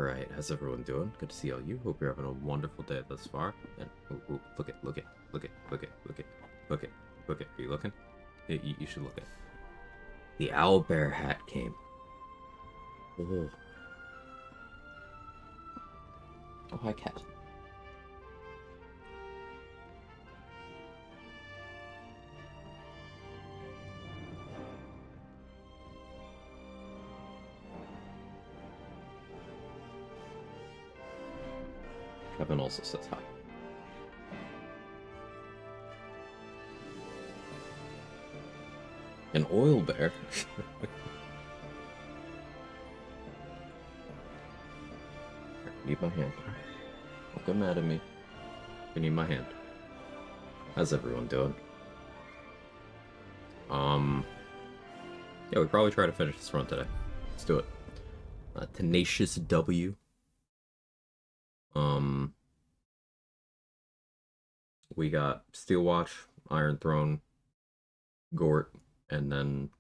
Alright, how's everyone doing? Good to see all you. Hope you're having a wonderful day thus far. And look at, look at, look at, look at, look at, look at, look at. Are you looking? You should look at. The owlbear hat came. Oh. Oh, hi, cat. Kevin also says hi. An oil bear? Need my hand. Don't get mad at me. I need my hand. How's everyone doing? Yeah, we probably try to finish this run today. Let's do it. Tenacious W. We got Steel Watch, Iron Throne, Gort, and then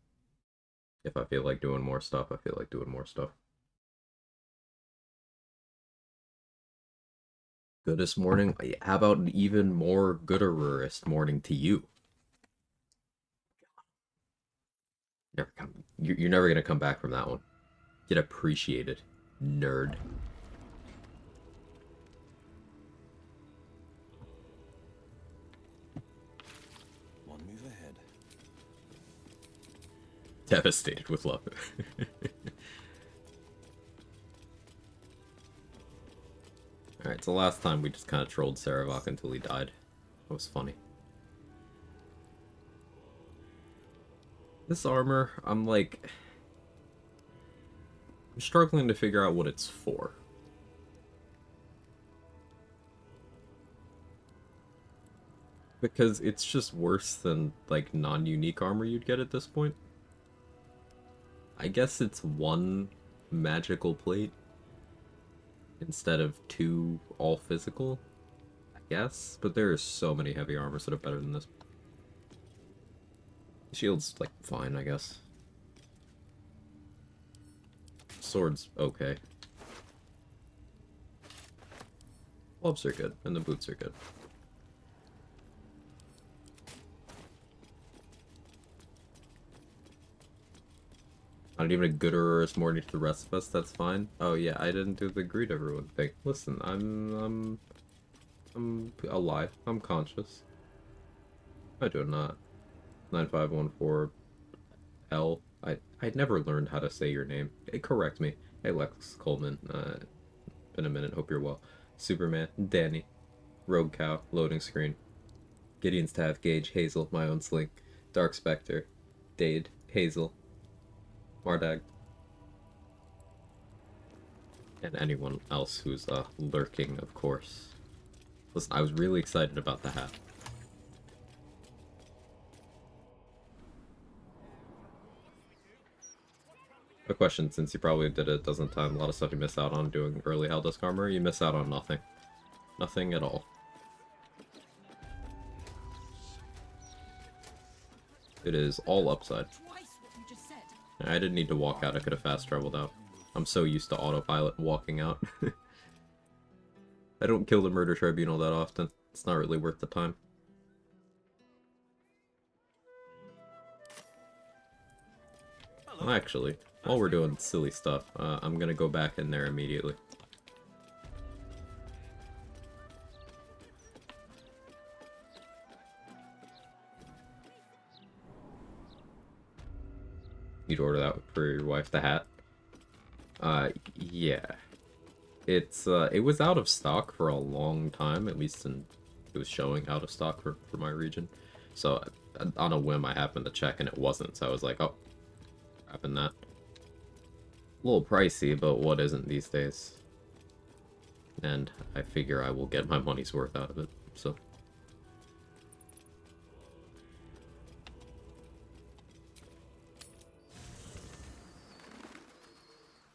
if I feel like doing more stuff, I feel like doing more stuff. Goodest morning? How about an even more gooderest morning to you? Never come. You're never gonna come back from that one. Get appreciated, nerd. One move ahead. Devastated with love. Alright, so last time we just kind of trolled Saravok until he died. That was funny. This armor, I'm struggling to figure out what it's for. Because it's just worse than, like, non-unique armor you'd get at this point. I guess it's one magical plate instead of two all physical, I guess. But there are so many heavy armors that are better than this. Shield's, like, fine, I guess. Sword's okay. Gloves are good, and the boots are good. Not even a gooder morning to the rest of us, that's fine. Oh yeah, I didn't do the greet everyone thing. Listen, I'm alive. I'm conscious. I do not. 9514L. I never learned how to say your name. Hey, correct me. Hey, Lex Coleman. Been a minute. Hope you're well. Superman. Danny. Rogue Cow. Loading screen. Gideon's Tav. Gage. Hazel. My own Slink. Dark Spectre. Dade. Hazel. Mardag. And anyone else who's lurking, of course. Listen, I was really excited about the hat. A question, since you probably did it a dozen times, a lot of stuff you miss out on doing early Heldusk armor, you miss out on nothing. Nothing at all. It is all upside. I didn't need to walk out, I could have fast traveled out. I'm so used to autopilot walking out. I don't kill the murder tribunal that often. It's not really worth the time. Actually, while we're doing silly stuff, I'm gonna go back in there immediately. You'd order that for your wife, the hat? Yeah. It was out of stock for a long time, at least it was showing out of stock for my region. So, on a whim, I happened to check and it wasn't, so I was like, oh, grabbing that. A little pricey, but what isn't these days? And I figure I will get my money's worth out of it, so.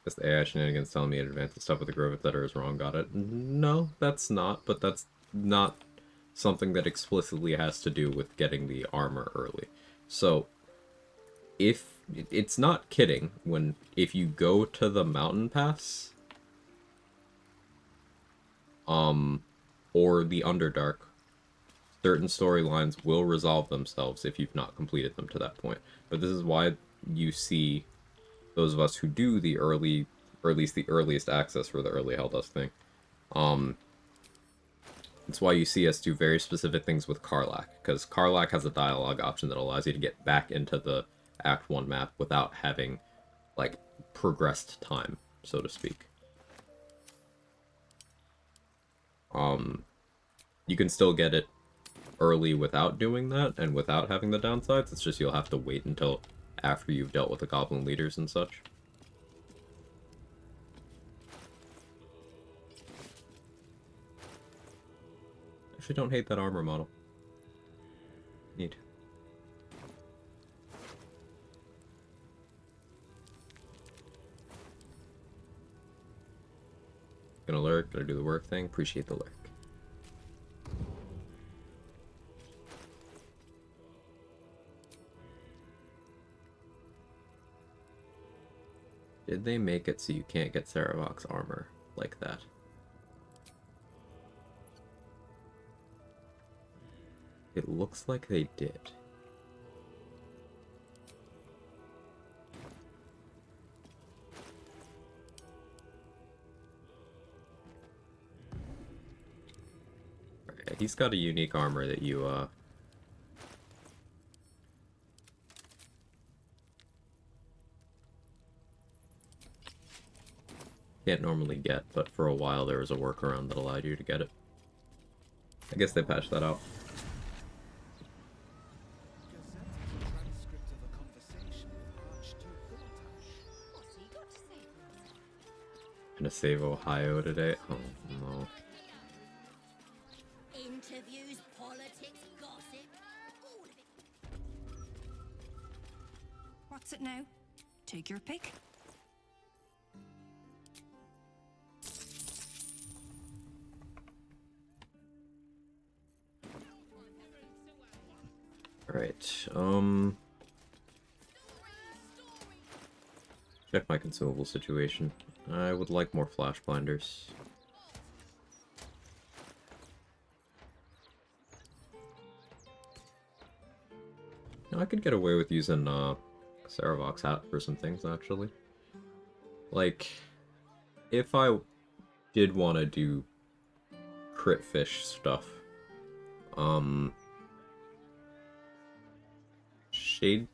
Just the AI shenanigans telling me in advance the stuff with the Grove Letter is wrong, got it? No, that's not, but that's not something that explicitly has to do with getting the armor early. So, if it's not kidding, if you go to the mountain pass, or the Underdark, certain storylines will resolve themselves if you've not completed them to that point. But this is why you see those of us who do the early, or at least the earliest access for the early Helldust thing. It's why you see us do very specific things with Karlach, because Karlach has a dialogue option that allows you to get back into the Act 1 map without having, like, progressed time, so to speak. You can still get it early without doing that, and without having the downsides, it's just you'll have to wait until after you've dealt with the goblin leaders and such. Actually, don't hate that armor model. Neat. Gonna lurk, gotta do the work thing. Appreciate the lurk. Did they make it so you can't get Saravok's armor like that? It looks like they did. Alright, he's got a unique armor that you, can't normally get, but for a while there was a workaround that allowed you to get it. I guess they patched that out. Gonna save Ohio today? Oh no. Interviews, politics, gossip, all of it. What's it now? Take your pick. Alright, check my consumable situation. I would like more flash blinders. Now, I could get away with using, Saravok's hat for some things, actually. Like, if I did want to do crit fish stuff, Shade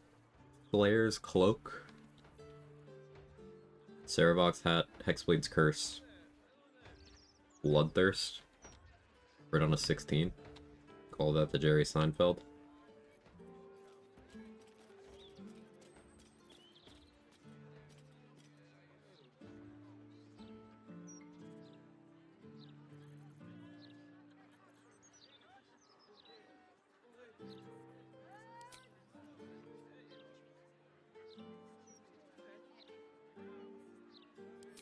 Flare's Cloak, Saravok's hat, Hexblade's Curse, Bloodthirst, right on a 16. Call that the Jerry Seinfeld.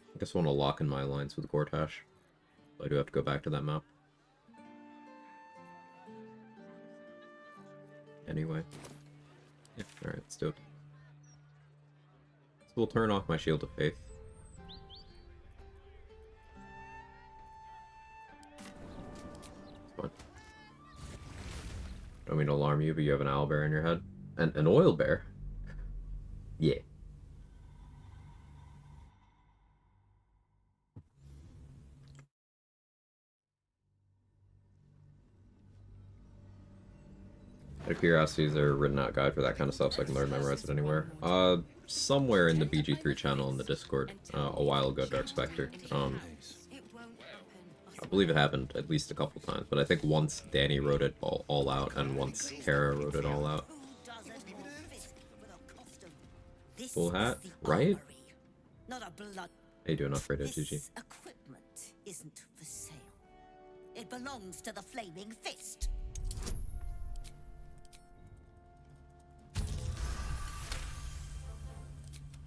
I guess I want to lock in my alliance with Gortash. So I do have to go back to that map. Anyway. Yeah, alright, let's do it. So we'll turn off my Shield of Faith. It's fine. Don't mean to alarm you, but you have an owlbear in your head. And an oil bear? Yeah. Out of curiosity, is there a written out guide for that kind of stuff so I can learn and memorize it anywhere? Somewhere in the BG3 channel in the Discord, a while ago, Dark Spectre. It won't happen. I believe it happened at least a couple times, but I think once Danny wrote it all out, and once Kara wrote it all out. Full hat, right? Not a blood. How you doing, upgraded, GG? This equipment isn't for sale. It belongs to the Flaming Fist.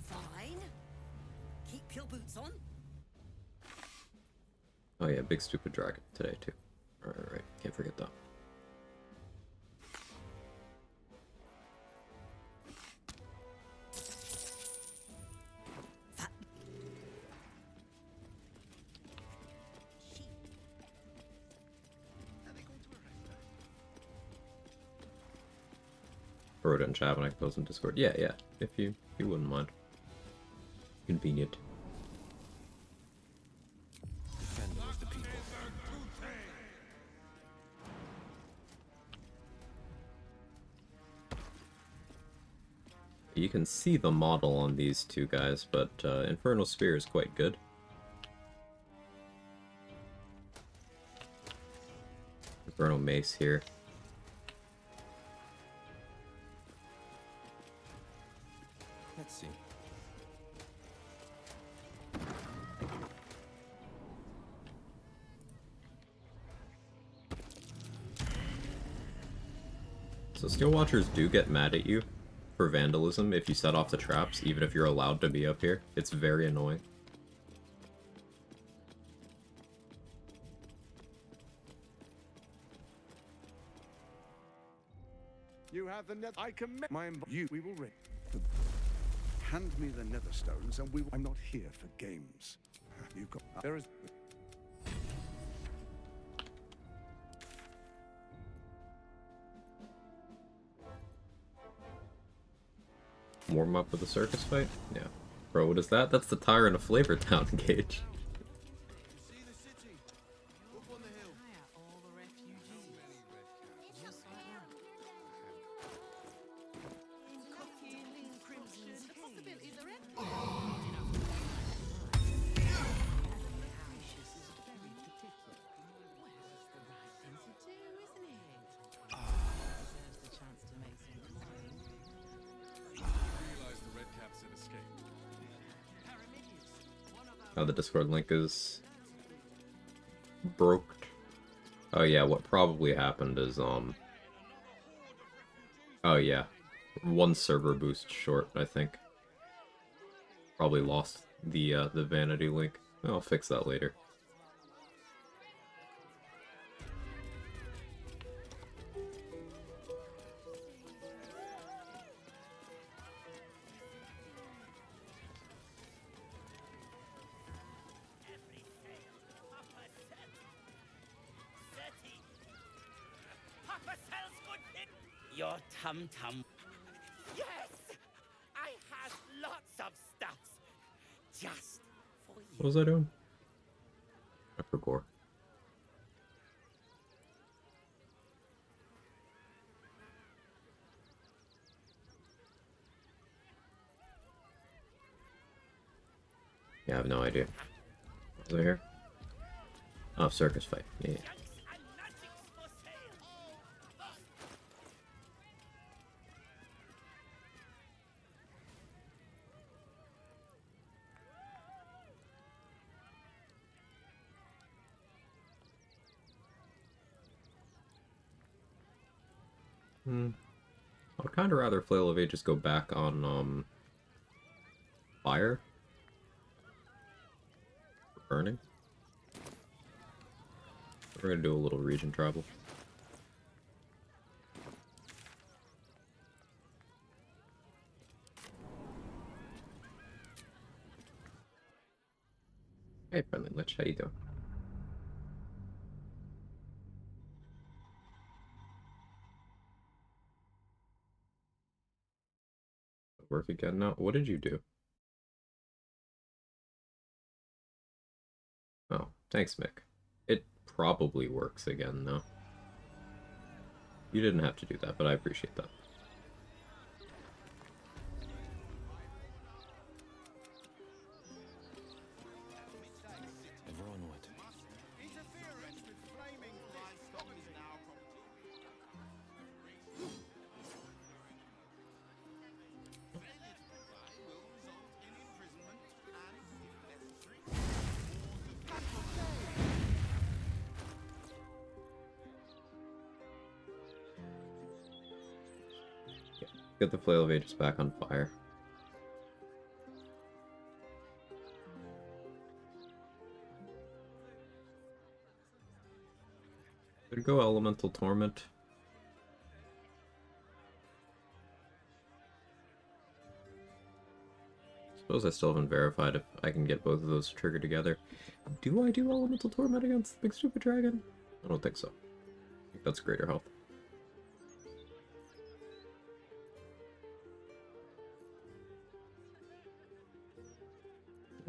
Fine. Keep your boots on. Oh yeah, big stupid dragon today too. Alright, can't forget that. wrote it in chat when I post in Discord. Yeah, yeah. If you wouldn't mind. Convenient. Defender of the people. You can see the model on these two guys, but Infernal Spear is quite good. Infernal Mace here. Let's see. So Steel Watchers do get mad at you for vandalism if you set off the traps, even if you're allowed to be up here. It's very annoying. You have the net. I commit my you. We will ring. Hand me the nether stones, and we. I'm not here for games. You got. There is. Warm up with a circus fight? Yeah. Bro, what is that? That's the Tyrant of Flavor Town gauge. See the city. Up on the hill. All the refugees. Just like that. Coffee and lean crimsons. The possibilities are endless. Tenacious is very particular. Well, it's the right thing to do, isn't it? Deserves the chance to make some coin. Realize the red caps had escaped. Oh, the Discord link is broke. Oh yeah, what probably happened is oh yeah, one server boost short, I think. Probably lost the vanity link. I'll fix that later. Your tum-tum. Yes! I have lots of stuffs. Just for you. What was I doing? I forgot. Yeah, I have no idea. Was I here? Oh, circus fight. Yeah. Junks and magics for sale. I'd kind of rather Flail of Ages go back on, fire. Burning. We're gonna do a little region travel. Hey, Friendly Lich, how you doing? Work again now? What did you do? Oh, thanks, Mick. It probably works again now. You didn't have to do that, but I appreciate that. Everyone would. Interference with flaming livestock is now. Get the Flail of Ages back on fire. Could go Elemental Torment. Suppose I still haven't verified if I can get both of those to trigger together. Do I do Elemental Torment against the Big Stupid Dragon? I don't think so. I think that's greater health.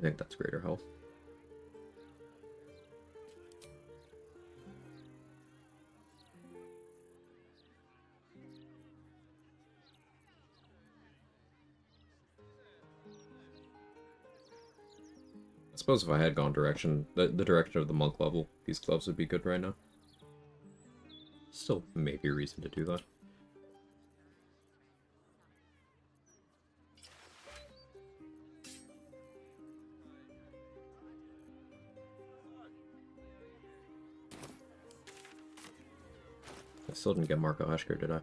I think that's greater health. I suppose if I had gone the direction of the monk level, these gloves would be good right now. Still maybe a reason to do that. I still didn't get Marco Heschker, did I?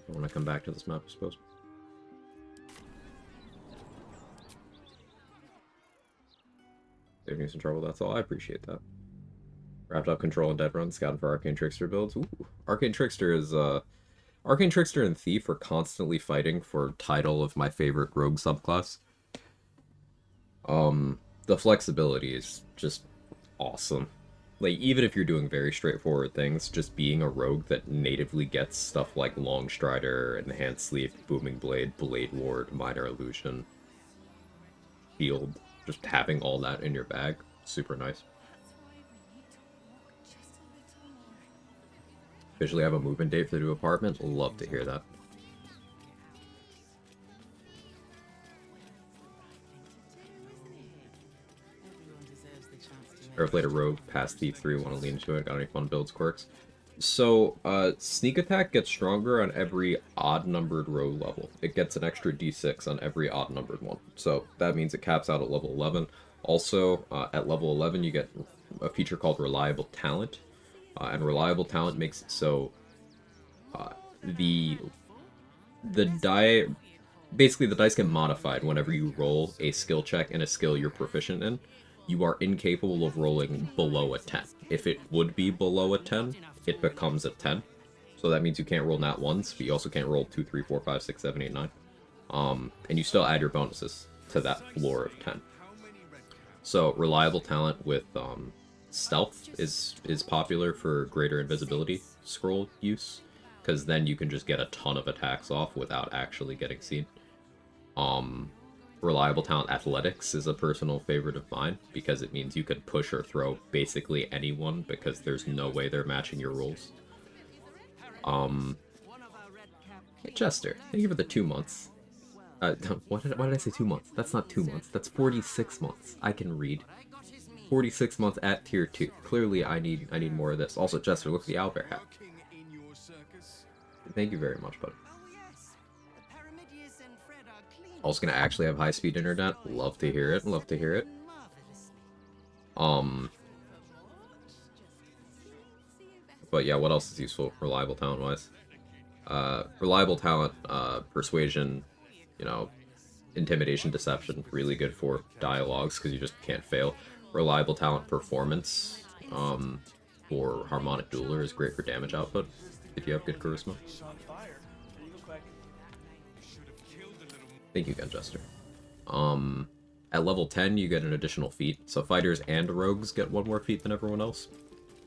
I want to come back to this map, I suppose. Saving you some trouble, that's all. I appreciate that. Wrapped up Control and Dead Run, scouting for Arcane Trickster builds. Ooh, Arcane Trickster is, Arcane Trickster and Thief are constantly fighting for title of my favorite rogue subclass. The flexibility is just awesome. Like, even if you're doing very straightforward things, just being a rogue that natively gets stuff like Long Strider, Enhanced Sleep, Booming Blade, Blade Ward, Minor Illusion, Shield, just having all that in your bag, super nice. Officially have a movement date for the new apartment, love to hear that. Or if later Rogue, past Thief 3, want to lean into it, got any fun builds, quirks? So, Sneak Attack gets stronger on every odd-numbered Rogue level. It gets an extra d6 on every odd-numbered one. So, that means it caps out at level 11. Also, at level 11, you get a feature called Reliable Talent. And Reliable Talent makes it so the die... Basically, the dice get modified whenever you roll a skill check in a skill you're proficient in. You are incapable of rolling below a 10. If it would be below a 10, it becomes a 10. So that means you can't roll nat 1s, but you also can't roll 2, 3, 4, 5, 6, 7, 8, 9. And you still add your bonuses to that floor of 10. So Reliable Talent with Stealth is popular for greater invisibility scroll use, because then you can just get a ton of attacks off without actually getting seen. Reliable Talent Athletics is a personal favorite of mine, because it means you can push or throw basically anyone, because there's no way they're matching your rolls. Hey Chester, thank you for the 2 months. Why did I say 2 months? That's not 2 months, that's 46 months. I can read. 46 months at tier 2. Clearly I need more of this. Also, Chester, look at the owlbear hat. Thank you very much, bud. Also gonna actually have high-speed internet. Love to hear it. Love to hear it. But yeah, what else is useful? Reliable talent-wise. Reliable talent, persuasion, you know, intimidation, deception. Really good for dialogues because you just can't fail. Reliable talent performance, for harmonic dueler is great for damage output if you have good charisma. Thank you again, Jester. At level 10, you get an additional feat. So fighters and rogues get one more feat than everyone else.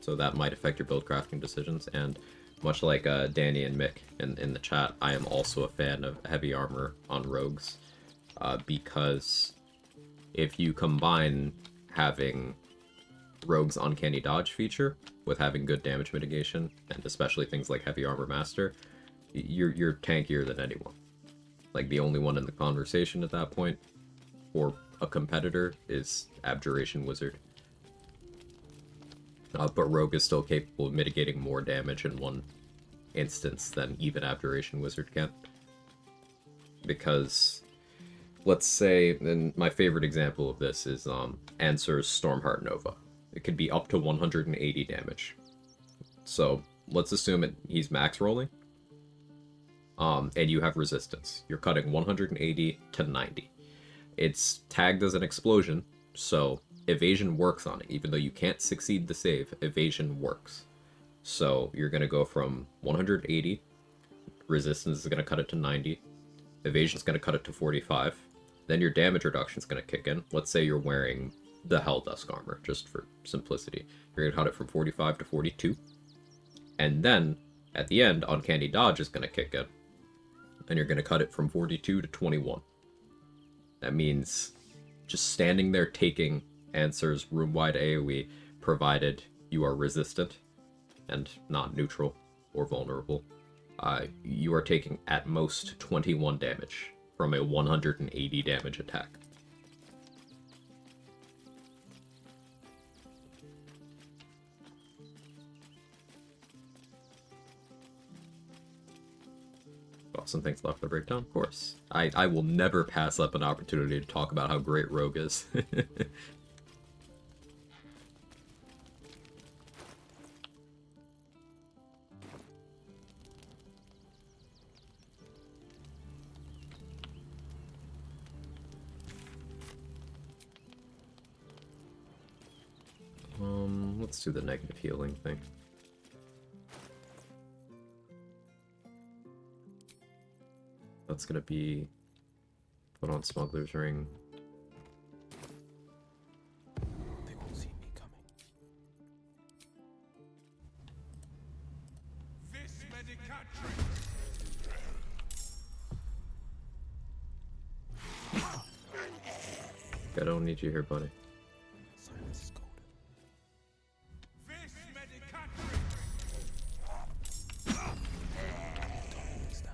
So that might affect your build crafting decisions. And much like Danny and Mick in the chat, I am also a fan of heavy armor on rogues. Because if you combine having rogue's uncanny dodge feature with having good damage mitigation, and especially things like heavy armor master, you're tankier than anyone. Like, the only one in the conversation at that point for a competitor is Abjuration Wizard. But Rogue is still capable of mitigating more damage in one instance than even Abjuration Wizard can. Because, let's say, and my favorite example of this is Answer's Stormheart Nova. It could be up to 180 damage. So, let's assume he's max rolling. And you have resistance. You're cutting 180 to 90. It's tagged as an explosion, so evasion works on it. Even though you can't succeed the save, evasion works. So you're going to go from 180, resistance is going to cut it to 90, evasion is going to cut it to 45, then your damage reduction is going to kick in. Let's say you're wearing the Helldusk armor, just for simplicity. You're going to cut it from 45 to 42, and then, at the end, Uncanny Dodge is going to kick in. and you're going to cut it from 42 to 21. That means just standing there taking answers room-wide AoE, provided you are resistant and not neutral or vulnerable. You are taking at most 21 damage from a 180 damage attack. Some things left to break down, of course. I will never pass up an opportunity to talk about how great Rogue is. Let's do the negative healing thing. That's gonna be put on Smuggler's Ring. They won't see me coming. I don't need you here, buddy. Silence is golden. It's down.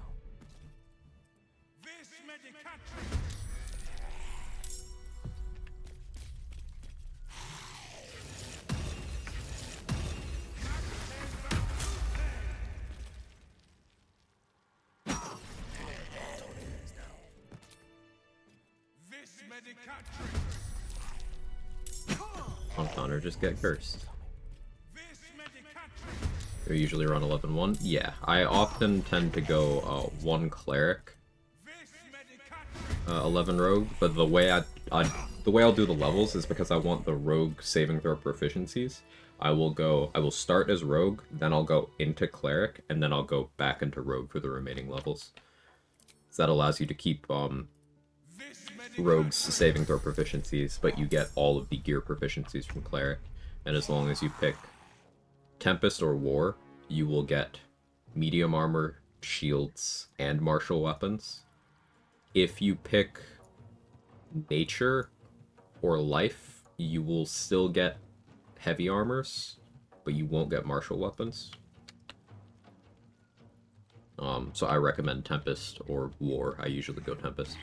On counter, just get cursed. We usually run 11-1. Yeah, I often tend to go 1 cleric, 11 rogue, but the way I'll do the levels is because I want the rogue saving throw proficiencies. I will start as rogue, then I'll go into cleric, and then I'll go back into rogue for the remaining levels. So that allows you to keep rogue's saving throw proficiencies, but you get all of the gear proficiencies from cleric. And as long as you pick Tempest or War, you will get medium armor, shields, and martial weapons. If you pick Nature or Life, you will still get heavy armors, but you won't get martial weapons. So I recommend Tempest or War. I usually go Tempest.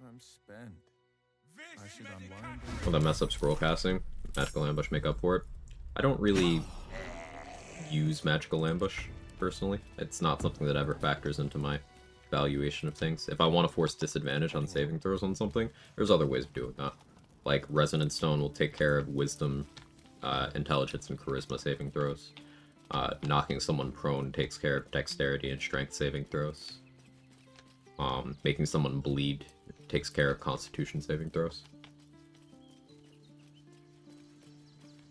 I'm spent. I should unwind. Will that mess up scroll casting? Magical Ambush make up for it? I don't really use Magical Ambush, personally. It's not something that ever factors into my valuation of things. If I want to force disadvantage on saving throws on something, there's other ways of doing that. Like, Resonant Stone will take care of Wisdom, Intelligence, and Charisma saving throws. Knocking someone prone takes care of Dexterity and Strength saving throws. Making someone bleed takes care of Constitution saving throws.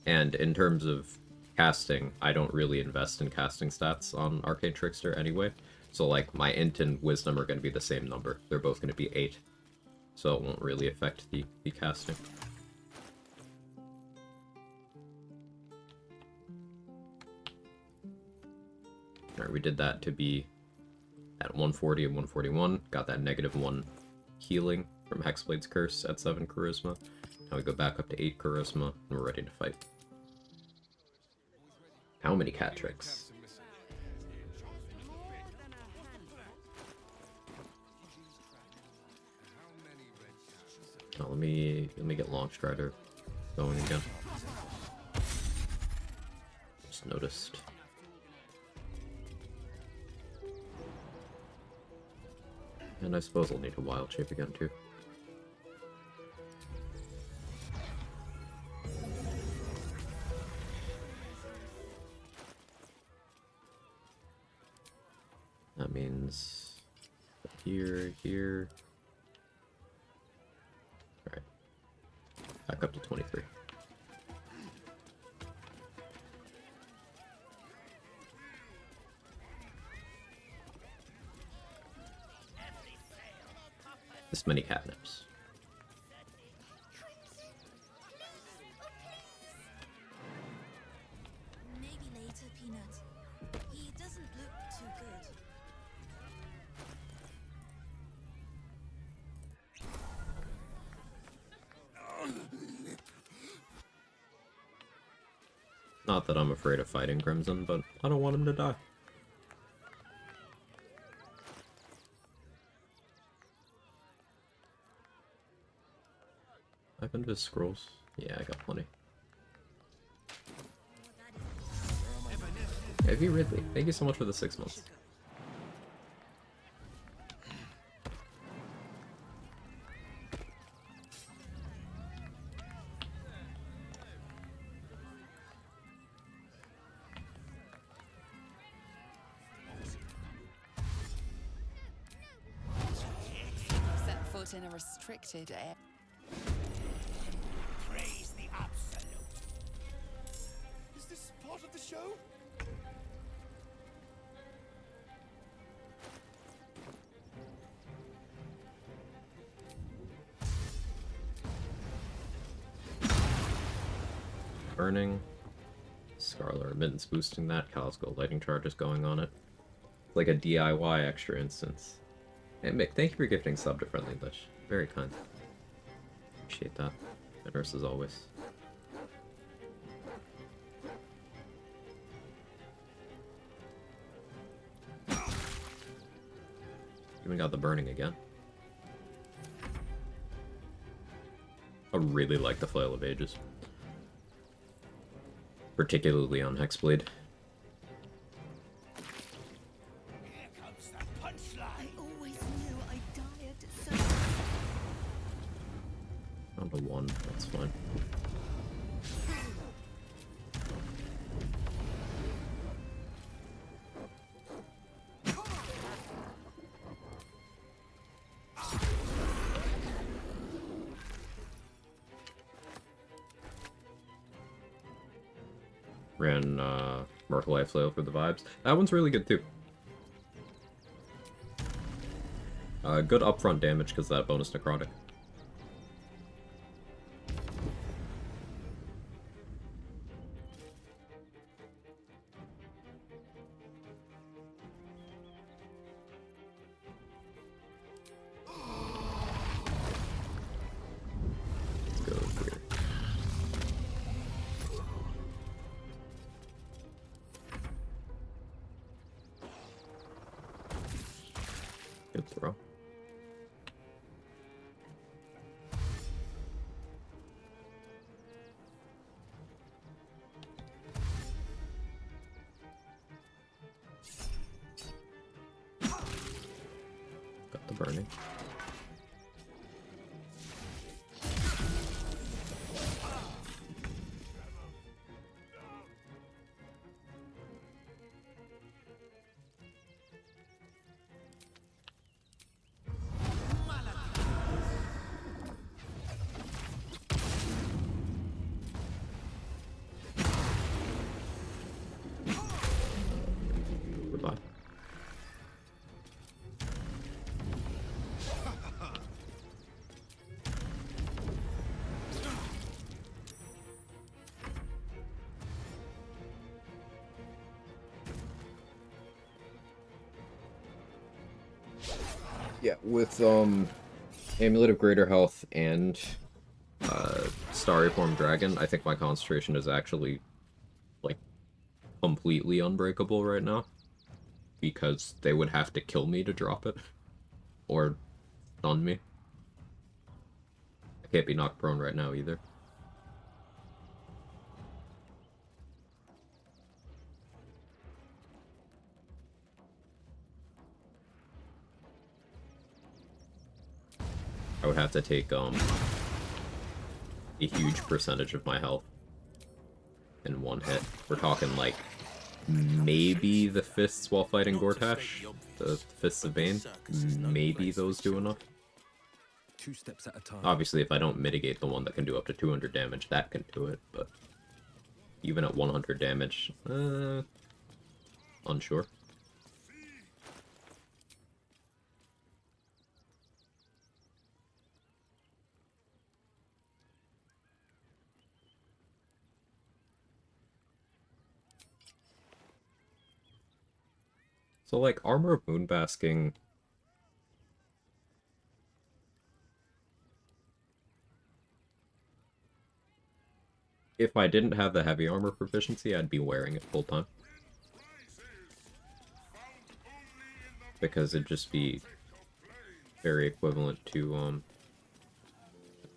And in terms of casting, I don't really invest in casting stats on Arcane Trickster anyway. So like my Int and Wisdom are going to be the same number. They're both going to be 8. So it won't really affect the casting. Alright, we did that to be at 140 and 141. Got that -1 healing from Hexblade's Curse at 7 Charisma. Now we go back up to 8 Charisma, and we're ready to fight. How many cat tricks? Oh, let me get Launch Strider going again. Just noticed. And I suppose I'll need a Wild Shape again too. That means here. Alright. Back up to 23. This many catnips. Not that I'm afraid of fighting Crimson, but I don't want him to die. I can just scrolls. Yeah, I got plenty. Heavy Ridley, thank you so much for the 6 months. Set foot in a restricted area. Praise the absolute. Is this part of the show? Burning. Scarlet Mittens boosting that. Calico lighting charges going on it. Like a DIY extra instance. Hey Mick, thank you for gifting sub to Friendly Lish. Very kind. Appreciate that. Generous as always. Even got the burning again. I really like the Flail of Ages. Particularly on Hexblade. Here comes the punchline. Always knew I'd die at so. Down to 1, that's fine. Ran Merkleite Flail for the vibes. That one's really good too. Good upfront damage because that bonus necrotic. Let's go here. Good throw. Got the burning. Goodbye. Yeah, with Amulet of Greater Health and Starry Form Dragon, I think my concentration is actually like completely unbreakable right now. Because they would have to kill me to drop it. Or stun me. I can't be knocked prone right now either. I would have to take a huge percentage of my health in one hit. We're talking like maybe the fists while fighting Gortash, the fists of Bane. Maybe those do enough. 2 steps at a time. Obviously, if I don't mitigate the one that can do up to 200 damage, that can do it. But even at 100 damage, unsure. So, like, Armor of Moonbasking... if I didn't have the heavy armor proficiency, I'd be wearing it full time. Because it'd just be very equivalent to,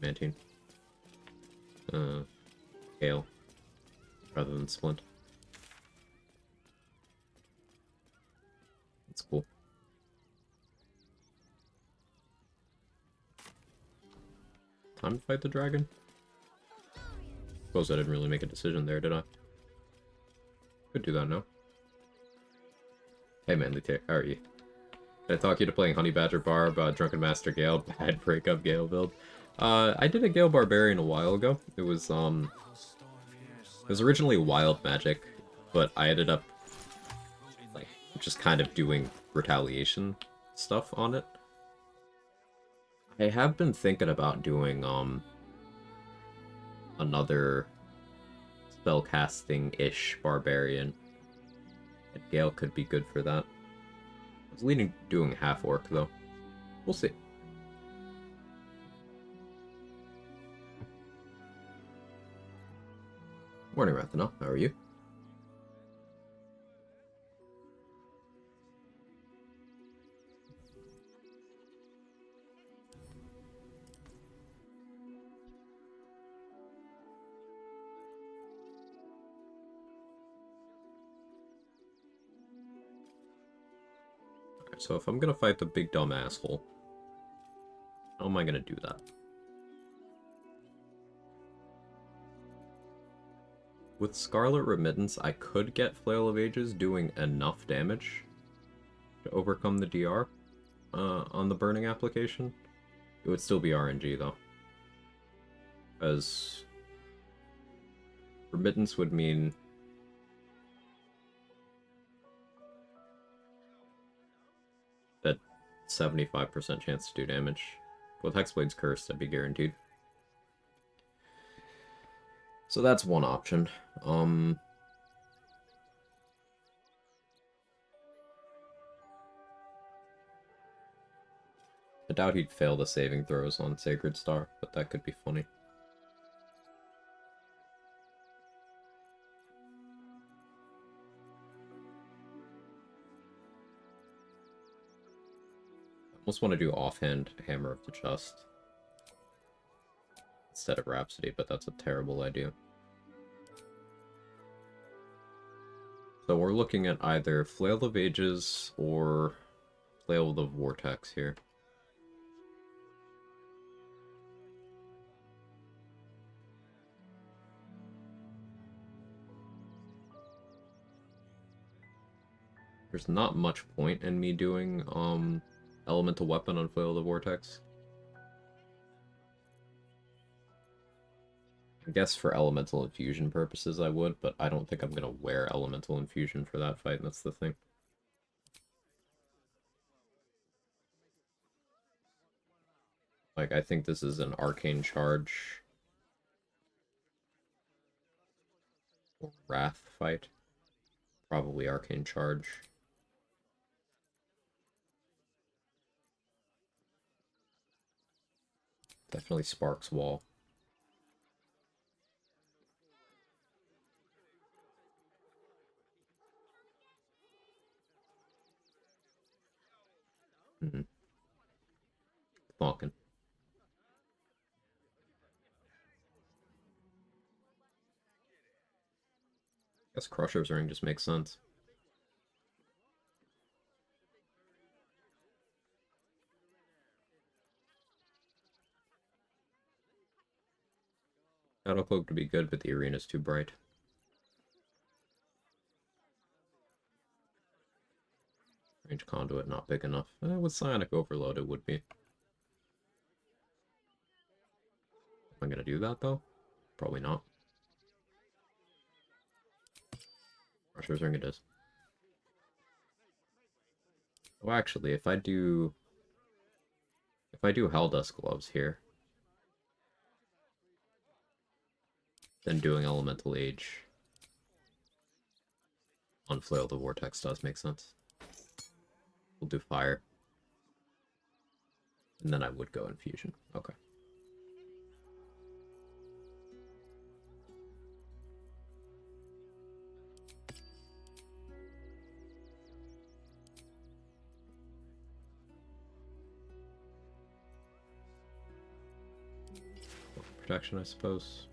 Mantine. Gale. Rather than Splint. That's cool. Time to fight the dragon? Suppose I didn't really make a decision there, did I? Could do that now. Hey Manly Tick, how are you? Did I talk you to playing Honey Badger Barb, Drunken Master Gale, bad breakup Gale build? I did a Gale Barbarian a while ago. It was originally Wild Magic, but I ended up, like, just kind of doing retaliation stuff on it. I have been thinking about doing, another spellcasting-ish Barbarian. And Gale could be good for that. I was leaning doing half-orc, though. We'll see. Morning, Rathana. How are you? Alright, so if I'm gonna fight the big dumb asshole, how am I gonna do that? With Scarlet Remittance, I could get Flail of Ages doing enough damage to overcome the DR on the burning application. It would still be RNG, though. As Remittance would mean that 75% chance to do damage. With Hexblade's Curse, that'd be guaranteed. So that's one option. I doubt he'd fail the saving throws on Sacred Star, but that could be funny. I almost want to do offhand Hammer of the Chest instead of Rhapsody, but that's a terrible idea. So we're looking at either Flail of Ages or Flail of the Vortex here. There's not much point in me doing Elemental Weapon on Flail of the Vortex. I guess for Elemental Infusion purposes I would, but I don't think I'm gonna wear Elemental Infusion for that fight, and that's the thing. Like, I think this is an Arcane Charge or Wrath fight. Probably Arcane Charge. Definitely Sparks Wall. Falcon. Guess Crusher's Ring just makes sense. Shadow Cloak would be good, but the arena's too bright. Range Conduit not big enough. With Psionic Overload it would be. Am I gonna do that though? Probably not. Crusher's Ring it is. Oh, actually, if I do Helldust Gloves here, then doing Elemental Age on Flail of the Vortex does make sense. We'll do Fire. And then I would go Infusion. Okay. protection, I suppose.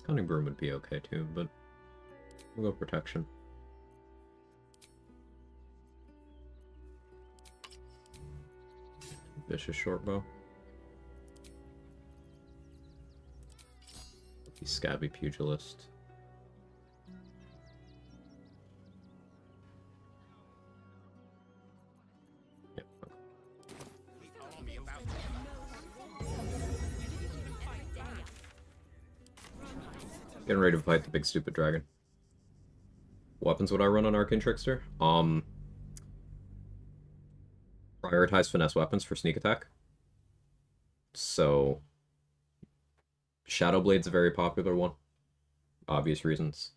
Cunning Broom would be okay too, but we'll go protection. Vicious Shortbow. The Scabby Pugilist. Yep. Getting ready to fight the big stupid dragon. Weapons would I run on Arcane Trickster? Prioritize finesse weapons for sneak attack. So Shadow Blade's a very popular one. Obvious reasons.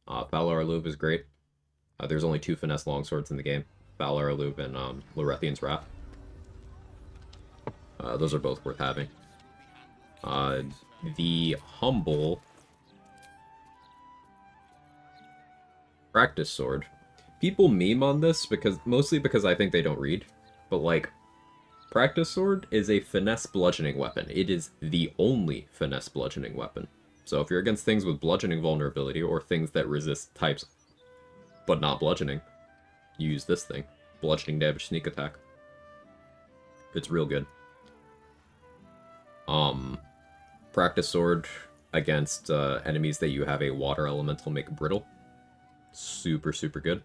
Valar Aluv is great. There's only 2 finesse longswords in the game. Valar Aluv and Lorethian's Wrath. Those are both worth having. The Humble Practice Sword. People meme on this mostly because I think they don't read. But like, Practice Sword is a finesse bludgeoning weapon. It is the only finesse bludgeoning weapon. So if you're against things with bludgeoning vulnerability or things that resist types but not bludgeoning, use this thing. Bludgeoning damage sneak attack. It's real good. Practice Sword against enemies that you have a water elemental make brittle. Super, super good.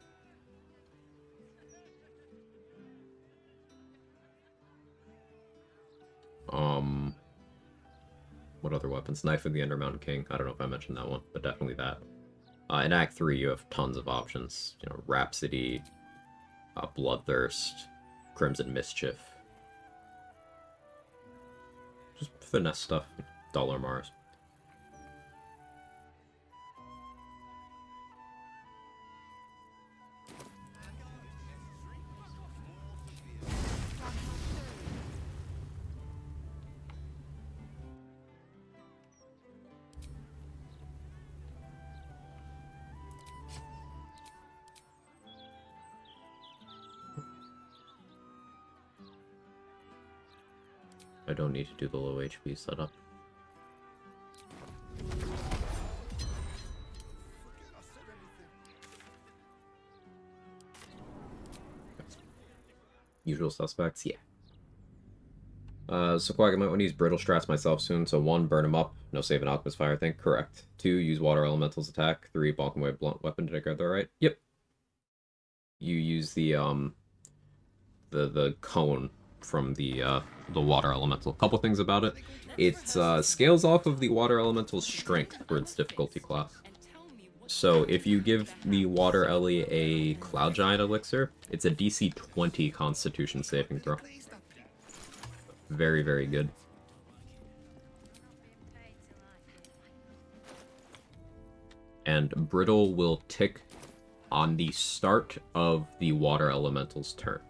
What other weapons? Knife of the Undermountain King. I don't know if I mentioned that one, but definitely that. In Act 3, you have tons of options. You know, Rhapsody, Bloodthirst, Crimson Mischief. Just finesse stuff. Dollar Mars. I don't need to do the low HP setup. Usual suspects, yeah. So Quag, I might want to use Brittle Strats myself soon. So 1, burn him up. No save an Alchemist Fire thing. Correct. 2, use Water Elemental's attack. 3, bonk him with Blunt Weapon. Did I get that right? Yep. You use the cone from the Water Elemental. A couple things about it. It scales off of the Water Elemental's strength for its difficulty class. So if you give the Water Ellie a Cloud Giant Elixir, it's a DC 20 Constitution saving throw. Very, very good. And Brittle will tick on the start of the Water Elemental's turn.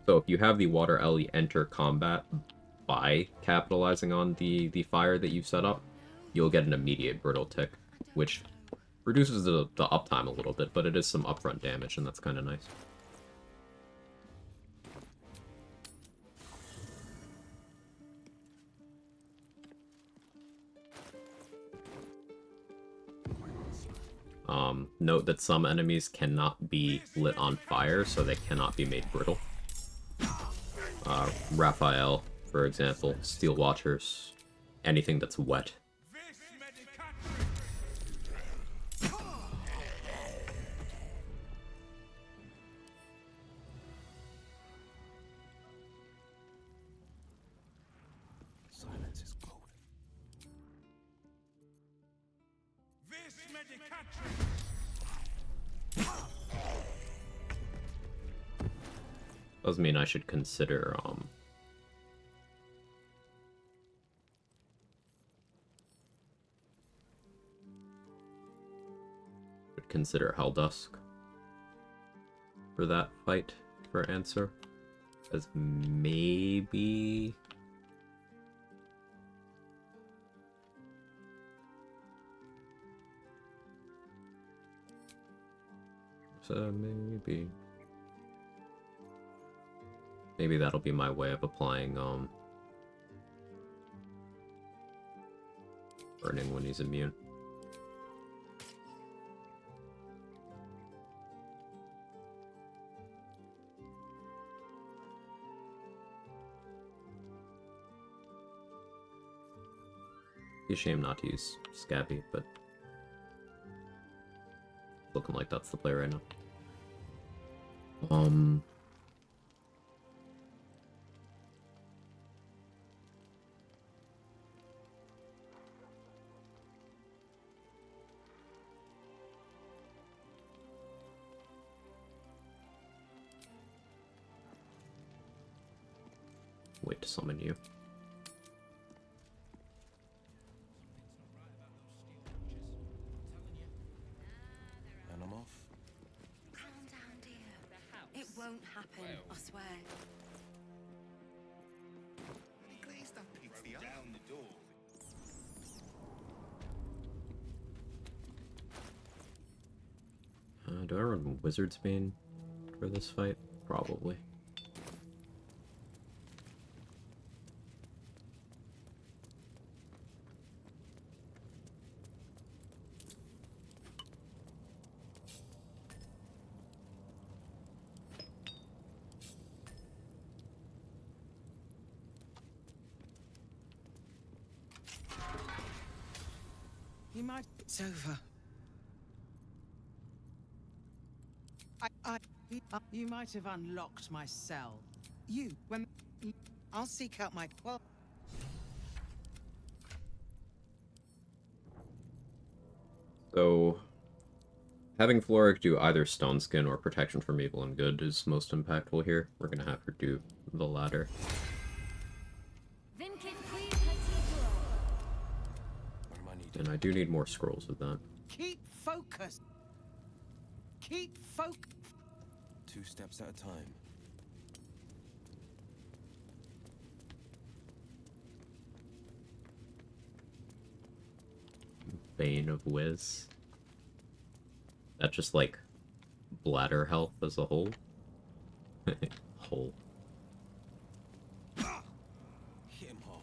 So if you have the Water Ellie enter combat by capitalizing on the fire that you've set up, you'll get an immediate Brittle tick, which reduces the uptime a little bit, but it is some upfront damage, and that's kind of nice. Note that some enemies cannot be lit on fire, so they cannot be made brittle. Raphael, for example, Steel Watchers, anything that's wet. Silence is golden. Doesn't mean I should consider, Helldusk for that fight for answer, as maybe maybe Maybe that'll be my way of applying, burning when he's immune. Be a shame not to use Scabby, but looking like that's the play right now. Wait to summon you. And I'm off. Calm down, dear. It won't happen, I swear. Down the door. Do I run Wizard's Bane for this fight? Probably. You might. It's over. You might have unlocked my cell. I'll seek out my. Well. So, having Floric do either Stone Skin or Protection from Evil and Good is most impactful here. We're gonna have her do the latter. Where am I needed? And I do need more scrolls with that. Keep focused. Keep focus. 2 steps at a time. Bane of Wiz. That just like bladder health as a whole. Whole. Hit him hard.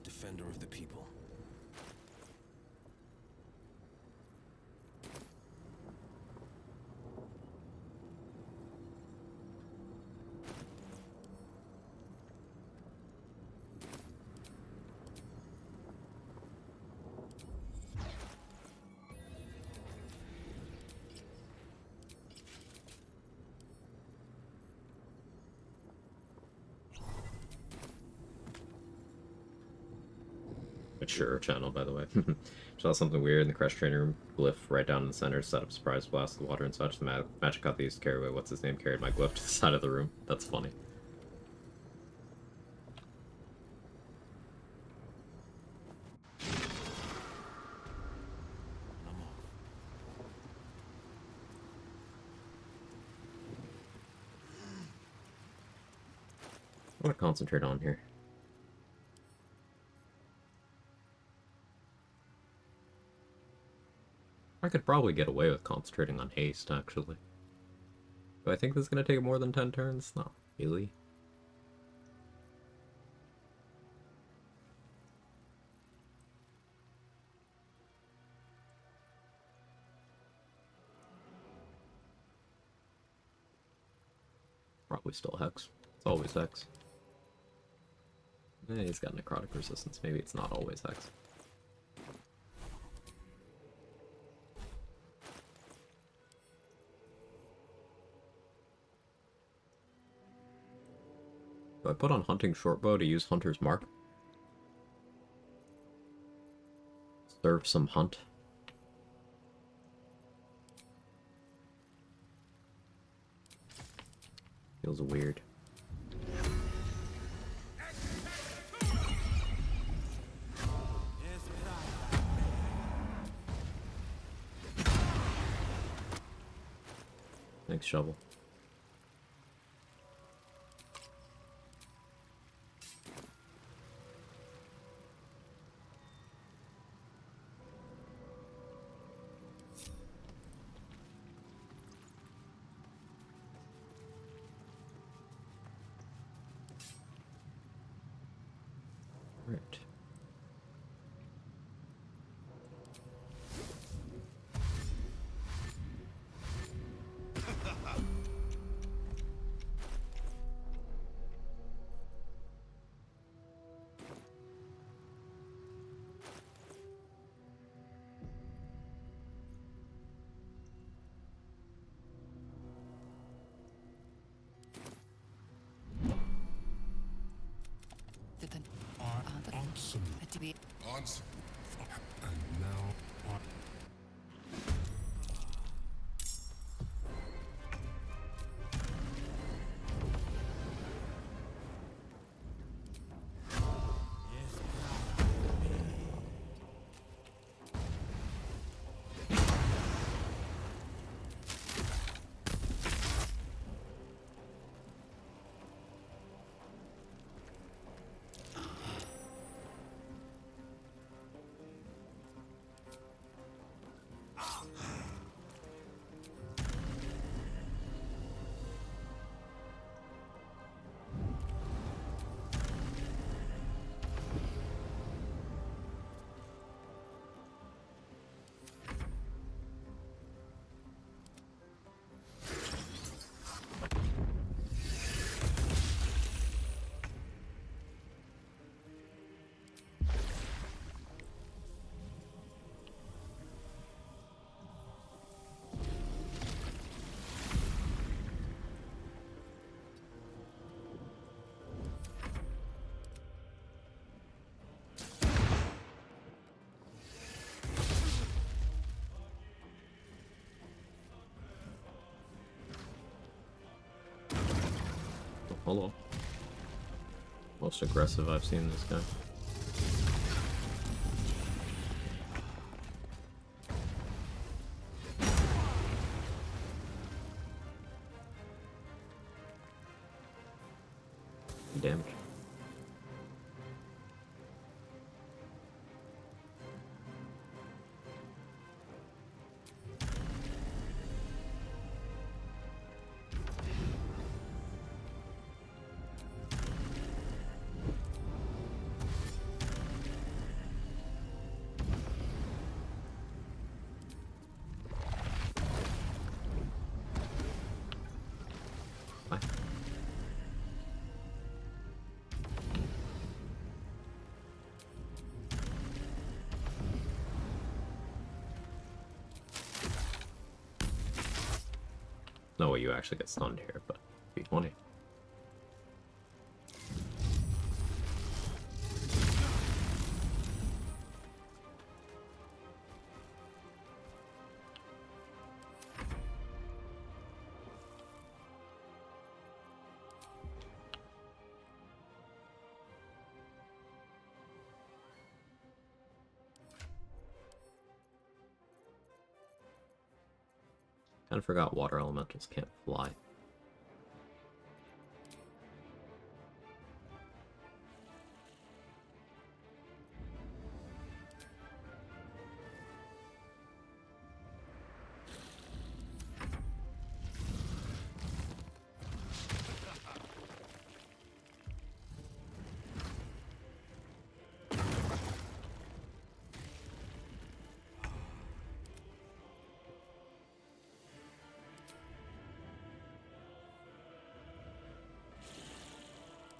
Defender of the people. Mature channel, by the way. Saw something weird in the Crush Training Room. Glyph right down in the center, set up surprise blast, the water and such. The magic got these carry away. What's his name? Carried my glyph to the side of the room. That's funny. And I'm off. I want to concentrate on here. I could probably get away with concentrating on haste, actually. Do I think this is going to take more than 10 turns? Not really. Probably still Hex. It's always Hex. He's got necrotic resistance. Maybe it's not always Hex. Do I put on Hunting Shortbow to use Hunter's Mark? Serve some hunt. Feels weird. Thanks, Shovel. Right. Once. And now on. Hello. Most aggressive I've seen this guy. Damage. Bye. No way you actually get stunned here, but B20. Kinda forgot water elementals can't fly.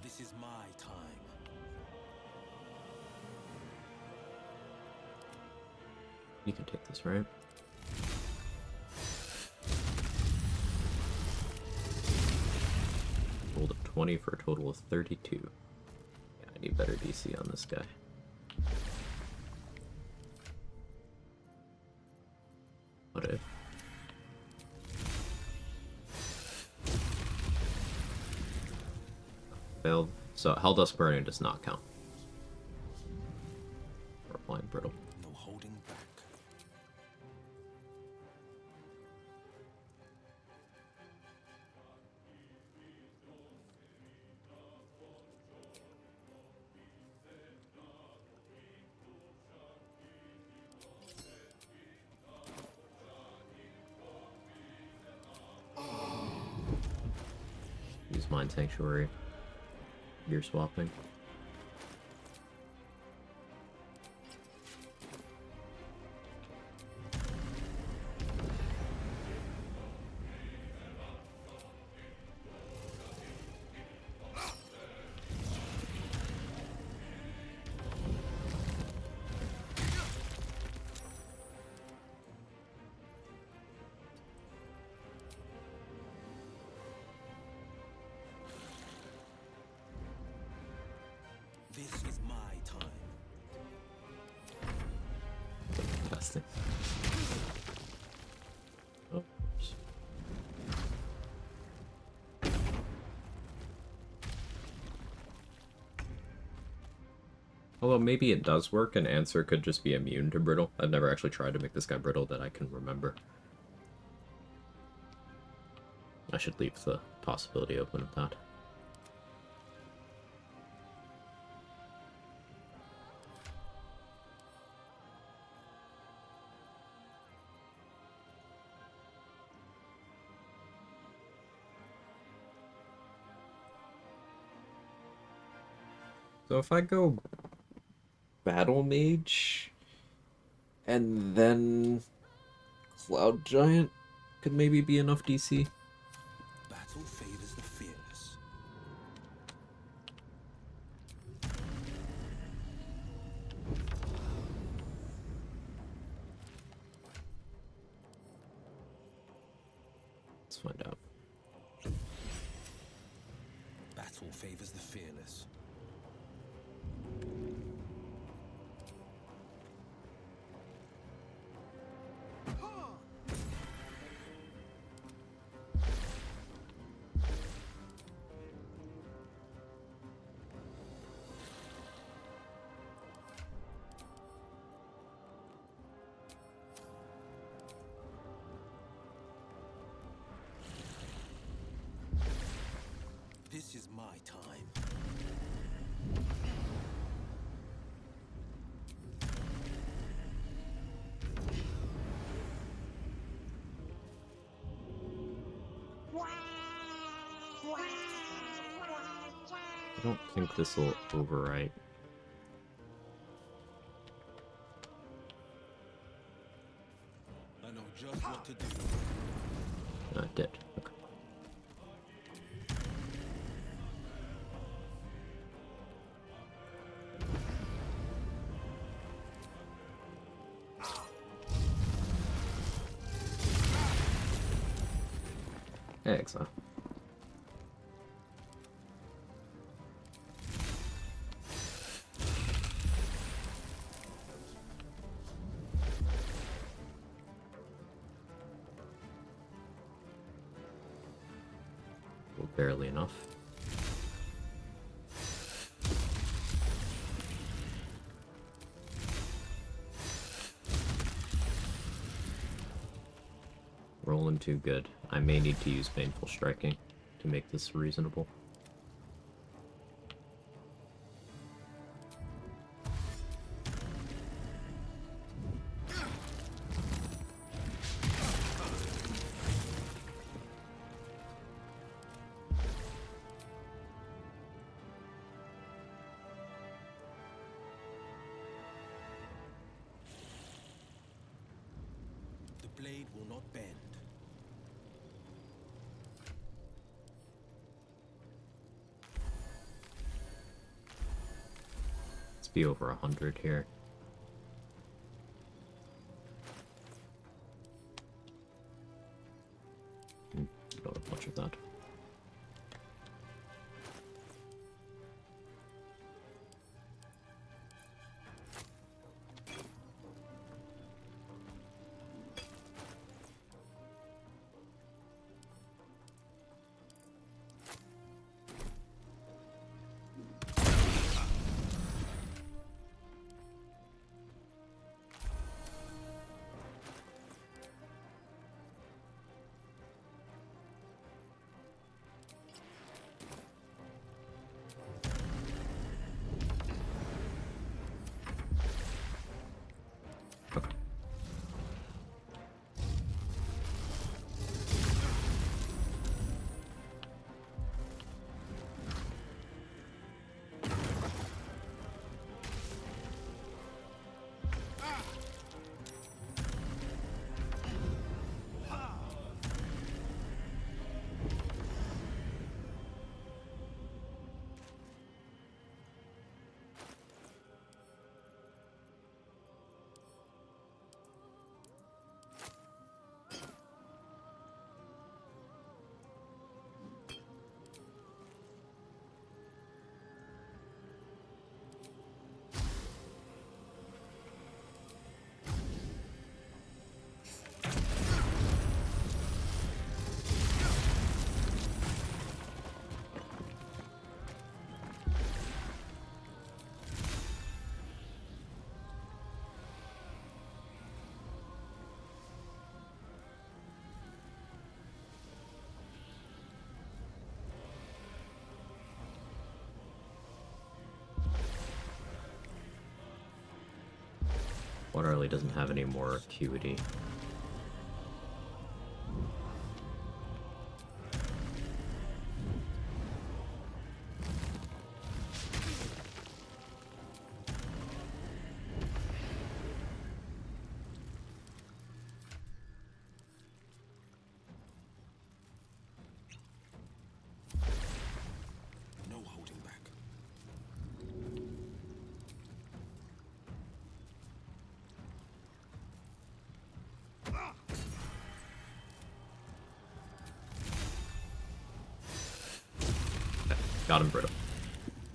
This is my time. You can take this, right? Rolled a 20 for a total of 32. Yeah, I need better DC on this guy. What if? Failed. So Helldust Burning does not count. We're applying Brittle. No holding back. Use Mind Sanctuary. Gear swapping. This is my time. Fantastic. Oh. Although maybe it does work and Answer could just be immune to Brittle. I've never actually tried to make this guy Brittle that I can remember. I should leave the possibility open of that. So if I go Battle Mage and then Cloud Giant could maybe be enough DC. Battle favors the fearless. Let's find out. Battle favors the fearless. This is my time. I don't think this will overwrite. I know just what to do. No, it did. Okay. Exile. Well, barely enough. Rolling too good. I may need to use Painful Striking to make this reasonable. The blade will not bend. Let's be over 100 here. Water really doesn't have any more acuity. No holding back. Got him, Brittle.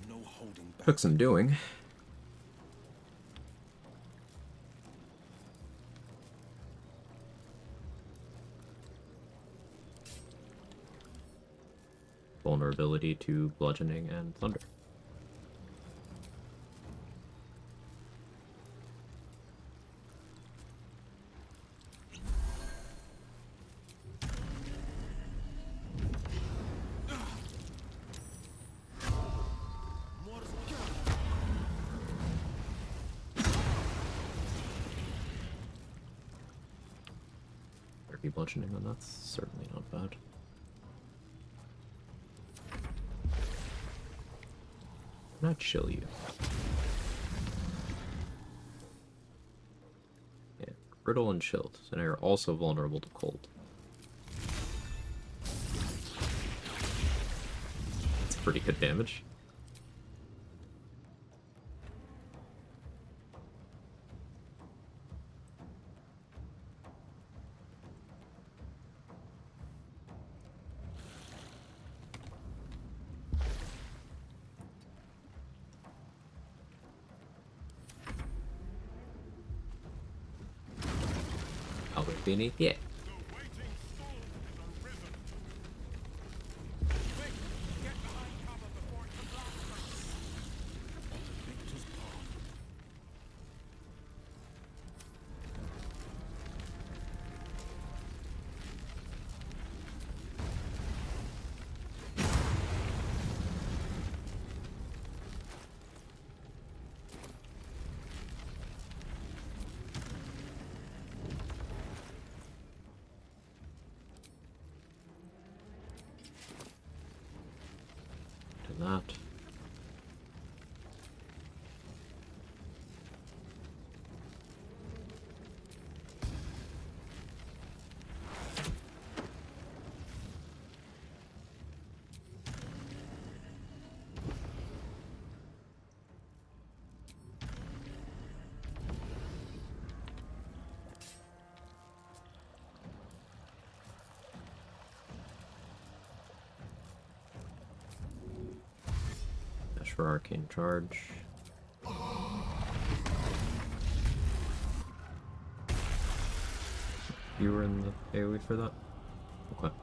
No holding back. Took some doing. Vulnerability to bludgeoning and thunder. Turkey bludgeoning on that's certainly not bad. Can I chill you? Yeah, brittle and chilled, and are also vulnerable to cold. That's pretty good damage. Albert Beanie? Yeah. Victor's path. Do that. Dash for arcane charge. You were in the AoE for that? Okay.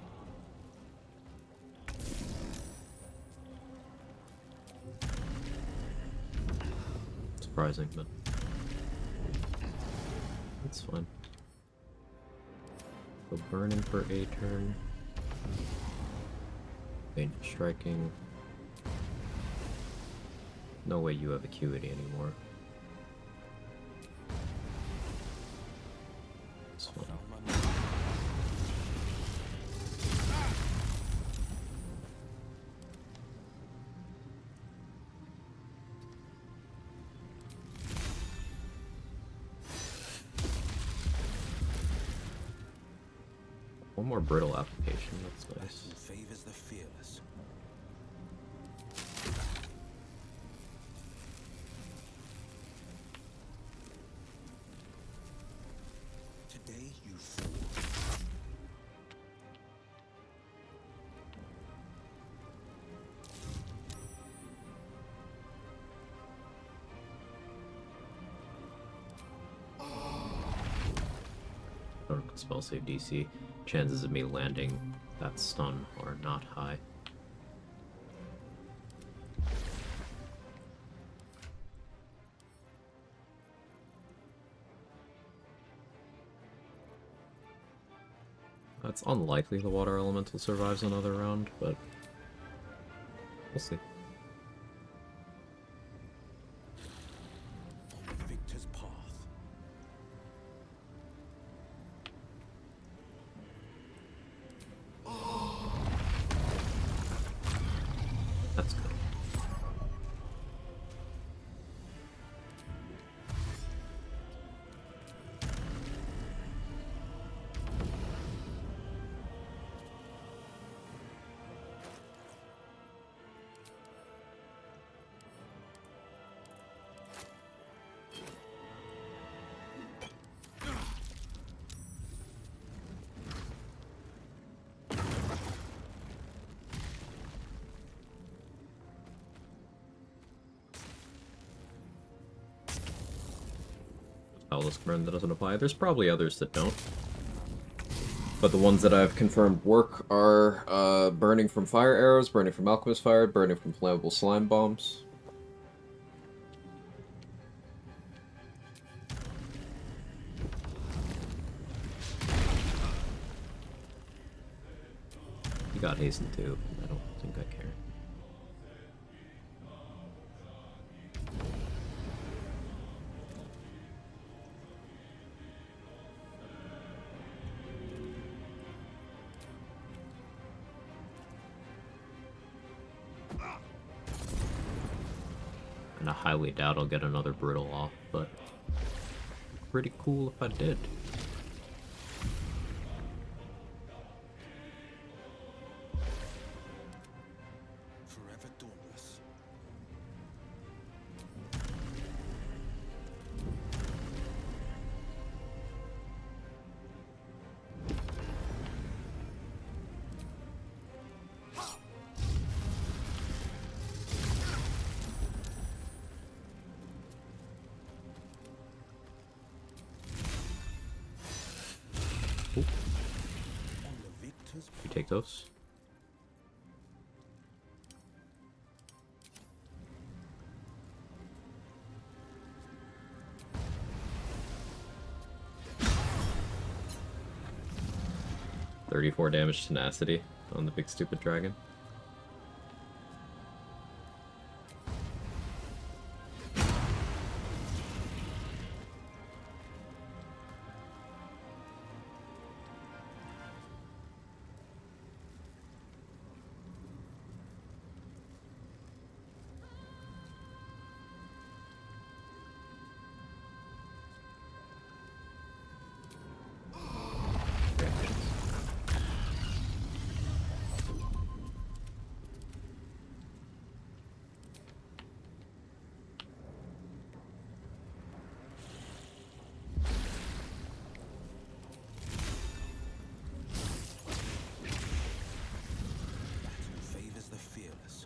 Surprising, but it's fine. So burning for a turn. Dangerous striking. No way you have acuity anymore. It's fine. Found my man. One more brittle application, that's Battle nice. favors the fearless. Today you fall. Spell save DC. Chances of me landing that stun are not high. It's unlikely the water elemental survives another round, but we'll see. On Victor's path. That's good. This command that doesn't apply. There's probably others that don't. But the ones that I've confirmed work are burning from fire arrows, burning from alchemist fire, burning from flammable slime bombs. You got hasten too. I don't think I care. And I highly doubt I'll get another brittle off, but pretty cool if I did. Forever dauntless. Ooh. On the victor's You take those. $34 damage tenacity on the big stupid dragon. favors the fearless.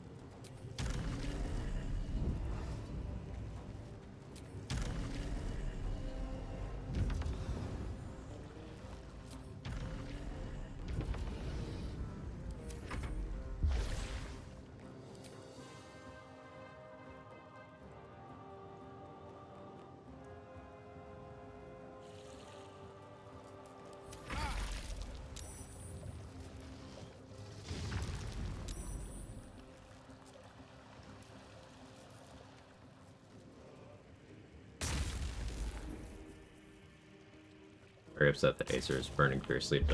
Very upset that Acer's burning fiercely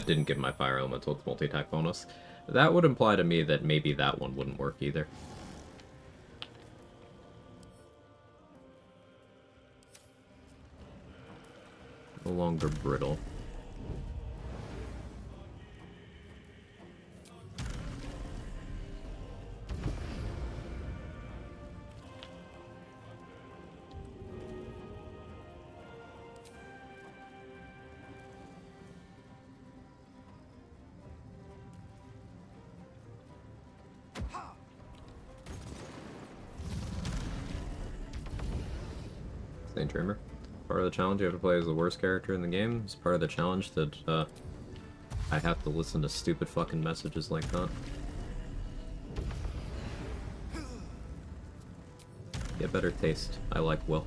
didn't give my fire elemental its multi-attack bonus. That would imply to me that maybe that one wouldn't work either. No longer brittle. Saint Dreamer. Part of the challenge you have to play as the worst character in the game. It's part of the challenge that I have to listen to stupid fucking messages like that. Get better taste. I like Will.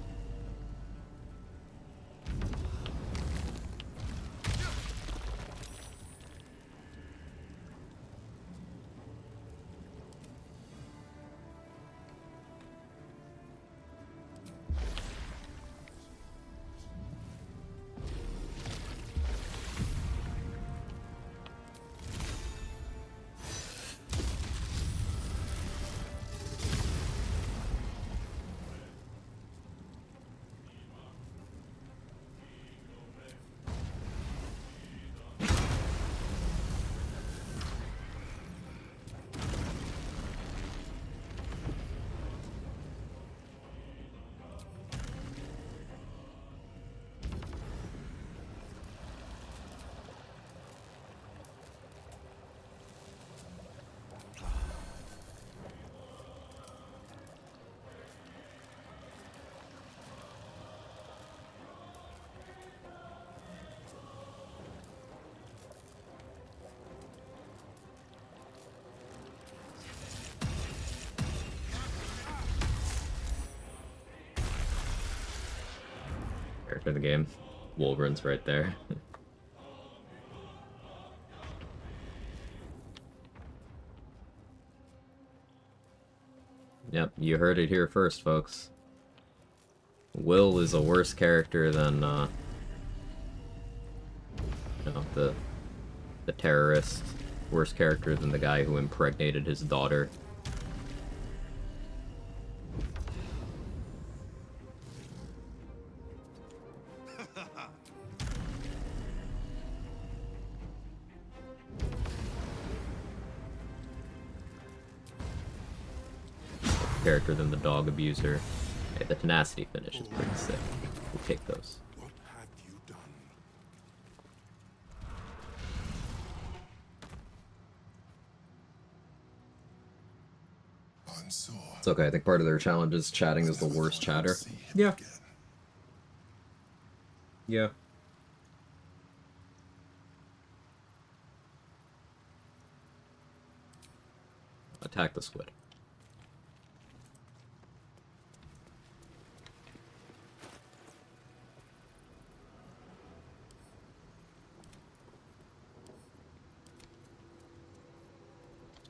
character in the game. Wolverine's right there. Yep, you heard it here first, folks. Will is a worse character than, you know, the terrorist. Worse character than the guy who impregnated his daughter. Character than the dog abuser. Hey, the tenacity finish is pretty sick. We'll take those. What have you done? Unsure. It's okay, I think part of their challenge is chatting is the worst chatter. Yeah. Yeah. Attack the squid.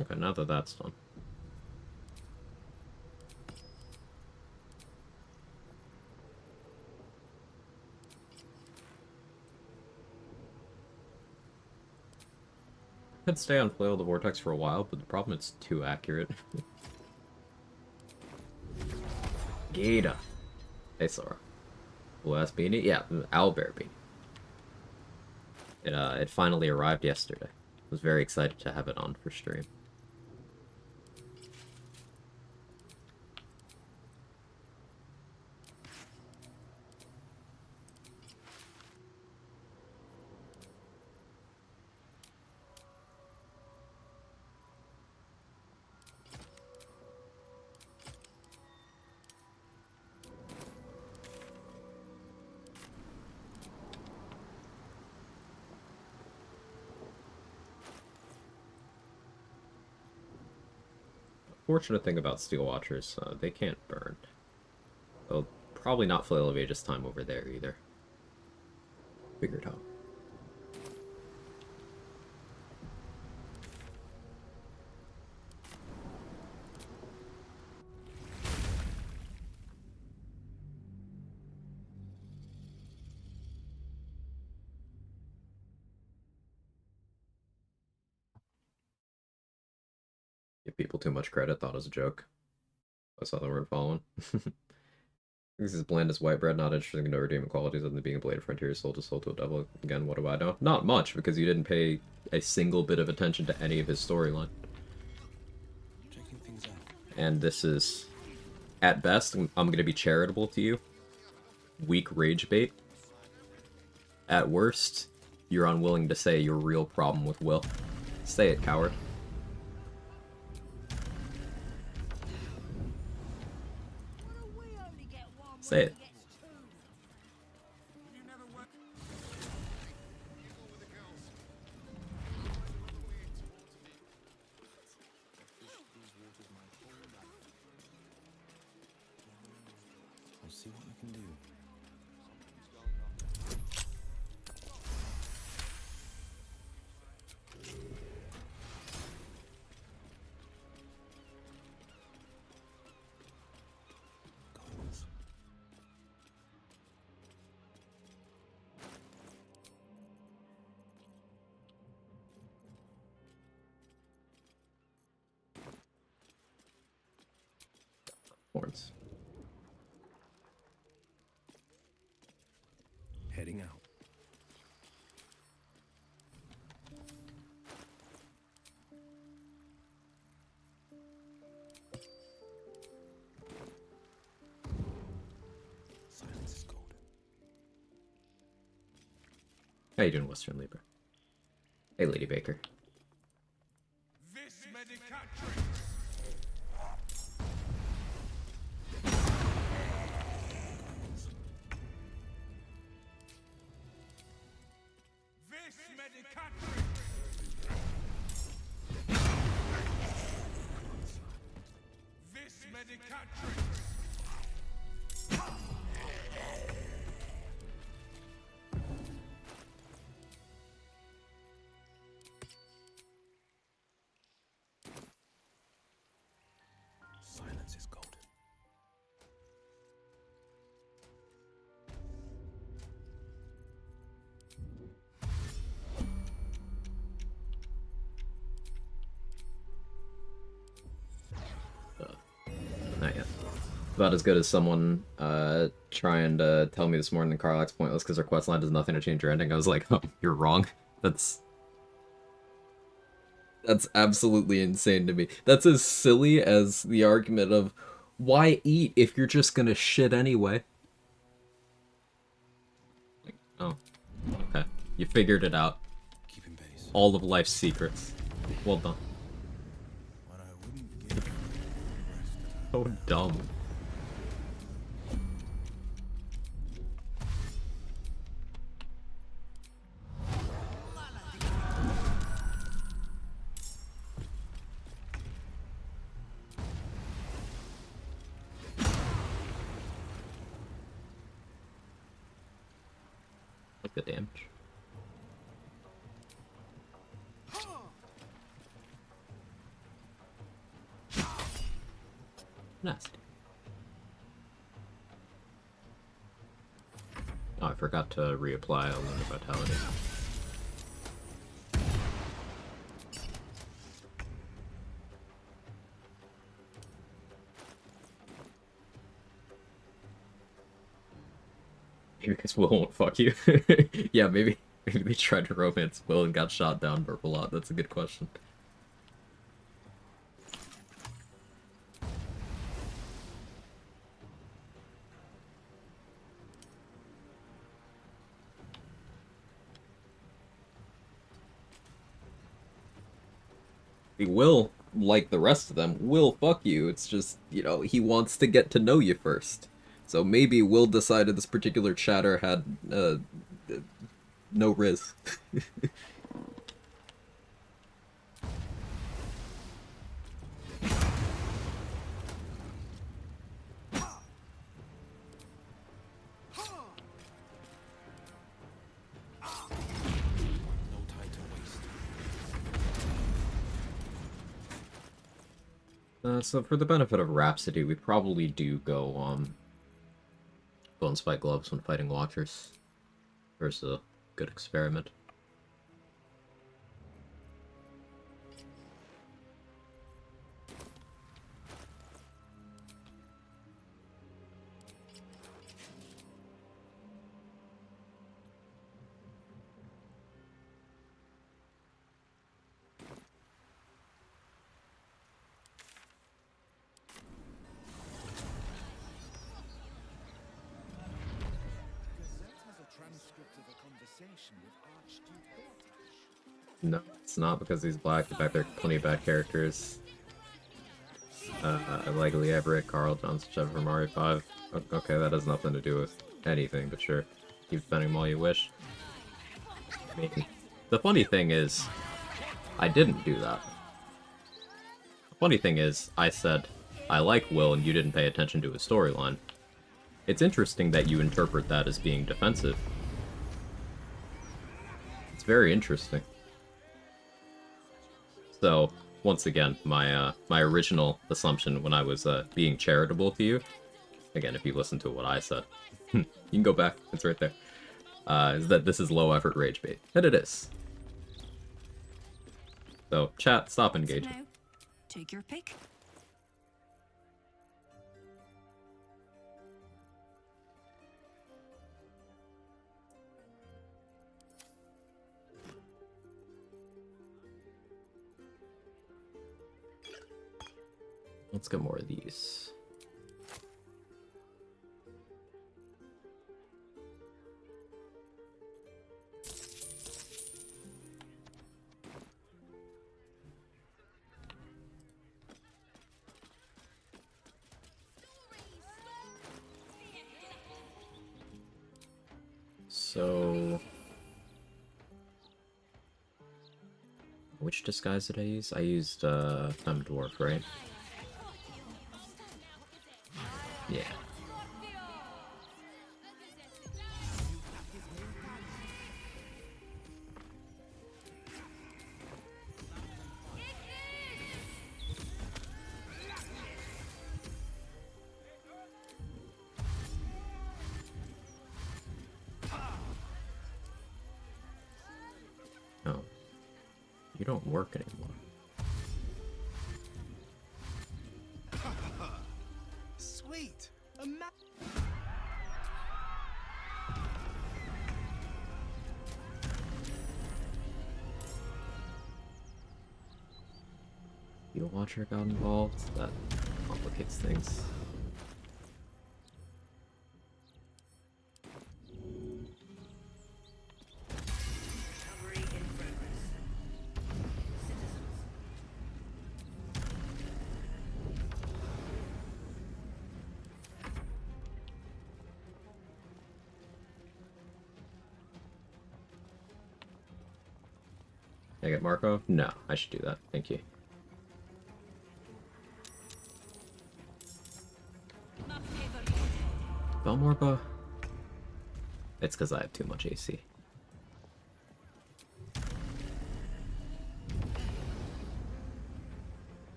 Okay, now that that's done. Could stay on Flail the Vortex for a while, but the problem is it's too accurate. Gita. Hey, Sora. Last beanie? Yeah, owlbear beanie. It finally arrived yesterday. I was very excited to have it on for stream. Fortunate thing about Steel Watchers, they can't burn. They'll probably not Flail of Aegis time over there either. Figured out. Give people too much credit, thought it was a joke. I saw they weren't following. This is bland as white bread, not interesting in no redeeming qualities other than being a blade of frontier, soul to a devil. Again, what do I know? Not much, because you didn't pay a single bit of attention to any of his storyline. Checking things out. And this is, at best, I'm gonna be charitable to you. Weak rage bait. At worst, you're unwilling to say your real problem with Will. Say it, coward. Say it. I'll see what I can do. Goals. Horns. Heading out. Silence is golden. How you doing, Western Libra? Hey, Lady Baker. Vis medicatrix. Vis medicatrix. Vis medicatrix. silence is golden. Not yet. About as good as someone trying to tell me this morning that Karlach's pointless because her questline does nothing to change her ending. I was like, oh, you're wrong. That's absolutely insane to me. That's as silly as the argument of, why eat if you're just gonna shit anyway? Like, oh, okay. You figured it out. Keeping pace. All of life's secrets. Well done. When I wouldn't give her the rest of her So dumb. Like the damage. Nasty. Oh, I forgot to reapply a Lunar Vitality. Maybe because Will won't fuck you. Yeah, maybe they tried to romance Will and got shot down a lot. That's a good question. He will, like the rest of them, will fuck you. It's just, you know, he wants to get to know you first. So maybe Will decided this particular chatter had no riz. no time to waste. So for the benefit of Rhapsody, we probably do go Bone Spike Gloves when fighting Watchers. There's a good experiment. No, it's not because he's black. In fact, there are plenty of bad characters. Legally Everett, Carl Johnson, Trevor from Mario 5. Okay, that has nothing to do with anything, but sure. Keep spending them all you wish. I mean, the funny thing is, I didn't do that. The funny thing is, I said, I like Will and you didn't pay attention to his storyline. It's interesting that you interpret that as being defensive. It's very interesting. So, once again, my original assumption when I was being charitable to you, again, if you listen to what I said, you can go back, it's right there, is that this is low effort rage bait. And it is. So, chat, stop engaging. Now, take your pick. Let's get more of these. So, which disguise did I use? I used Femme Dwarf, right? Yeah. you don't work anymore. Sweet. Fuel launcher got involved. That complicates things. Can I get Marco? No, I should do that. Thank you. Belmorba? It's because I have too much AC.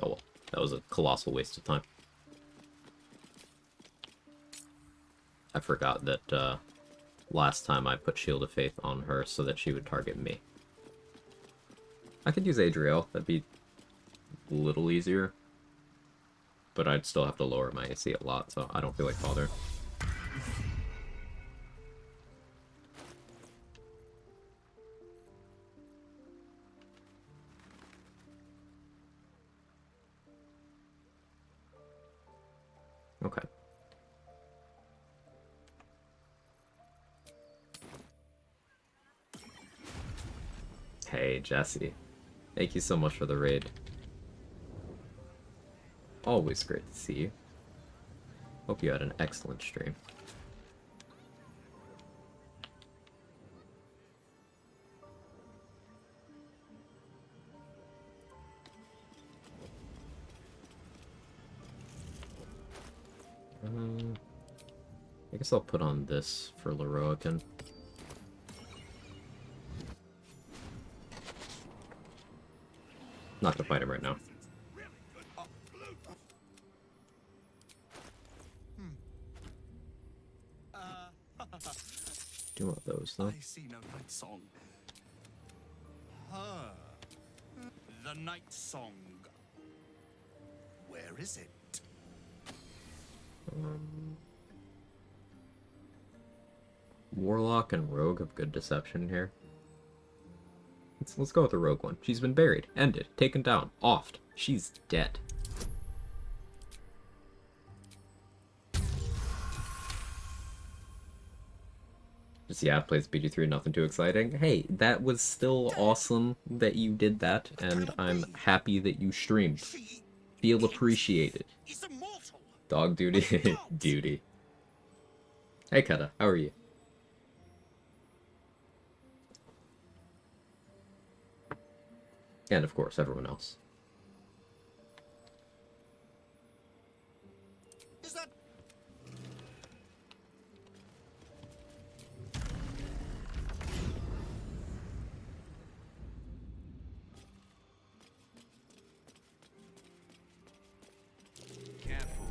Oh well, that was a colossal waste of time. I forgot that last time I put Shield of Faith on her so that she would target me. I could use Adriel, that'd be a little easier. But I'd still have to lower my AC a lot, so I don't feel like bothering. Okay. Hey, Jesse. Thank you so much for the raid. Always great to see you. Hope you had an excellent stream. I guess I'll put on this for Leroican. Not gonna fight him right now. Do want those though. I see no night song. The night song. Where is it? Warlock and Rogue have good deception here. Let's go with the Rogue one. She's been buried, ended, taken down, offed. She's dead. Just yeah, plays BG3, nothing too exciting. Hey, that was still awesome that you did that, and I'm happy that you streamed. Feel appreciated. Dog duty, duty. Hey Kata, how are you? And of course, everyone else. Is that Careful.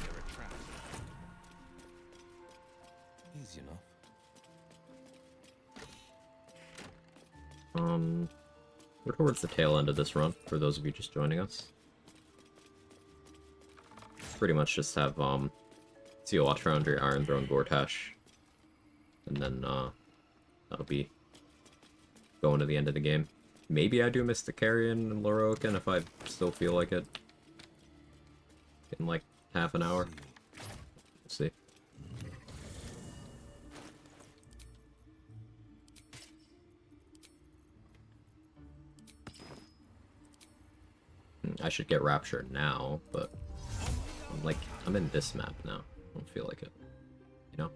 They're a trap. easy enough? We're towards the tail end of this run, for those of you just joining us. Pretty much just have, Seal Watch Foundry, Iron Throne, Vortash. And then, that'll be going to the end of the game. Maybe I do Mystic Carrion and Lorokan if I still feel like it. In like half an hour. We'll see. I should get Rapture now, but I'm in this map now. I don't feel like it. You know?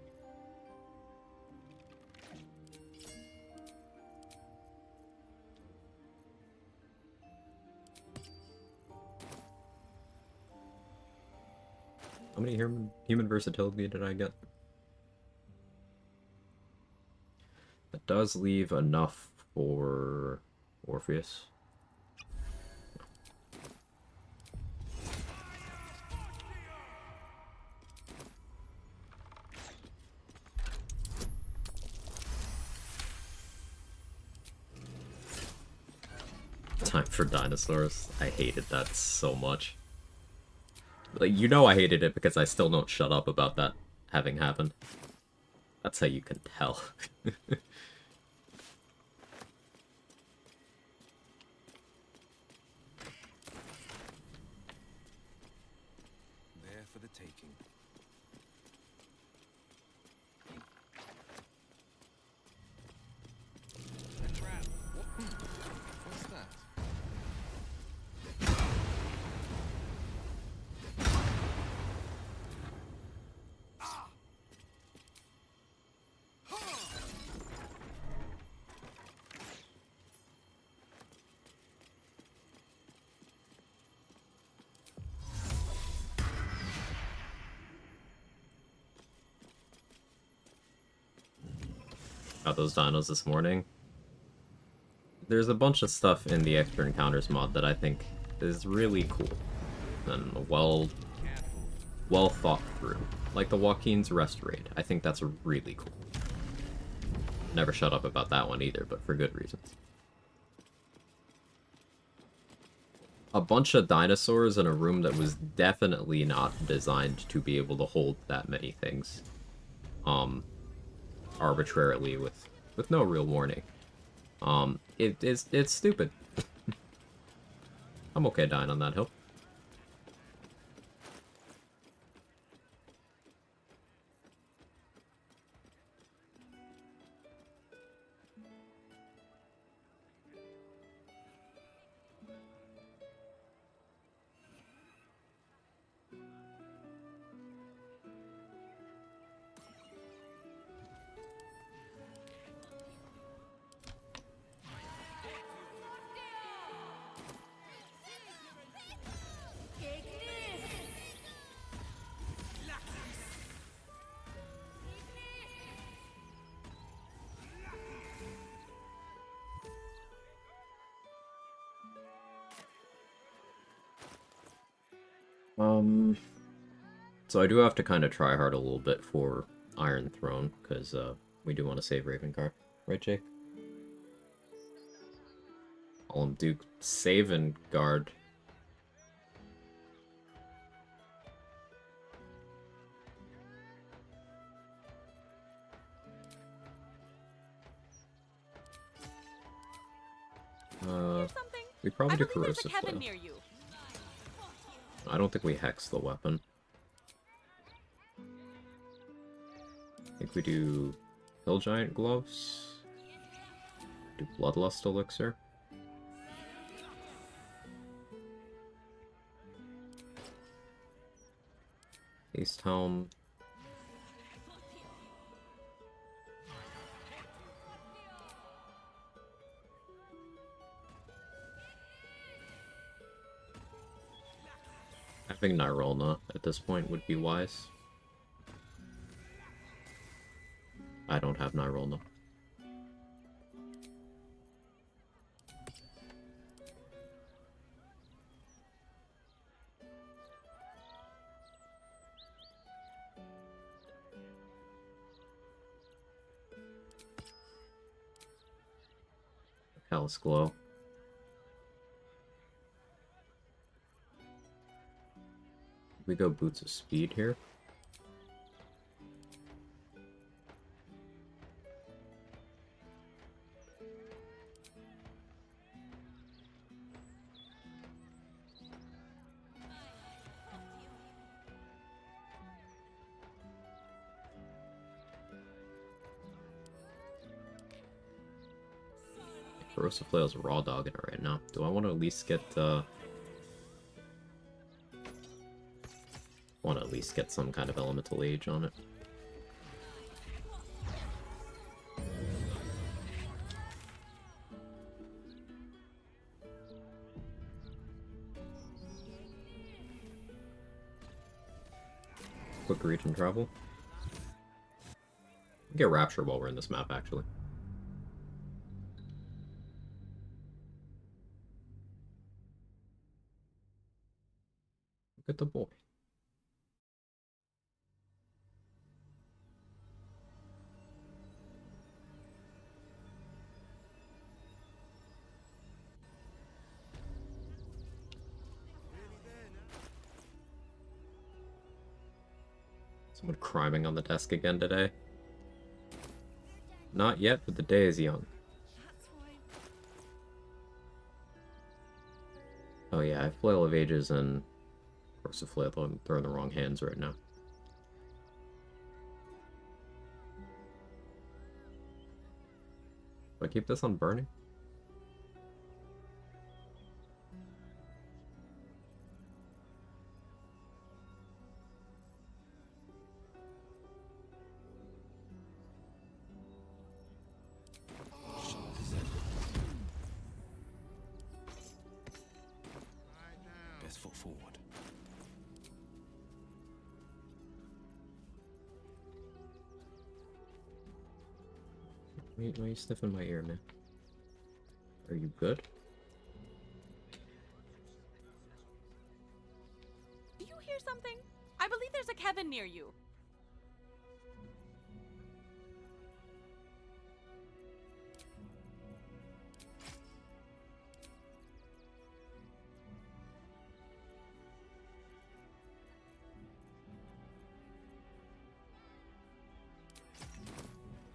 How many human versatility did I get? does leave enough for Orpheus. Time for dinosaurs. I hated that so much. Like, you know I hated it because I still don't shut up about that having happened. That's how you can tell. There for the taking. A trap. What's that? Got those dinos this morning. There's a bunch of stuff in the Extra Encounters mod that I think is really cool and well thought through. Like the Joaquin's Rest Raid. I think that's really cool. Never shut up about that one either, but for good reasons. A bunch of dinosaurs in a room that was definitely not designed to be able to hold that many things. Arbitrarily with no real warning. It's stupid. I'm okay dying on that hill. So I do have to kind of try hard a little bit for Iron Throne, because we do want to save Ravenguard. Right, Jake? Call him Duke Save and Guard. We probably do Corrosive Flail. I don't think we hex the weapon. I think we do Hill Giant Gloves. Do Bloodlust Elixir. East Helm. Having Nyrolna at this point would be wise. I don't have Nyrolna. Callous Glow. We go Boots of Speed here. Corrosive Flail's raw dogging it right now. Do I want to at least get some kind of elemental age on it? Quick region travel. Get Rapture while we're in this map, actually. Look at the boy. Someone criming on the desk again today. Not yet, but the day is young. Oh yeah, I have Flail of Ages and Force of Flail, though they're in the wrong hands right now. Do I keep this on burning? Best foot forward. Why are you sniffing my ear, man? Are you good? Do you hear something? I believe there's a Kevin near you.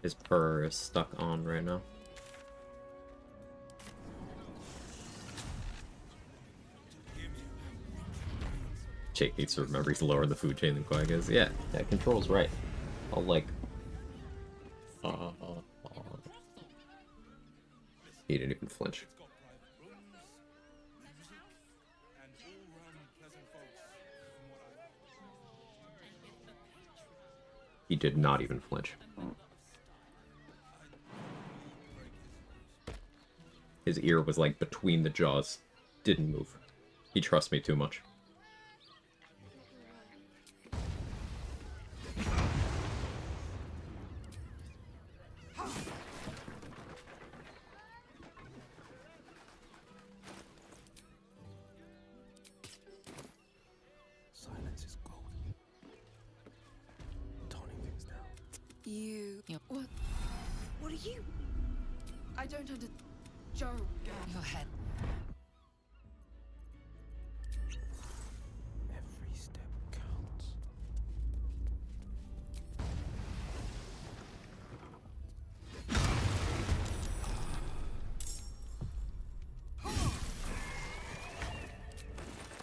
His purr is stuck on right now. Jake needs to remember he's lower in the food chain than Quag is. Yeah, control's right. I'll like... He didn't even flinch. He did not even flinch. His ear was like between the jaws. Didn't move. He trusts me too much. Silence is gold. Toning things down. What? What are you? I don't under... Joe. Your head. Every step counts.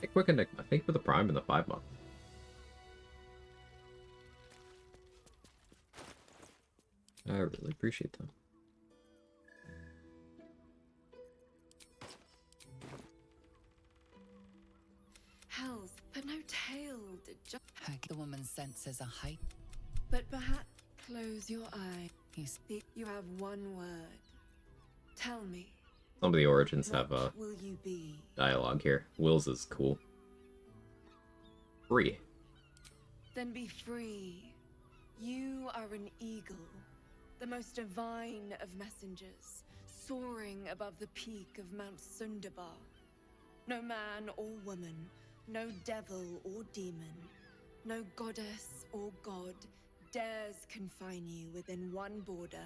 Hey, quick enigma. Thank you for the prime and the 5-month. I really appreciate that. Health, but no tail. The woman's senses are heightened. But perhaps close your eye. You Speak. You have one word. Tell me. Some of the origins have What will you be? dialogue here. Will's is cool. Free. Then be free. You are an eagle, the most divine of messengers, soaring above the peak of Mount Sundabar. No man or woman, no devil or demon, no goddess or god dares confine you within one border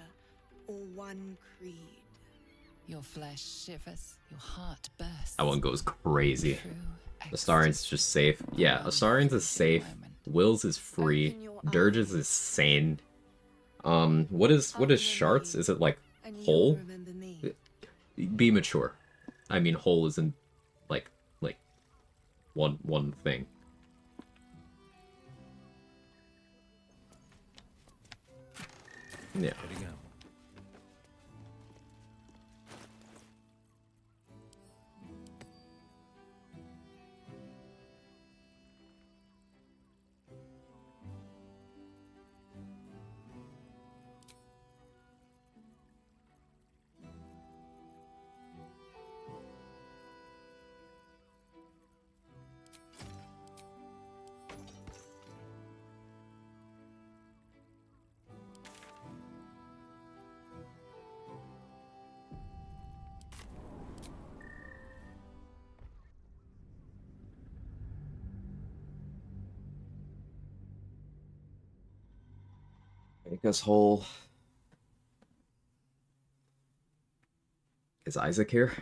or one creed. Your flesh shivers, your heart bursts. That one goes crazy. True Astarian's just safe. Yeah, Astarian's is safe. Will's is free. Dirge's is sane. What is Shart's? Is it like And whole? you'll remember me. Be mature. I mean, whole isn't like one thing. Yeah. Heading out. Guess whole. Is Isaac here?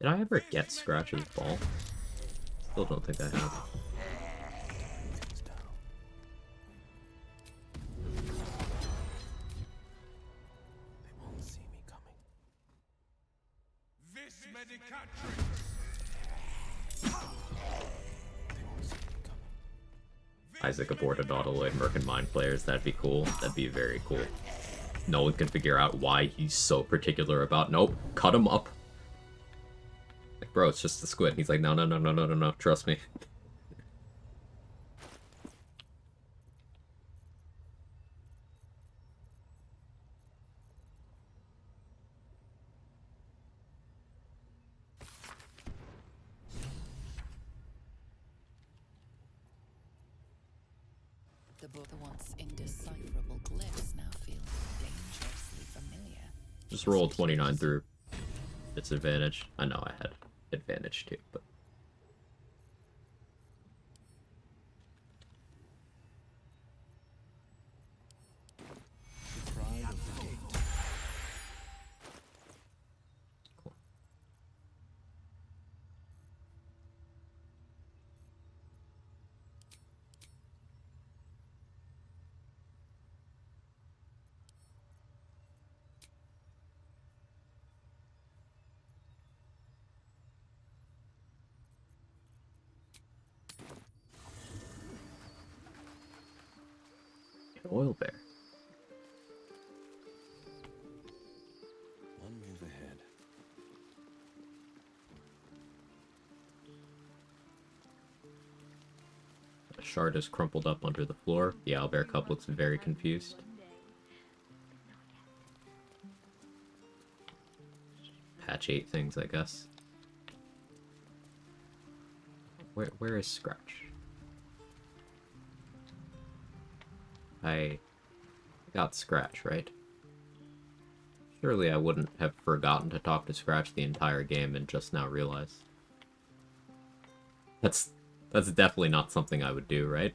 Did I ever get Scratch's ball? Still don't think I have. This medicatrix. Isaac aborted Autoloid Merc and Mind players, that'd be cool. That'd be very cool. No one can figure out why he's so particular about, nope, cut him up. Like, bro, it's just a squid. He's like, no, no, no, no, no, no, no, trust me. The book, the once indecipherable glyphs now feel dangerously familiar. Just roll 29 through disadvantage. I know I had advantage too, but... Oil bear. One move ahead. A shard is crumpled up under the floor. The owlbear cup looks very confused. Patch 8 things, I guess. Where is Scratch? I got Scratch, right? Surely I wouldn't have forgotten to talk to Scratch the entire game and just now realize. That's definitely not something I would do, right?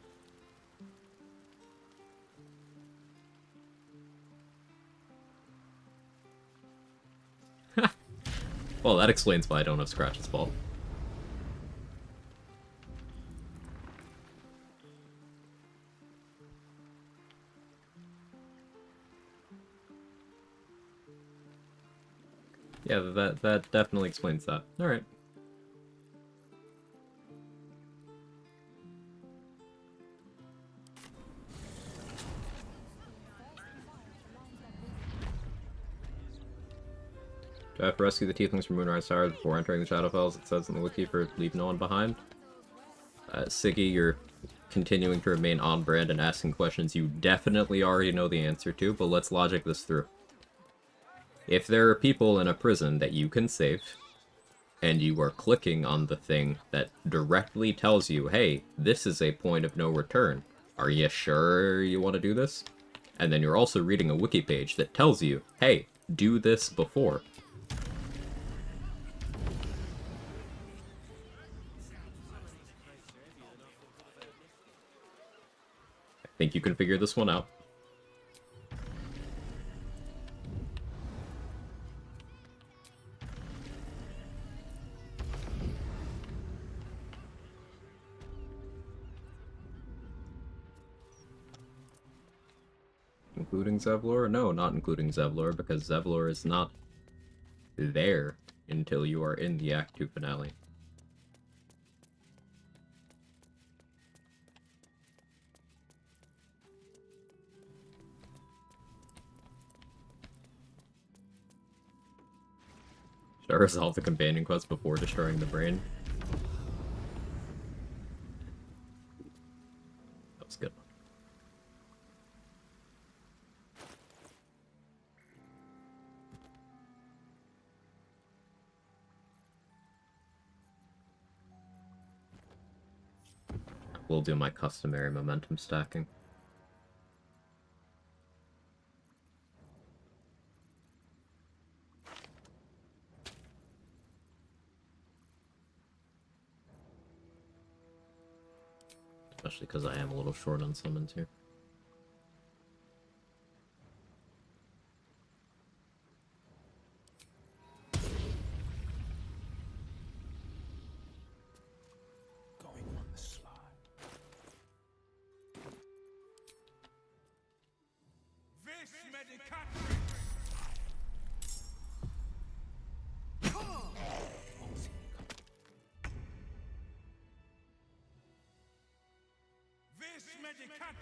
Well, that explains why I don't have Scratch's ball. Yeah, that definitely explains that. Alright. Do I have to rescue the tieflings from Moonrise Tower before entering the Shadowfells? It says in the wiki for leave no one behind. Siggy, you're continuing to remain on brand and asking questions you definitely already know the answer to, but let's logic this through. If there are people in a prison that you can save, and you are clicking on the thing that directly tells you, hey, this is a point of no return, are you sure you want to do this? And then you're also reading a wiki page that tells you, hey, do this before. I think you can figure this one out. Including Zevlor? No, not including Zevlor, because Zevlor is not there until you are in the Act 2 finale. Should I resolve the companion quest before destroying the brain? good. We'll do my customary momentum stacking. Especially because I am a little short on summons here. Going on the slide. Vis Medicatrix! Vis Medicatrix!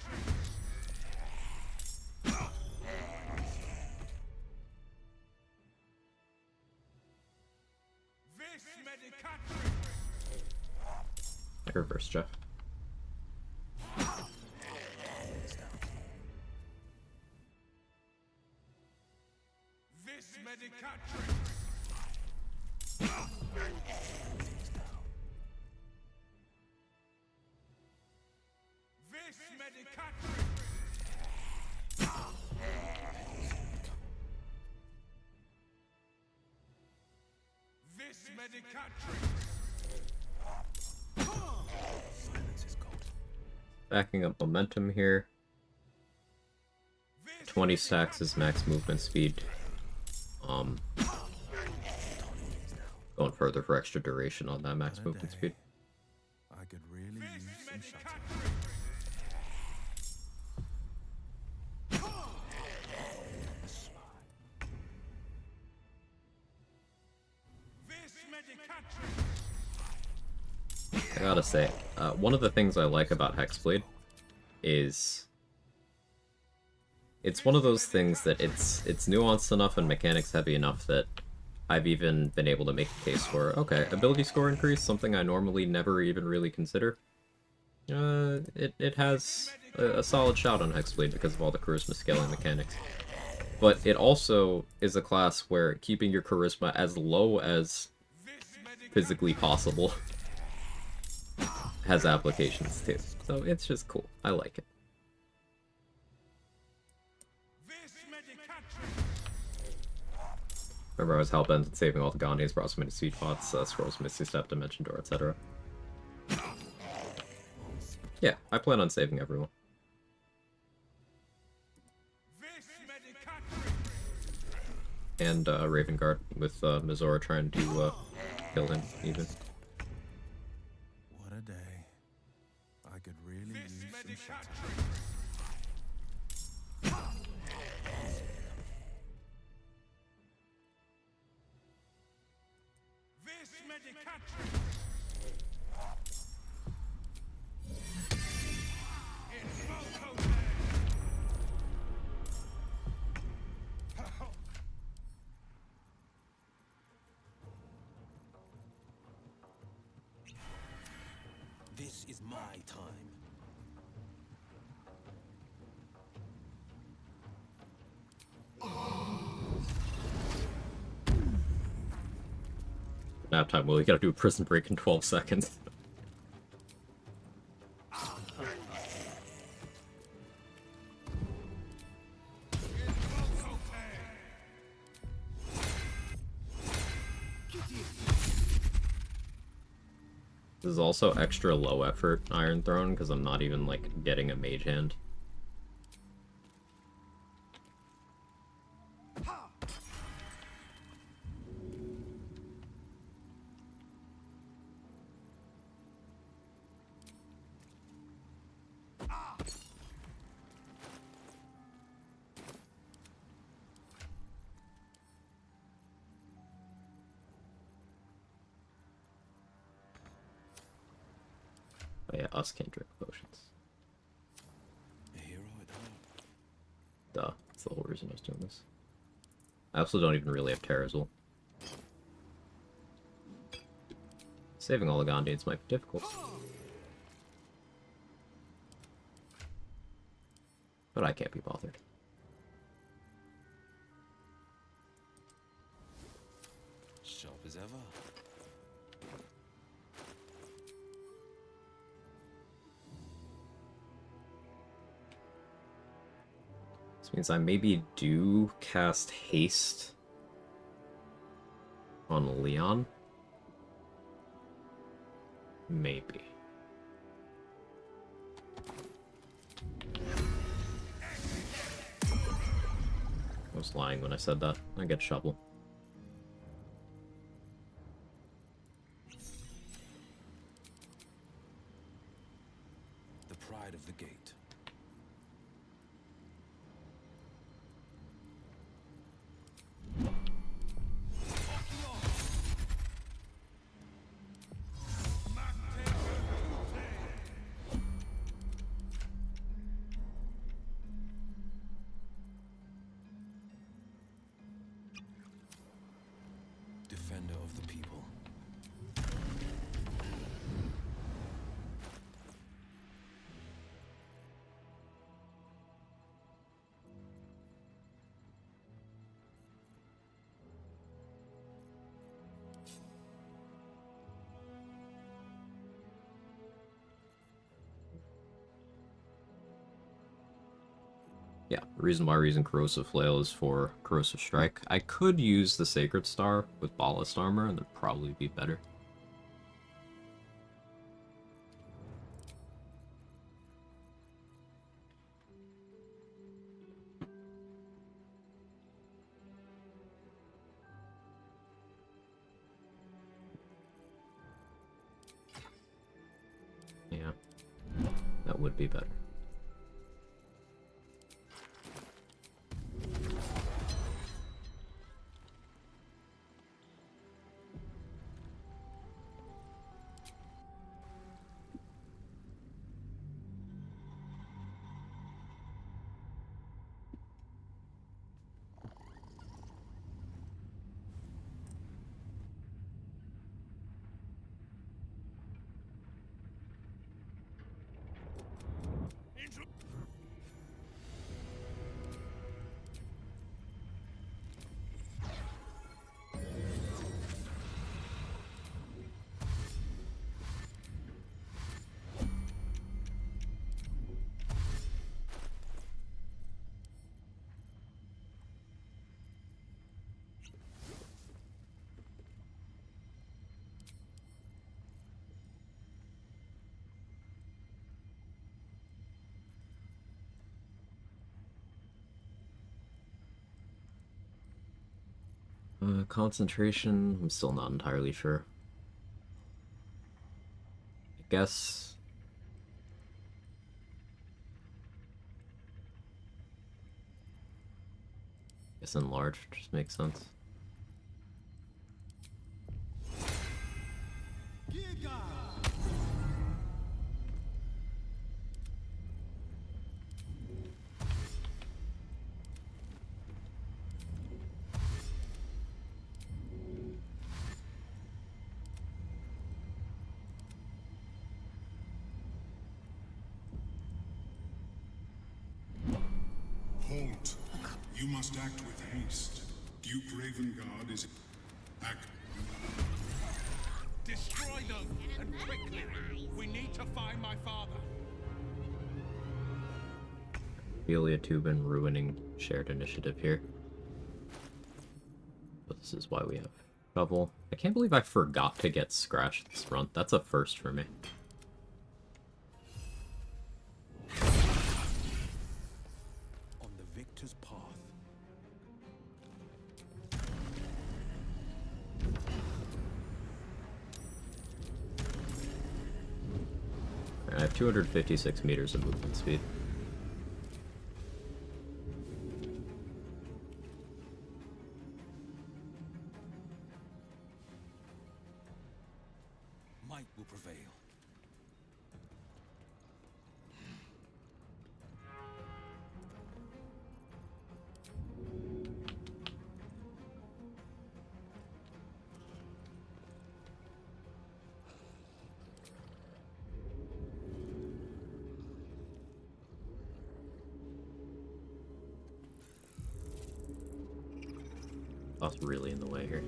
Vis Medicatrix! I reverse Jeff. Vis Medicatrix! Vis Medicatrix! Vis Medicatrix! Silence is gold. Backing up momentum here. 20 stacks is max movement speed. Going further for extra duration on that max What a movement day. speed. I could really use some shutter. Vis Medicatrix! I gotta say, one of the things I like about Hexblade is it's one of those things that it's nuanced enough and mechanics heavy enough that I've even been able to make a case for, okay, ability score increase, something I normally never even really consider. It has a solid shout on Hexblade because of all the charisma scaling mechanics. But it also is a class where keeping your charisma as low as physically possible has applications too. So it's just cool. I like it. Vis Medicatrix! Remember, I was hellbent on saving all the Gandhians, brought so many sweet pots, scrolls, Misty Step, Dimension Door, etc. Yeah, I plan on saving everyone. Vis Medicatrix! And Raven Guard with Mizora trying to kill him even. What a day. I could really Vis use some shutter. Medicatrix! Vis Medicatrix! Invoco This is my time. Nap time, Will. You gotta do a prison break in 12 seconds. This is also extra low effort Iron Throne because I'm not even like getting a mage hand. Oh yeah, us can't drink potions. A hero at heart. Duh, that's the whole reason I was doing this. I also don't even really have Terrazul. Saving all the Gondians might be difficult. But I can't be bothered. Sharp as ever. This means I maybe do cast haste on Leon. Maybe. I was lying when I said that. I get shovel. The pride of the gate. Defender of the people. Yeah, the reason why we're using Corrosive Flail is for Corrosive Strike. I could use the Sacred Star with Ballast Armor, and that'd probably be better. Yeah, that would be better. Concentration, I'm still not entirely sure. I guess... enlarge just makes sense. Halt. You must act with haste. Duke Ravengard is... Act... Destroy them, and quickly. We need to find my father. Tubin ruining shared initiative here. But this is why we have Shovel. I can't believe I forgot to get Scratch this run. That's a first for me. On the victor's path. I have 256 meters of movement speed. Might will prevail. That's really in the way here.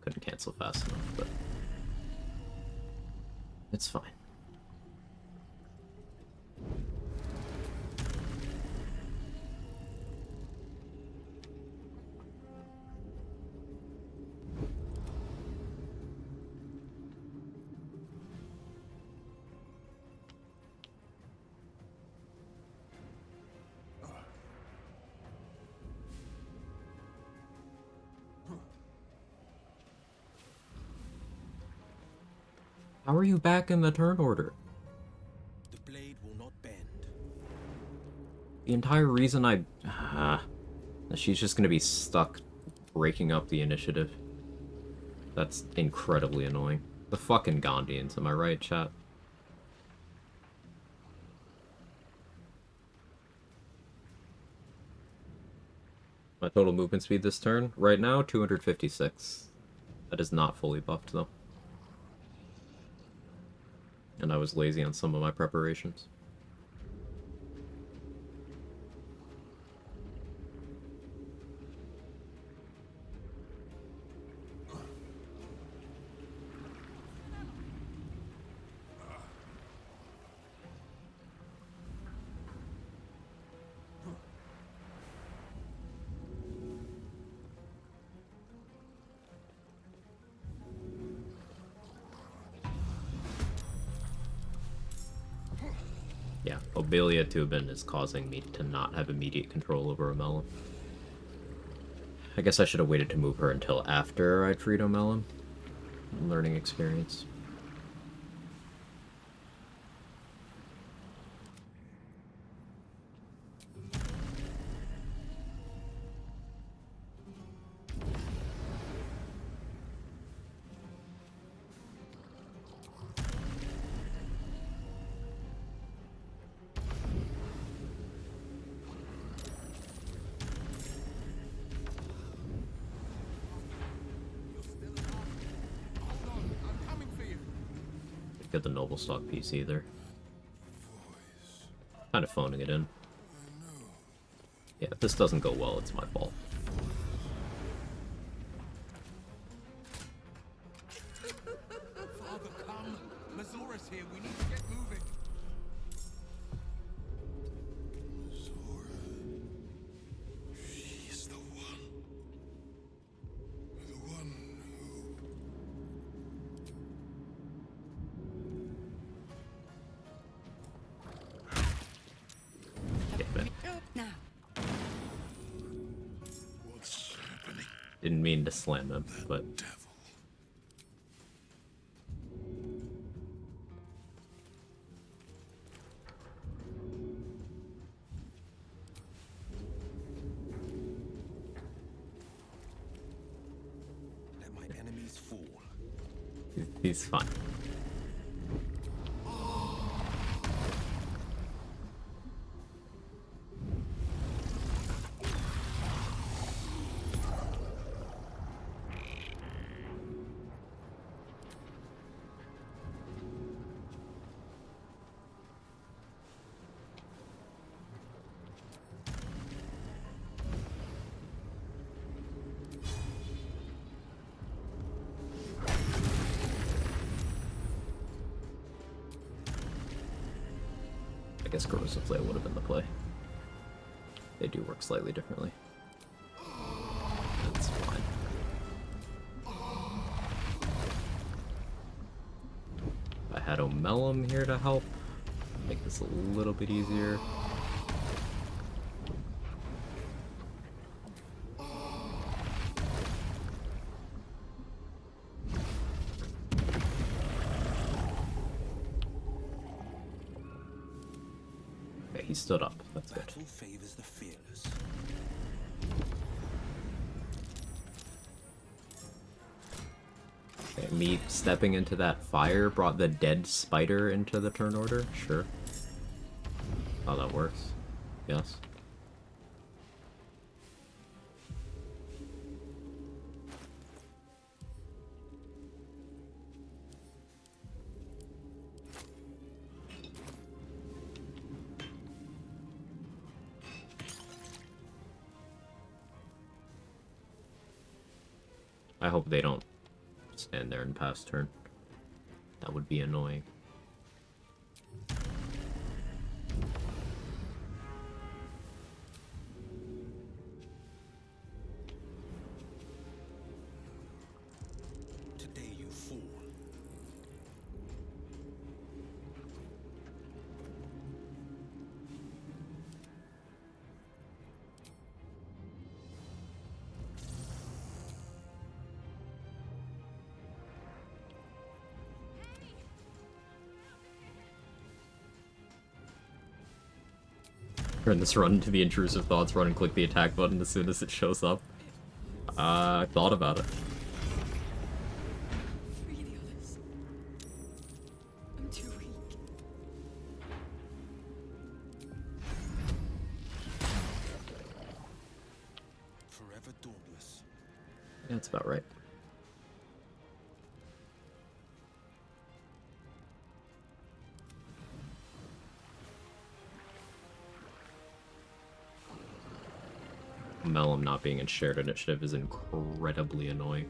Couldn't cancel fast enough, but it's fine. How are you back in the turn order? The blade will not bend. The entire reason she's just gonna be stuck breaking up the initiative. That's incredibly annoying. The fucking Gondians, am I right, chat? My total movement speed this turn, right now, 256. That is not fully buffed, though. And I was lazy on some of my preparations. Yeah, Obelia Tubin is causing me to not have immediate control over Omelum. I guess I should have waited to move her until after I'd freed Omelum. Learning experience. Get the Noble Stock piece either. Kind of phoning it in. Yeah, if this doesn't go well, it's my fault. Father, come! Mazora's here. We need to get moving. Zora. She's the one. The one who... Now. What's happening? Didn't mean to slam him, but... Devil. Let my enemies fall. He's fine. I guess Corrosive Flare would have been the play. They do work slightly differently. That's fine. I had Omelum here to help make this a little bit easier. Okay, he stood up. That's good. Battle favors the fearless. Okay, me stepping into that fire brought the dead spider into the turn order? Sure. How that works. Yes. I hope they don't stand there and pass turn. That would be annoying. Today you fall. Turn this run to the intrusive thoughts, run and click the attack button as soon as it shows up. I thought about it. Free the others. I'm too weak. Forever dauntless. Yeah, that's about right. Mellum not being in shared initiative is incredibly annoying.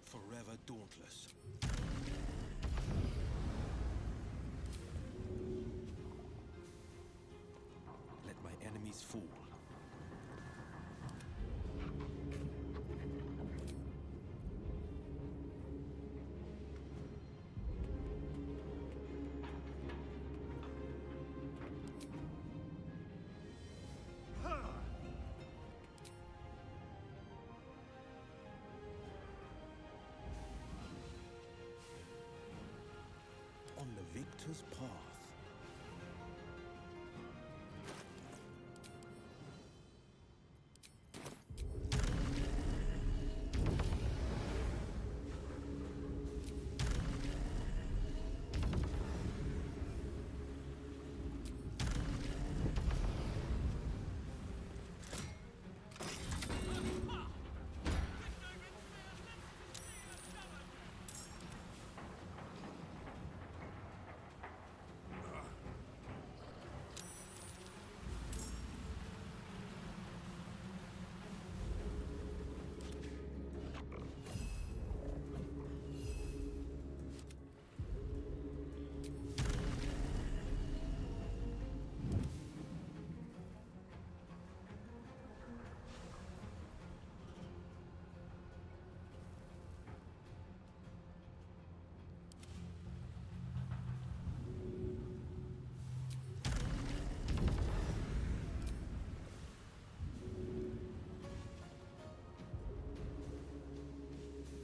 Forever dauntless. Let my enemies fall. On the victor's path.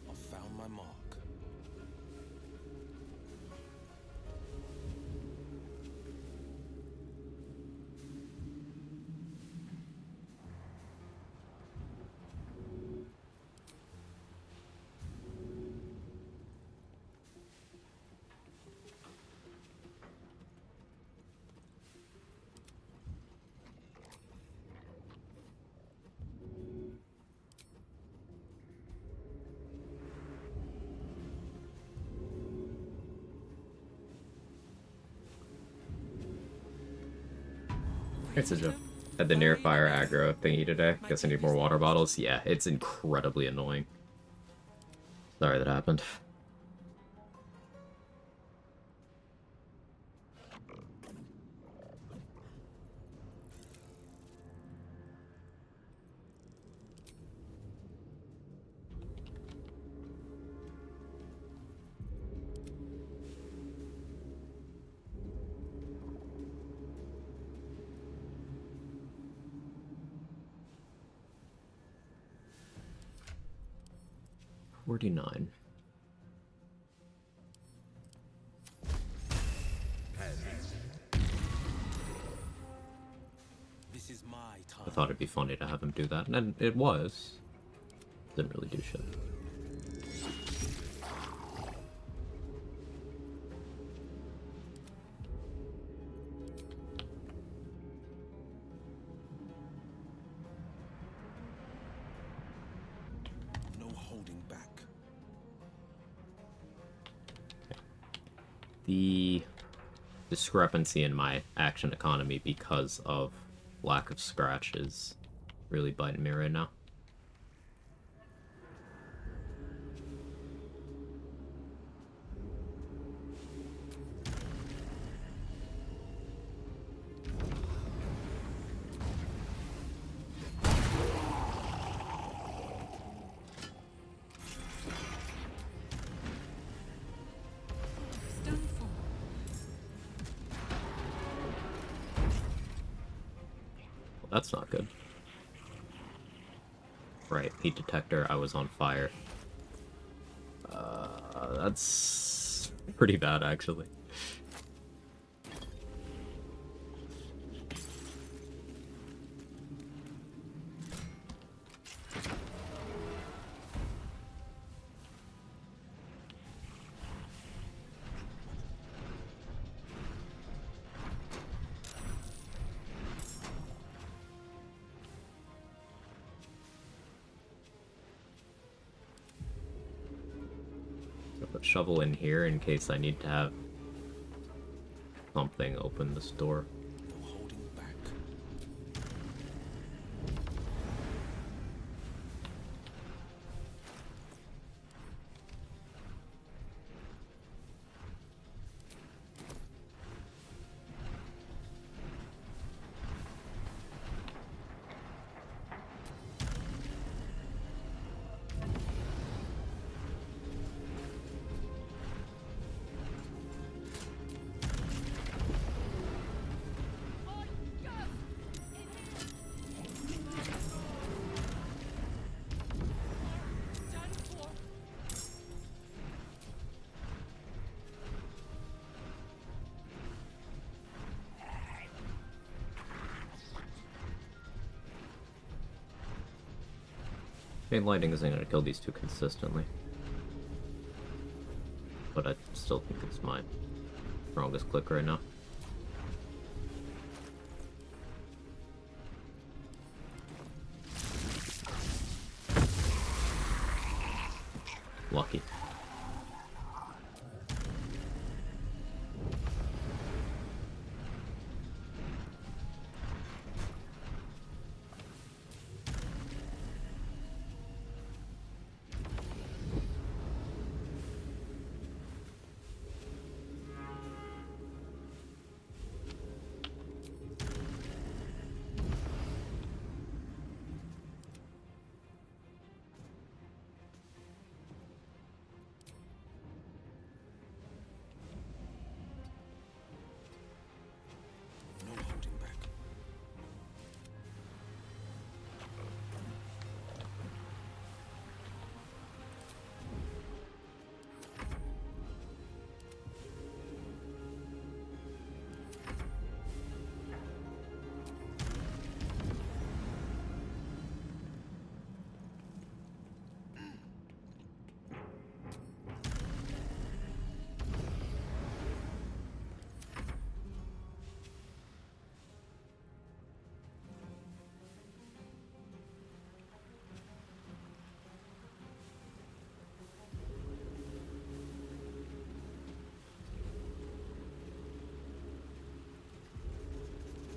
I've found my mark. It's a joke. Had the near fire aggro thingy today. Guess I need more water bottles. Yeah, it's incredibly annoying. Sorry that happened. $49. This is my time. I thought it'd be funny to have him do that, and it was. Didn't really do shit. The discrepancy in my action economy because of lack of scratch is really biting me right now. That's not good. Right, heat detector, I was on fire. That's pretty bad, actually. Put shovel in here in case I need to have something open this door. No holding back. Chain lightning isn't going to kill these two consistently. But I still think it's my strongest click right now. Lucky. No holding back.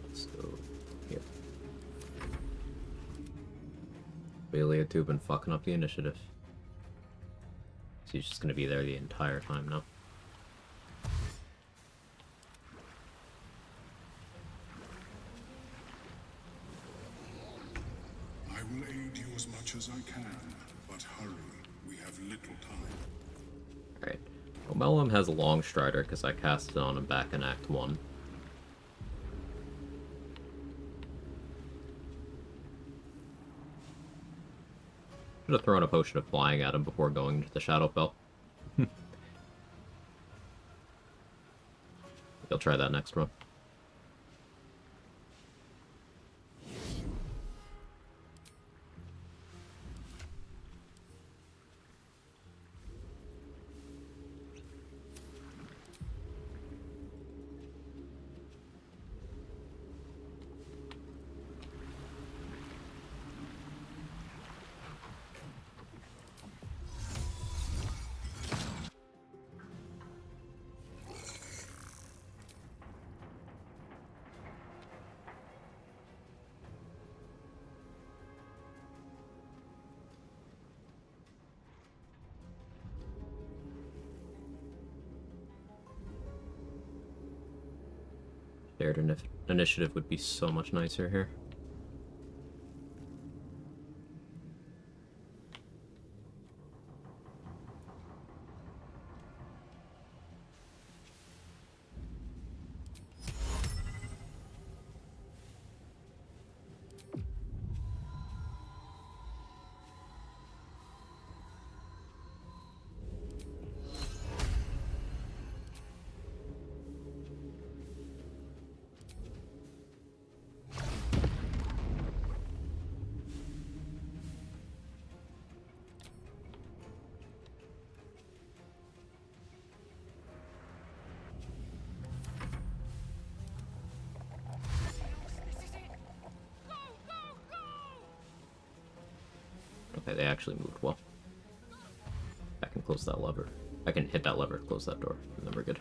Let's go here. Tube been fucking up the initiative. So he's just gonna be there the entire time now. I will aid you as much as I can, but hurry. We have little time. Alright. Well, Mellum has a long strider because I cast it on him back in Act 1. Should have thrown a potion of flying at him before going to the Shadowfell. You'll try that next run. Shared initiative would be so much nicer here. Okay, they actually moved well. I can close that lever. I can hit that lever to close that door, and then we're good.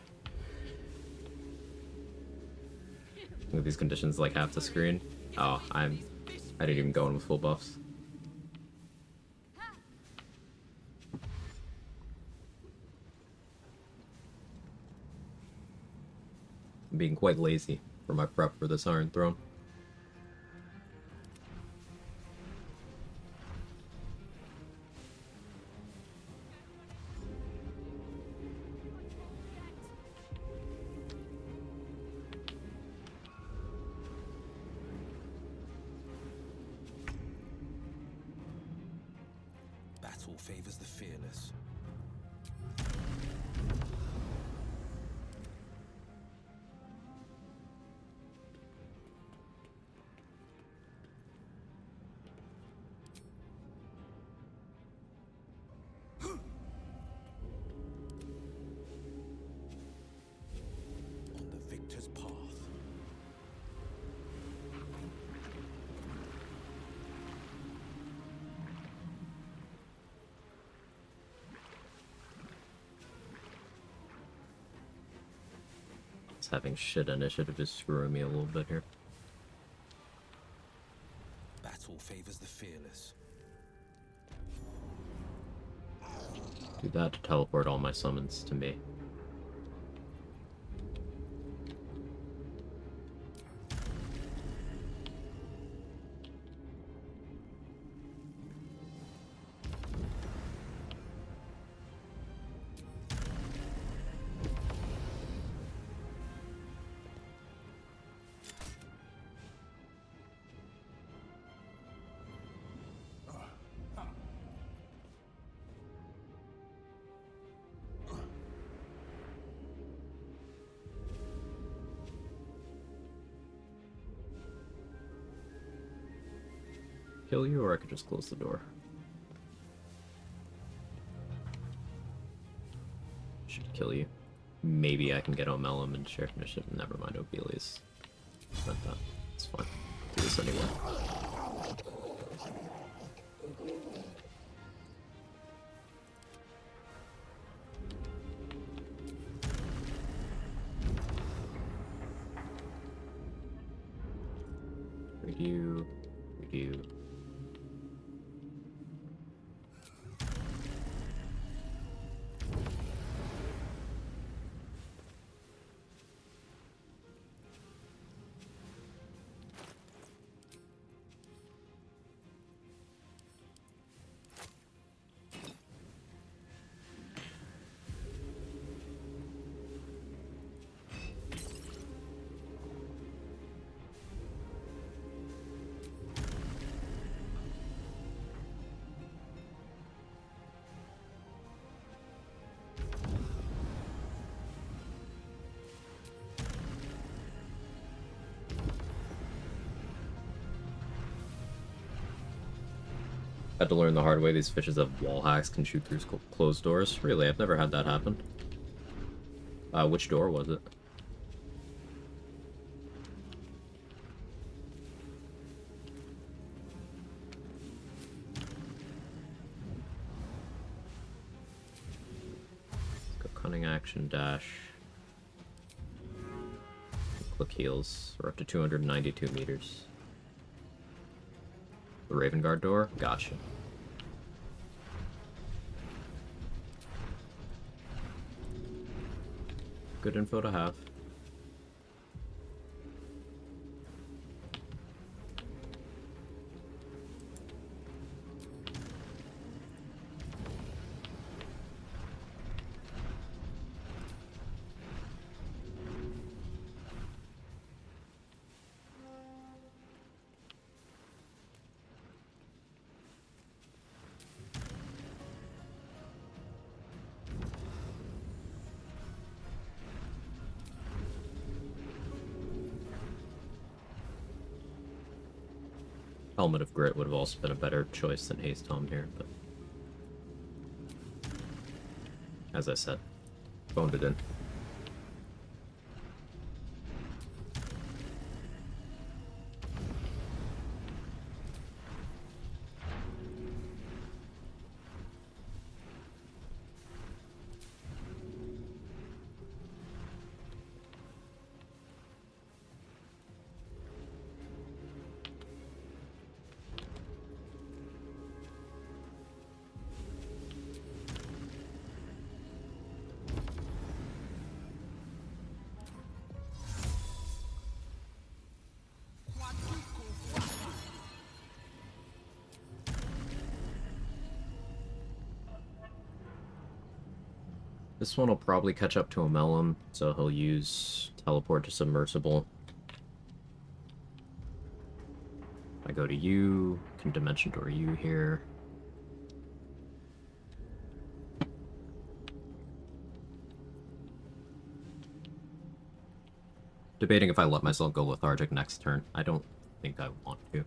Look at these conditions like half the screen. Oh, I didn't even go in with full buffs. I'm being quite lazy for my prep for this Iron Throne. Battle favors the fearless. On the victor's path. Having shit initiative is screwing me a little bit here. Battle favors the fearless. Do that to teleport all my summons to me. Kill you, or I could just close the door. Should kill you. Maybe I can get Omelum and share initiative. Never mind, Obelius. Not that. It's fine. Do this anyway. Review. Review. Had to learn the hard way these fishes have wall hacks, can shoot through closed doors. Really, I've never had that happen. Which door was it? Let's go cunning action dash. Click heals. We're up to 292 meters. The Raven Guard door? Gotcha. Good info to have. Helmet of Grit would have also been a better choice than Haste Helm here, but as I said, phoned it in. This one will probably catch up to a Melon, so he'll use Teleport to Submersible. I go to you, can Dimension Door you here. Debating if I let myself go Lethargic next turn. I don't think I want to.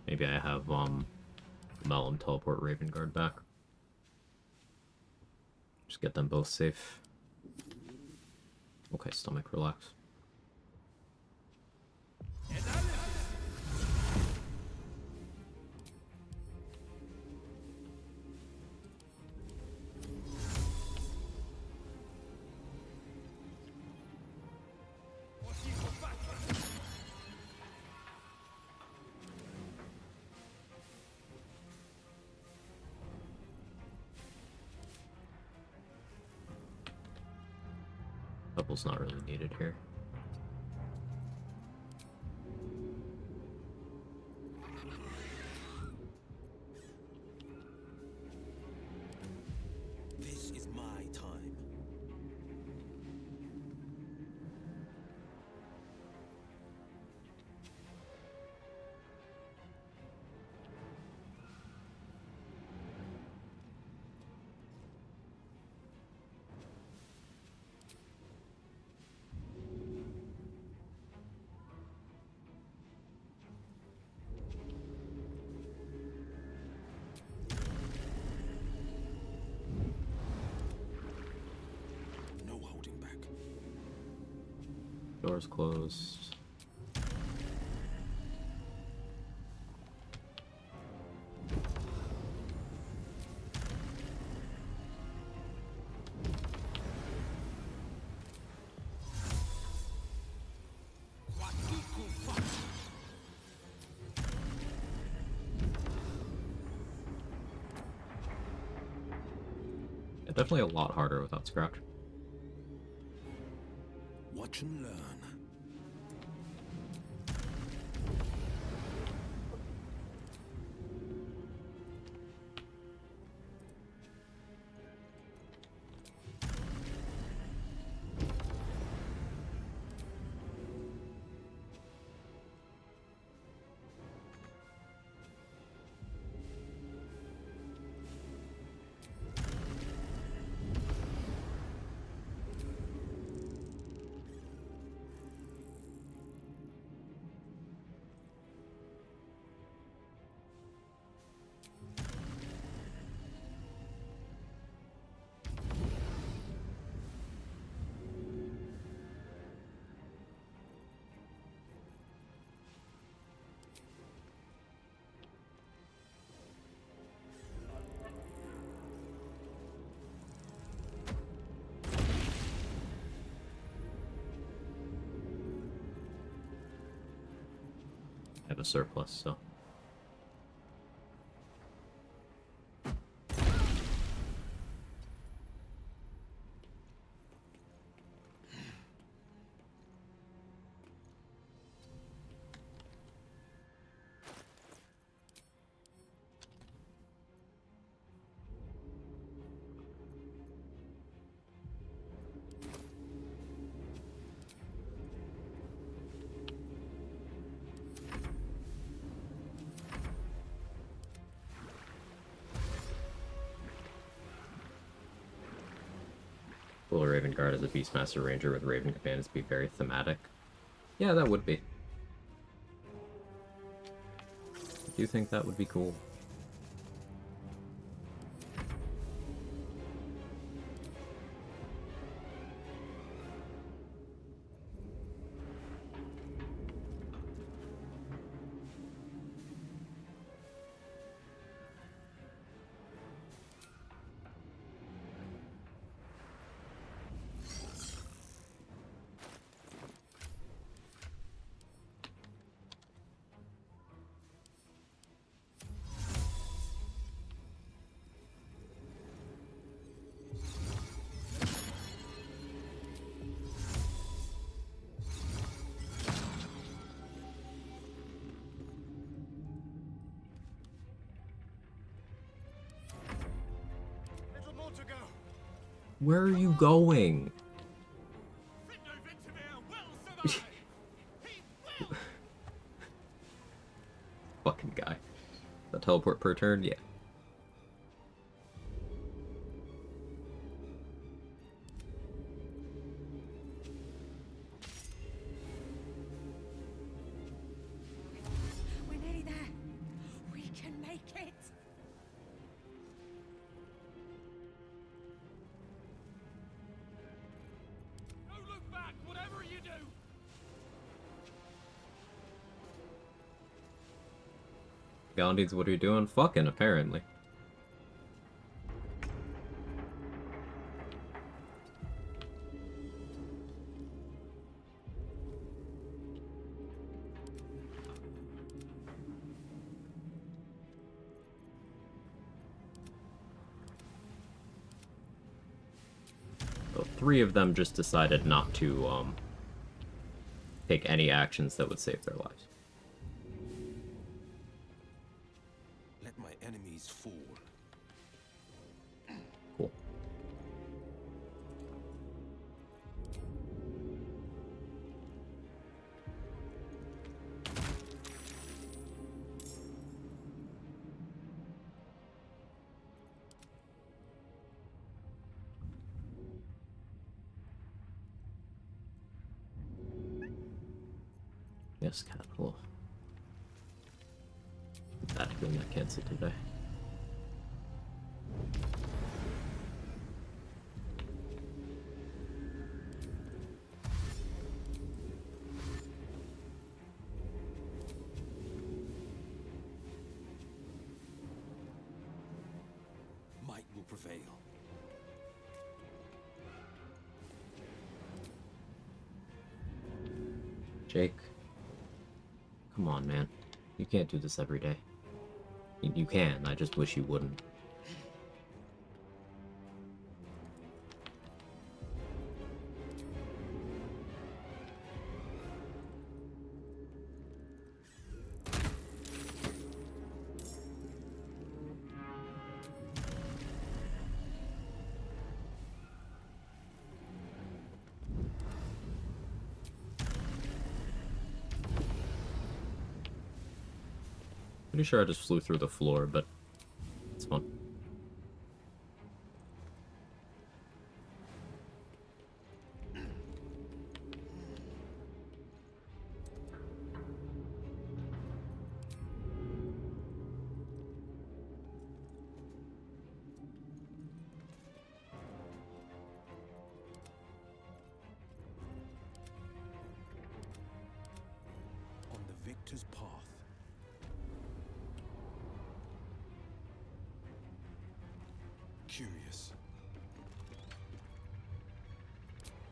Maybe I have Melon teleport Raven Guard back. Just get them both safe. Okay, stomach, relax. Double's not really needed here. This is my time. No holding back. Doors closed. Yeah, definitely a lot harder without Scratch. Watch and learn. I have a surplus, so. Cool, a Raven Guard as a Beastmaster Ranger with Raven Companions be very thematic. Yeah, that would be. I do think that would be cool. Little more to go. Where are you going? Fucking guy. The teleport per turn? Yeah. We're nearly there. We can make it. Don't look back, whatever you do. Gandhi's, what are you doing? Fucking, apparently. So 3 of them just decided not to, take any actions that would save their lives. Let my enemies fall. Cool. Yes, capital. That game got cancelled today. Might will prevail. Jake. Come on, man. You can't do this every day. You can, I just wish you wouldn't. Pretty sure I just flew through the floor, but it's fun. On the victor's path. Curious.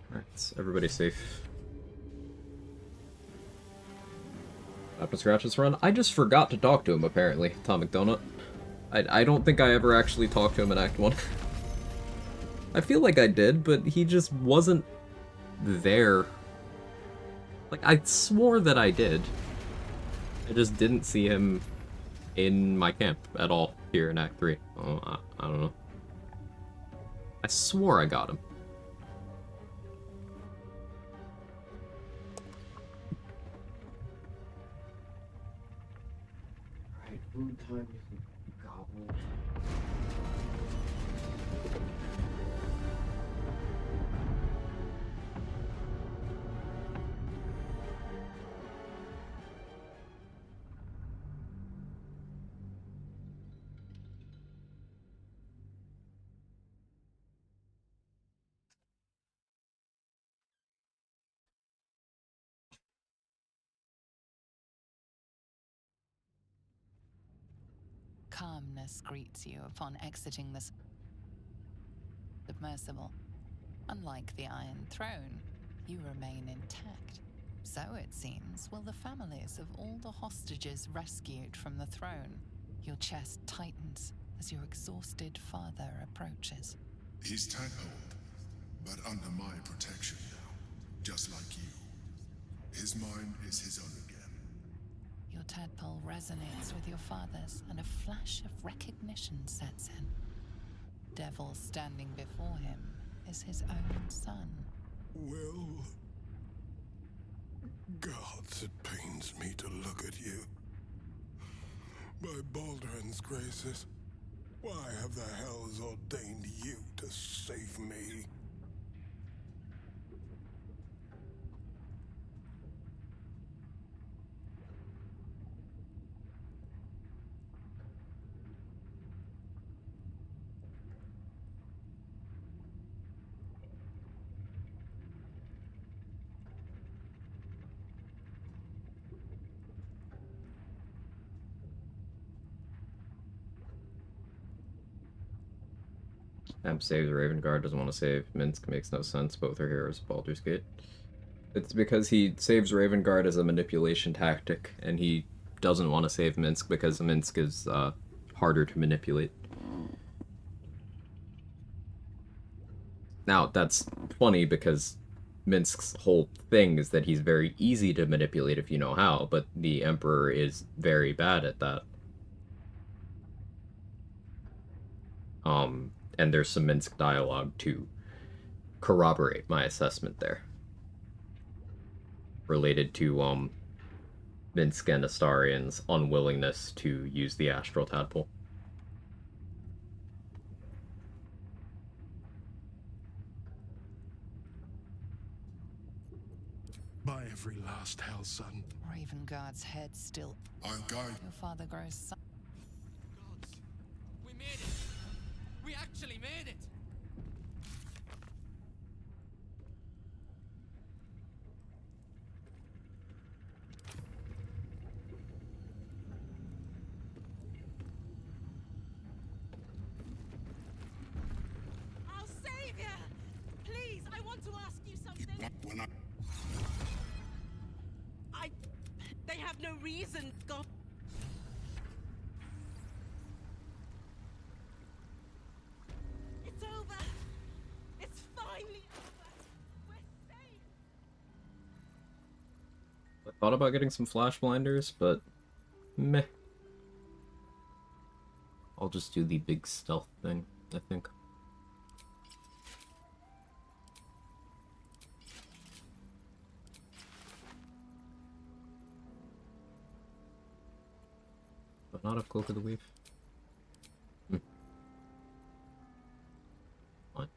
Alright, everybody safe. After Scratch's run, I just forgot to talk to him, apparently, Atomic Donut. I don't think I ever actually talked to him in Act 1. I feel like I did, but he just wasn't there. Like, I swore that I did. I just didn't see him in my camp at all here in Act 3. Oh, I don't know. I swore I got him. Alright, food time is gobbled. calmness greets you upon exiting the submersible. Unlike the Iron Throne, you remain intact. So, it seems, will the families of all the hostages rescued from the throne. Your chest tightens as your exhausted father approaches. He's tadpoled, but under my protection now, just like you. His mind is his own again. Your tadpole resonates with your father's, and a flash of recognition sets in. Devil standing before him is his own son. Well, gods, it pains me to look at you. By Baldrin's graces, why have the hells ordained you to save me? Amp saves Ravengard, doesn't want to save Minsk, makes no sense. Both are heroes of Baldur's Gate. It's because he saves Ravengard as a manipulation tactic, and he doesn't want to save Minsk because Minsk is harder to manipulate. Now, that's funny because Minsk's whole thing is that he's very easy to manipulate if you know how, but the Emperor is very bad at that. And there's some Minsk dialogue to corroborate my assessment there. Related to, Minsk and Astarian's unwillingness to use the Astral Tadpole. By every last hell, son. Ravengard's head still. I'll guide. Your father grows. Gods, we made it. We actually made it. I'll save you! Please, I want to ask you something. When I... They have no reason, God. It's over. It's finally over. We're safe. I thought about getting some flash blinders, but meh. I'll just do the big stealth thing, I think. But not a Cloak of the Weave. Fine.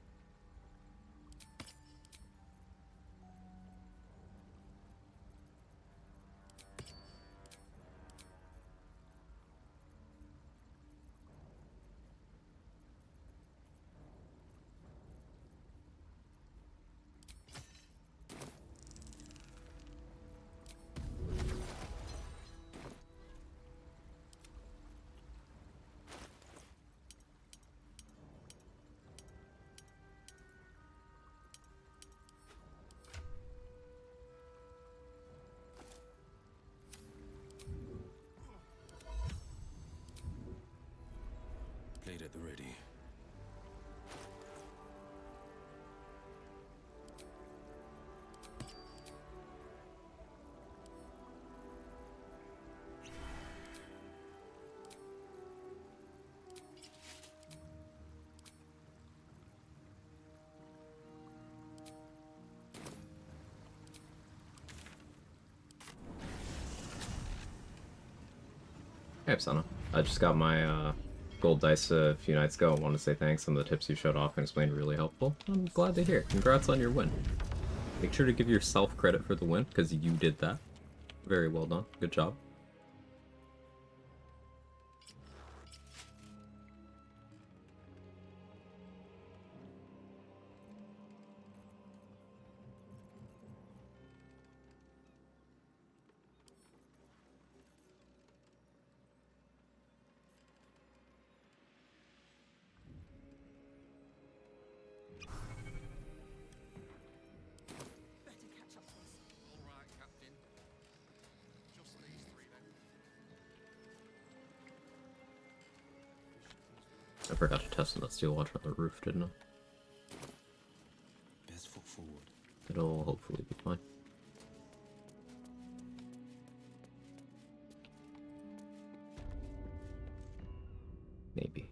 Plate at the ready. Hey, Apsana. I just got my gold dice a few nights ago. I want to say thanks. Some of the tips you showed off and explained were really helpful. I'm glad to hear. Congrats on your win. Make sure to give yourself credit for the win, because you did that. Very well done. Good job. I forgot to test that steel watch on the roof, didn't I? Best foot forward. It'll hopefully be fine. Maybe.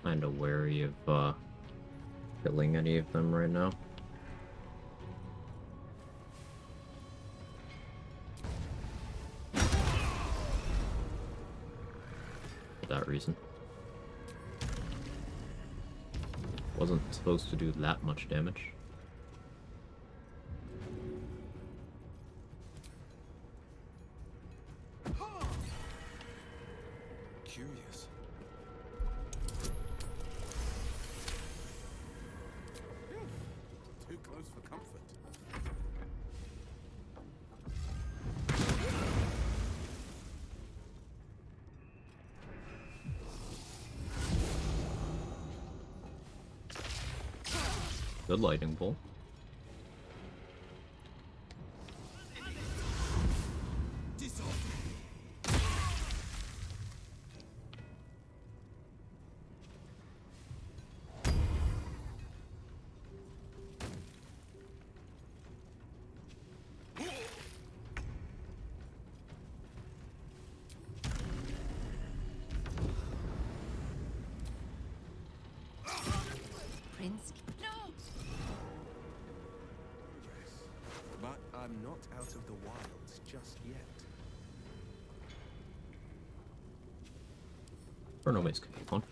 Kinda wary of killing any of them right now. For that reason. Wasn't supposed to do that much damage. Curious. Too close for comfort. Good lightning bolt. Prince. No! But I'm not out of the wilds just yet. Chronomaze could be fun.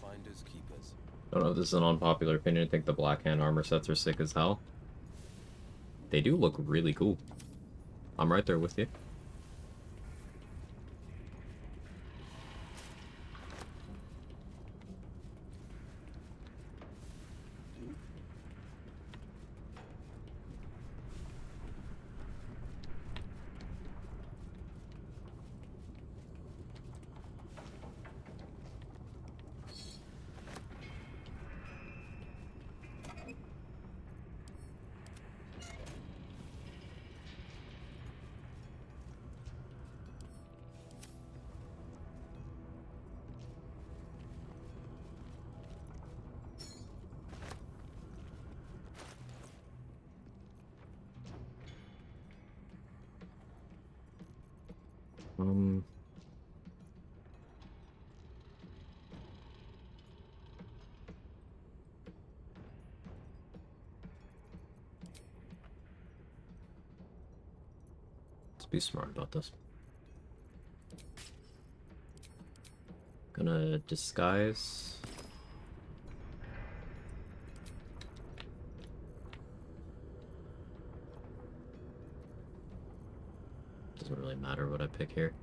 Finders keepers. I don't know if this is an unpopular opinion. I think the Black Hand armor sets are sick as hell. They do look really cool. I'm right there with you. Let's be smart about this. Gonna disguise. Doesn't really matter what I pick here.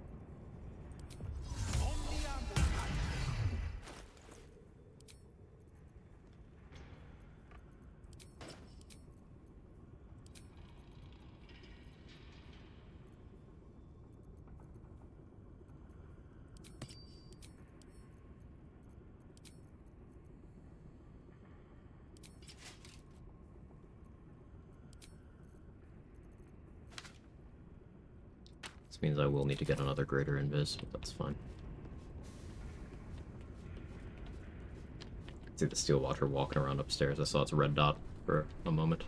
This means I will need to get another greater invis, but that's fine. See the Steel Watcher walking around upstairs. I saw its red dot for a moment.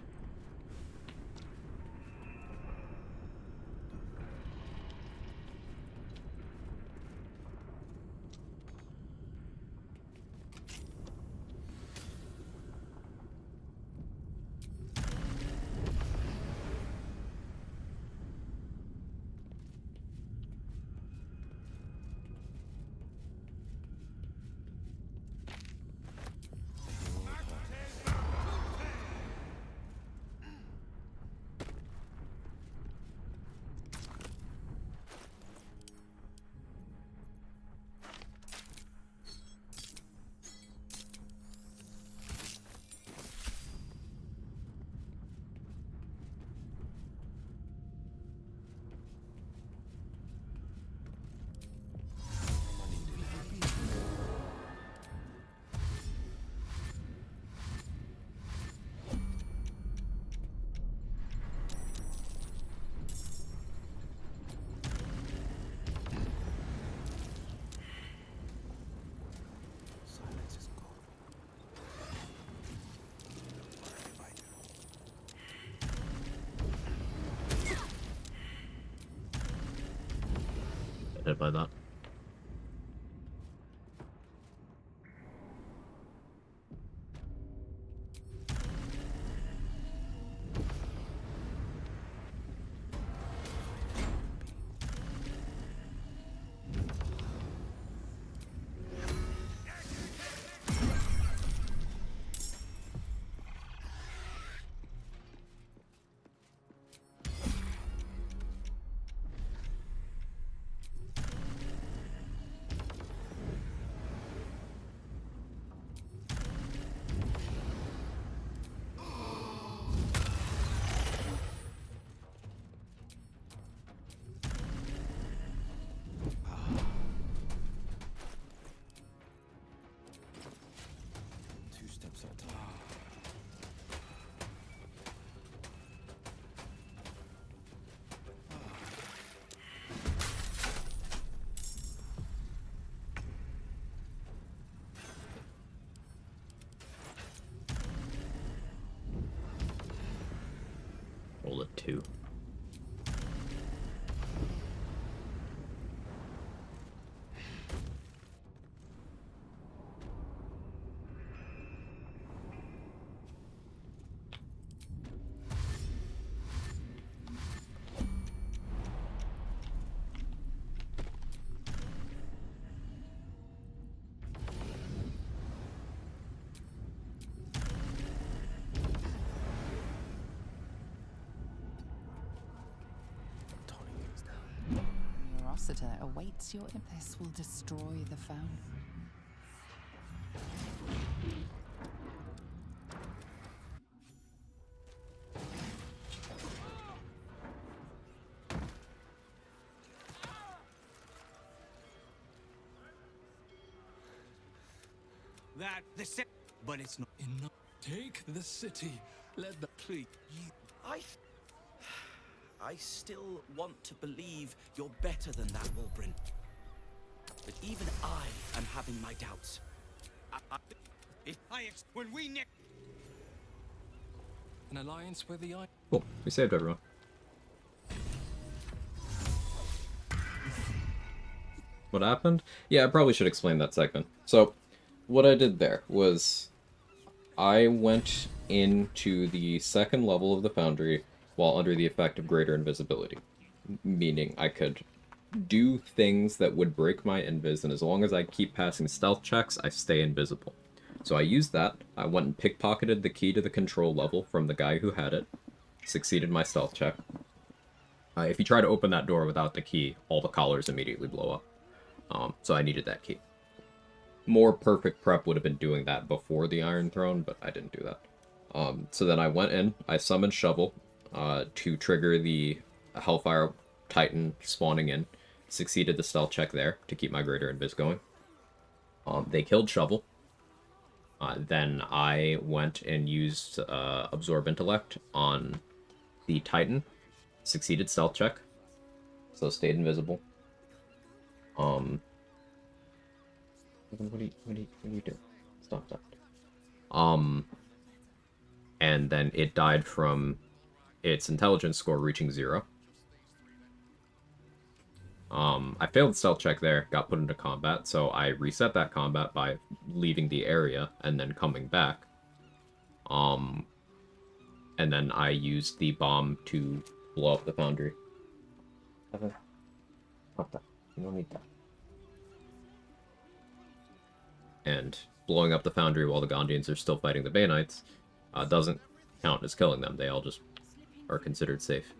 Hit by that. Roll a 2. Rossiter awaits your. This will destroy the fountain. That the city, but it's not enough. Take the city. Let the plea. I still want to believe you're better than that, Wolbryn. But even I am having my doubts. When we nick An alliance with the eye. Cool. We saved everyone. What happened? Yeah, I probably should explain that segment. So, what I did there was I went into the second level of the Foundry while under the effect of greater invisibility. Meaning I could do things that would break my invis, and as long as I keep passing stealth checks, I stay invisible. So I used that. I went and pickpocketed the key to the control level from the guy who had it. Succeeded my stealth check. If you try to open that door without the key, all the collars immediately blow up. So I needed that key. More perfect prep would have been doing that before the Iron Throne, but I didn't do that. So then I went in, I summoned Shovel to trigger the Hellfire Titan spawning in. Succeeded the stealth check there to keep my greater invis going. They killed Shovel. Then I went and used Absorb Intellect on the Titan. Succeeded stealth check. So stayed invisible. What are you doing? Stop that. And then it died from its intelligence score reaching 0. I failed the stealth check there, got put into combat, so I reset that combat by leaving the area and then coming back. And then I used the bomb to blow up the foundry. What the? You don't need that. And blowing up the foundry while the Gondians are still fighting the Banites doesn't count as killing them. They all just are considered safe.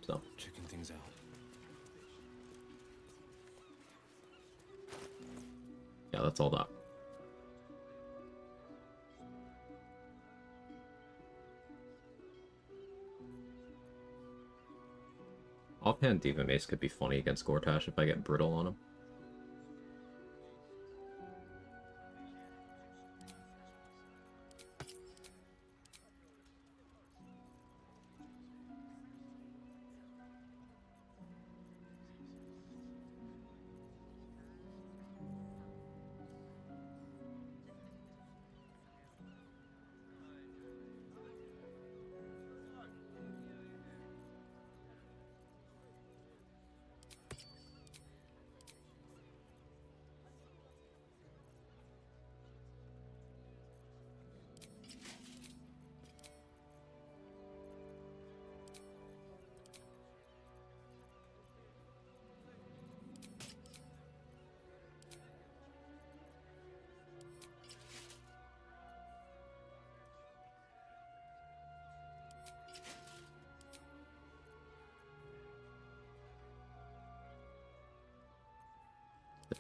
So. Checking things out. Yeah, that's all that. Offhand, Diva Mace could be funny against Gortash if I get brittle on him.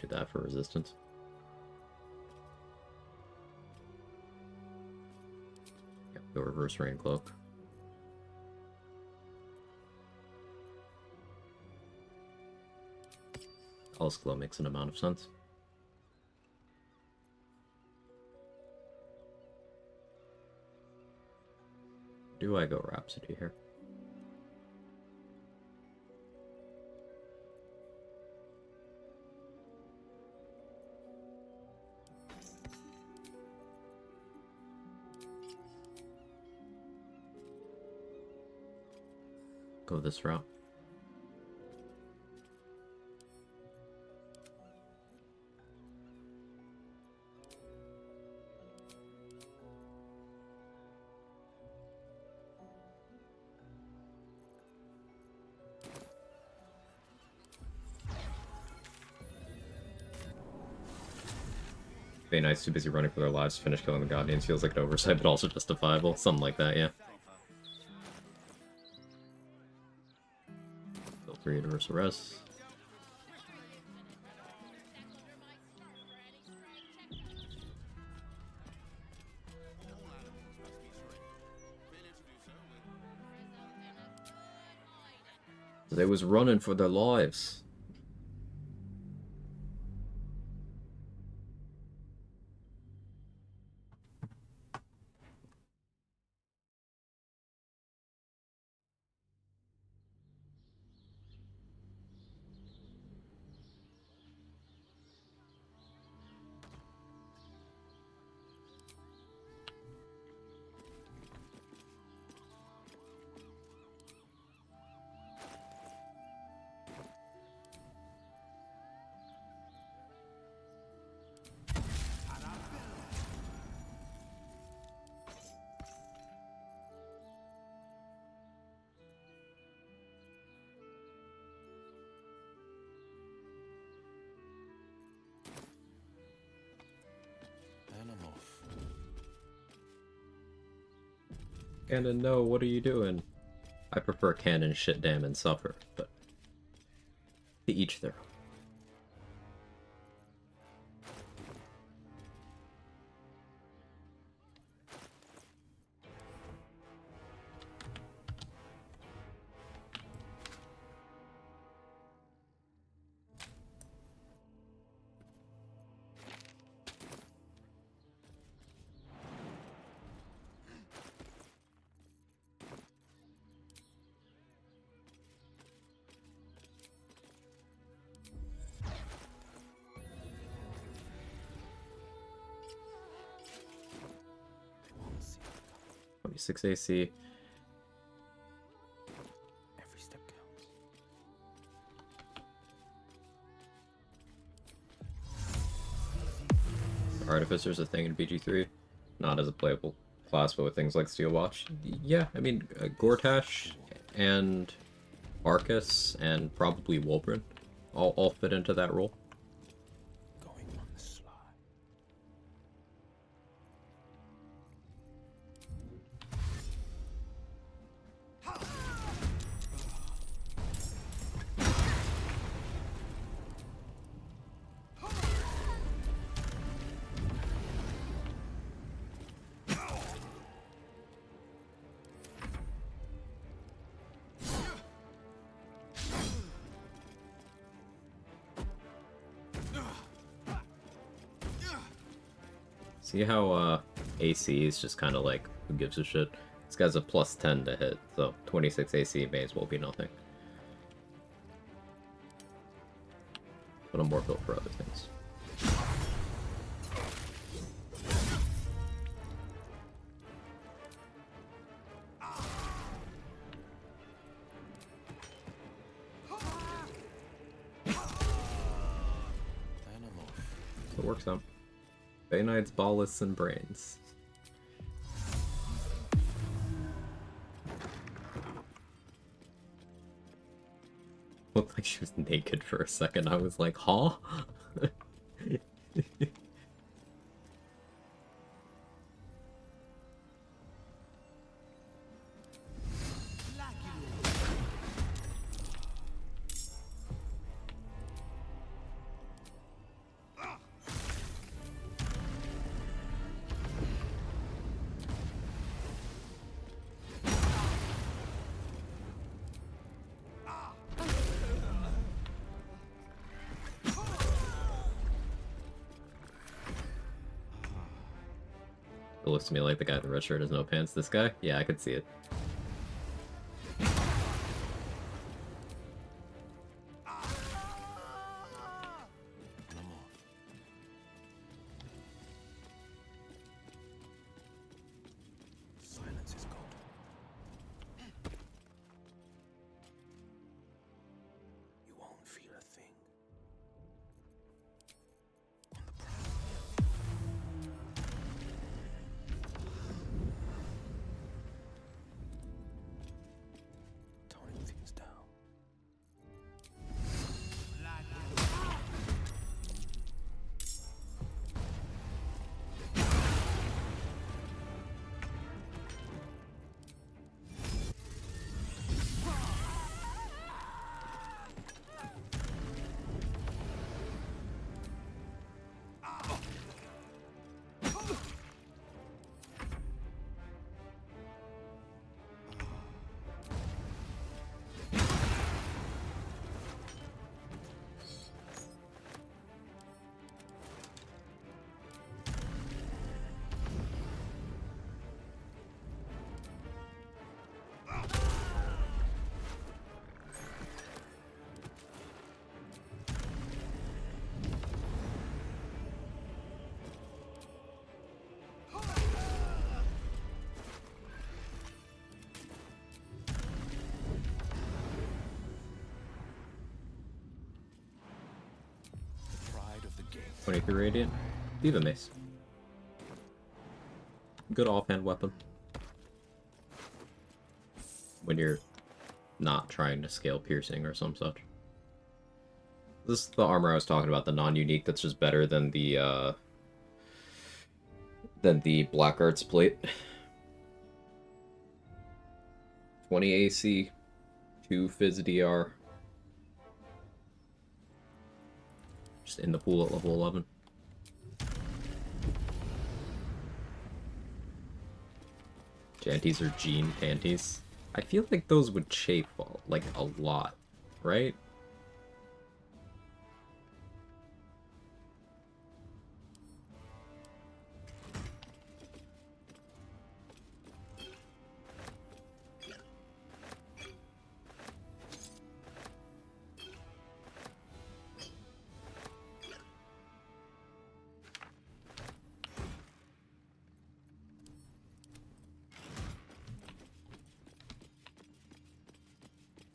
Do that for resistance. Yep, go reverse rain cloak. Pulse glow makes an amount of sense. Do I go Rhapsody here? Go this route. Nice, too busy running for their lives to finish killing the Guardians. Feels like an oversight, but also justifiable. Something like that, yeah. Still 3 universal res. They was running for their lives. Cannon, no, what are you doing? I prefer Cannon, shit, damn, and suffer, but to each their own. 26 AC. Every step counts. Artificer's a thing in BG3, not as a playable class, but with things like Steel Watch. Yeah, I mean, Gortash and Arcus and probably Wolbrin all fit into that role. Going on the sly. See how AC is just kind of like, who gives a shit? This guy's a plus 10 to hit, so 26 AC may as well be nothing. But I'm more built for other things. So it works out. Bay Knight's ballists and brains. Looked like she was naked for a second. I was like, huh? It looks to me like the guy in the red shirt has no pants. This guy? Yeah, I could see it. Silence is gold. You won't feel a thing. On the toning things down. Pride of the game. 23 Radiant. Diva Mace. Good offhand weapon. When you're not trying to scale piercing or some such. This is the armor I was talking about, the non-unique that's just better than the Black Arts plate. 20 AC, 2 Fizz DR. Just in the pool at level 11. Janties or jean panties. I feel like those would chafe like a lot, right?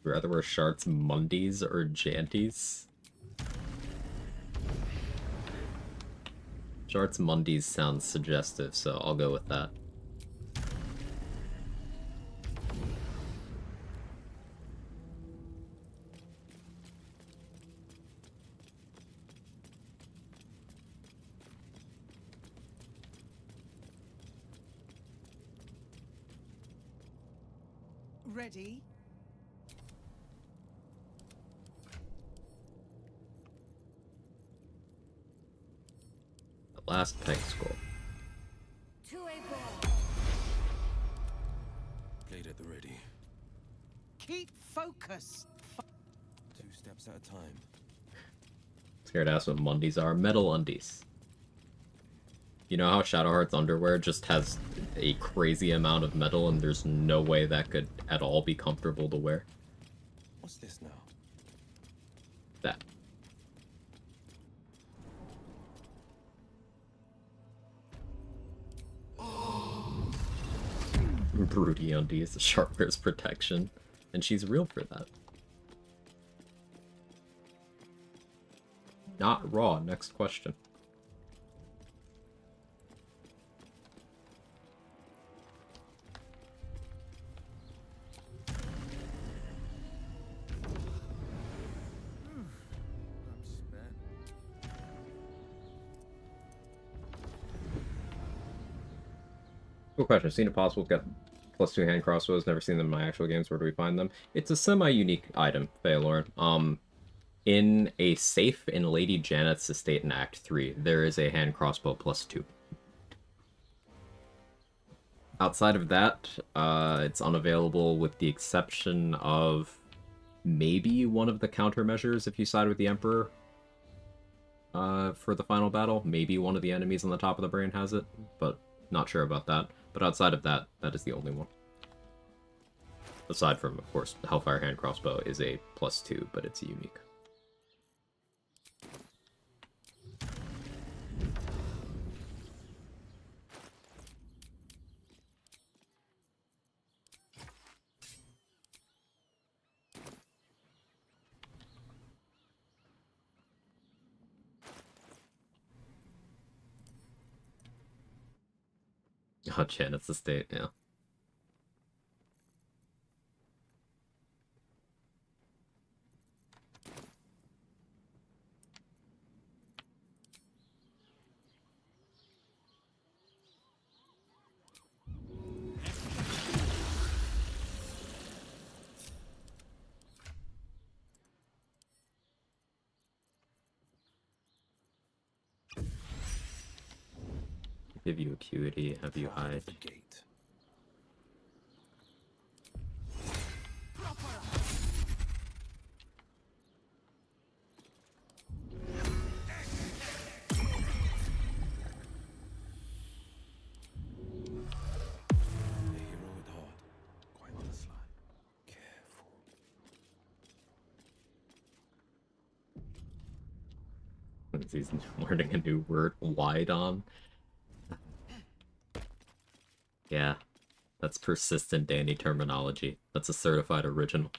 rather wear Shart's Mundies or Janties? Shart's Mundies sounds suggestive, so I'll go with that. Ready? The last peg score. To a ball. Blade at the ready. Keep focus. 2 steps at a time. Scared to ask what Mundies are. Metal undies. You know how Shadowheart's underwear just has a crazy amount of metal and there's no way that could at all be comfortable to wear? What's this now? That. Broody undies, the sharp wears protection. And she's real for that. Not raw. Next question. Cool question. I've seen it possible to get +2 hand crossbows. Never seen them in my actual games. Where do we find them? It's a semi-unique item, Phaelorn. In a safe in Lady Janet's estate in Act 3, there is a hand crossbow +2. Outside of that, it's unavailable with the exception of maybe one of the countermeasures if you side with the Emperor for the final battle. Maybe one of the enemies on the top of the brain has it, but not sure about that. But outside of that, that is the only one. Aside from, of course, the Hellfire hand crossbow is a +2, but it's unique. Oh, Janet's estate, yeah. Give you acuity, have you hide. He's learning a new word, wide on. Yeah, that's persistent Danny terminology. That's a certified original.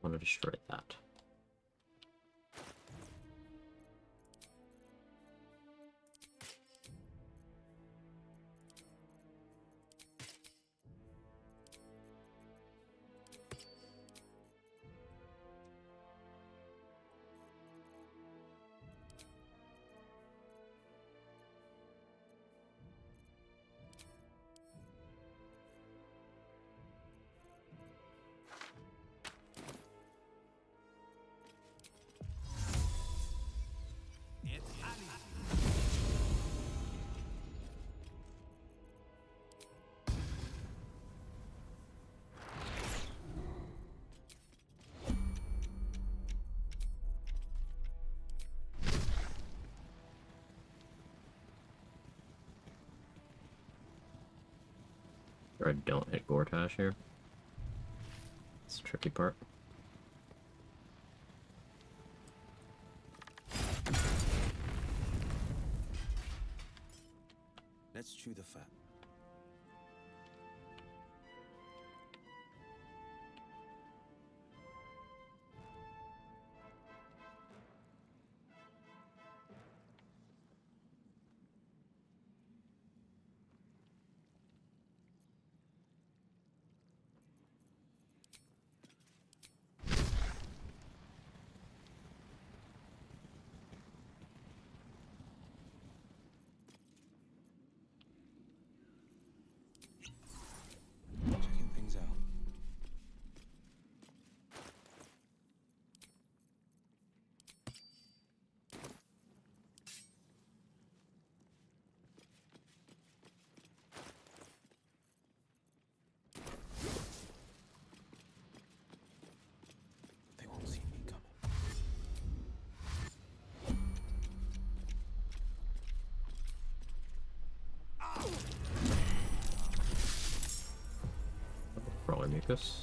I want to destroy that. Or I don't hit Gortash here. It's the tricky part. Let's chew the fat. Checking things out. They won't see me coming. Probably mucus.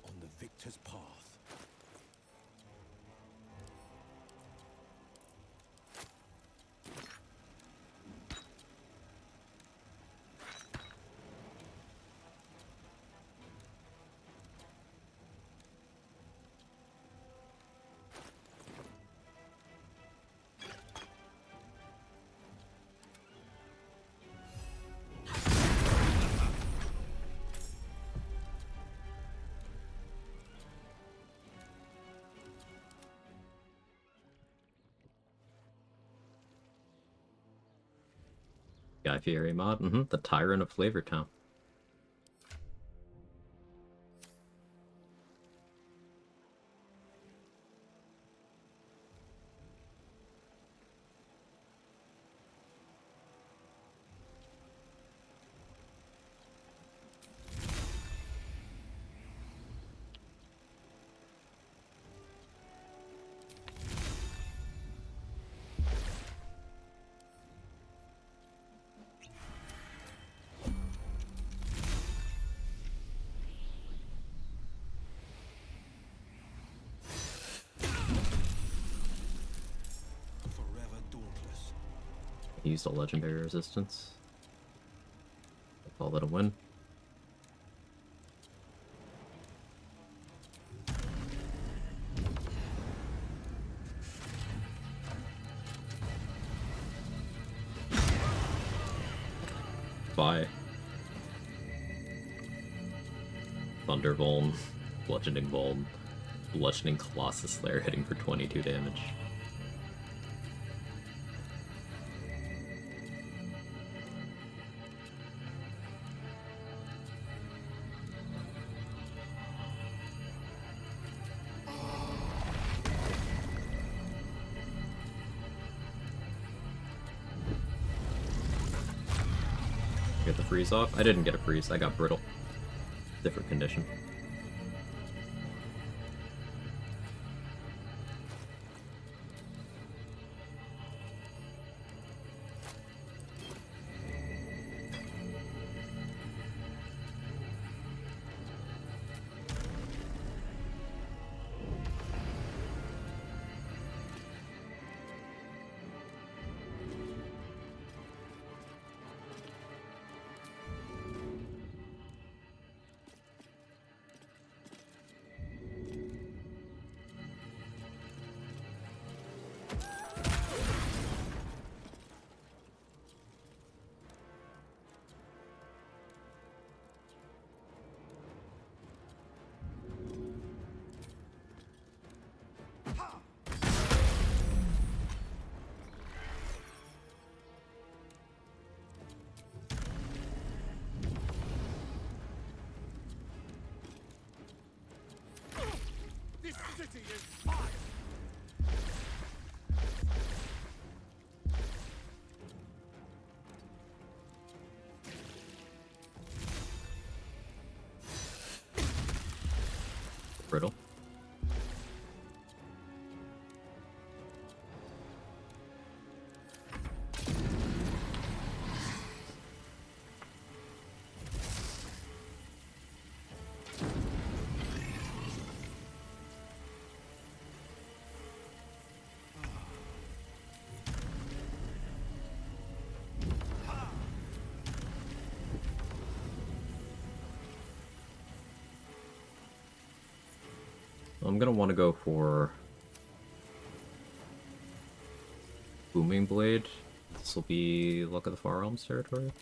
On the victor's path. Guy Fieri mod, the Tyrant of Flavortown. Forever dauntless. He used a legendary resistance. I call that a win. Bye. Thunderboln, Bludgeoning Bolt, Bludgeoning Colossus Slayer hitting for 22 damage. Get the freeze off? I didn't get a freeze, I got brittle. Different condition. brittle. I'm gonna want to go for Booming Blade. This will be Luck of the Far Realms territory.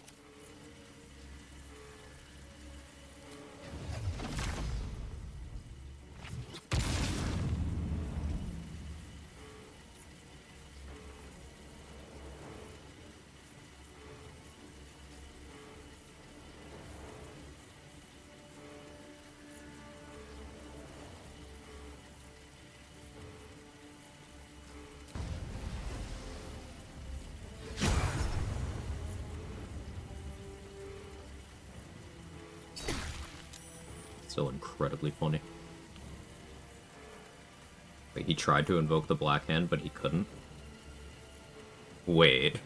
So incredibly funny. Like, he tried to invoke the Black Hand, but he couldn't. Wait.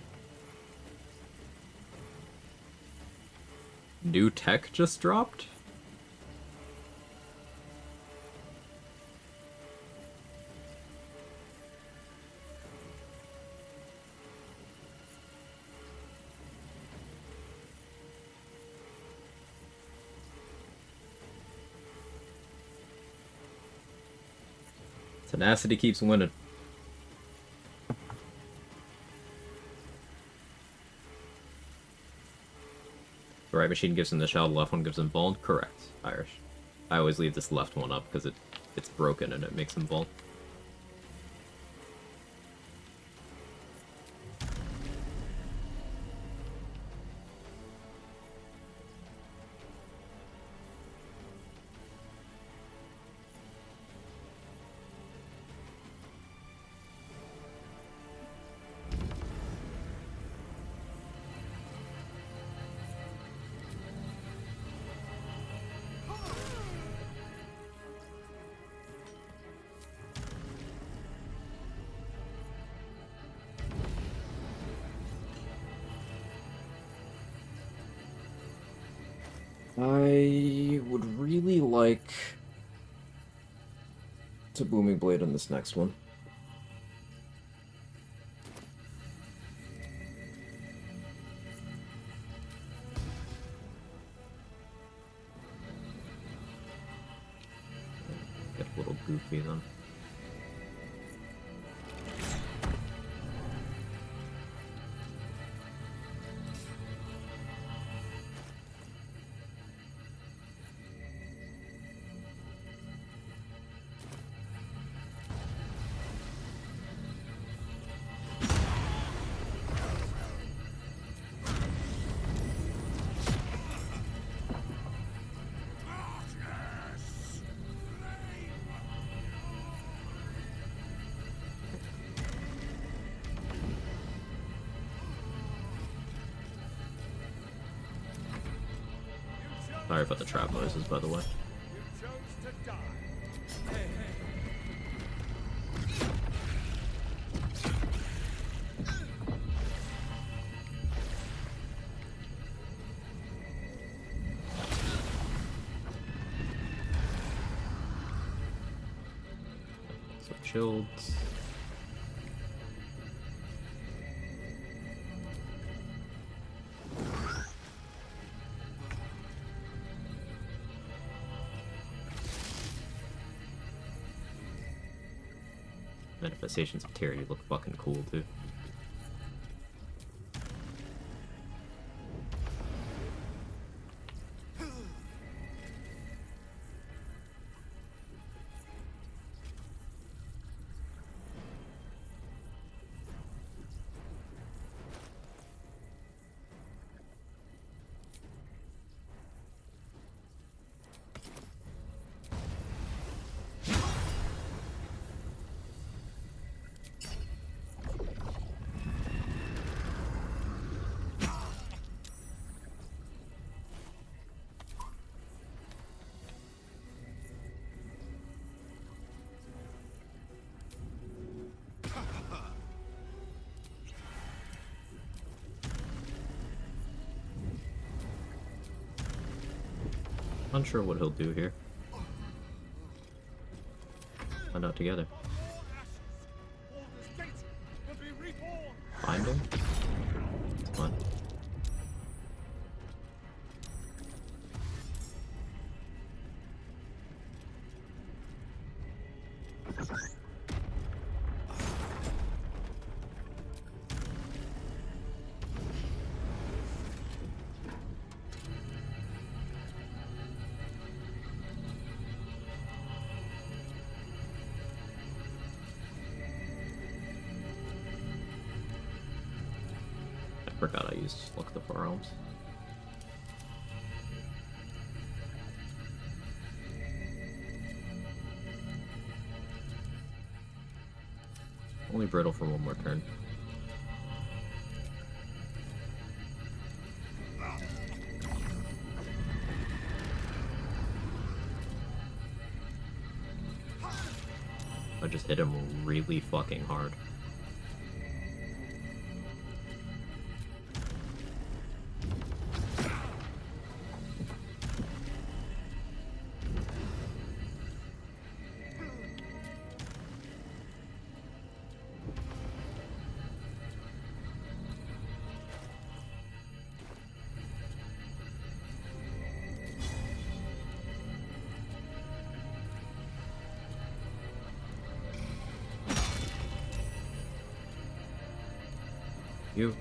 New tech just dropped? Tenacity keeps winning. The right machine gives him the shell, the left one gives him bald. Correct, Irish. I always leave this left one up because it's broken and it makes him bald. I would really like to Booming Blade on this next one. Get a little goofy then. Sorry about the trap noises, by the way. So chilled. Manifestations of Tyranny look fucking cool, too. Unsure what he'll do here. Find out together. Find him? Come on. I forgot I used Look the Four Realms. Only brittle for one more turn. I just hit him really fucking hard. You.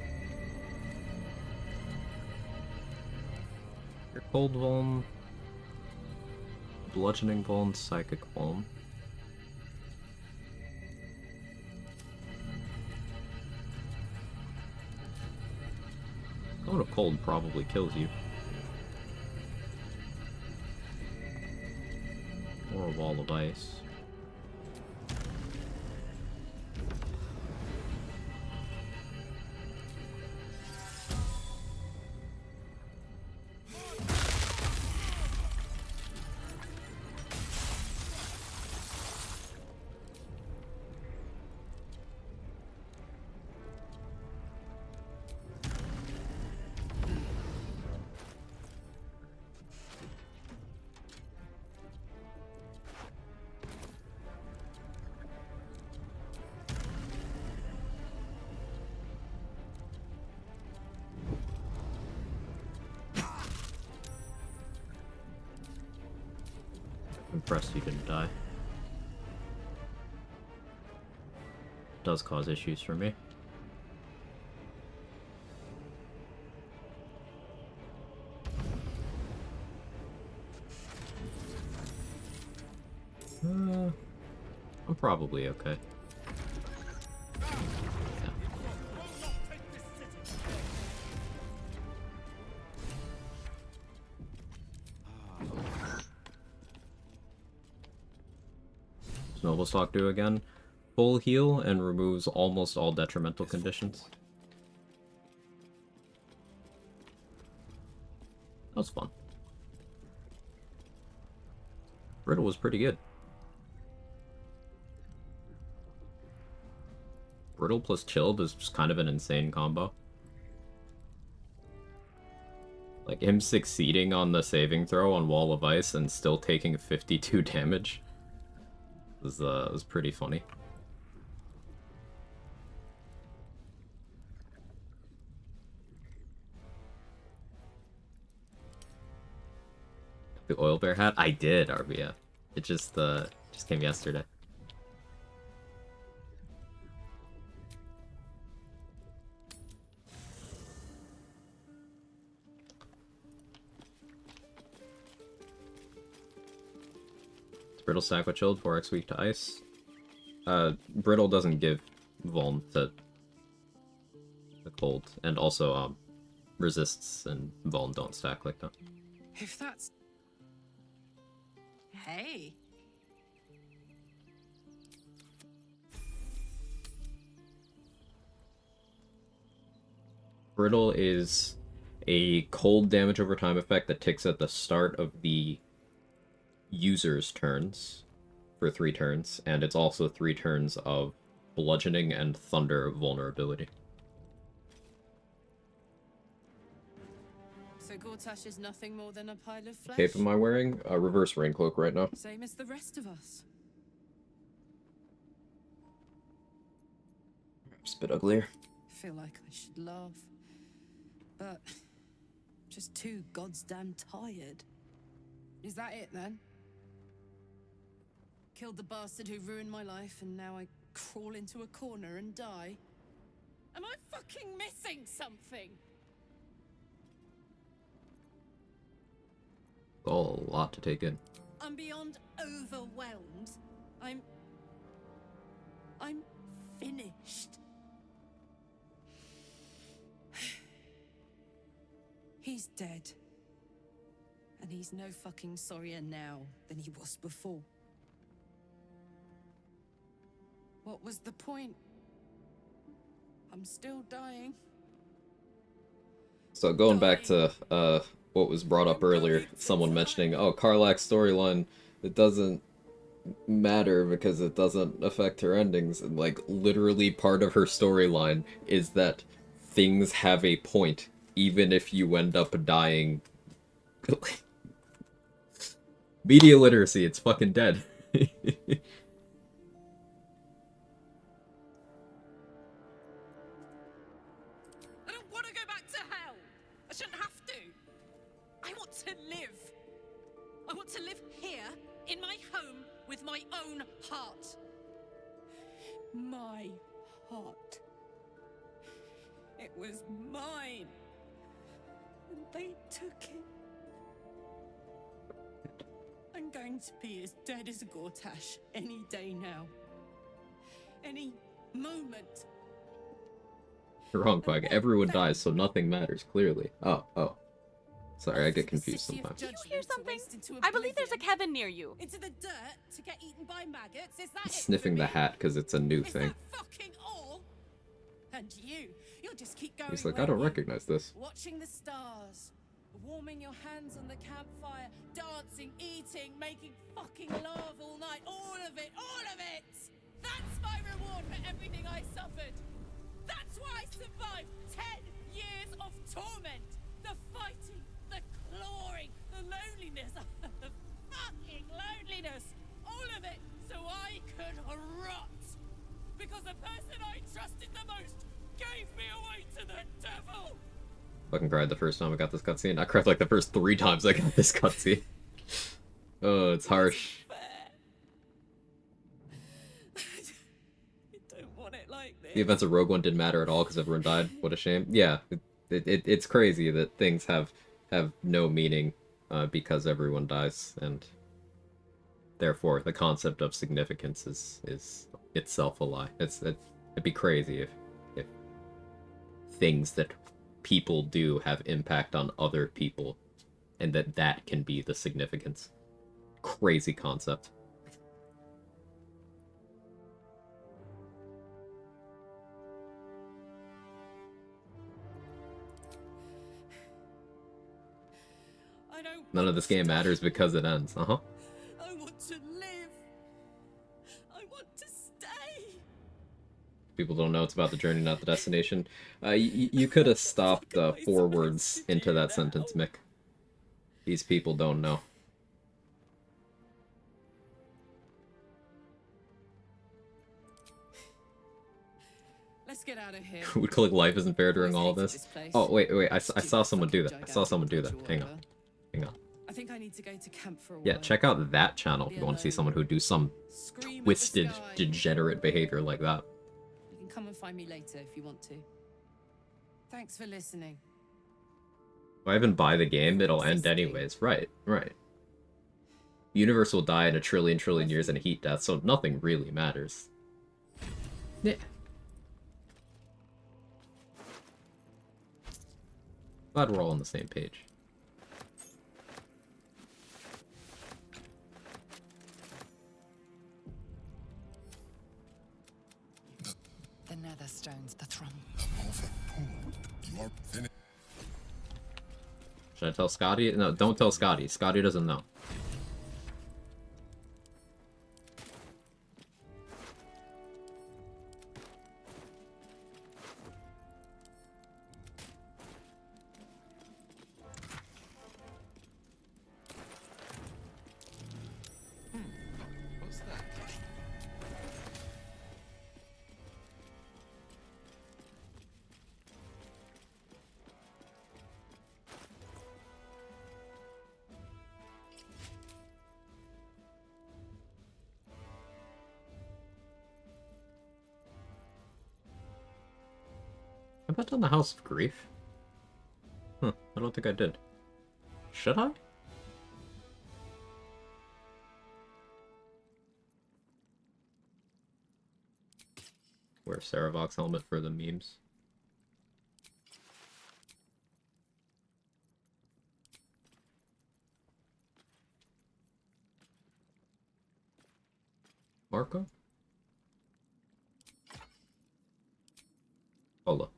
Your cold vuln, bludgeoning vuln, psychic vuln. Going to cold probably kills you. Or a wall of ice. Impressed you didn't die. Does cause issues for me. I'm probably okay. Noble do again. Full heal and removes almost all detrimental conditions. That was fun. Brittle was pretty good. Brittle plus Chilled is just kind of an insane combo. Like, him succeeding on the saving throw on Wall of Ice and still taking 52 damage was pretty funny. The oil bear hat? I did, RBF. It just came yesterday. Brittle stack with Chilled, 4x weak to ice. Brittle doesn't give vuln to the cold, and also resists and vuln don't stack like that. If that's... Hey. Brittle is a cold damage over time effect that ticks at the start of the user's turns for 3 turns, and it's also 3 turns of bludgeoning and thunder vulnerability. So So Gortash is nothing more than a pile of flesh? Cape am I wearing? A reverse rain cloak right now. Same as the rest of us. Just a bit uglier. Feel like I should laugh. But just too goddamn tired. Is that it then? Killed the bastard who ruined my life and now I crawl into a corner and die? Am I fucking missing something? All a lot to take in. I'm beyond overwhelmed. I'm finished. He's dead. And he's no fucking sorrier now than he was before. What was the point? I'm still dying. So going back to what was brought up earlier, someone mentioning, oh, Karlach's storyline, it doesn't matter because it doesn't affect her endings. And like literally part of her storyline is that things have a point, even if you end up dying. Media literacy, it's fucking dead. To live here, in my home, with my own heart. My heart. It was mine. And they took it. I'm going to be as dead as a Gortash any day now. Any moment. You're wrong, Quag. Everyone dies, so nothing matters, clearly. Oh. Sorry, I get confused sometimes. Did you hear something? I believe there's a Kevin near you. Into the dirt to get eaten by maggots. Is that Sniffing the hat because it's a new thing. Fucking all? And you'll just keep going. He's like, I don't recognize this. Watching the stars, warming your hands on the campfire, dancing, eating, making fucking love all night. All of it. That's my reward for everything I suffered. That's why I survived 10 years of torment. The fighting. The clawing, the loneliness, the fucking loneliness, all of it, so I could rot. Because the person I trusted the most gave me away to the devil. Fucking cried the first time I got this cutscene. I cried like the first 3 times I got this cutscene. Oh, it's harsh. I don't want it like this. The events of Rogue One didn't matter at all because everyone died. What a shame. Yeah, it's crazy that things have no meaning because everyone dies, and therefore the concept of significance is itself a lie. It'd be crazy if things that people do have impact on other people, and that can be the significance. Crazy concept. None of this game matters because it ends. I want to live. I want to stay. People don't know it's about the journey, not the destination. You could have stopped 4 words into that sentence, Mick. These people don't know. Let's get out of here. Would click life isn't fair during all of this. Oh, wait. I saw someone do that. Hang on. I think I need to go to camp for a while. Yeah, check out that channel if you want to see someone who do some twisted, degenerate behavior like that. You can come and find me later if you want to. Thanks for listening. If I even buy the game, it'll end anyways. Right. Universe will die in a trillion years in a heat death, so nothing really matters. Yeah. Glad we're all on the same page. The Netherstone's the thrum. Should I tell Scotty? No, don't tell Scotty. Scotty doesn't know. Have I done the House of Grief? Huh, I don't think I did. Should I? Wear Saravox helmet for the memes. Marco? Hola.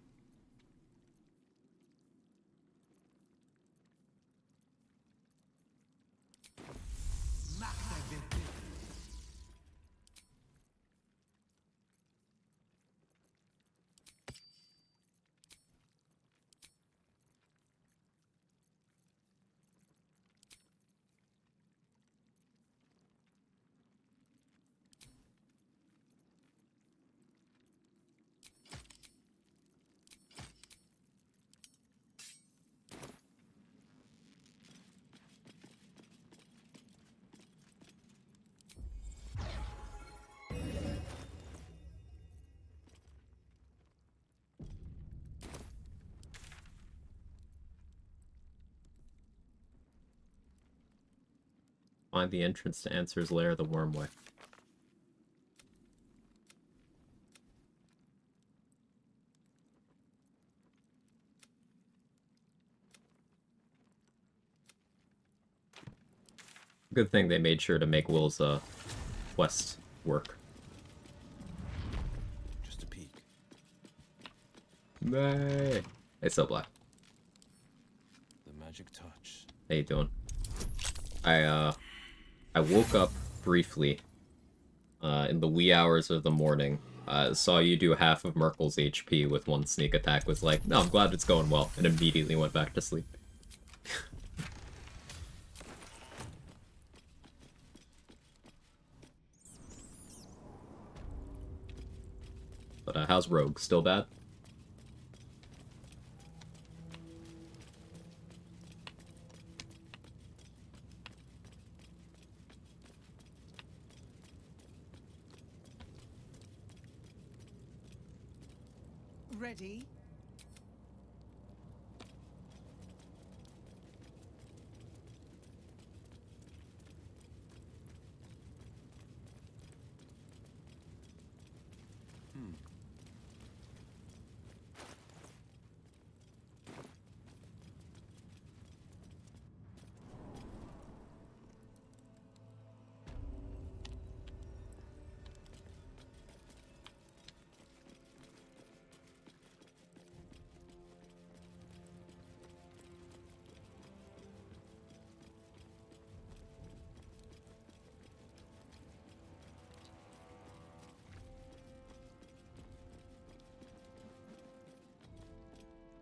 Find the entrance to Answer's Lair the worm way. Good thing they made sure to make Will's quest work. Just a peek. Nay. Hey, so black. The magic touch. How you doing? I woke up briefly in the wee hours of the morning. Saw you do half of Merkel's HP with one sneak attack, was like, no, I'm glad it's going well, and immediately went back to sleep. But how's Rogue? Still bad? Ready?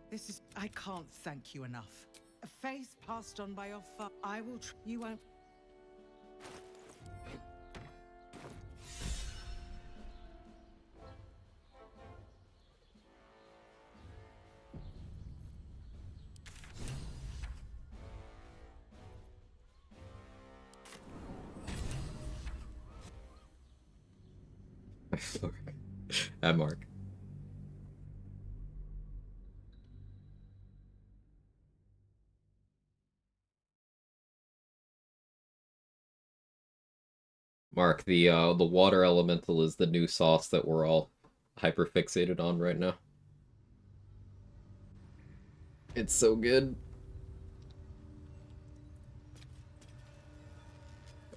This is... I can't thank you enough. A faith passed on by your father. I will... You won't... Mark. Mark, the water elemental is the new sauce that we're all hyper-fixated on right now. It's so good.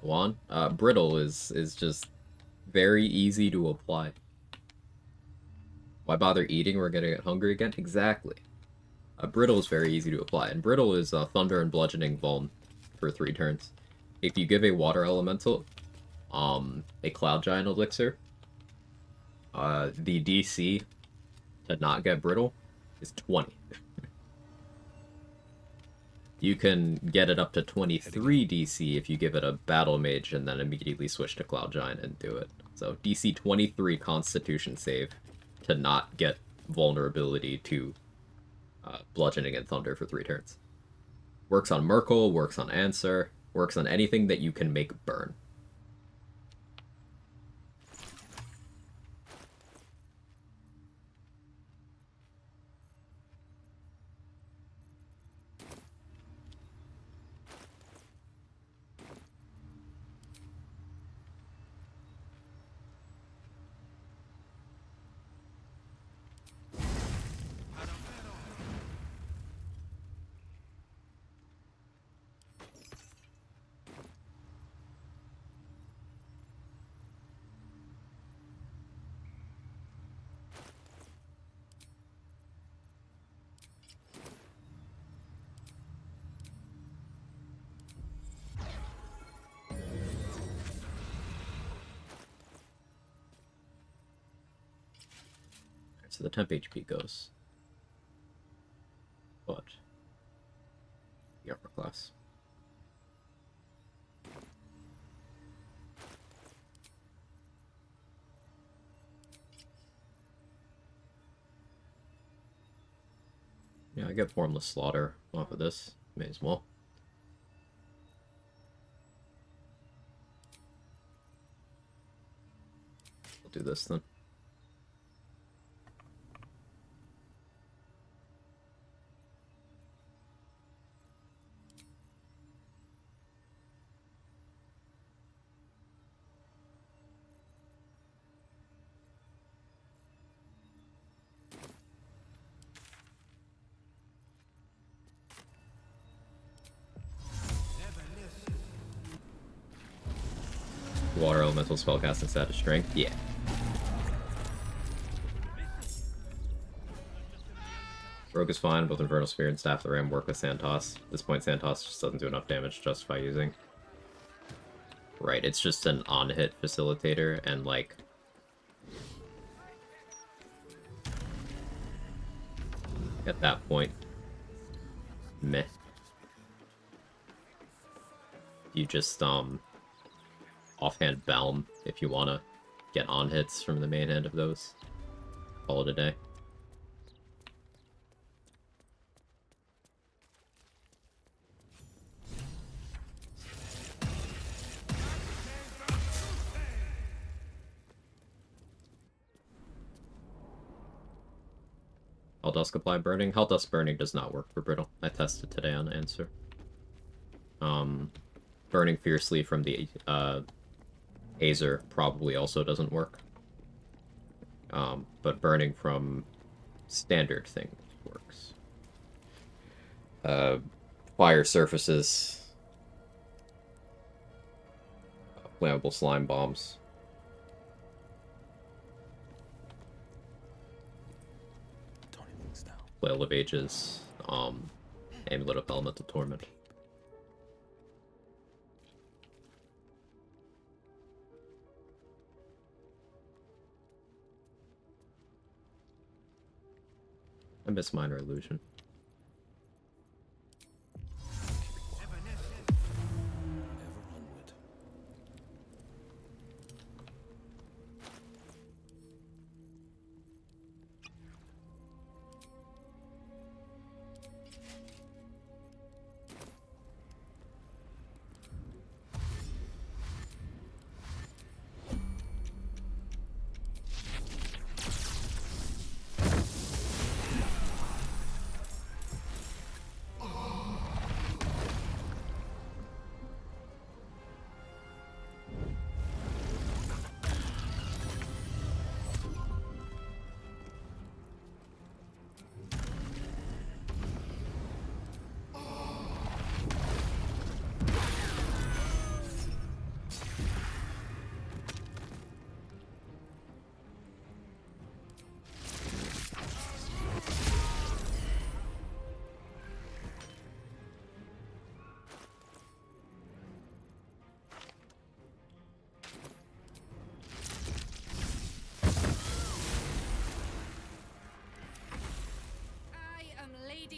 Go on. Brittle is just very easy to apply. Why bother eating? We're gonna get hungry again? Exactly. Brittle is very easy to apply, and Brittle is Thunder and Bludgeoning Vuln for 3 turns. If you give a Water Elemental a Cloud Giant Elixir, the DC to not get Brittle is 20. You can get it up to 23 DC if you give it a Battle Mage and then immediately switch to Cloud Giant and do it. So DC 23 Constitution save to not get vulnerability to Bludgeoning and Thunder for 3 turns. Works on Merkel, works on Answer, works on anything that you can make burn. of the temp HP goes. But the armor class. Yeah, I get Formless Slaughter off of this. May as well. I'll do this then. Water elemental spellcasting status strength, yeah. Rogue is fine, both Infernal Spirit and Staff of the Ram work with Santos. At this point, Santos just doesn't do enough damage to justify using. Right, it's just an on-hit facilitator, and like... at that point, meh. You just, offhand Balm if you want to get on-hits from the main hand of those. Call it a day. Helldusk apply burning. Helldusk burning does not work for brittle. I tested today on answer. Burning fiercely from the Hazer probably also doesn't work. But burning from standard things works. Fire surfaces. Flammable slime bombs. Flail of Ages, Amulet of Elemental Torment. I miss Minor Illusion.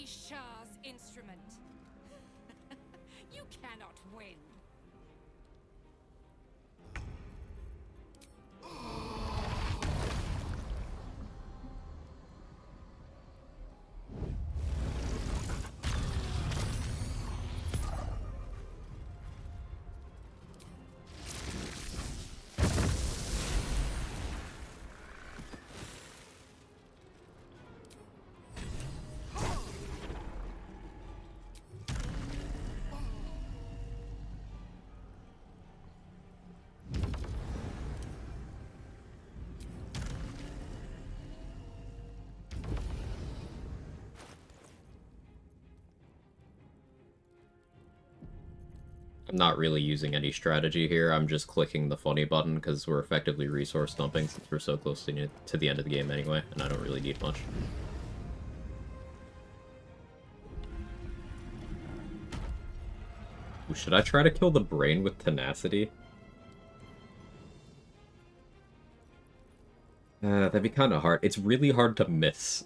Shah's instrument. You cannot win. I'm not really using any strategy here, I'm just clicking the funny button because we're effectively resource dumping since we're so close to the end of the game anyway, and I don't really need much. Ooh, should I try to kill the brain with tenacity? That'd be kind of hard. It's really hard to miss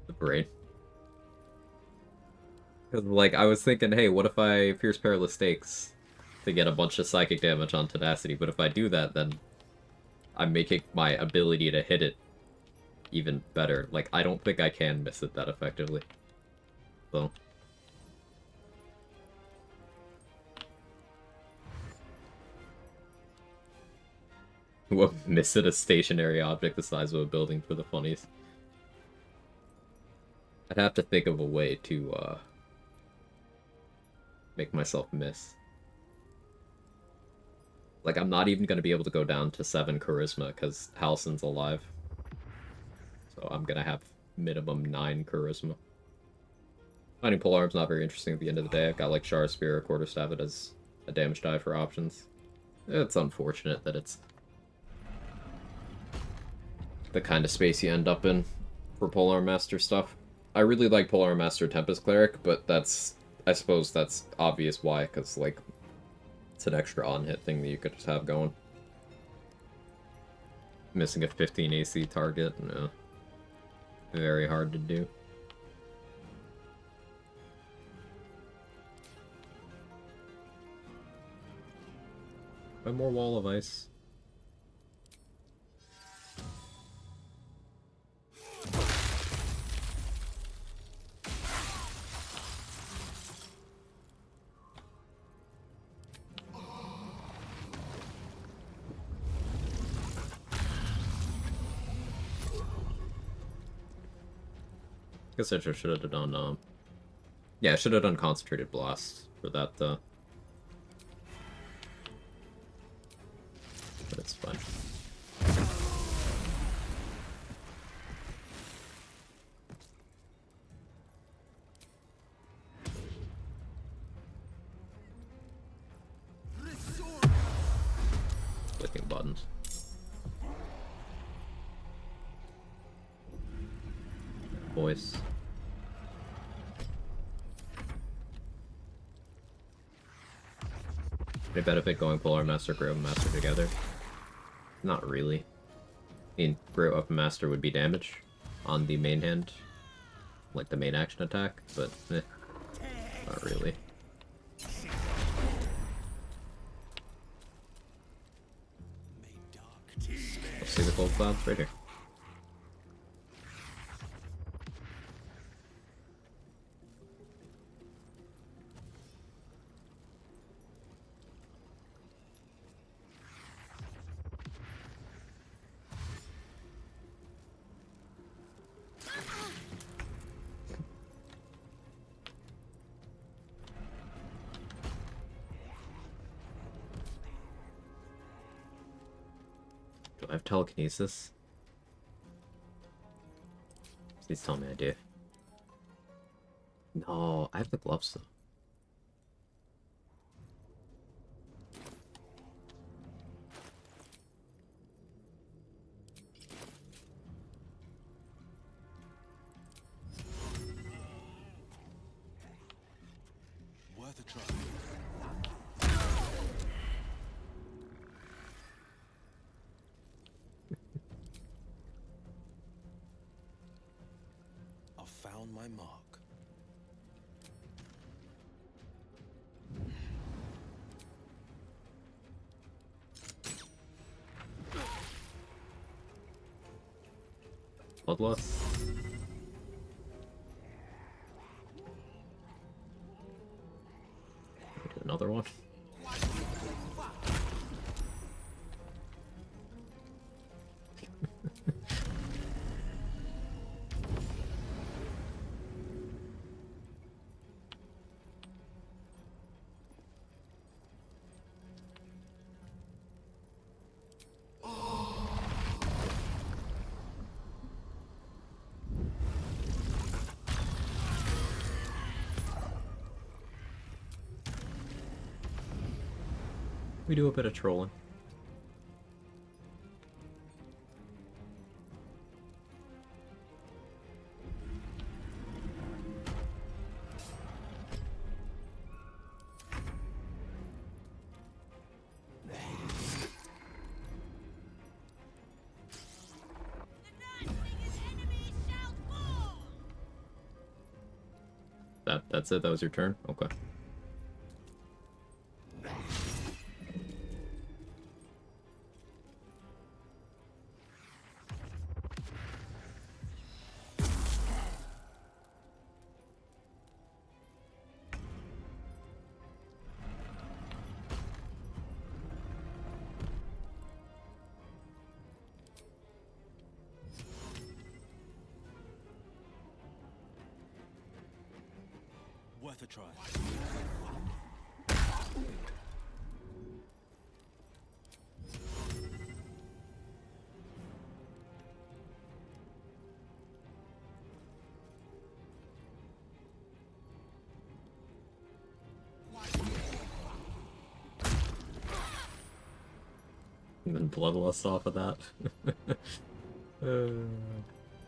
the brain. Because, like, I was thinking, hey, what if I Pierce Perilous Stakes to get a bunch of psychic damage on Tenacity? But if I do that, then I'm making my ability to hit it even better. Like, I don't think I can miss it that effectively. So... What, miss it a stationary object the size of a building for the funnies? I'd have to think of a way to, make myself miss. Like, I'm not even gonna be able to go down to 7 Charisma, because Halsin's alive. So I'm gonna have minimum 9 Charisma. Finding Polearm's not very interesting at the end of the day. I've got, like, Shara Spear or Quarterstaff as a damage die for options. It's unfortunate that it's the kind of space you end up in for Polearm Master stuff. I really like Polearm Master Tempest Cleric, but that's... I suppose that's obvious why, because, like, it's an extra on-hit thing that you could just have going. Missing a 15 AC target, no. Very hard to do. One more Wall of Ice. Guess I should have done, yeah, I should have done Concentrated Blast for that, but it's fine. Clicking buttons. Voice. Any benefit going Polar Master, Great Weapon Master together? Not really. I mean, Great Weapon Master would be damage on the main hand, like the main action attack, but not really. Let's see the Cold Clouds right here. Do I have telekinesis? Please tell me I do. No, I have the gloves though. Worth a try. I've found my mark. Bloodlust. Another one. We do a bit of trolling. That's it? That was your turn? Okay. Worth a try. Even bloodlust off of that.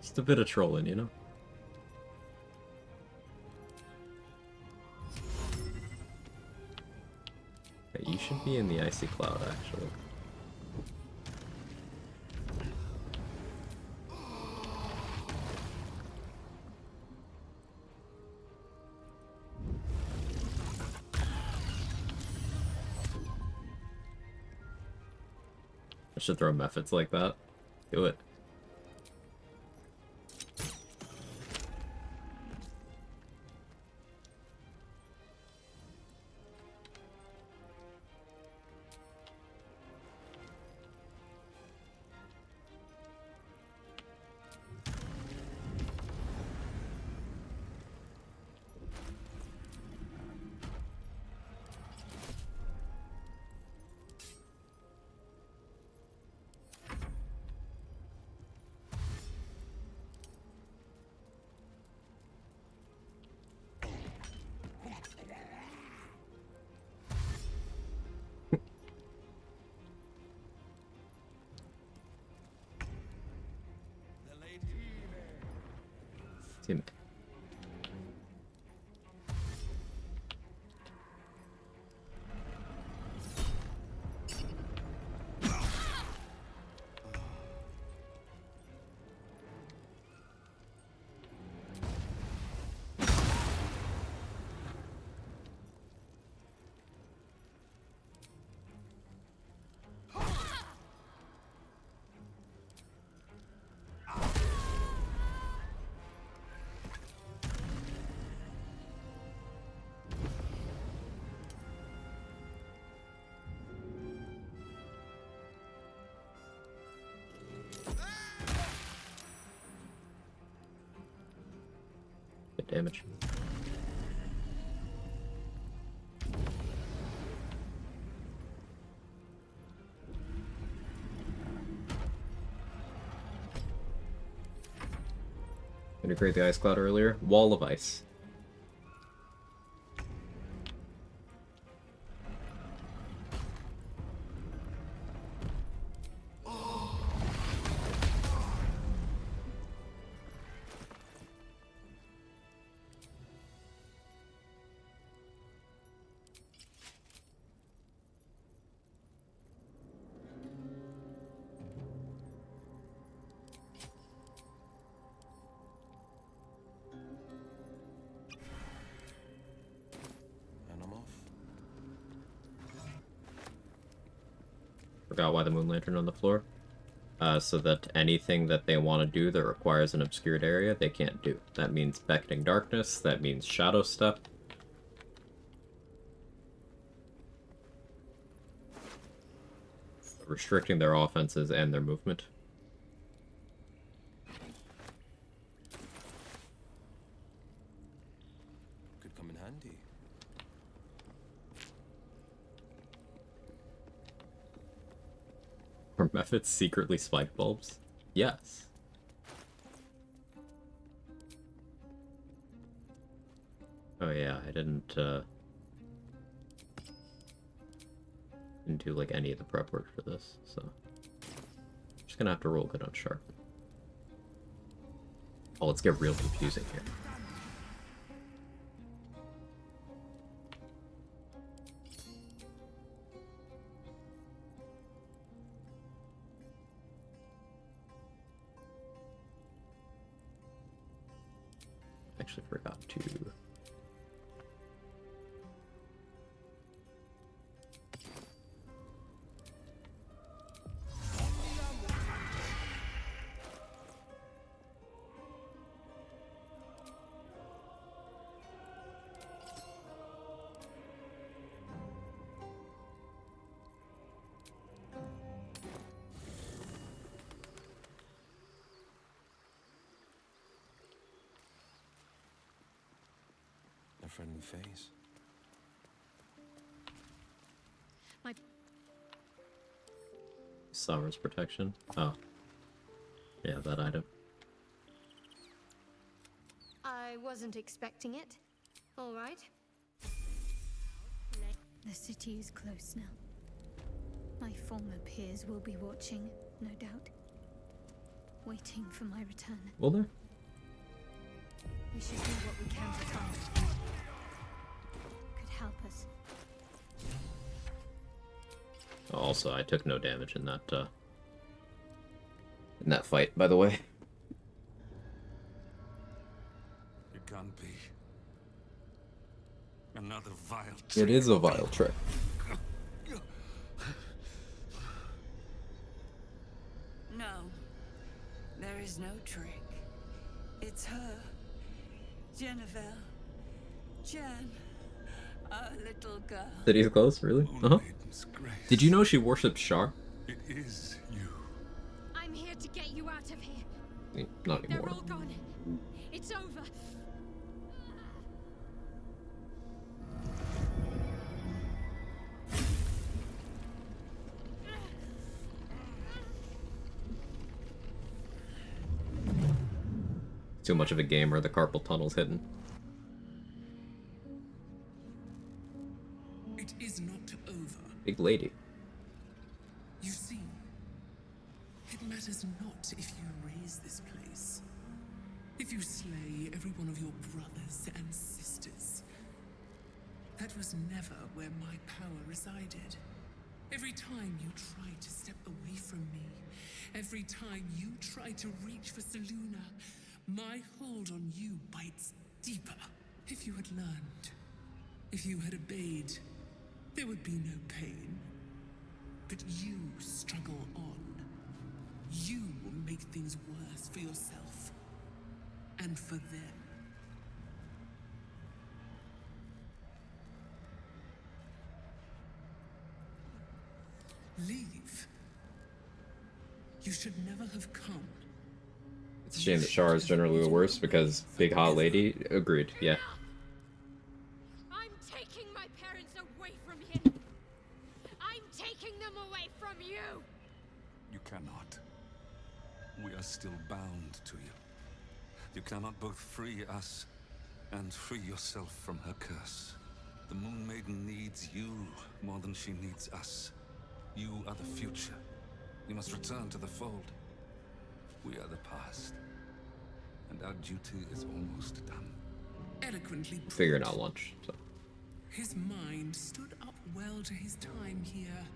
Just a bit of trolling, you know? Okay, you should be in the icy cloud, actually. I should throw methods like that. Do it. Team. Good damage. Integrate the ice cloud earlier. Wall of ice. Forgot why the moon lantern on the floor. So that anything that they want to do that requires an obscured area, they can't do. That means beckoning darkness, that means shadow step. Restricting their offenses and their movement. Could come in handy. Are methods secretly spike bulbs? Yes. Oh yeah, I didn't do like any of the prep work for this, so just gonna have to roll good on sharp. Oh, let's get real confusing here. Actually forgot to friendly face. Summer's protection. Oh. Yeah, that item. I wasn't expecting it. All right. The city is close now. My former peers will be watching, no doubt. Waiting for my return. Will there? We should do what we can to find. Could help us. Also, I took no damage in that fight, by the way. It can't be. Another vile trick. It is a vile trick. No, there is no trick. It's her. Jennifer. Jen. Our little girl. Did he close? Really? Uh-huh. Did you know she worships Shar? It is you. I'm here to get you out of here. Not They're anymore. all gone. It's over. Too much of a gamer, the carpal tunnel's hidden. It is not over. Big lady. You see, it matters not if you raise this place, if you slay every one of your brothers and sisters. That was never where my power resided. Every time you try to step away from me, every time you try to reach for Seluna, my hold on you bites deeper. If you had learned, if you had obeyed, there would be no pain. But you struggle on. You make things worse for yourself and for them. Leave. You should never have come. It's a shame that Shar is generally the worst because Big Hot Lady agreed, yeah. I'm taking my parents away from here. I'm taking them away from you. You cannot. We are still bound to you. You cannot both free us and free yourself from her curse. The Moon Maiden needs you more than she needs us. You are the future. You must return to the fold. We are the past. And our duty is almost done. Eloquently put. Figuring out lunch, so. His mind stood up well to his time here.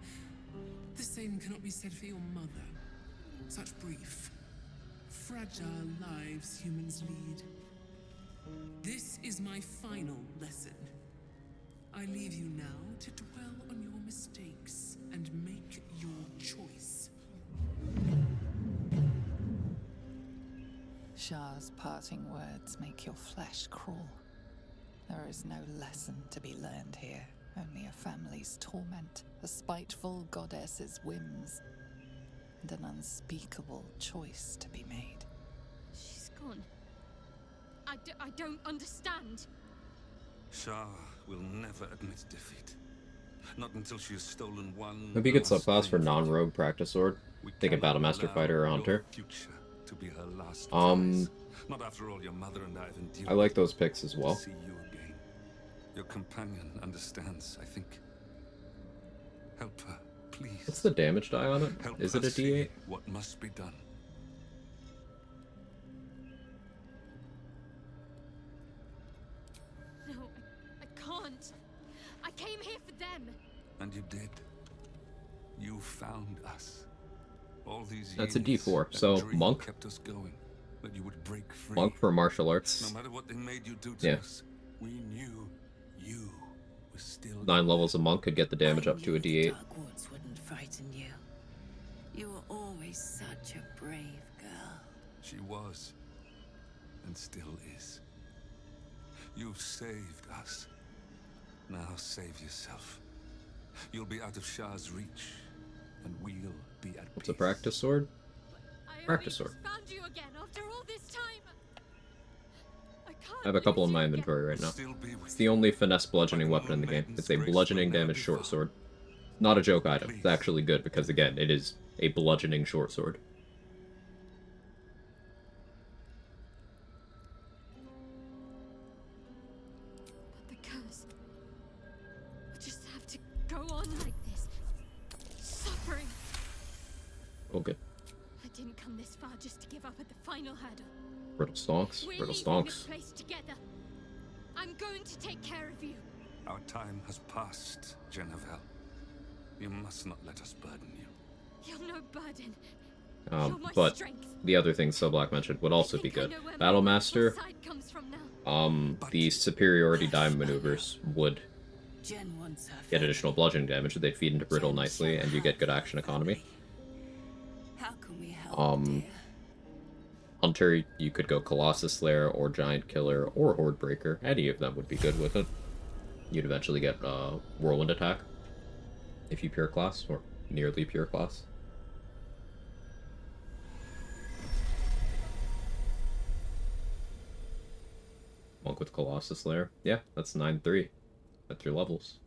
The same cannot be said for your mother. Such brief, fragile lives humans lead. This is my final lesson. I leave you now to dwell on your mistakes and make your choice. Shar's parting words make your flesh crawl. There is no lesson to be learned here, only a family's torment, a spiteful goddess's whims, and an unspeakable choice to be made. She's gone. I don't understand. Shah will never admit defeat. Not until she has stolen one. Maybe you could subclass for non-rogue practice sword. Think about a master fighter or hunter. To be her last choice. Not after all your mother and I have endured. I like those picks as well. See you again. Your companion understands, I think. Help her, please. What's the damage die on it? Help Is it a her see D8? what must be done. No, I can't. I came here for them. And you did. You found us. All these That's a years, D4. that So dream monk. kept us going. That you would break free. Monk for martial arts. No matter what they made you do to Yeah. us, we knew you were still 9 levels of monk could get the damage up to a D8. Dark woods wouldn't frighten you. You were always such a brave girl. She was, and still is. You've saved us. Now save yourself. You'll be out of Shah's reach, and we'll be at What's a practice sword? Practice sword. Found you again after all this time. I I have a couple in my inventory right now. It's the only finesse bludgeoning weapon in the game. It's a bludgeoning damage short sword. Not a joke item. It's actually good because, again, it is a bludgeoning short sword. But the curse will just have to go on like this. Suffering. Okay. I didn't come this far just to give up at the final hurdle. Brittle stonks. We're Brittle leaving this stonks. place together. I'm going to take care of you. Our time has passed, Jennifer. You must not let us burden you. You're no burden. You're my But strength. the other thing Soblack mentioned would also be good. Battlemaster, the superiority dime maneuvers would get additional bludgeoning damage. They'd feed into brittle nicely, and you get good action economy. How can we help, dear? Hunter, you could go Colossus Slayer, or Giant Killer, or Horde Breaker. Any of them would be good with it. You'd eventually get Whirlwind Attack, if you pure class, or nearly pure class. Monk with Colossus Slayer. Yeah, that's 9-3. That's your levels.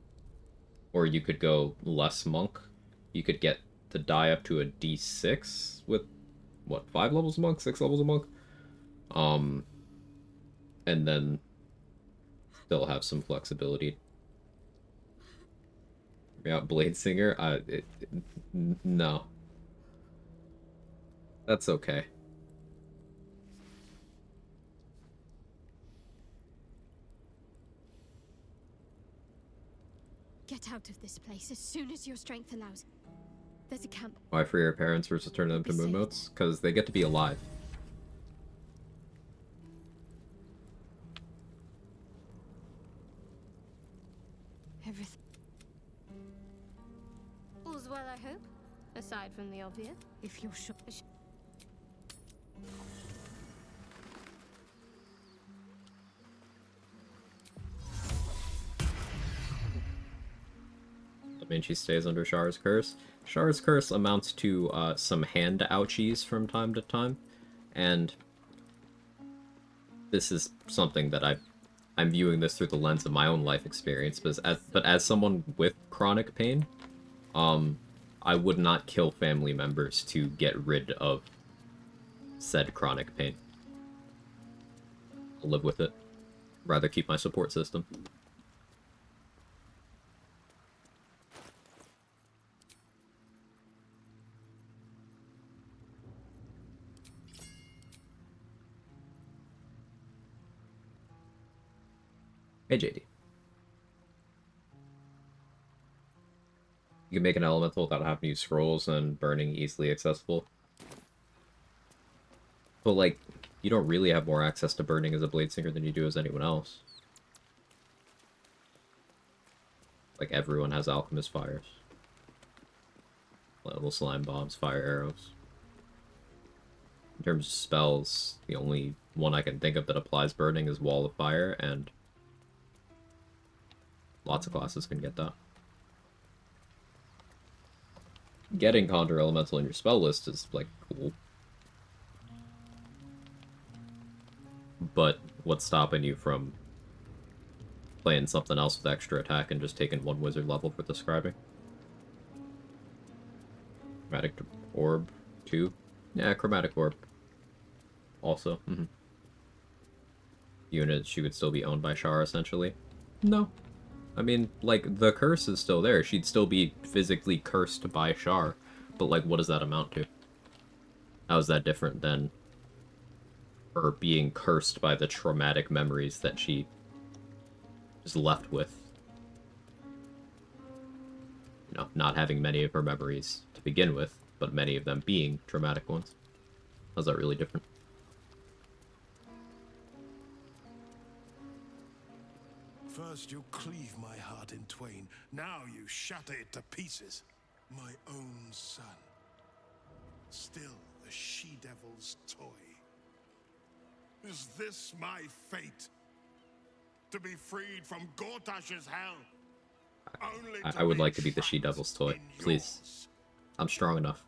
Or you could go less Monk. You could get to die up to a D6 with, what, 5 levels of Monk? 6 levels of Monk? And then still have some flexibility. Yeah, Blade Singer? No. That's okay. Get out of this place as soon as your strength allows. There's a camp. Why free your parents versus turn them to moon motes? Because they get to be alive. Everything. All's well, I hope. Aside from the obvious. If you're sure. I mean, she stays under Shara's curse. Shara's curse amounts to some hand ouchies from time to time, and this is something that I'm viewing this through the lens of my own life experience. But as someone with chronic pain, I would not kill family members to get rid of said chronic pain. I'll live with it. Rather keep my support system. Hey, JD. You can make an elemental without having to use scrolls and burning easily accessible. But, like, you don't really have more access to burning as a blade singer than you do as anyone else. Like, everyone has alchemist fires. Level slime bombs, fire arrows. In terms of spells, the only one I can think of that applies burning is Wall of Fire, and lots of classes can get that. Getting Conjure Elemental in your spell list is, like, cool. But what's stopping you from playing something else with extra attack and just taking one wizard level for the scribing? Chromatic Orb 2? Yeah, Chromatic Orb. Also. Unit, she would still be owned by Shara, essentially. No. I mean, like, the curse is still there. She'd still be physically cursed by Shar. But, like, what does that amount to? How is that different than her being cursed by the traumatic memories that she is left with? You know, not having many of her memories to begin with, but many of them being traumatic ones. How's that really different? First you cleave my heart in twain, now you shatter it to pieces. My own son. Still the she-devil's toy. Is this my fate? To be freed from Gortash's hell? I would like to be the she-devil's toy, please. I'm strong enough.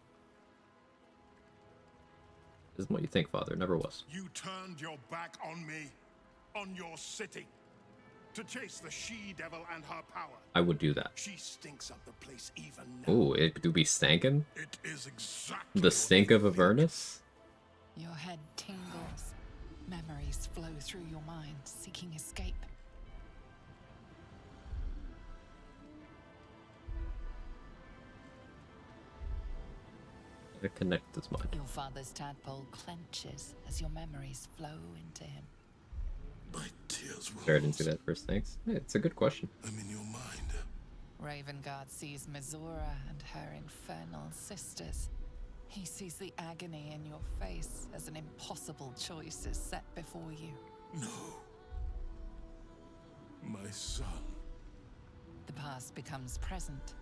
Isn't what you think, Father. Never was. You turned your back on me. on your city. To chase the she-devil and her power. I would do that. She stinks up the place even now. Ooh, it do be stankin'? It is exactly The stink of Avernus? Your head tingles. Memories flow through your mind, seeking escape. I connect this mind. Your father's tadpole clenches as your memories flow into him. My tears will Sorry, I didn't see that first. Thanks. Yeah, it's a good question. I'm in your mind. Ravengard sees Mizora and her infernal sisters. He sees the agony in your face as an impossible choice is set before you. No. My son. The past becomes present.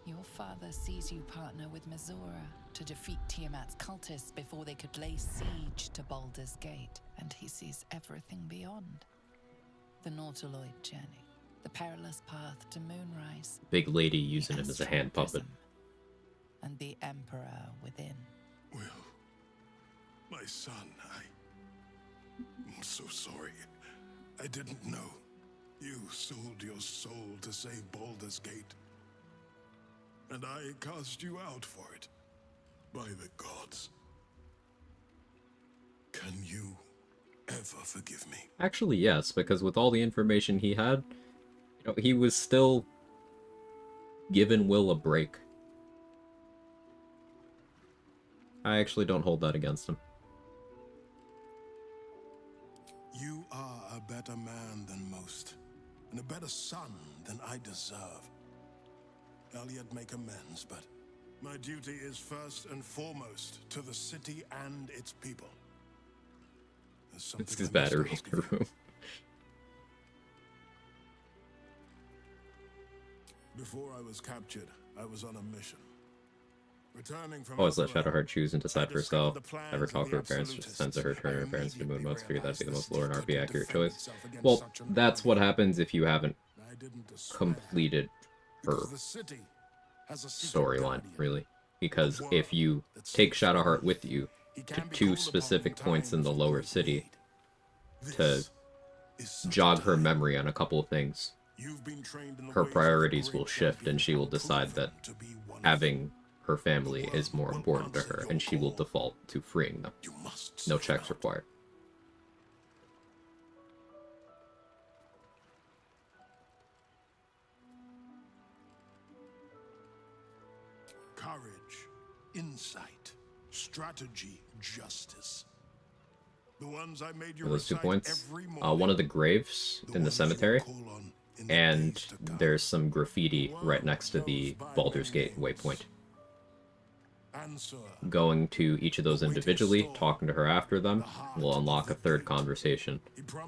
Your father sees you partner with Mizora to defeat Tiamat's cultists before they could lay siege to Baldur's Gate, and he sees everything beyond. The Nautiloid journey, the perilous path to Moonrise. Big lady using it as a hand puppet. And the Emperor within. Will, my son, I'm so sorry. I didn't know. You sold your soul to save Baldur's Gate. And I cast you out for it. By the gods. Can you ever forgive me? Actually, yes, because with all the information he had, you know, he was still giving Will a break. I actually don't hold that against him. You are a better man than most, and a better son than I deserve. I'll yet make amends, but my duty is first and foremost to the city and its people. It's his battery in the room. Before I was captured, I was on a mission. Returning from Always let Shadowheart choose and decide for herself. Never talk to her parents, just sends her turn her parents to Moon Modes. Figure that'd be the most lore and RP accurate choice. Well, that's what happens if you haven't completed her storyline, really. Because if you take Shadowheart with you to two specific points in the lower city to jog her memory on a couple of things, her priorities will shift and she will decide that having her family is more important to her, and she will default to freeing them. No checks required. Courage, insight, strategy, justice. The ones I made you Those 2 recite points. every morning. One of the graves in the cemetery, and there's some graffiti right next to the Baldur's Gate waypoint. Going to each of those individually, talking to her after them, will unlock a third conversation.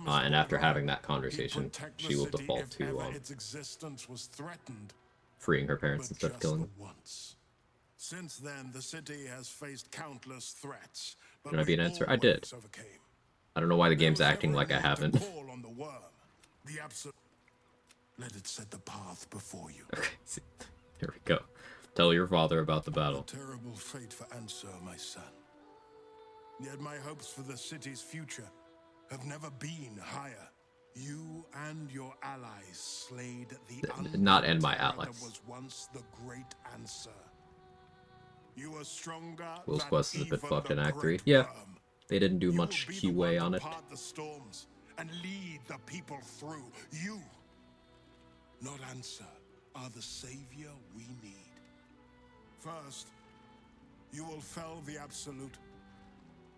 And after having that conversation, she will default to freeing her parents instead of killing them. Since then, the city has faced countless threats. Can I be an answer? I did. I don't know why the game's acting like I haven't. Let it set the path before you. Okay, here we go. Tell your father about the battle. A terrible fate for Ansur, my son. Yet my hopes for the city's future have never been higher. You and your allies slayed the Not and my that allies. was once the great Ansur. You are stronger. Will's than quest is a bit even fucked in the Act 3. great Yeah, worm. they didn't do You much will be the QA one on to it. part the storms and lead the people through. You, not Ansur, are the savior we need. First, you will fell the Absolute.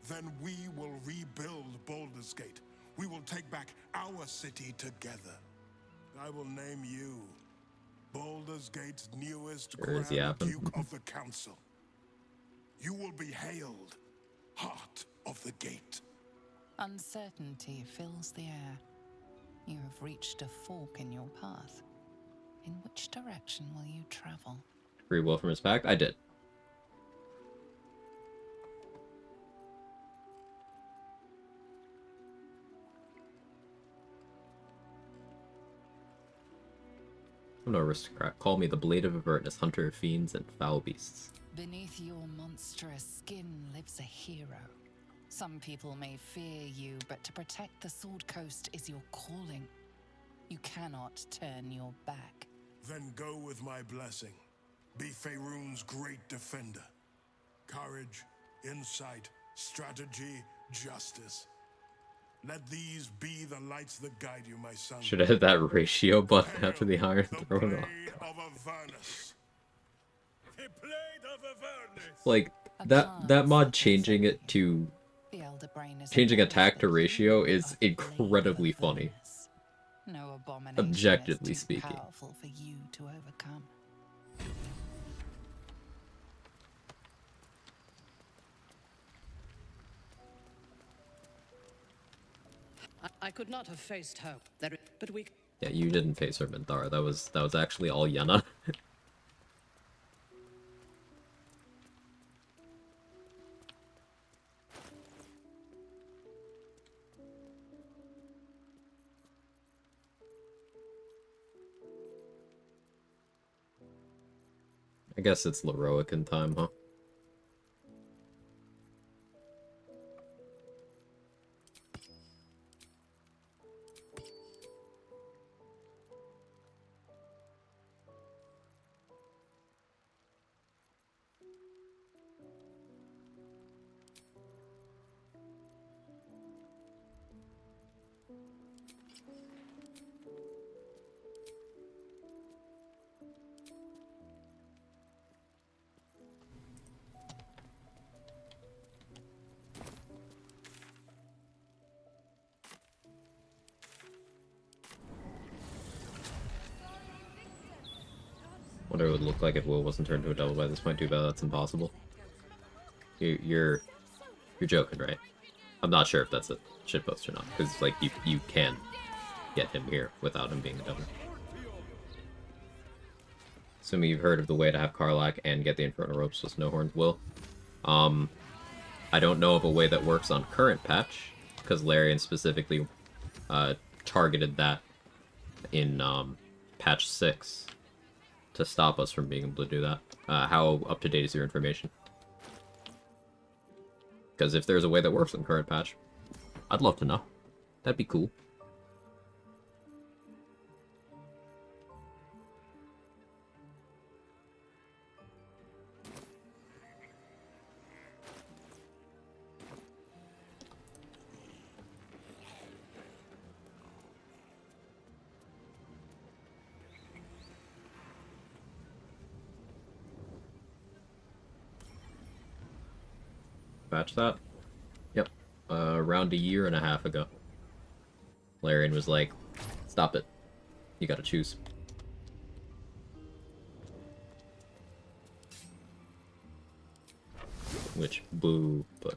Then we will rebuild Baldur's Gate. We will take back our city together. I will name you Baldur's Gate's newest Sure is Grand yapping. Duke of the Council. You will be hailed Heart of the Gate. Uncertainty fills the air. You have reached a fork in your path. In which direction will you travel? Free will from his pact? I did. I'm no aristocrat. Call me the Blade of Avernus, hunter of fiends and foul beasts. Beneath your monstrous skin lives a hero, Some people may fear you, but to protect the Sword Coast is your calling. You cannot turn your back. Then go with my blessing. Be Faerun's great defender. Courage, insight, strategy, justice. Let these be the lights that guide you, my son. Should have hit that ratio button after the Iron Throne. Of Avernus. The blade of Avernus. Like that mod changing it to changing attack to ratio is incredibly funny. No abomination Objectively is too speaking. powerful for you to overcome. I could not have faced her, but we. Yeah, you didn't face her, Minthara. That was actually all Yenna. I guess it's Leroican time, huh? Wonder what it would look like if Will wasn't turned to a devil by this point. Too bad that's impossible. You're joking, right? I'm not sure if that's a shitpost or not, because like you can get him here without him being a devil. Assuming you've heard of the way to have Karlach and get the Inferno ropes with Snowhorn's Will. I don't know of a way that works on current patch, because Larian specifically targeted that in patch 6 to stop us from being able to do that. How up to date is your information? Because if there's a way that works on current patch, I'd love to know. That'd be cool. Patch that? Yep. Around a year and a half ago. Larian was like, stop it. You gotta choose. Which, boo, but...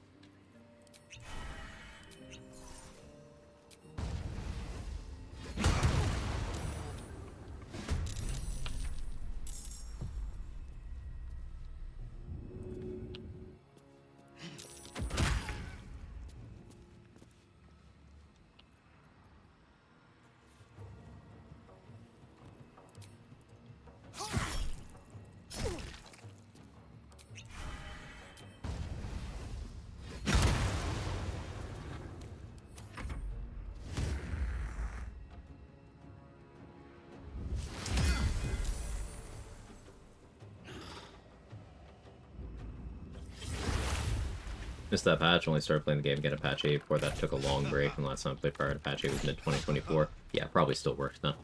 Missed that patch, only started playing the game again at patch 8. Before that took a long break, and last time I played prior to patch 8 was mid-2024. Yeah, probably still works now.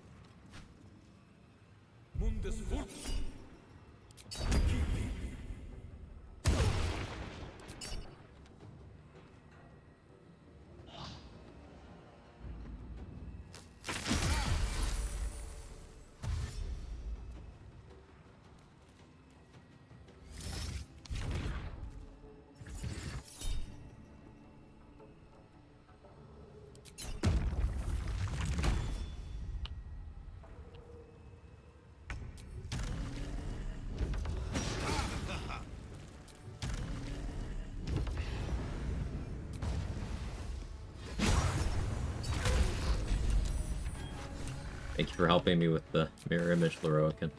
Thank you for helping me with the mirror image, Leroican.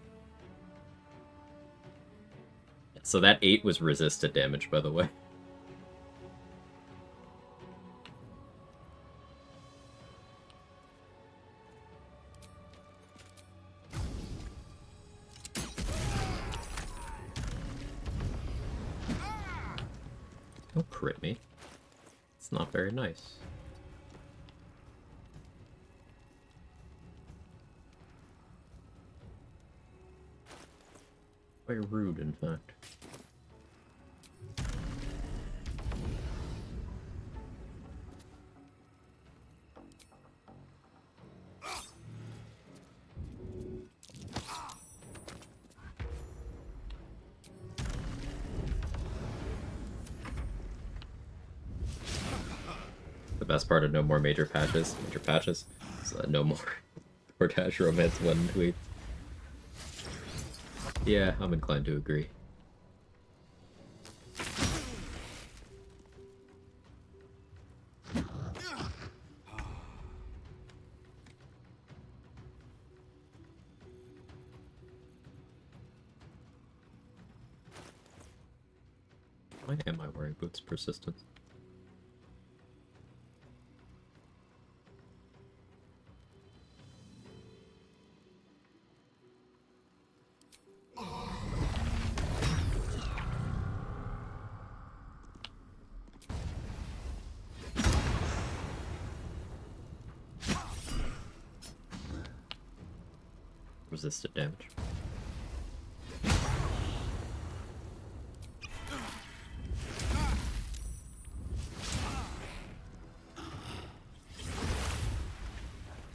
So that 8 was resisted damage, by the way. crit me. It's not very nice. Quite rude, in fact. The best part of no more major patches, is no more Portage Romance 1 tweets. Yeah, I'm inclined to agree. Why am I wearing boots persistence? Resisted damage.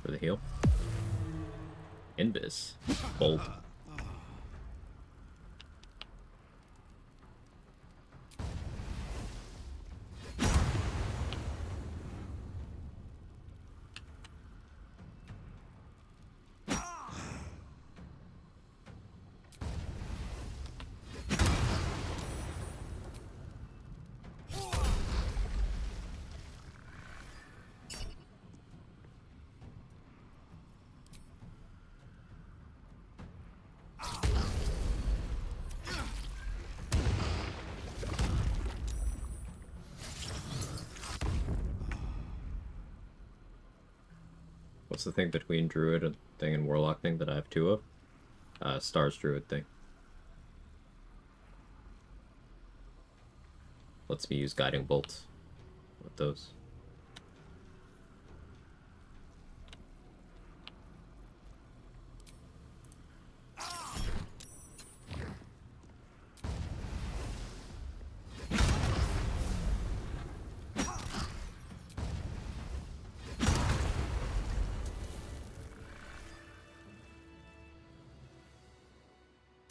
For the heal. Invis. Bolt. What's the thing between Druid and thing and Warlock thing that I have two of? Stars Druid thing. Lets me use Guiding Bolts with those.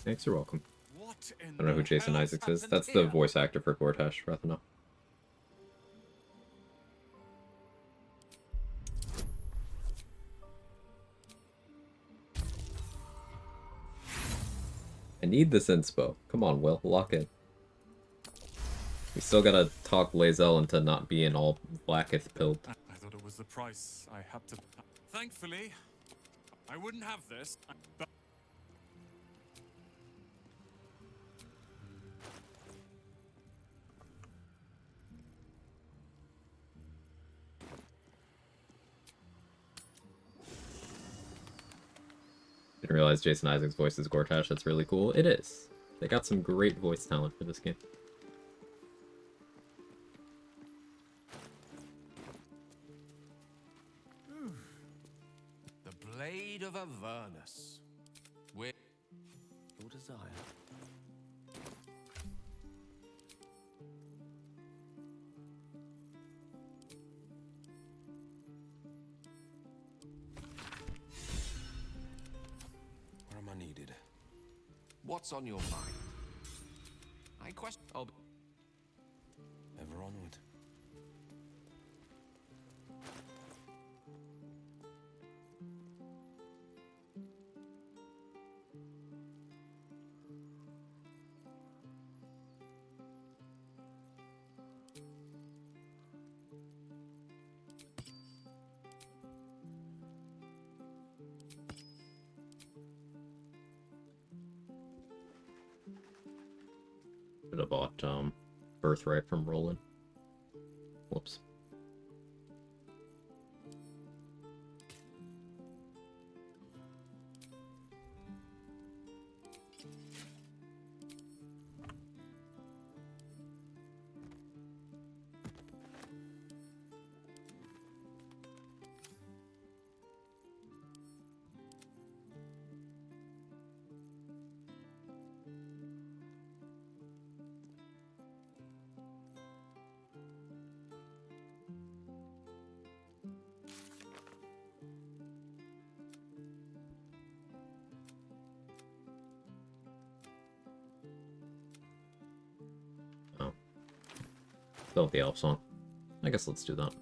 Thanks, you're welcome. I don't know who Jason Isaacs is. That's the voice actor for Gortash, Rathana. I need this inspo. Come on, Will, lock in. We still gotta talk Lae'zel into not being all Blacketh pilled. I thought it was the price I had to... Thankfully, I wouldn't have this, but... Didn't realize Jason Isaacs' voice is Gortash. That's really cool. It is. They got some great voice talent for this game. The Blade of Avernus. With your desire. Where am I needed? What's on your mind? I question. Ever onward. Should have bought Birthright from Roland. Whoops. go with the elf song. I guess let's do that.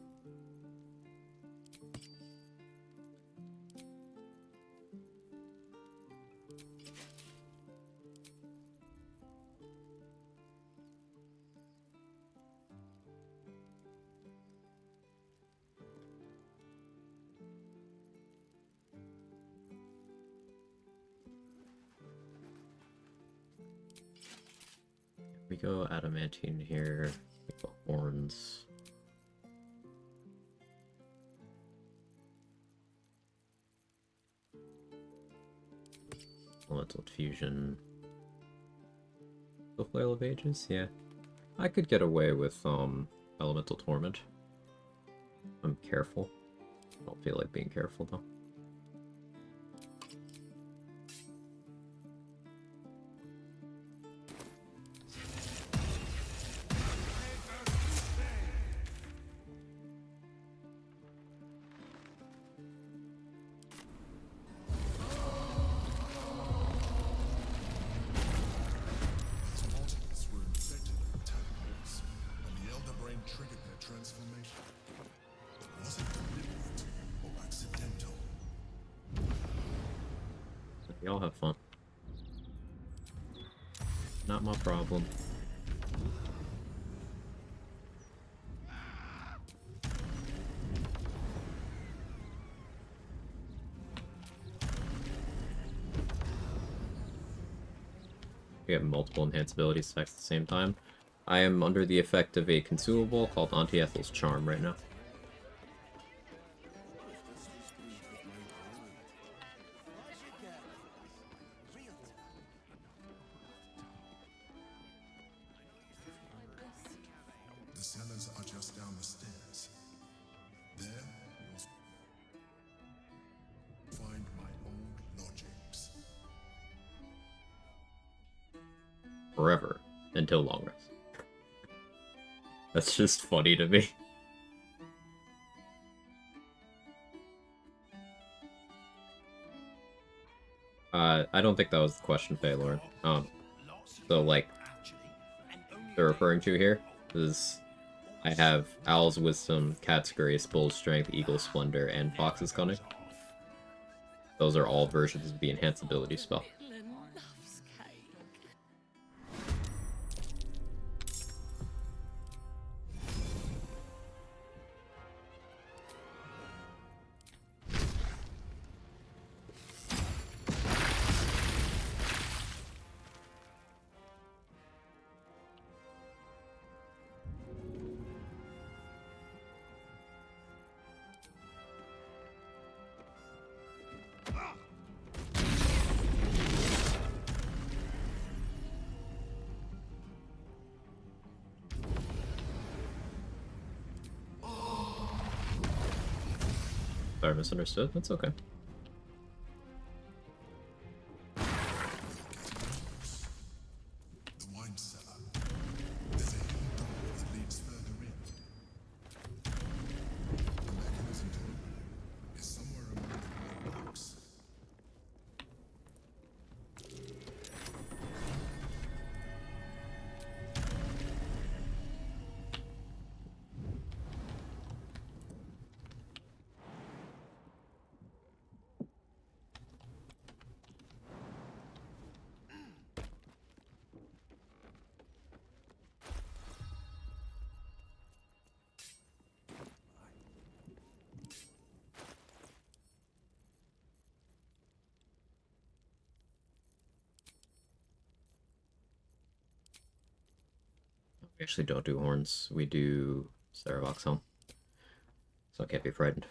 We go adamantine here. We go horns. Elemental fusion. The Flail of Ages? Yeah. I could get away with Elemental Torment. I'm careful. I don't feel like being careful though. Mortals were infected with tadpoles, and the Elder Brain triggered their transformation. Was it deliberate or accidental? Y'all have fun. Not my problem. We have multiple enhanced ability stacks at the same time. I am under the effect of a consumable called Auntie Ethel's Charm right now. The cellars are just down the stairs. There, you'll find my old lodgings. Forever. Until long rest. That's just funny to me. I don't think that was the question, Faylord. So, like, they're referring to here is I have Owl's Wisdom, Cat's Grace, Bull's Strength, Eagle's Splendor, and Fox's Cunning. Those are all versions of the enhanced ability spell. Sorry, misunderstood. That's okay. The wine cellar. There's a hidden door that leads further in. The mechanism to open it is somewhere among the blue box. We actually don't do horns. We do Saravox Helm. So I can't be frightened.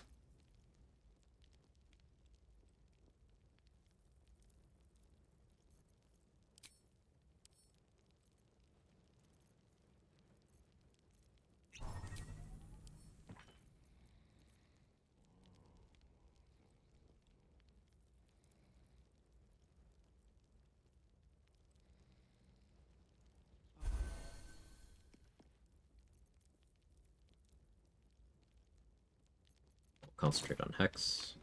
Concentrate on Hex.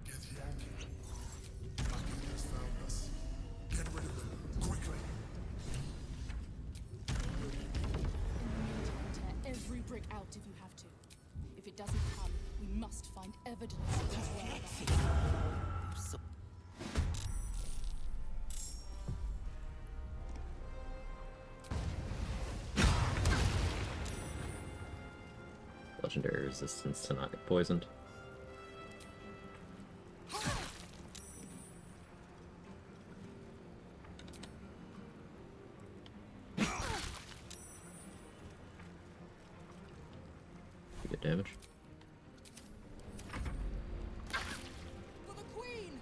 Get yanking. must find evidence of his whereabouts. Legendary resistance to not get poisoned. Good damage. For the queen!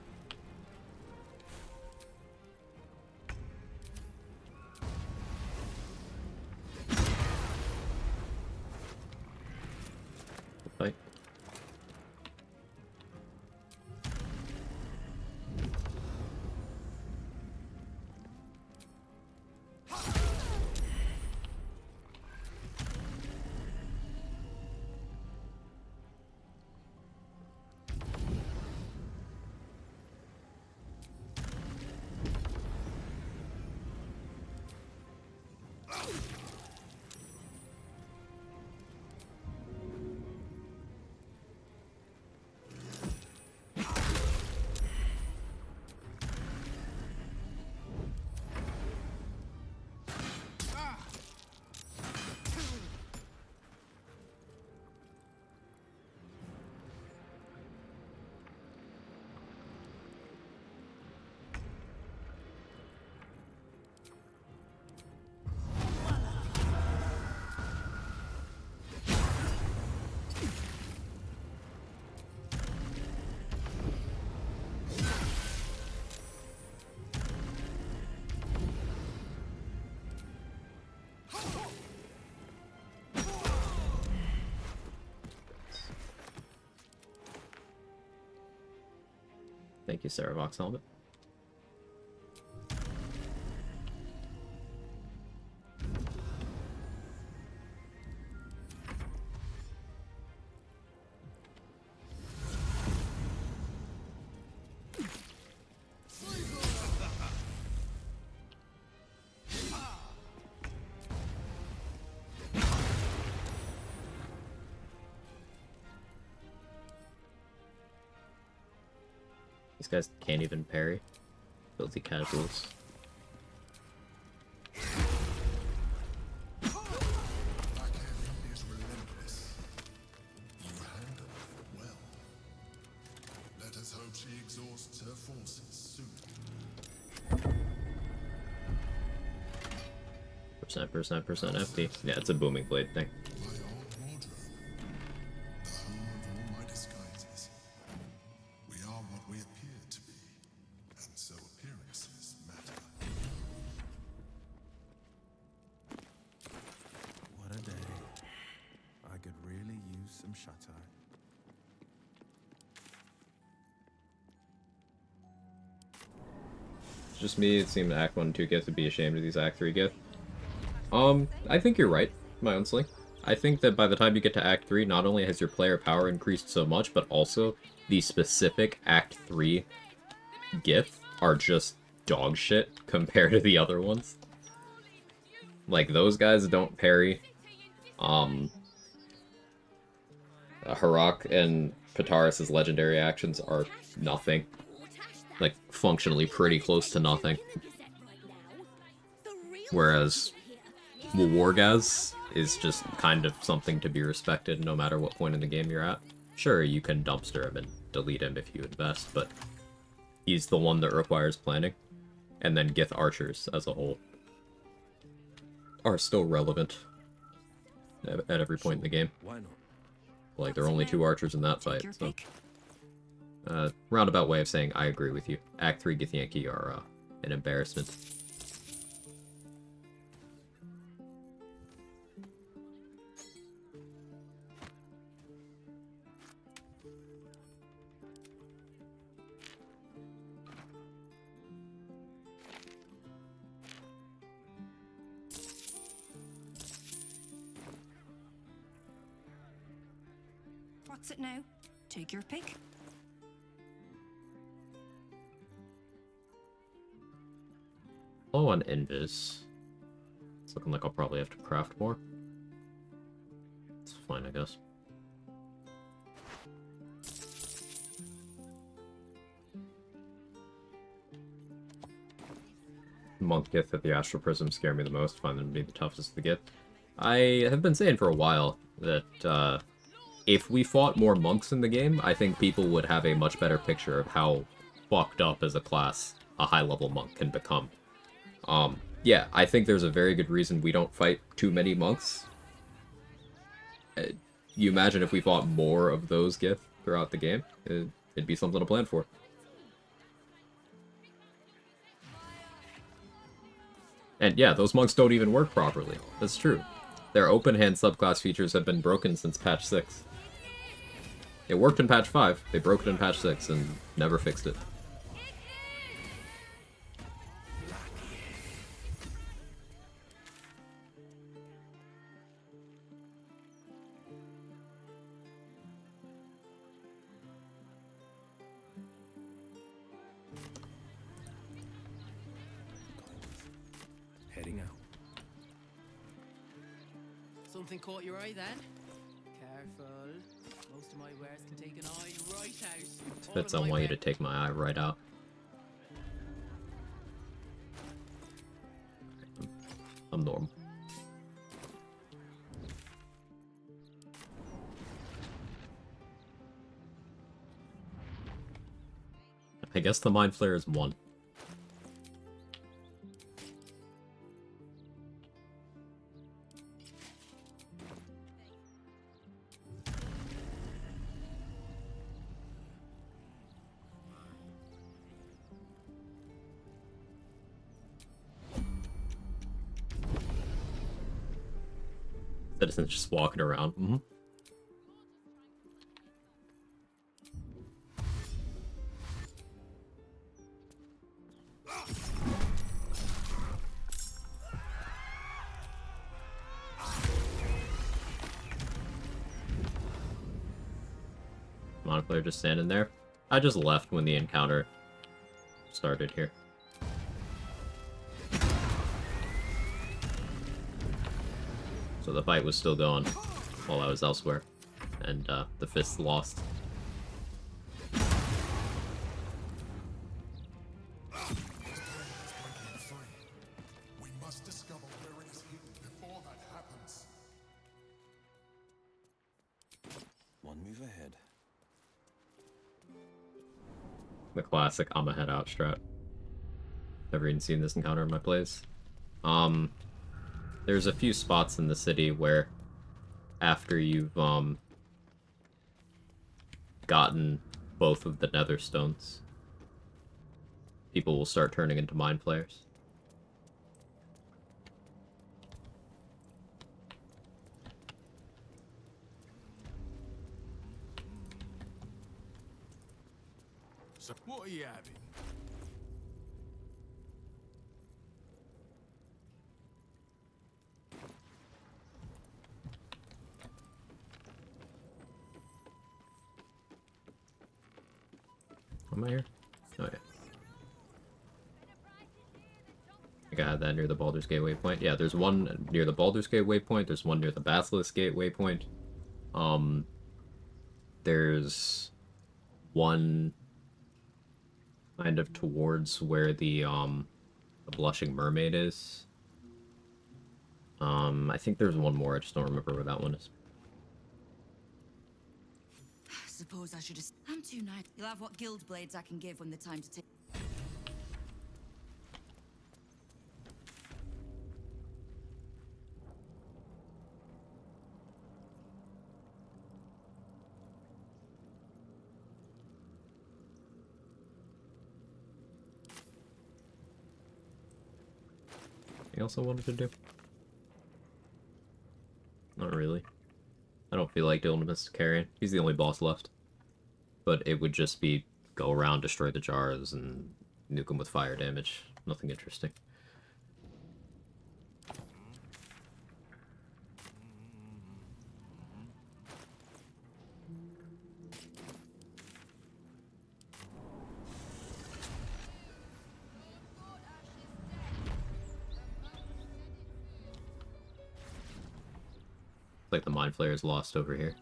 Fight. Thank you, Sarah Vox Helmet. These guys can't even parry. Filthy casuals. Is relentless. You handle it well. Let us hope she exhausts her forces soon. Percent FD. Yeah, it's a booming blade thing. My old wardrobe. The home of all my disguises. We are what we appear to be. And so appearances matter. What a day. I could really use some shut-eye. It's just me, it seemed Act 1 and 2 Gith would be ashamed of these Act 3 Gith. I think you're right, my own sling. I think that by the time you get to Act 3, not only has your player power increased so much, but also the specific Act 3 Gith are just dog shit compared to the other ones. Like, those guys don't parry. Harak and Pataris' legendary actions are nothing. Like, functionally pretty close to nothing. Whereas Wargaz is just kind of something to be respected no matter what point in the game you're at. Sure, you can dumpster him and delete him if you invest, but he's the one that requires planning. And then Gith archers as a whole are still relevant at every point in the game. Why not? Like, there are only 2 archers in that fight, so... roundabout way of saying I agree with you. Act 3 Githyanki are an embarrassment. What's it now? Take your pick. Low on Invis. It's looking like I'll probably have to craft more. It's fine, I guess. monk Gith at the Astral Prism scare me the most, find them to be the toughest to get. I have been saying for a while that if we fought more monks in the game, I think people would have a much better picture of how fucked up as a class a high-level monk can become. Yeah, I think there's a very good reason we don't fight too many monks. You imagine if we fought more of those Gith throughout the game, it'd be something to plan for. And yeah, those monks don't even work properly. That's true. Their open hand subclass features have been broken since patch 6. It worked in patch 5, they broke it in patch 6, and never fixed it. Heading out. Something caught your eye then? Careful. Most of my wares can take an eye right out. Spits, I want you to take my eye right out. I'm normal. I guess the Mind Flayer is 1. Citizens just walking around. Mm-hmm. Monoplayer just standing there. I just left when the encounter started here. So the fight was still going while I was elsewhere, and the Fist lost. We must discover where it is hidden before that happens. One move ahead. The classic I'm a head out strat. Never even seen this encounter in my plays. There's a few spots in the city where after you've gotten both of the nether stones, people will start turning into mind flayers. So what are you having? Am I here? Oh yeah. I think I had that near the Baldur's Gate waypoint. Yeah, there's one near the Baldur's Gate waypoint, there's one near the Basilisk Gate waypoint. There's one kind of towards where the Blushing Mermaid is. I think there's one more, I just don't remember where that one is. Suppose I should just... I'm too nice. You'll have what guild blades I can give when the time to take... Anything else I wanted to do? Not really. I don't feel like dealing with Mr. Carrion. He's the only boss left. But it would just be go around, destroy the jars, and nuke them with fire damage. Nothing interesting. Like the Mind Flayer is lost over here.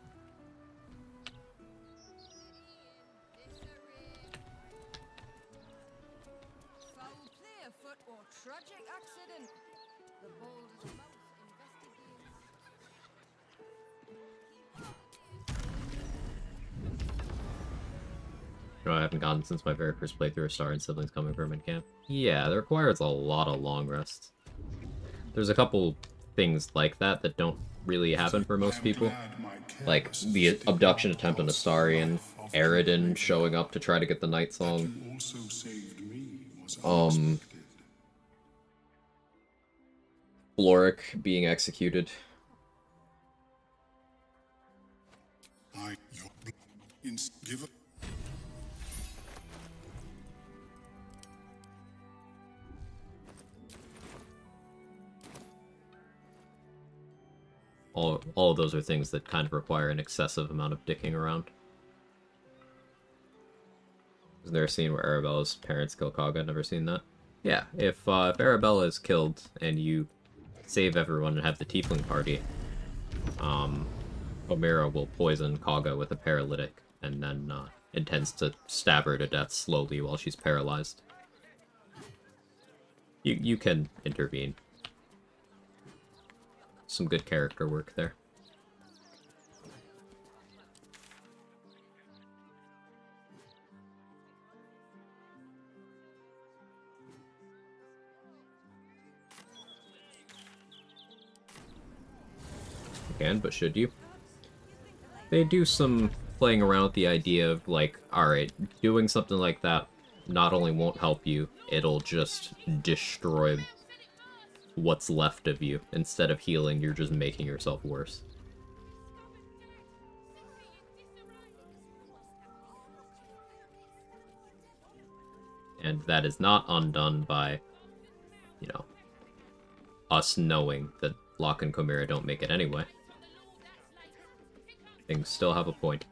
Foul play afoot or trudge tragic accident. The bold as a mouse investigates. You know, I haven't gotten since my very first playthrough of Star and Siblings Coming Vermin Camp. Yeah, that requires a lot of long rests. There's a couple things like that that don't really happen for most people. Like the abduction attempt on Astarion, Eridan showing up to try to get the Night Song. Floric being executed. All of those are things that kind of require an excessive amount of dicking around. Is there a scene where Arabella's parents kill Quag? I've never seen that. Yeah, if Arabella is killed and you save everyone and have the Tiefling party, Omira will poison Kaga with a paralytic and then intends to stab her to death slowly while she's paralyzed. You can intervene. Some good character work there. You can, but should you? They do some playing around with the idea of, like, alright, doing something like that not only won't help you, it'll just destroy what's left of you. Instead of healing, you're just making yourself worse. And that is not undone by, you know, us knowing that Locke and Chimera don't make it anyway. Things still have a point.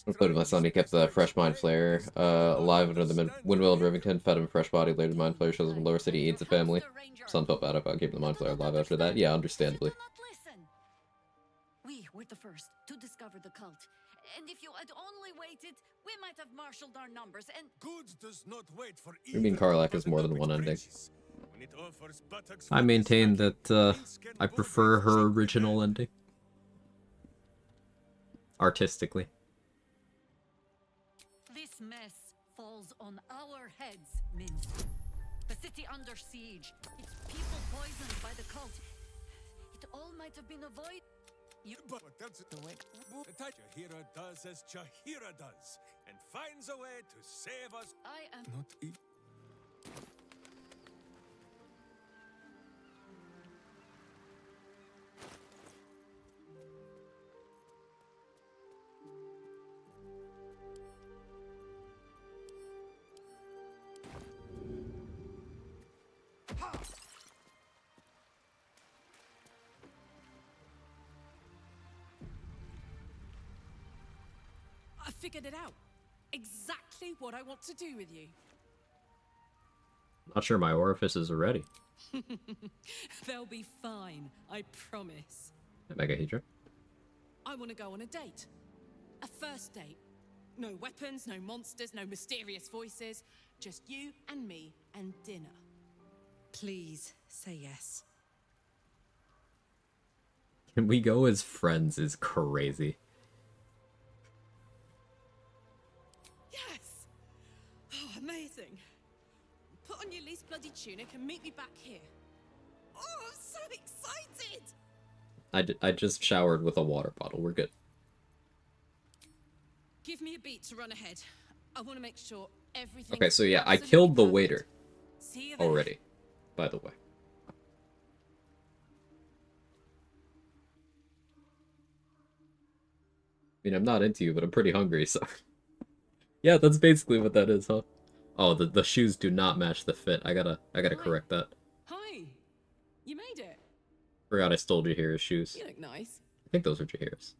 Included my son, he kept the fresh mind flayer alive under the windmill of Rivington, fed him fresh body, later the mind flayer shows up in Lower City, aids the family. Son felt bad about keeping the mind flayer alive after that. Yeah, understandably. We were the first to discover the cult. And if you had only waited, we might have marshaled our numbers and... Good does not wait for I mean, Karlach has more than one ending. I maintain that I prefer her original ending. Artistically. This mess falls on our heads, Min. The city under siege. Its people poisoned by the cult. It all might have been avoided. But that's the way. Chahira does as Chahira does, and finds a way to save us. I am not eat. I figured it out. Exactly what I want to do with you. Not sure my orifices are ready. They'll be fine, I promise. Megahedra? I want to go on a date. A first date. No weapons, no monsters, no mysterious voices. Just you and me and dinner. Please say yes. Can we go as friends is crazy. Yes! Oh, amazing. Put on your least bloody tunic and meet me back here. Oh, I'm so excited! I just showered with a water bottle. We're good. Give me a beat to run ahead. I want to make sure everything... Okay, so yeah, I killed the waiter See you there. already, by the way. mean, I'm not into you, but I'm pretty hungry, so... Yeah, that's basically what that is, huh? Oh, the shoes do not match the fit. I gotta correct that. Hi. You made it. Forgot I stole Jahira's shoes. You look nice. I think those are Jahira's.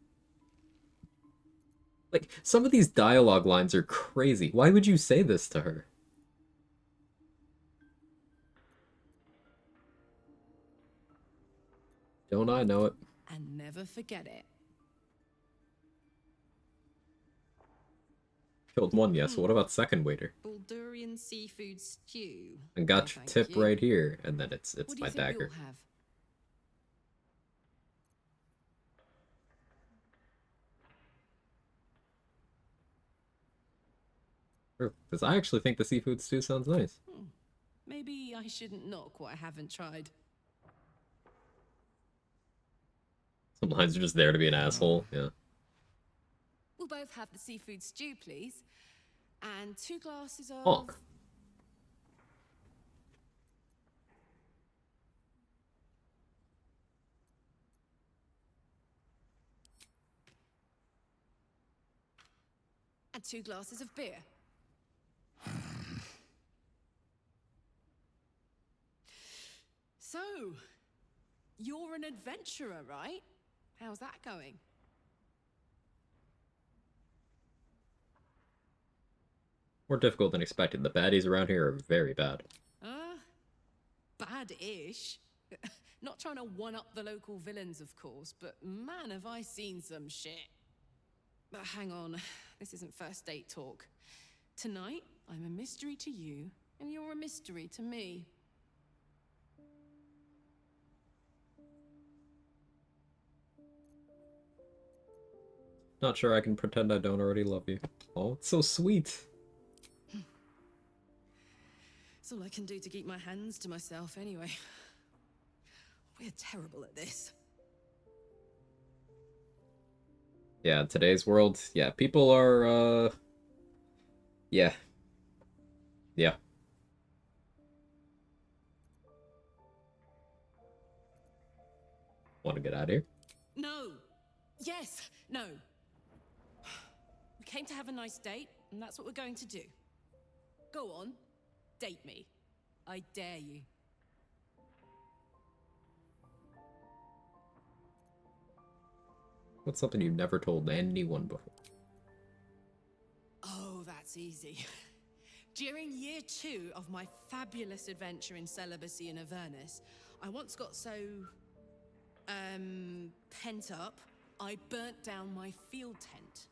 Like, some of these dialogue lines are crazy. Why would you say this to her? Don't I know it? And never forget it. Killed one, yes. What about second waiter? Baldurian seafood stew. And got your tip right here, and then it's What do my you think dagger. we'll have? Because I actually think the seafood stew sounds nice. Maybe I shouldn't knock what I haven't tried. Some lines are just there to be an asshole, yeah. We'll both have the seafood stew, please. And 2 glasses of... Honk. And 2 glasses of beer. So, you're an adventurer, right? How's that going? More difficult than expected. The baddies around here are very bad. Bad-ish. Not trying to one-up the local villains, of course, but man, have I seen some shit. But hang on, this isn't first date talk. Tonight, I'm a mystery to you, and you're a mystery to me. Not sure I can pretend I don't already love you. Oh, it's so sweet. It's all I can do to keep my hands to myself anyway. We're terrible at this. Yeah, in today's world, yeah, people are, yeah. Yeah. Want to get out of here? No! Yes! No! We came to have a nice date, and that's what we're going to do. Go on, date me. I dare you. What's something you've never told anyone before? Oh, that's easy. During year 2 of my fabulous adventure in celibacy in Avernus, I once got so, pent up, I burnt down my field tent.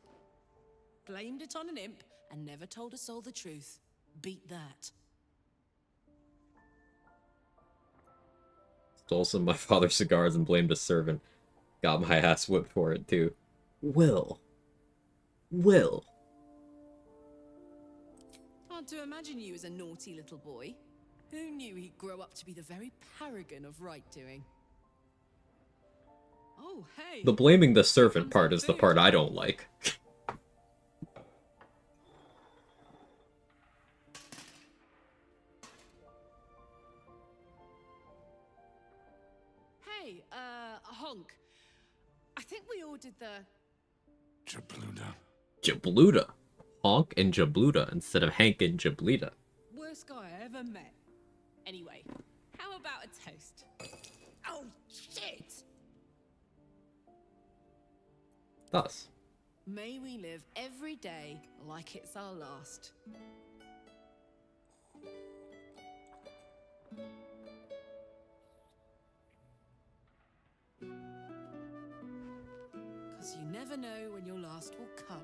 Blamed it on an imp and never told a soul the truth. Beat that. Stole some of my father's cigars and blamed a servant. Got my ass whipped for it, too. Will. Hard to imagine you as a naughty little boy. Who knew he'd grow up to be the very paragon of right-doing? Oh, hey! The blaming the servant part is the part I don't like. Hey, Honk. I think we ordered the... Jabluda. Honk and Jabluda instead of Hank and Jablita. worst guy I ever met. Anyway, how about a toast? Oh, shit! Thus. May we live every day like it's our last. Because you never know when your last will come.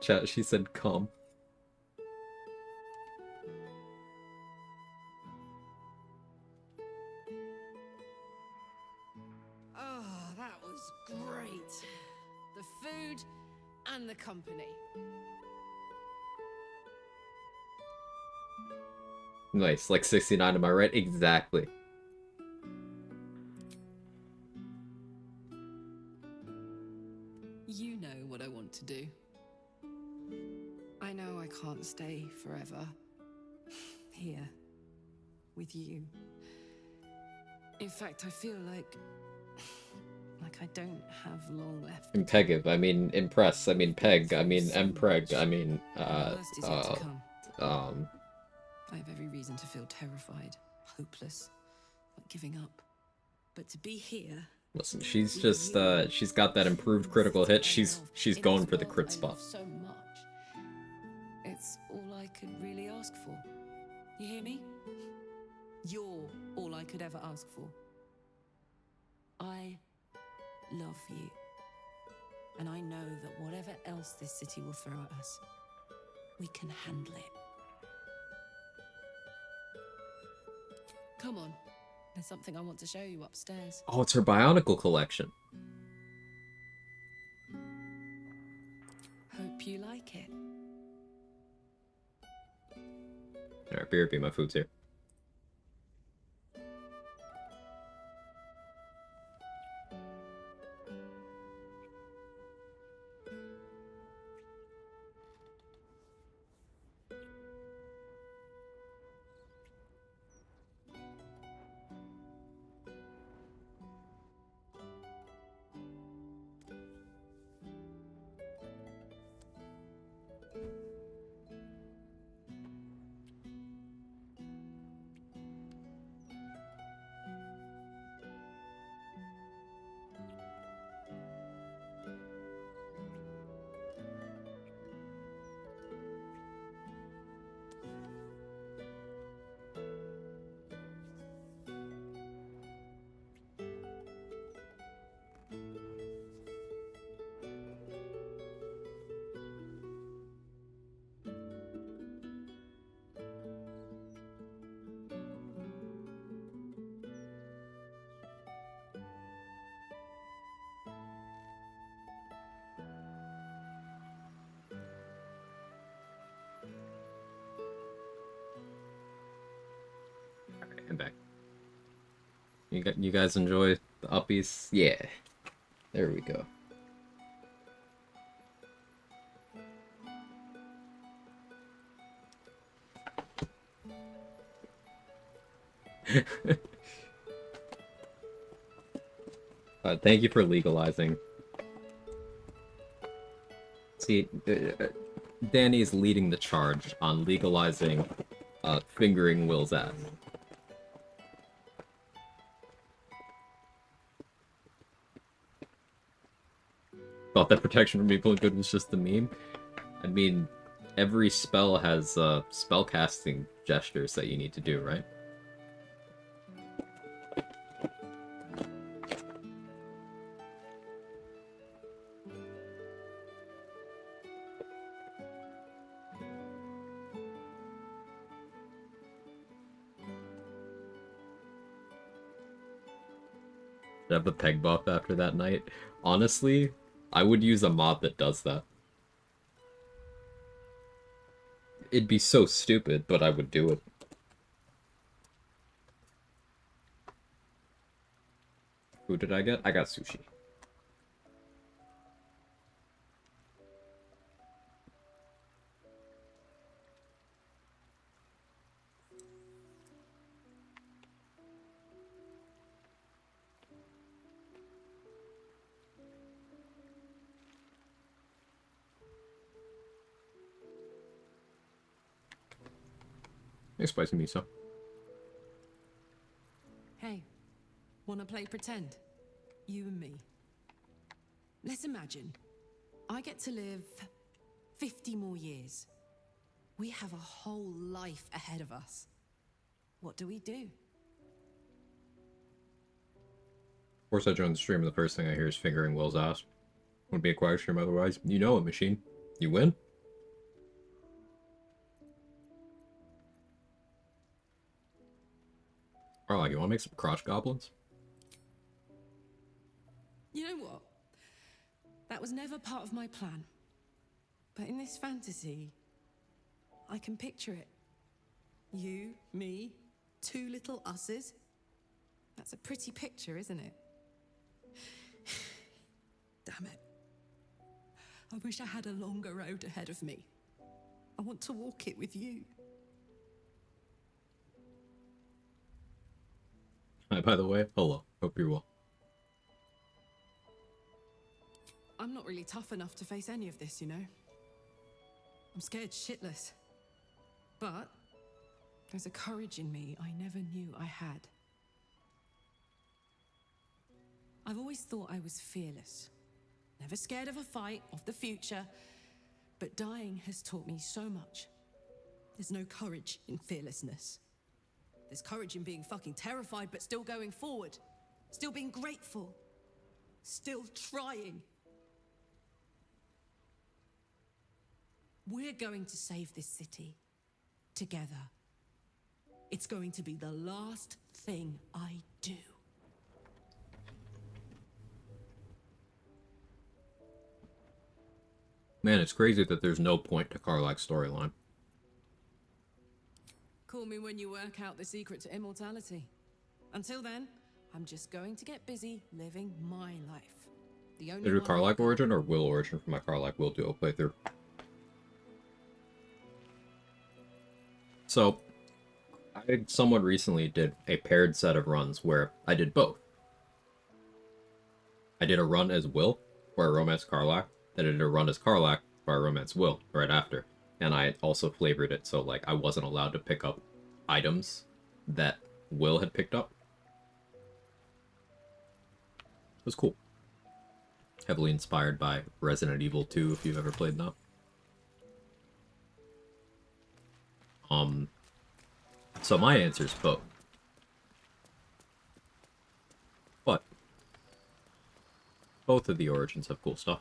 Chat, she said come. Oh, that was great. The food and the company. Nice, like 69, am I right? Exactly. You know what I want to do. I know I can't stay forever here with you. In fact, I feel like Like I don't have long left. Impegive, I mean impress, I mean peg, I mean empreg, I mean The worst is yet to come. um I have every reason to feel terrified, hopeless, like giving up. But to be here. listen, she's just she's got that improved critical hit. She's going for the crit spot. So much. It's all I could really ask for. You hear me? You're all I could ever ask for. I love you. And I know that whatever else this city will throw at us, we can handle it. Come on. There's something I want to show you upstairs. Oh, it's her Bionicle collection. Hope you like it. Alright, BRB, my food's here. I'm back. You guys enjoy the uppies? Yeah. There we go. Thank you for legalizing. See, Danny's leading the charge on legalizing fingering Will's ass. Thought that protection from evil and good was just a meme. I mean, every spell has spellcasting gestures that you need to do, right? Have the peg buff after that night. Honestly, I would use a mod that does that. It'd be so stupid, but I would do it. Who did I get? I got sushi. Hey, spicy miso. Hey, wanna play pretend? You and me. Let's imagine I get to live 50 more years. We have a whole life ahead of us. What do we do? Of course I joined the stream and the first thing I hear is fingering Will's ass. Wouldn't be a quiet stream otherwise. You know it, machine. You win? Oh, like, you wanna make some crotch goblins? You know what? That was never part of my plan. But in this fantasy, I can picture it. You, me, two little usses. That's a pretty picture, isn't it? Damn it. I wish I had a longer road ahead of me. I want to walk it with you. Hi, by the way, hello. Hope you're well. I'm not really tough enough to face any of this, you know? I'm scared shitless. But there's a courage in me I never knew I had. I've always thought I was fearless. Never scared of a fight, of the future. But dying has taught me so much. There's no courage in fearlessness. There's courage in being fucking terrified, but still going forward. Still being grateful. Still trying. We're going to save this city. Together. It's going to be the last thing I do. Man, it's crazy that there's no point to Karlach's storyline. Call me when you work out the secret to immortality. Until then, I'm just going to get busy living my life. The only Is it one Karlach origin or Will origin for my Karlach Will duo playthrough? So, someone recently did a paired set of runs where I did both. I did a run as Will, where I romance Karlach, then I did a run as Karlach, where I romance Will, right after. And I also flavored it so, like, I wasn't allowed to pick up items that Will had picked up. It was cool. Heavily inspired by Resident Evil 2, if you've ever played that. So my answer is both. But both of the origins have cool stuff.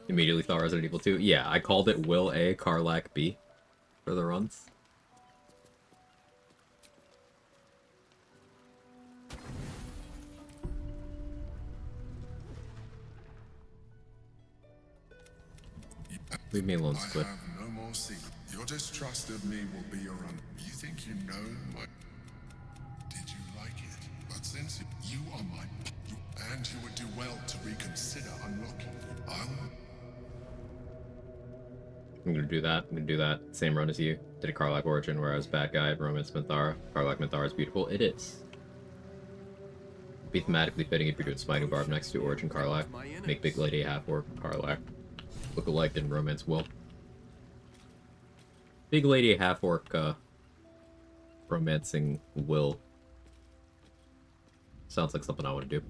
Immediately thought Resident Evil 2. Yeah, I called it Will A, Karlach B for the runs. Leave me alone, Squid. I have no more secret. Your distrust of me will be your own. You think you know my... Did you like it? But since you are my... And you would do well to reconsider unlocking. I'm gonna do that. I'm gonna do that. Same run as you. Did a Karlach origin where I was bad guy, romance Minthara. Karlach Minthara is beautiful. It is. Be thematically fitting if you're doing Smiting Barb next to Origin Karlach. Make Big Lady half-orc Karlach. Look alike in romance Will. Big Lady half-orc romancing Will. Sounds like something I want to do.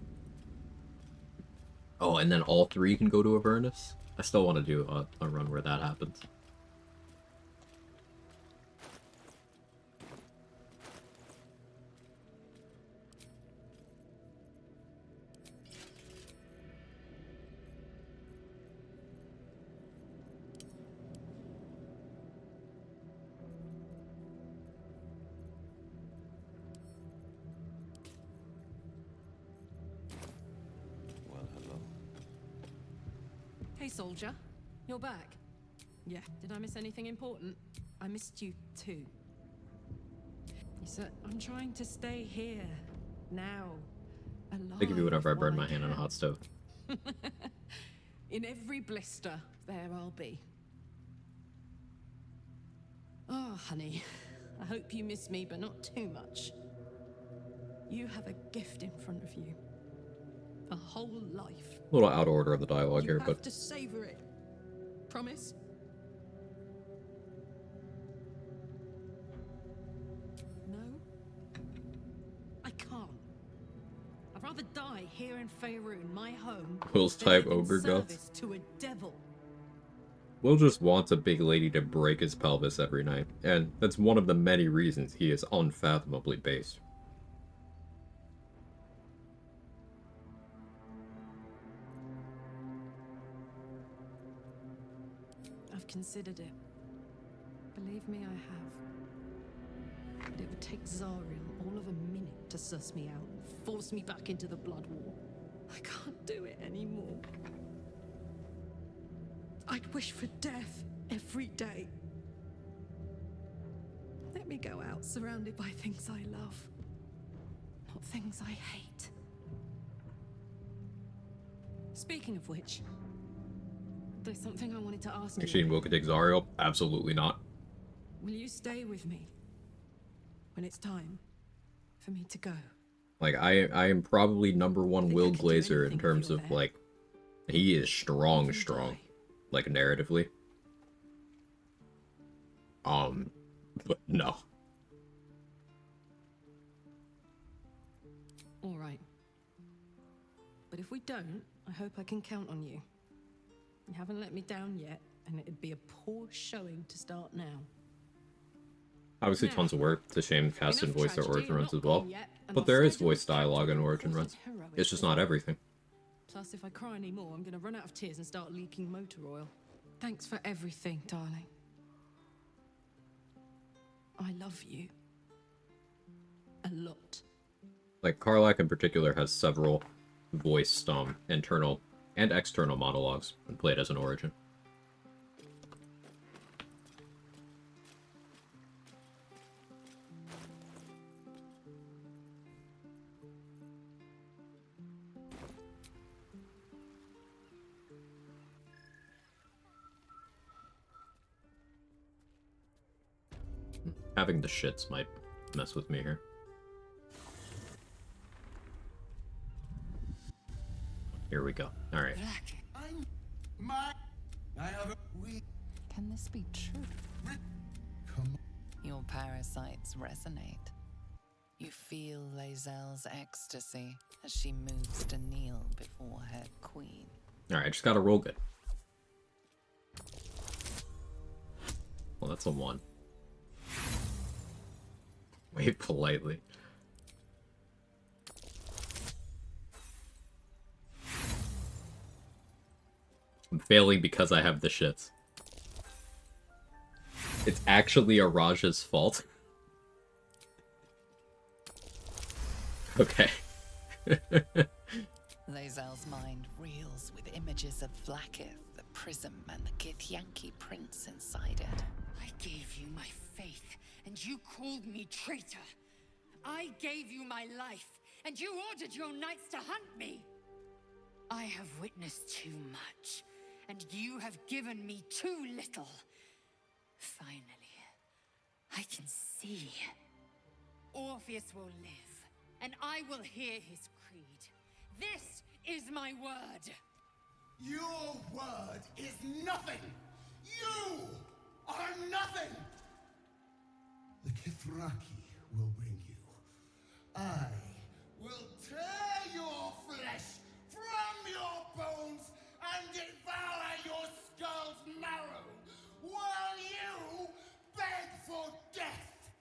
Oh, and then all three can go to Avernus? I still want to do a run where that happens. Well, hello. Hey, soldier. You're back. Yeah, did I miss anything important? I missed you too. You said I'm trying to stay here, now, alive. Think of you whenever I burn while my hand on a hot stove. In every blister, there I'll be. Oh, honey, I hope you miss me, but not too much. You have a gift in front of you. A whole life. A little out of order of the dialogue You here, have but to savor it. Promise? No? I can't. I'd rather die here in Faerun, my home, Will's than type live in ogre guts. service to a devil. Will just wants a big lady to break his pelvis every night, and that's one of the many reasons he is unfathomably based. I've considered it. Believe me, I have. But it would take Zariel all of a minute to suss me out and force me back into the blood war. I can't do it anymore. I'd wish for death every day. Let me go out surrounded by things I love, not things I hate. Speaking of which, There's something I wanted to ask Actually, you. invoke Exarial? Absolutely not. Will you stay with me when it's time for me to go? Like, I am probably #1 Will Glazer in terms of, like, he is strong, like, narratively. But no. All right. But if we don't, I hope I can count on you. You haven't let me down yet, and it'd be a poor showing to start now. Obviously, Now, tons of work. It's a shame cast and voice their tragedy, origin I'm runs not as well. gone yet, and But our there is schedule's voice dialogue in origin runs. heroic It's just as not well. everything. Plus, if I cry anymore, I'm gonna run out of tears and start leaking motor oil. Thanks for everything, darling. I love you. A lot. Like, Karlach in particular has several voiced internal and external monologues when played as an origin. Having the shits might mess with me here. Here we go. Alright. Can this be true? Your parasites resonate. You feel Lae'zel's ecstasy as she moves to kneel before her queen. Alright, I just gotta roll good. Well, that's a 1. Wait politely. I'm failing because I have the shits. It's actually Araja's fault. Okay. Lae'zel's mind reels with images of Vlaakith, the prism, and the Githyanki prince inside it. I gave you my faith, and you called me traitor. I gave you my life, and you ordered your knights to hunt me. I have witnessed too much, and you have given me too little. Finally, I can see. Orpheus will live, and I will hear his creed. This is my word. Your word is nothing! You are nothing! The Kithraki will bring you. I will tear your flesh from your bones and devour your skull's marrow while you beg for death.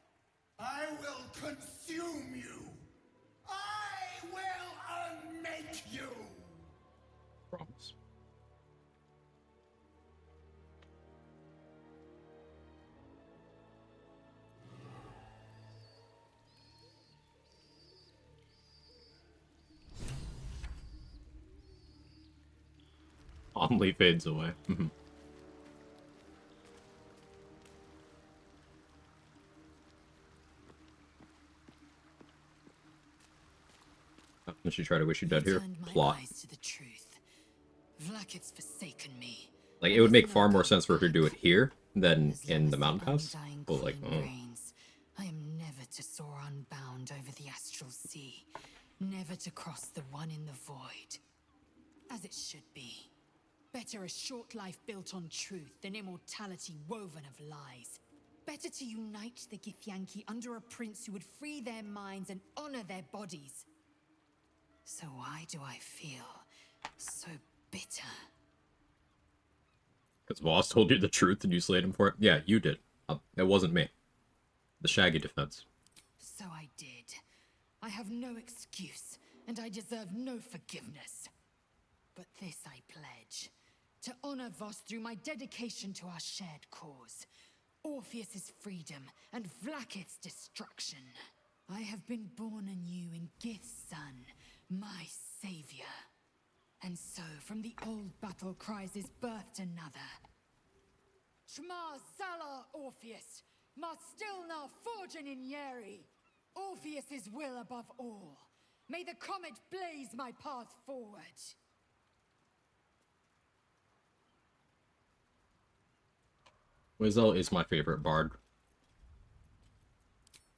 I will consume you. I will unmake you. Promise. Only fades away. How can she try to wish you dead here? Plot. To the truth. Vlaakith's forsaken me. Like, it would make far more sense for her to do it here than in the mountain pass. But like, I am never to soar unbound over the astral sea, never to cross the one in the void. As it should be. Better a short life built on truth than immortality woven of lies. Better to unite the Githyanki under a prince who would free their minds and honor their bodies. So why do I feel so bitter? because Voss told you the truth and you slayed him for it? Yeah, you did. It wasn't me. The Shaggy defense. So I did. I have no excuse, and I deserve no forgiveness. But this I pledge. To honor Voss through my dedication to our shared cause. Orpheus's freedom and Vlaakith's destruction. I have been born anew in Gith's son, my savior. And so, from the old battle cries is birthed another. Shma Zala Orpheus, Ma Stilna Forgin in Yeri. Orpheus's will above all. May the comet blaze my path forward. Lizelle is my favorite bard.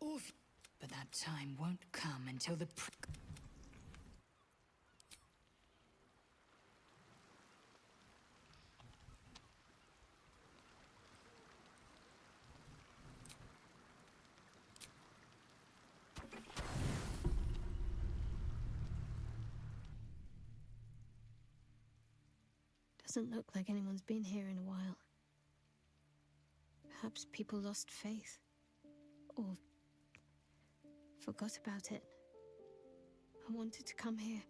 But that time won't come until the Doesn't look like anyone's been here in a while. Perhaps people lost faith. Or forgot about it. I wanted to come here.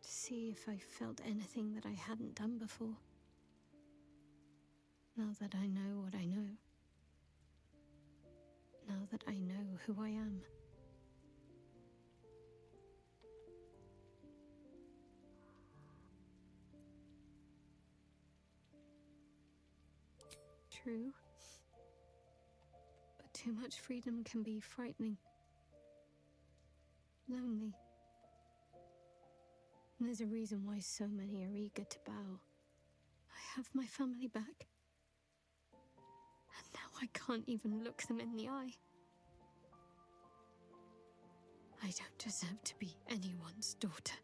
To see if I felt anything that I hadn't done before. Now that I know what I know. Now that I know who I am. True. But too much freedom can be frightening. Lonely. And there's a reason why so many are eager to bow. I have my family back. And now I can't even look them in the eye. I don't deserve to be anyone's daughter.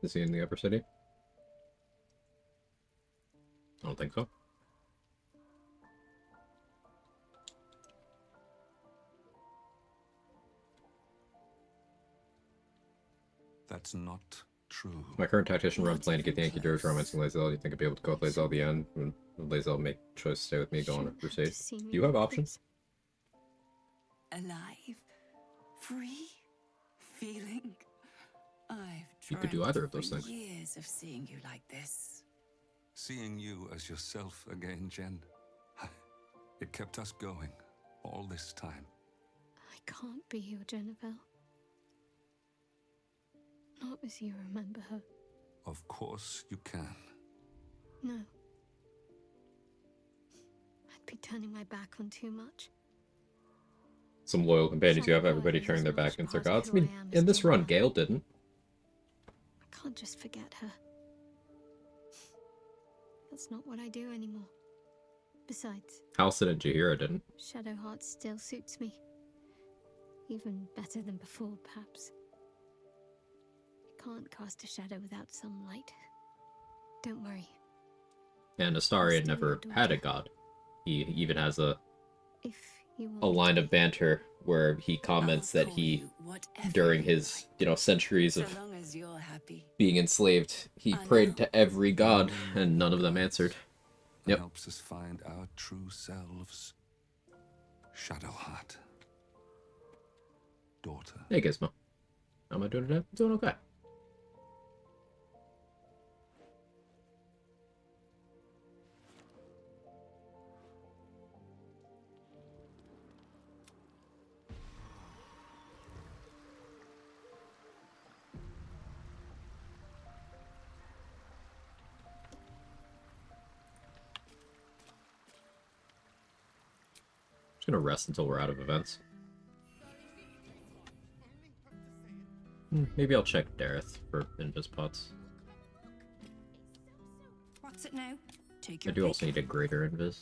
Is he in the upper city? I don't think so. That's not true. My current tactician run plan to get the Yankee Dirge romancing Lae'zel. Do you think I'd be able to go with Lae'zel at the end? When Lae'zel make choice to stay with me, go on a crusade? Do you have options? Alive, free, feeling. I've You could do either of those for things. years of seeing you like this. Seeing you as yourself again, Jen. It kept us going all this time. I can't be your Jennifer. Not as you remember her. Of course you can. No. I'd be turning my back on too much. Some loyal companions you have, everybody turning their back against their gods. I mean, in this run, Gale didn't. I can't just forget her. That's not what I do anymore. Besides, Halcyon and Jaheira didn't. Shadowheart still suits me. Even better than before, perhaps. You can't cast a shadow without some light. Don't worry. And Astarion never had a god. He even has a line of banter where he comments that he, during his, centuries of being enslaved, he prayed to every god, and none of them answered. Yep. Helps us find our true selves. Shadowheart. Daughter. Hey, Gizmo. How am I doing today? I'm doing okay. Just gonna rest until we're out of events. Maybe I'll check Dareth for invis pots. What's it now? Take I your do pick. also need a greater invis.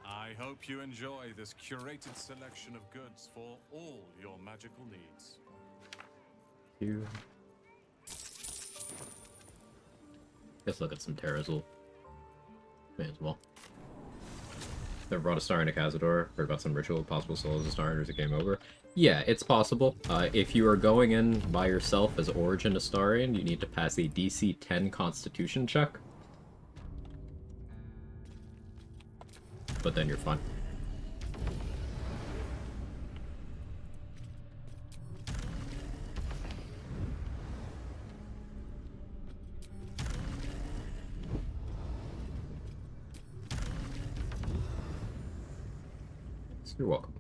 I hope you enjoy this curated selection of goods for all your magical needs. You. Let's look at some Terrazul. May as well. Never brought a star into Cazador. Heard about some ritual, possible soul as a star, or is it game over? Yeah, it's possible. If you are going in by yourself as Origin Astarion, you need to pass a DC 10 Constitution check. But then you're fine. You're welcome.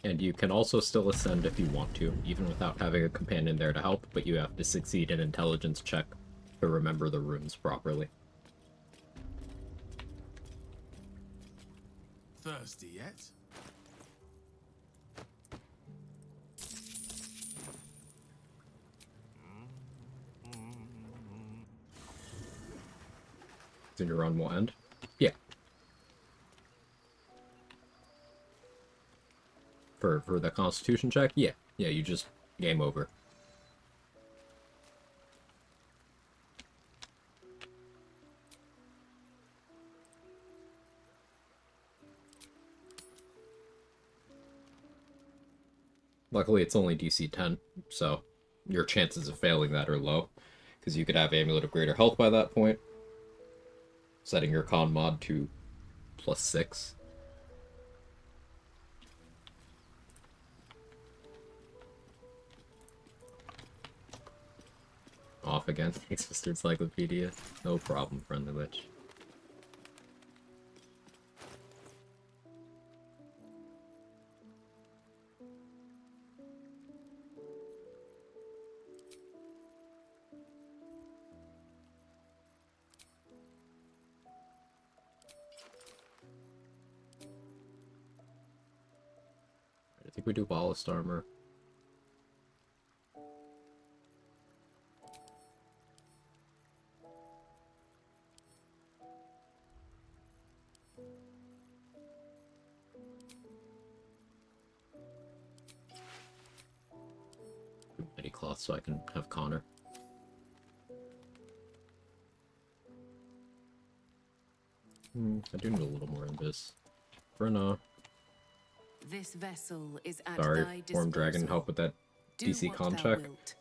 And you can also still ascend if you want to, even without having a companion there to help, but you have to succeed an intelligence check to remember the runes properly. Thirsty yet? Then your run will end? Yeah. For the constitution check? Yeah. Yeah, you just game over. Luckily, it's only DC 10, so your chances of failing that are low, because you could have Amulet of Greater Health by that point, setting your con mod to +6. Off again. Thanks, Mr. Encyclopedia. No problem, friendly witch. I think we do ballast armor. Many cloth so I can have Connor. I do need a little more in this. Brenna. This vessel is at Sorry, thy Form Dragon, disposal. help with that Do DC what con thou check. wilt.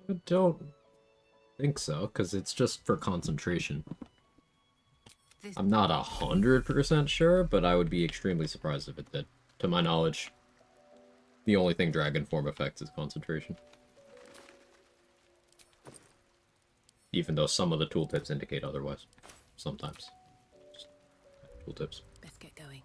I don't think so, because it's just for concentration. I'm not 100% sure, but I would be extremely surprised if it did. To my knowledge, the only thing Dragon Form affects is concentration. Even though some of the tooltips indicate otherwise. Sometimes. Just tooltips. Let's get going.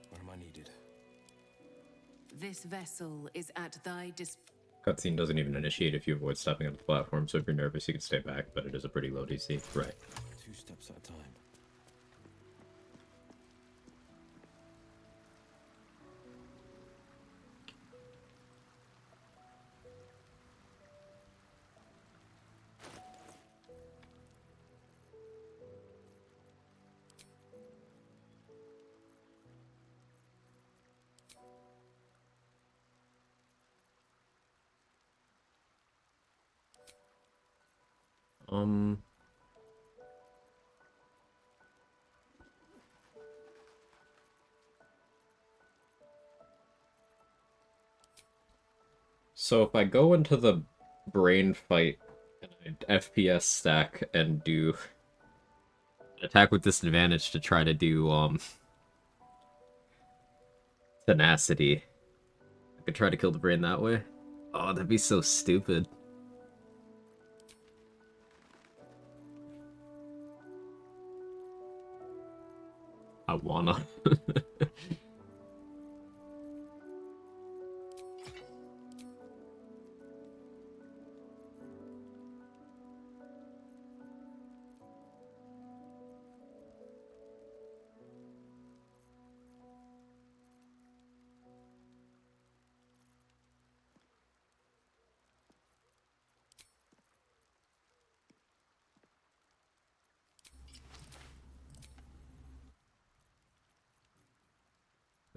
Where am I needed? This vessel is at thy disposal. Cutscene doesn't even initiate if you avoid stepping on the platform, so if you're nervous you can stay back, but it is a pretty low DC. Right. 2 steps at a time. So if I go into the brain fight and I FPS stack and do attack with disadvantage to try to do tenacity, I could try to kill the brain that way. Oh, that'd be so stupid. I wanna.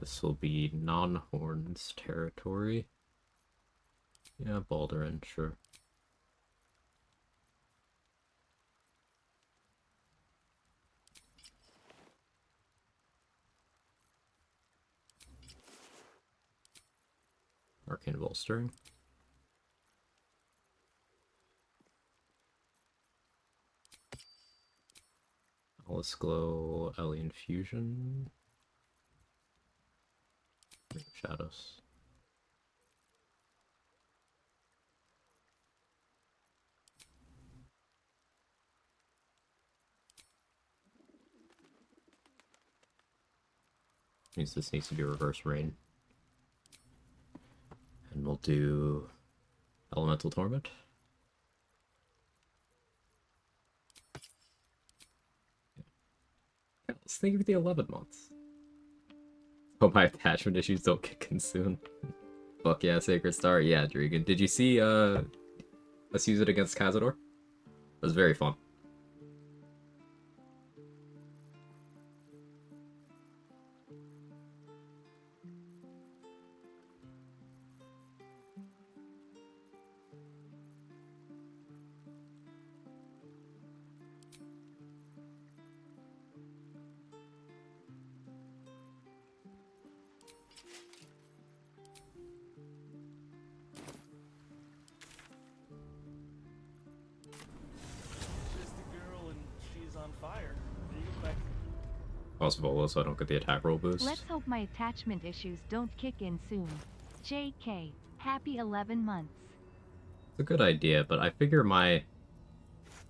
This will be non-horns territory. Yeah, Baldurin, sure. Arcane Bolstering. Alice Glow, Alien Fusion. Ring of Shadows. Means this needs to be Reverse Rain. And we'll do Elemental Torment. Yeah, let's think of the 11 months. Hope my attachment issues don't kick in soon. Fuck yeah, Sacred Star. Yeah, Dragon. Did you see us use it against Cazador? It was very fun. Just a girl and she's on fire. There you go back. Possible, so I don't get the attack roll boost. Let's hope my attachment issues don't kick in soon. JK, happy 11 months. It's a good idea, but I figure my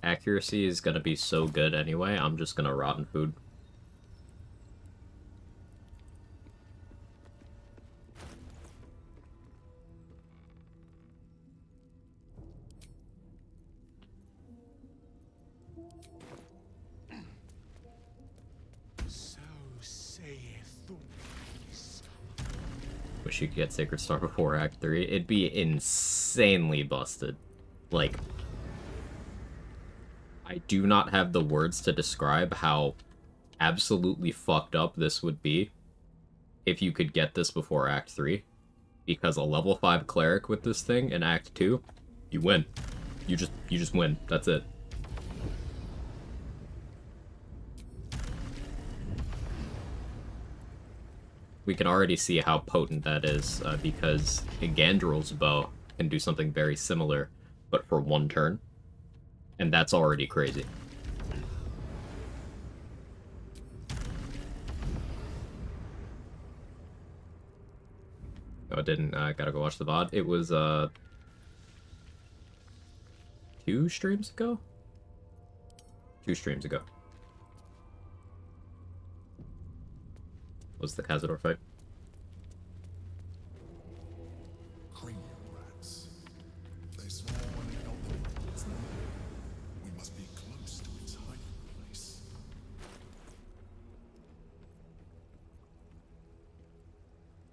accuracy is gonna be so good anyway, I'm just gonna rotten food. So saith the voice. Wish you could get Sacred Star before Act 3. It'd be insanely busted. Like, I do not have the words to describe how absolutely fucked up this would be if you could get this before Act 3. Because a level 5 cleric with this thing in Act 2, you win. You just win. That's it. We can already see how potent that is, because Gandrel's bow can do something very similar, but for one turn. And that's already crazy. Oh, I didn't. I gotta go watch the VOD. It was, 2 streams ago? 2 streams ago. Was the Cazador fight? Cranium rats. They swarm and help them. We must be close to its hiding place.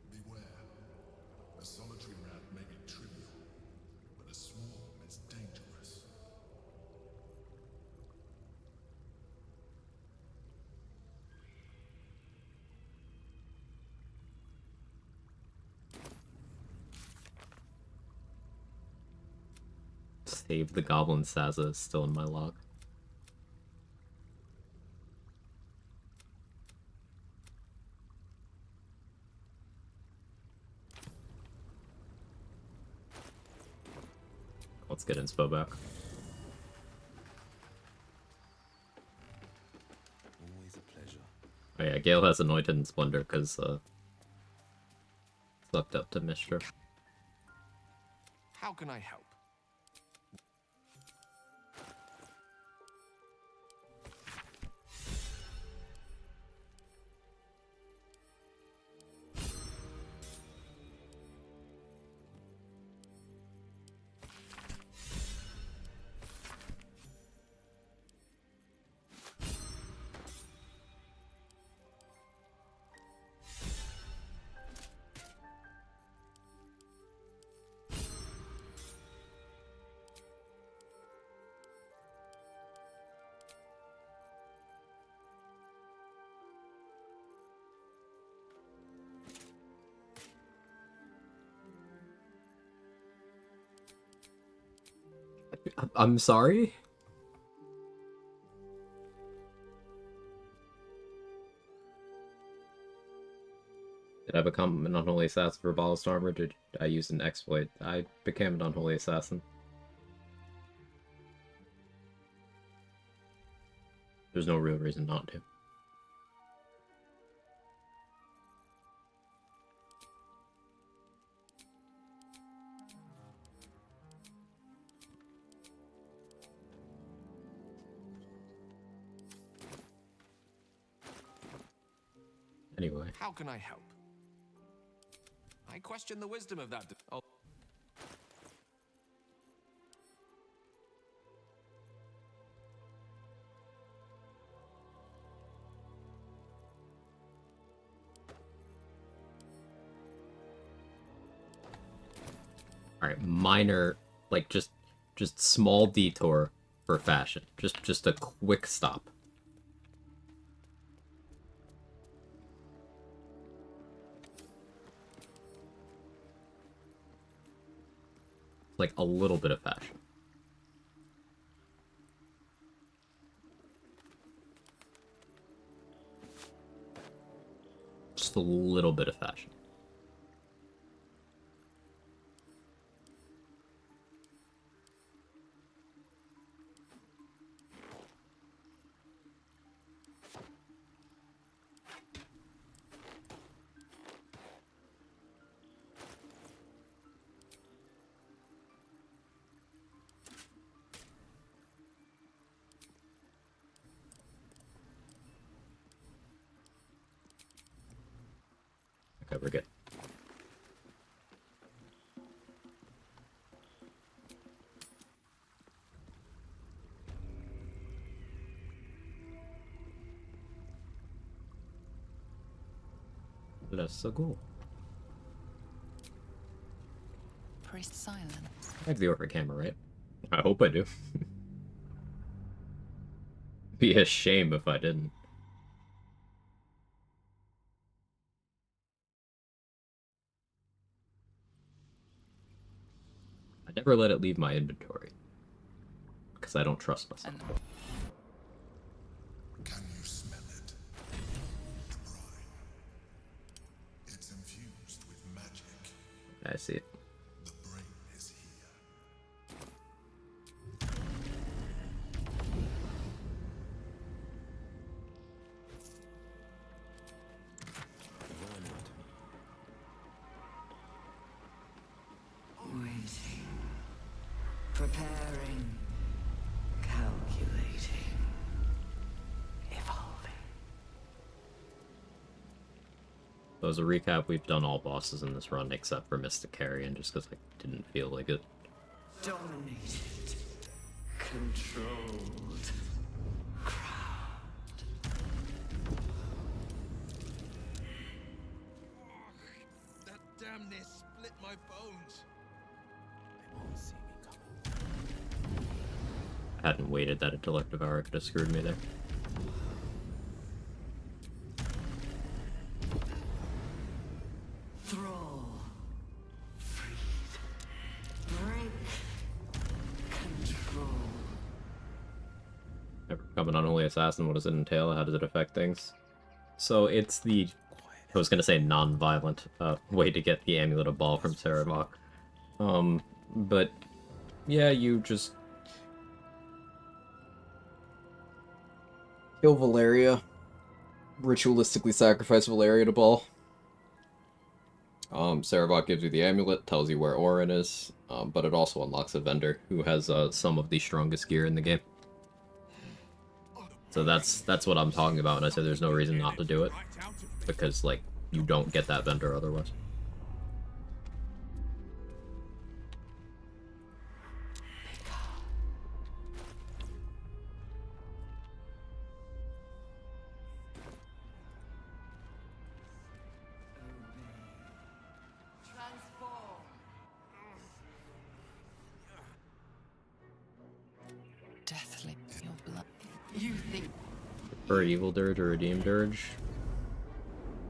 Beware. A solitary rat may be trivial, but a swarm is dangerous. Save the Goblin Saza is still in my log. Let's get inspo back. Always a pleasure. Oh yeah, Gale has Anointed in Splendor because sucked up to Mishra. How can I help? I'm sorry? Did I become an unholy assassin for Ballast Armor? Did I use an exploit? I became an unholy assassin. There's no real reason not to. Anyway. How can I help? I question the wisdom of that. Oh. Alright, minor, like, just small detour for fashion. Just a quick stop. Like, a little bit of fashion. Just a little bit of fashion. Okay, we're good. Let's go. Press silence. I have the over camera, right? I hope I do. Be a shame if I didn't. I never let it leave my inventory. Because I don't trust myself. Can you smell it? The brine. It's infused with magic. I see it. The brain is here. Waiting. Preparing. Calculating. Evolving. So as a recap, we've done all bosses in this run except for Mystic Carrion, just because I didn't feel like it. Dominated. Controlled. Crowned. That damn near split my bones. They won't see me coming. I hadn't waited that intellect devourer could have screwed me there. Thrall. Freed. Break. Control. Never become an unholy assassin. What does it entail? How does it affect things? So it's the, I was gonna say non-violent way to get the Amulet of Ball from Sarevok. But yeah, you just kill Valeria, ritualistically sacrifice Valeria to Ball. Sarevok gives you the amulet, tells you where Orin is, but it also unlocks a vendor who has some of the strongest gear in the game. So that's what I'm talking about when I say there's no reason not to do it, because like you don't get that vendor otherwise. Transform. Deathly, your blood. You think Prefer Evil Dirge or Redeem Dirge?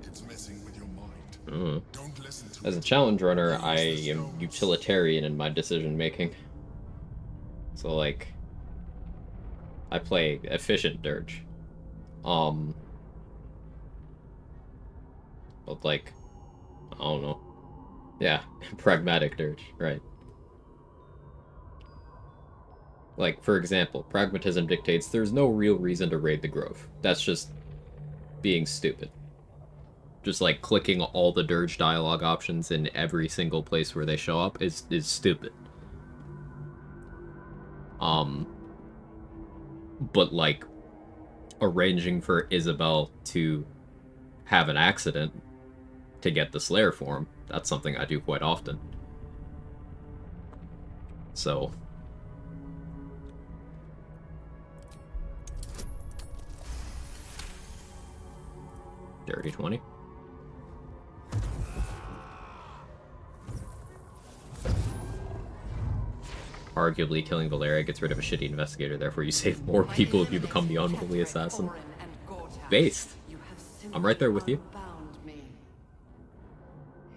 It's messing with your mind. Don't listen to As a challenge runner, I am utilitarian in my decision making. So like, I play efficient dirge. But like, I don't know. Yeah, pragmatic dirge, right. Like, for example, pragmatism dictates there's no real reason to raid the Grove. That's just being stupid. Just like clicking all the dirge dialogue options in every single place where they show up is stupid. But like arranging for Isabel to have an accident to get the Slayer form, that's something I do quite often. So dirty 20. Arguably, killing Valeria gets rid of a shitty investigator, therefore you save more people if you become the unholy assassin. Based. I'm right there with you.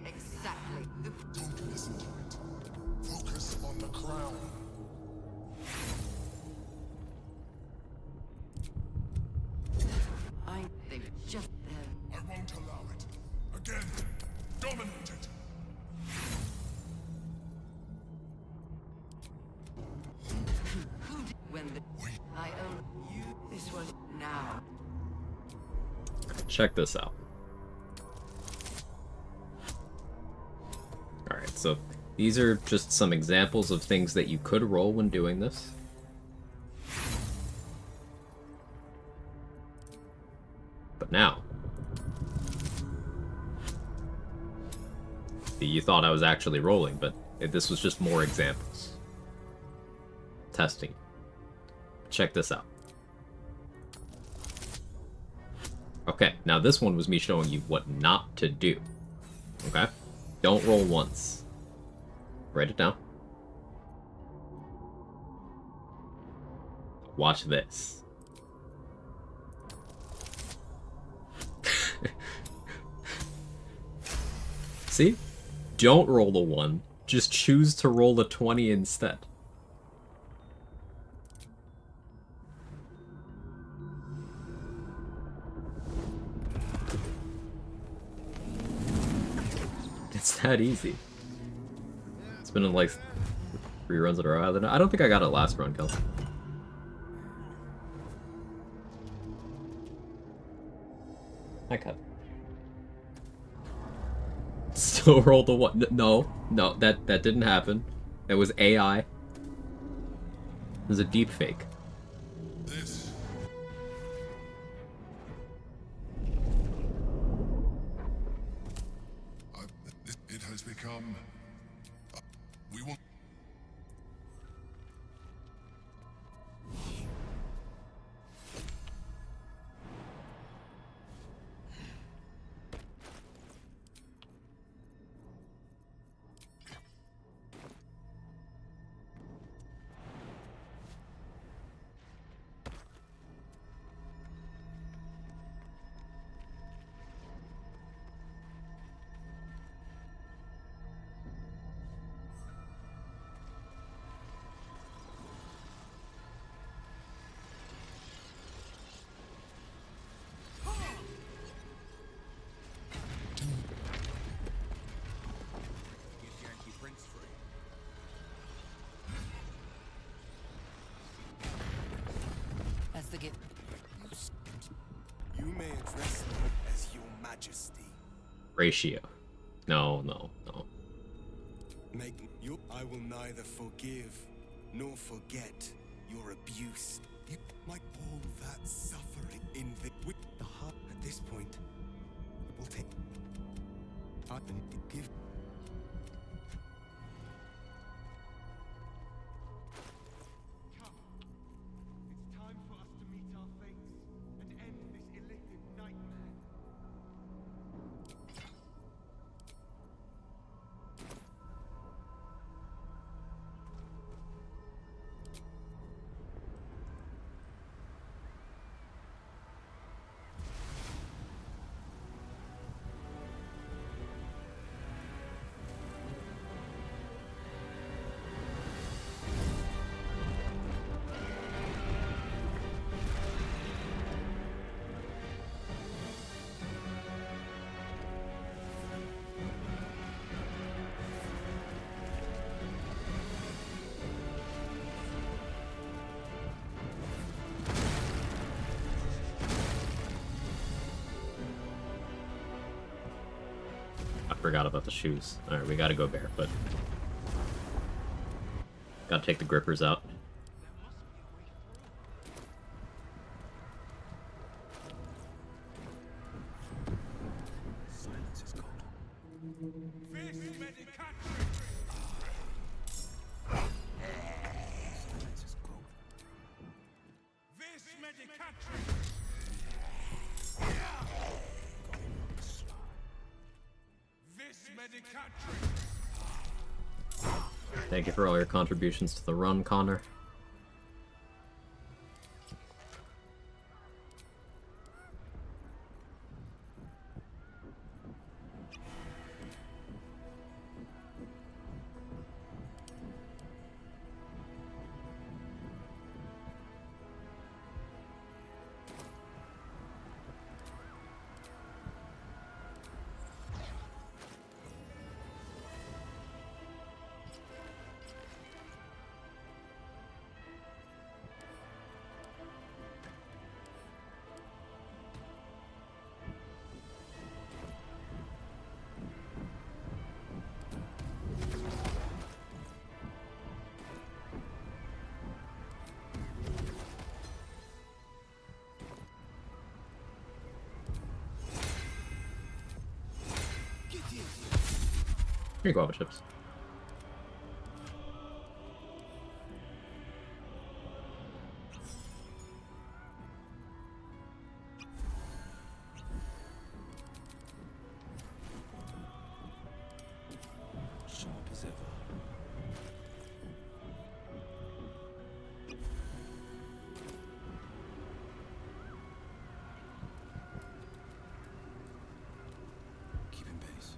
Exactly. Don't listen to it. Focus on the crown. I think just I won't allow it. Again, dominate it. when I own you. This was now. Check this out. Alright, so these are just some examples of things that you could roll when doing this. But now, you thought I was actually rolling, but this was just more examples. Testing. Check this out. Okay, now this one was me showing you what not to do. Okay? Don't roll once. Write it down. Watch this. See? Don't roll a 1. Just choose to roll a 20 instead. It's that easy. It's been in like 3 runs in a row. I don't think I got it last run, Kel. I cut. Still rolled the 1. No, that didn't happen. It was AI. It was a deep fake. It has become. We will. As the gift. You may address me as your majesty. Ratio. No. Make you. I will neither forgive nor forget your abuse. You like all that suffering in the heart. At this point, it will take. Heart and give. Forgot about the shoes. Alright, we gotta go barefoot. Gotta take the grippers out. Silence is gold. Silence is gold. Thank you for all your contributions to the run, Connor. Here you go, Alpha Ships. Sharp as ever. Keeping pace.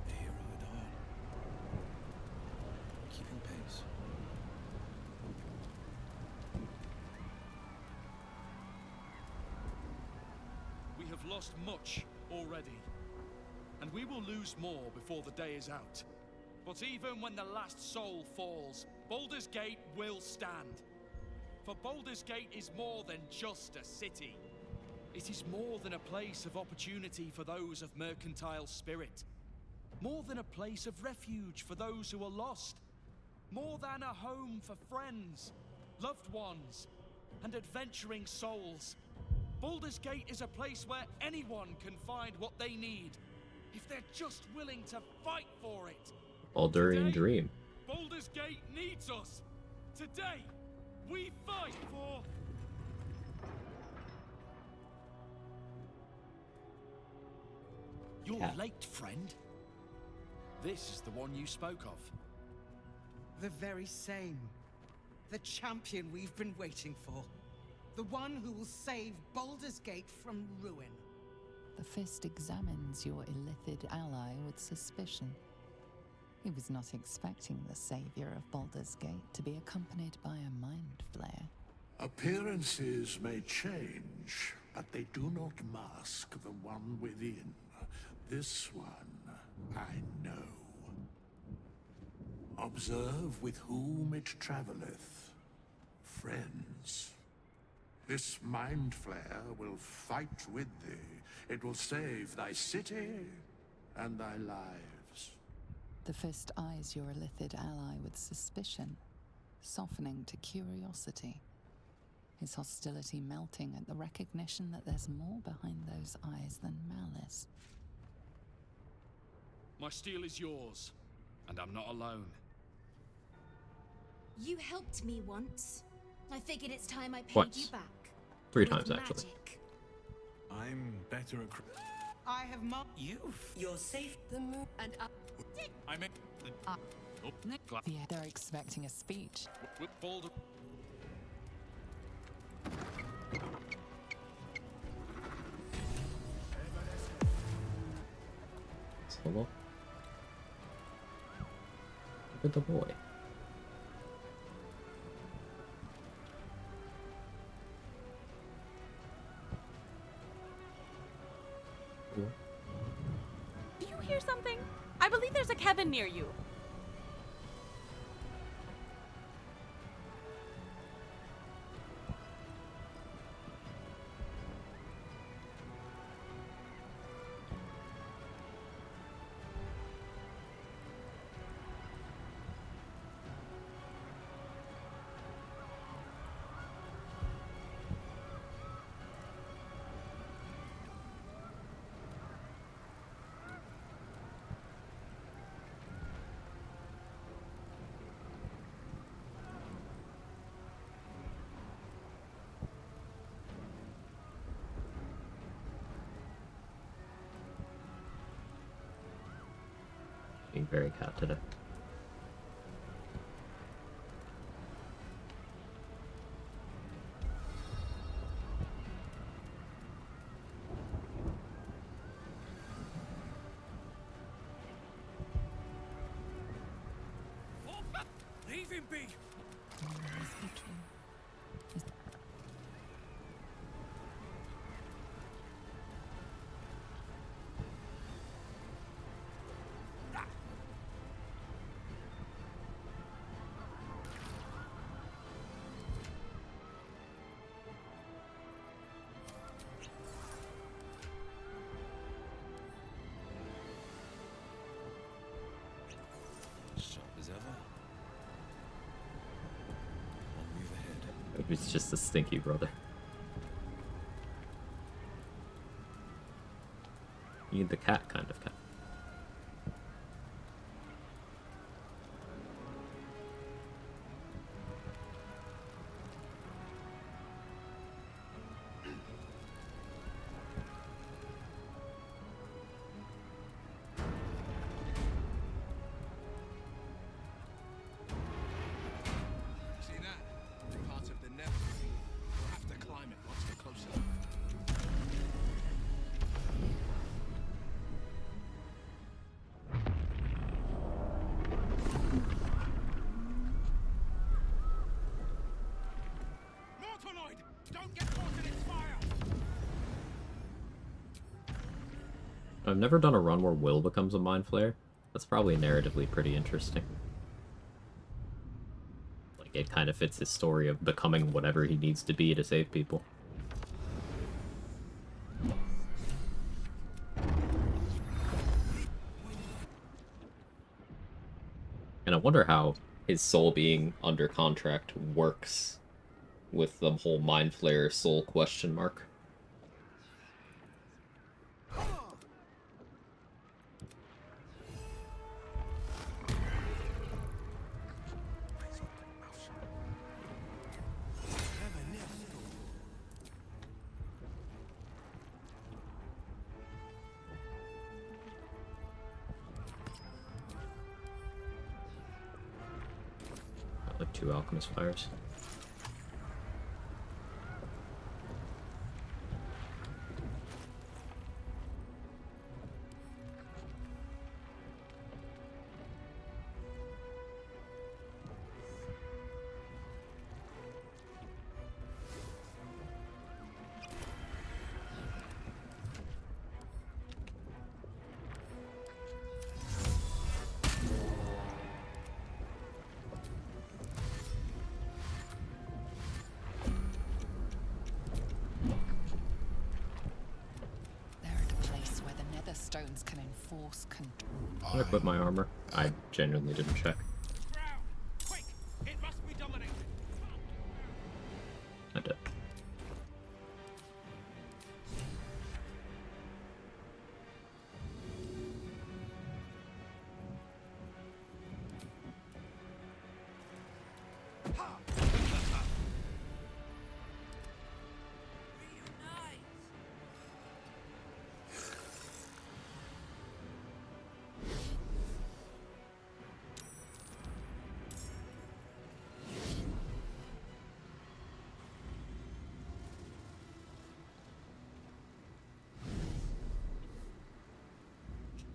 A hero at heart. Keeping pace. We have lost much already, and we will lose more before the day is out. But even when the last soul falls, Baldur's Gate will stand. For Baldur's Gate is more than just a city. It is more than a place of opportunity for those of mercantile spirit. More than a place of refuge for those who are lost. More than a home for friends, loved ones, and adventuring souls. Baldur's Gate is a place where anyone can find what they need, if they're just willing to fight for it. Baldurian Dream. Baldur's Gate needs us. Today, we fight for... You're late, friend. This is the one you spoke of. The very same. The champion we've been waiting for. The one who will save Baldur's Gate from ruin. The Fist examines your illithid ally with suspicion. He was not expecting the savior of Baldur's Gate to be accompanied by a mind flare. Appearances may change, but they do not mask the one within. This one, I know. Observe with whom it traveleth. Friends. This mind flare will fight with thee. It will save thy city and thy lives. The Fist eyes your illithid ally with suspicion, softening to curiosity. His hostility melting at the recognition that there's more behind those eyes than malice. My steel is yours, and I'm not alone. You helped me once. I figured it's time I paid Once. you back. 3 With times, actually. magic. I'm better at... I have You're safe. The moon and up. I make the... Yeah, they're expecting a speech. Baldur... Solo. Look at the boy. Do you hear something? I believe there's a Kevin near you. being very cat today. Leave him be! Sharp as ever. I'll move ahead. It's just a stinky brother. You need the cat kind of cat. See that? Part of the network. We'll have to climb it once we're close enough. Mortaloid! Don't get caught in its fire! I've never done a run where Will becomes a Mind Flayer. That's probably narratively pretty interesting. Like, it kind of fits his story of becoming whatever he needs to be to save people. And I wonder how his soul being under contract works with the whole Mind Flayer soul question mark. Like 2 alchemist fires. Stones can enforce control. I'm gonna equip my armor. I genuinely didn't check. Quick! It must be dominated! I did.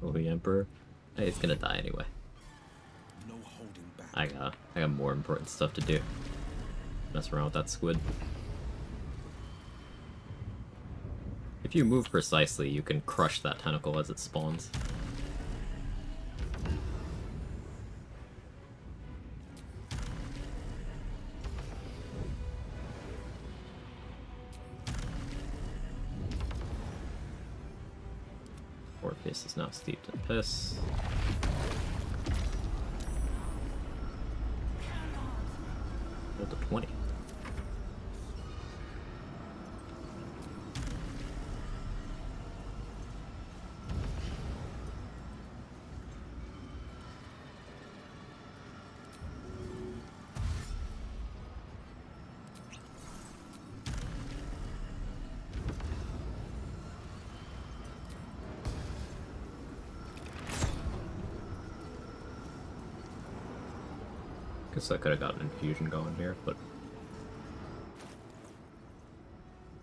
Oh, the Emperor. Hey, he's gonna die anyway. No holding back. I got more important stuff to do. Mess around with that squid. If you move precisely, you can crush that tentacle as it spawns. Orpheus is now steeped in piss. Roll to 20. Guess I could have gotten infusion going here, but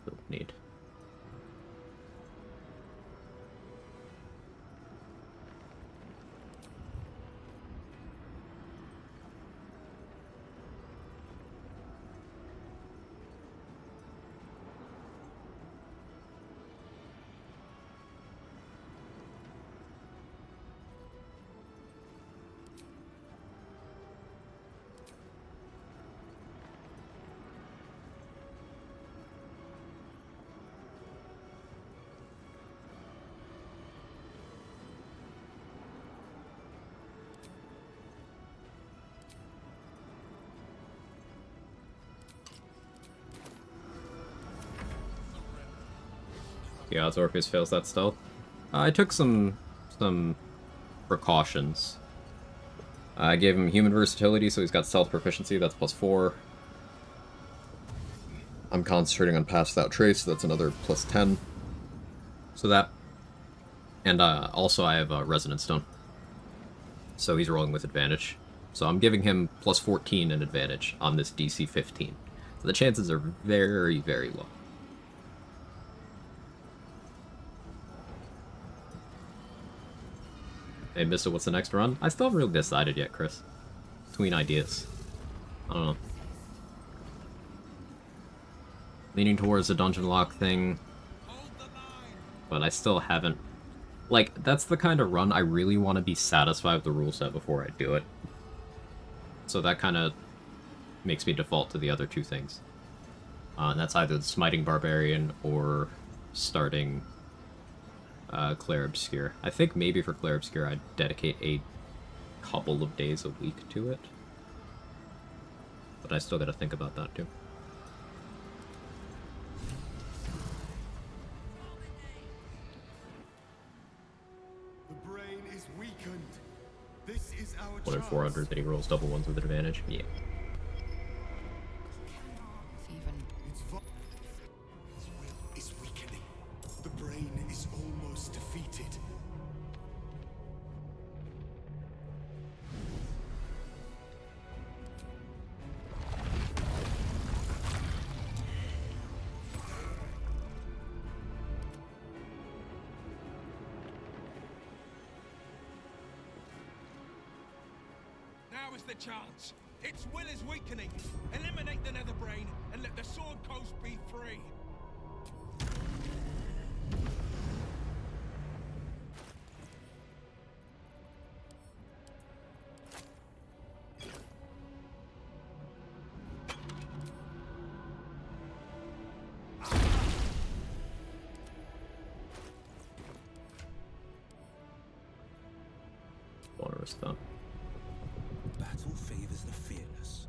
don't need. The odds Orpheus fails that stealth. I took some precautions. I gave him human versatility, so he's got stealth proficiency, that's +4. I'm concentrating on pass without trace, so that's another +10. So that, and also I have a resonance stone, so he's rolling with advantage. So I'm giving him +14 and advantage on this DC 15. So the chances are very, very low. Hey, Mister, what's the next run? I still haven't really decided yet, Chris. Between ideas. I don't know. Leaning towards the dungeon lock thing. But I still haven't... Like, that's the kind of run I really want to be satisfied with the rule set before I do it. So that kind of makes me default to the other two things. And that's either the Smiting Barbarian or starting... Claire Obscure. I think maybe for Claire Obscure I'd dedicate a couple of days a week to it. But I still gotta think about that too. The brain is weakened. This is our 1 in 400 that he rolls double ones with advantage. Yeah. Its will is weakening. The brain is almost defeated. Now is the chance. Its will is weakening. Eliminate the nether brain and let the Sword Coast be free. Onerous though. Battle favors the fearless.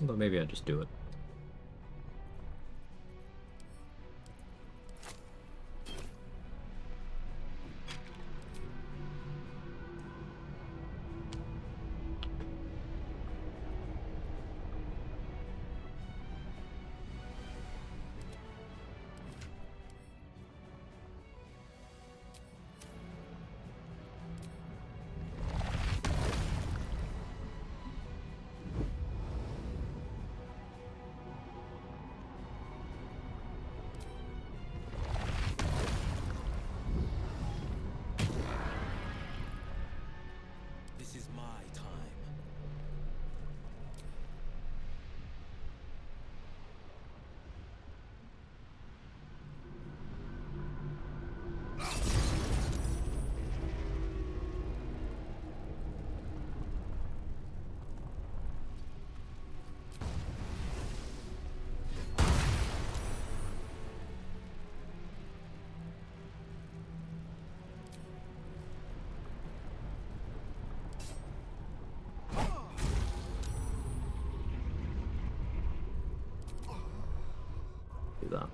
Although maybe I just do it. This is my time. Do that.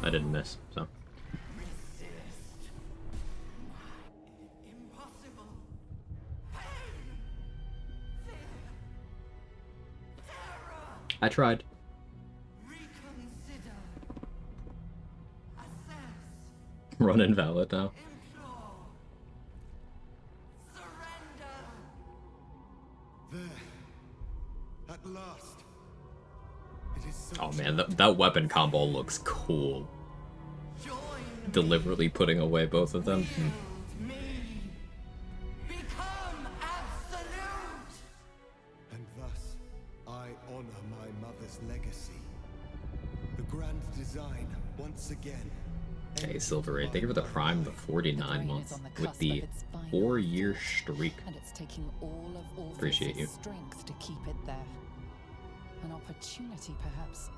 I didn't miss, so. I tried. Run invalid now. There. At last. It is so Oh man, that weapon combo looks cool. Deliberately putting away both of them. And thus, I honor my mother's legacy. The grand design, once again. Okay, Silver 8. Thank you for the Prime, the 49 months with the 4-year streak. And it's taking all of Orpheus' Appreciate you. strength to keep it there. An opportunity, perhaps.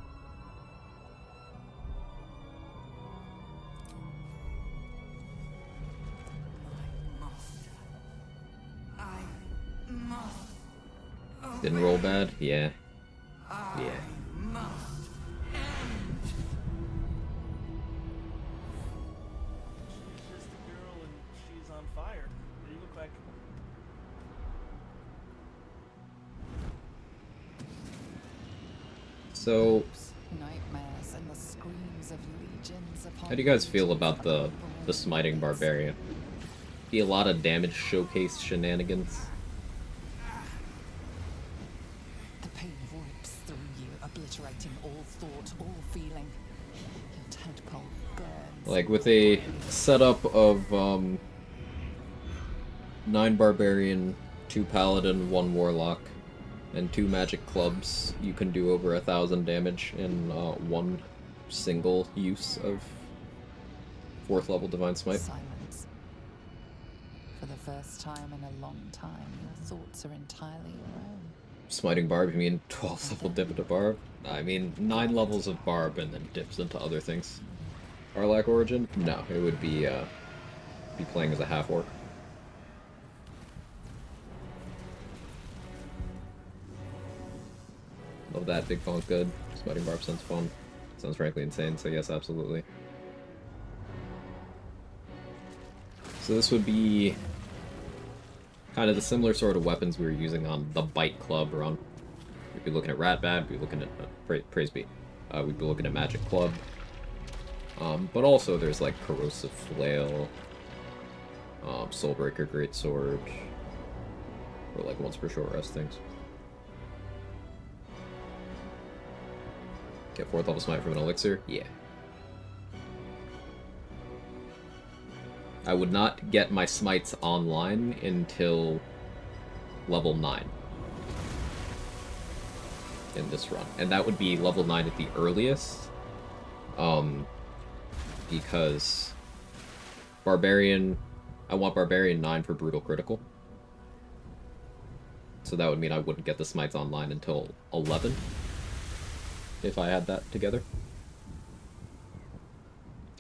Didn't roll bad? Yeah. Yeah. She's the girl and she's on fire. You look like... So, Nightmares and the screams of legions upon how do you guys feel about the Smiting Barbarian? Be a lot of damage showcase shenanigans. The pain rips through you, obliterating all thought, all feeling. Your tadpole burns. Like with a setup of 9 Barbarian, 2 Paladin, 1 Warlock, and 2 Magic Clubs, you can do over 1,000 damage in one single use of 4th level Divine Smite. Silence. For the first time in a long time, your thoughts are entirely your own. Smiting Barb, you mean 12th level dip into Barb? I mean 9 levels of Barb and then dips into other things. Arlac Origin? No, it would be playing as a half-orc. Love that, Big Font good. Smiting Barb sounds fun. Sounds frankly insane, so yes, absolutely. So this would be kind of the similar sort of weapons we were using on the Bite Club, or on... We'd be looking at Ratbat, we'd be looking at... Praise be. We'd be looking at Magic Club. But also there's like Corrosive Flail, Soulbreaker Greatsword, or like once per short rest things. Get 4th level smite from an elixir? Yeah. I would not get my smites online until level 9 in this run. And that would be level 9 at the earliest. Because Barbarian... I want Barbarian 9 for Brutal Critical. So that would mean I wouldn't get the smites online until 11. If I had that together.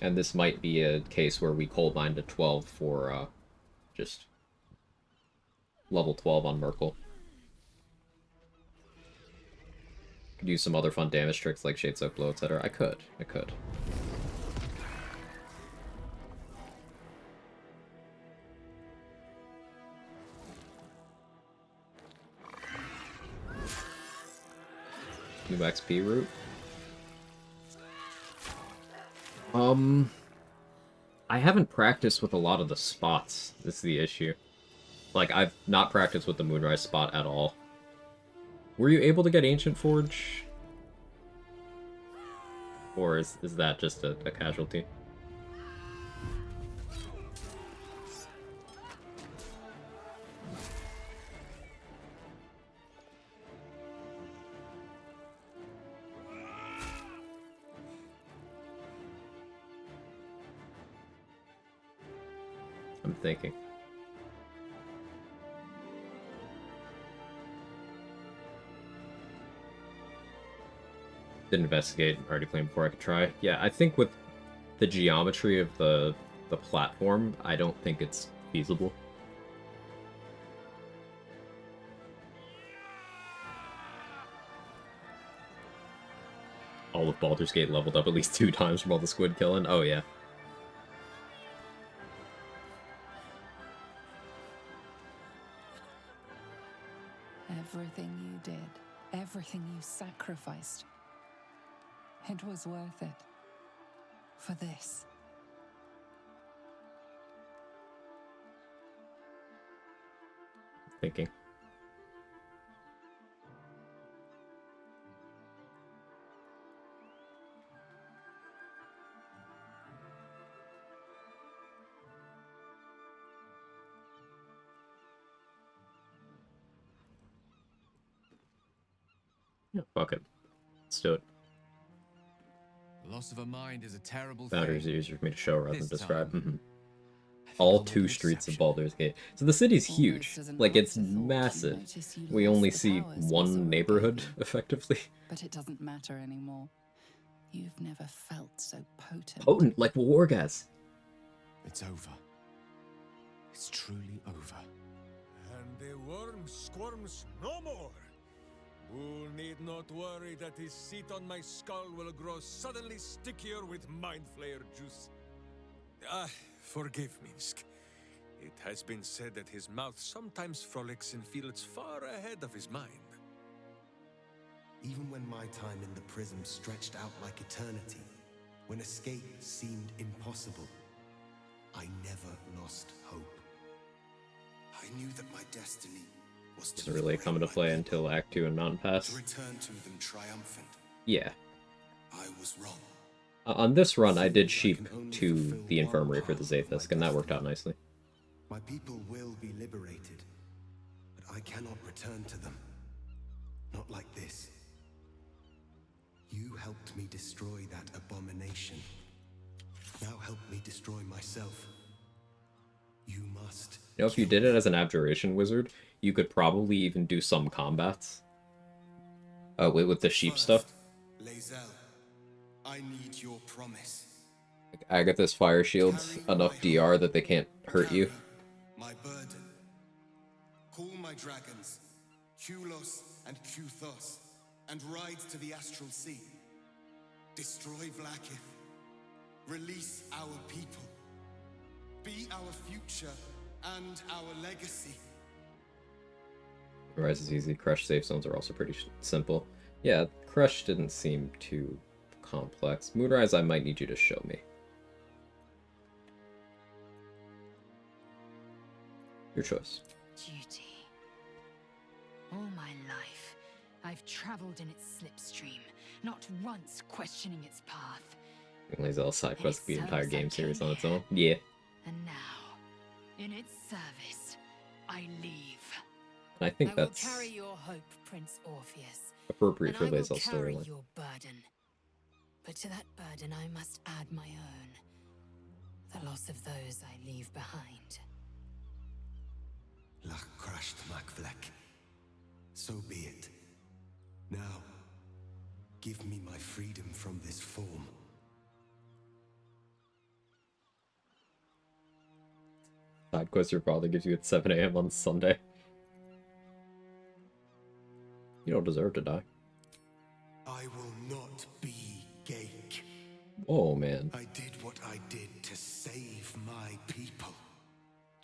And this might be a case where we cold mine to 12 for just level 12 on Merkle. Could use some other fun damage tricks like Shade Soak Blow, etc. I could. New XP route. I haven't practiced with a lot of the spots. This is the issue. Like, I've not practiced with the Moonrise spot at all. Were you able to get Ancient Forge? Or is that just a casualty? I'm thinking. Didn't investigate, already claimed before I could try. Yeah, I think with the geometry of the platform, I don't think it's feasible. All of Baldur's Gate leveled up at least 2 times from all the squid killing. Oh yeah. Everything you did, everything you sacrificed, it was worth it. For this. Thinking. Yeah, fuck it. Let's do it. The loss of a mind is a terrible Boundaries are thing. easier for me to show rather than This describe. time, All 2 streets of Baldur's Gate. So the city's huge. Like, it's massive. We only see one neighborhood, effectively. But it doesn't matter anymore. You've never felt so potent. Potent, like Wargas. It's over. It's truly over. And the worm squirms no more. Bull need not worry that his seat on my skull will grow suddenly stickier with mind flayer juice. Forgive Minsk. It has been said that his mouth sometimes frolics in fields far ahead of his mind. Even when my time in the prism stretched out like eternity, when escape seemed impossible, I never lost hope. I knew that my destiny was to Doesn't really come into play until Act 2 and Mountain Pass. to return to them triumphant. Yeah. I was wrong. On this run, I did sheep to the infirmary for the Zaith'isk, and that worked out nicely. My people will be liberated, but I cannot return to them. Not like this. You helped me destroy that abomination. Now help me destroy myself. You must. You know, if you did it as an abjuration wizard, you could probably even do some combats. With the sheep stuff. Lae'zel, I need your promise. Like Agatha's fire shields, enough DR that they can't hurt you. My burden. Call my dragons, Kulos and Kuthos, and ride to the Astral Sea. Destroy Vlaakith. Release our people. Be our future and our legacy. Rise is easy. Crush safe zones are also pretty simple. Yeah, Crush didn't seem too complex. Moonrise, I might need you to show me. Your choice. Duty. All my life, I've traveled in its slipstream, not once questioning its path. Lae'zel side quest the entire serves game I series came on its here. own. Yeah. And now, in its service, I leave. And I think I will that's carry your hope, Prince Orpheus. appropriate for and I will Lae'zel's carry storyline. your burden. But to that burden I must add my own. The loss of those I leave behind. Lach crashed Macvlek. So be it. Now, give me my freedom from this form. Side quest your father gives you at 7 AM on Sunday. You don't deserve to die. I will not be Gake. Whoa, man. I did what I did to save my people.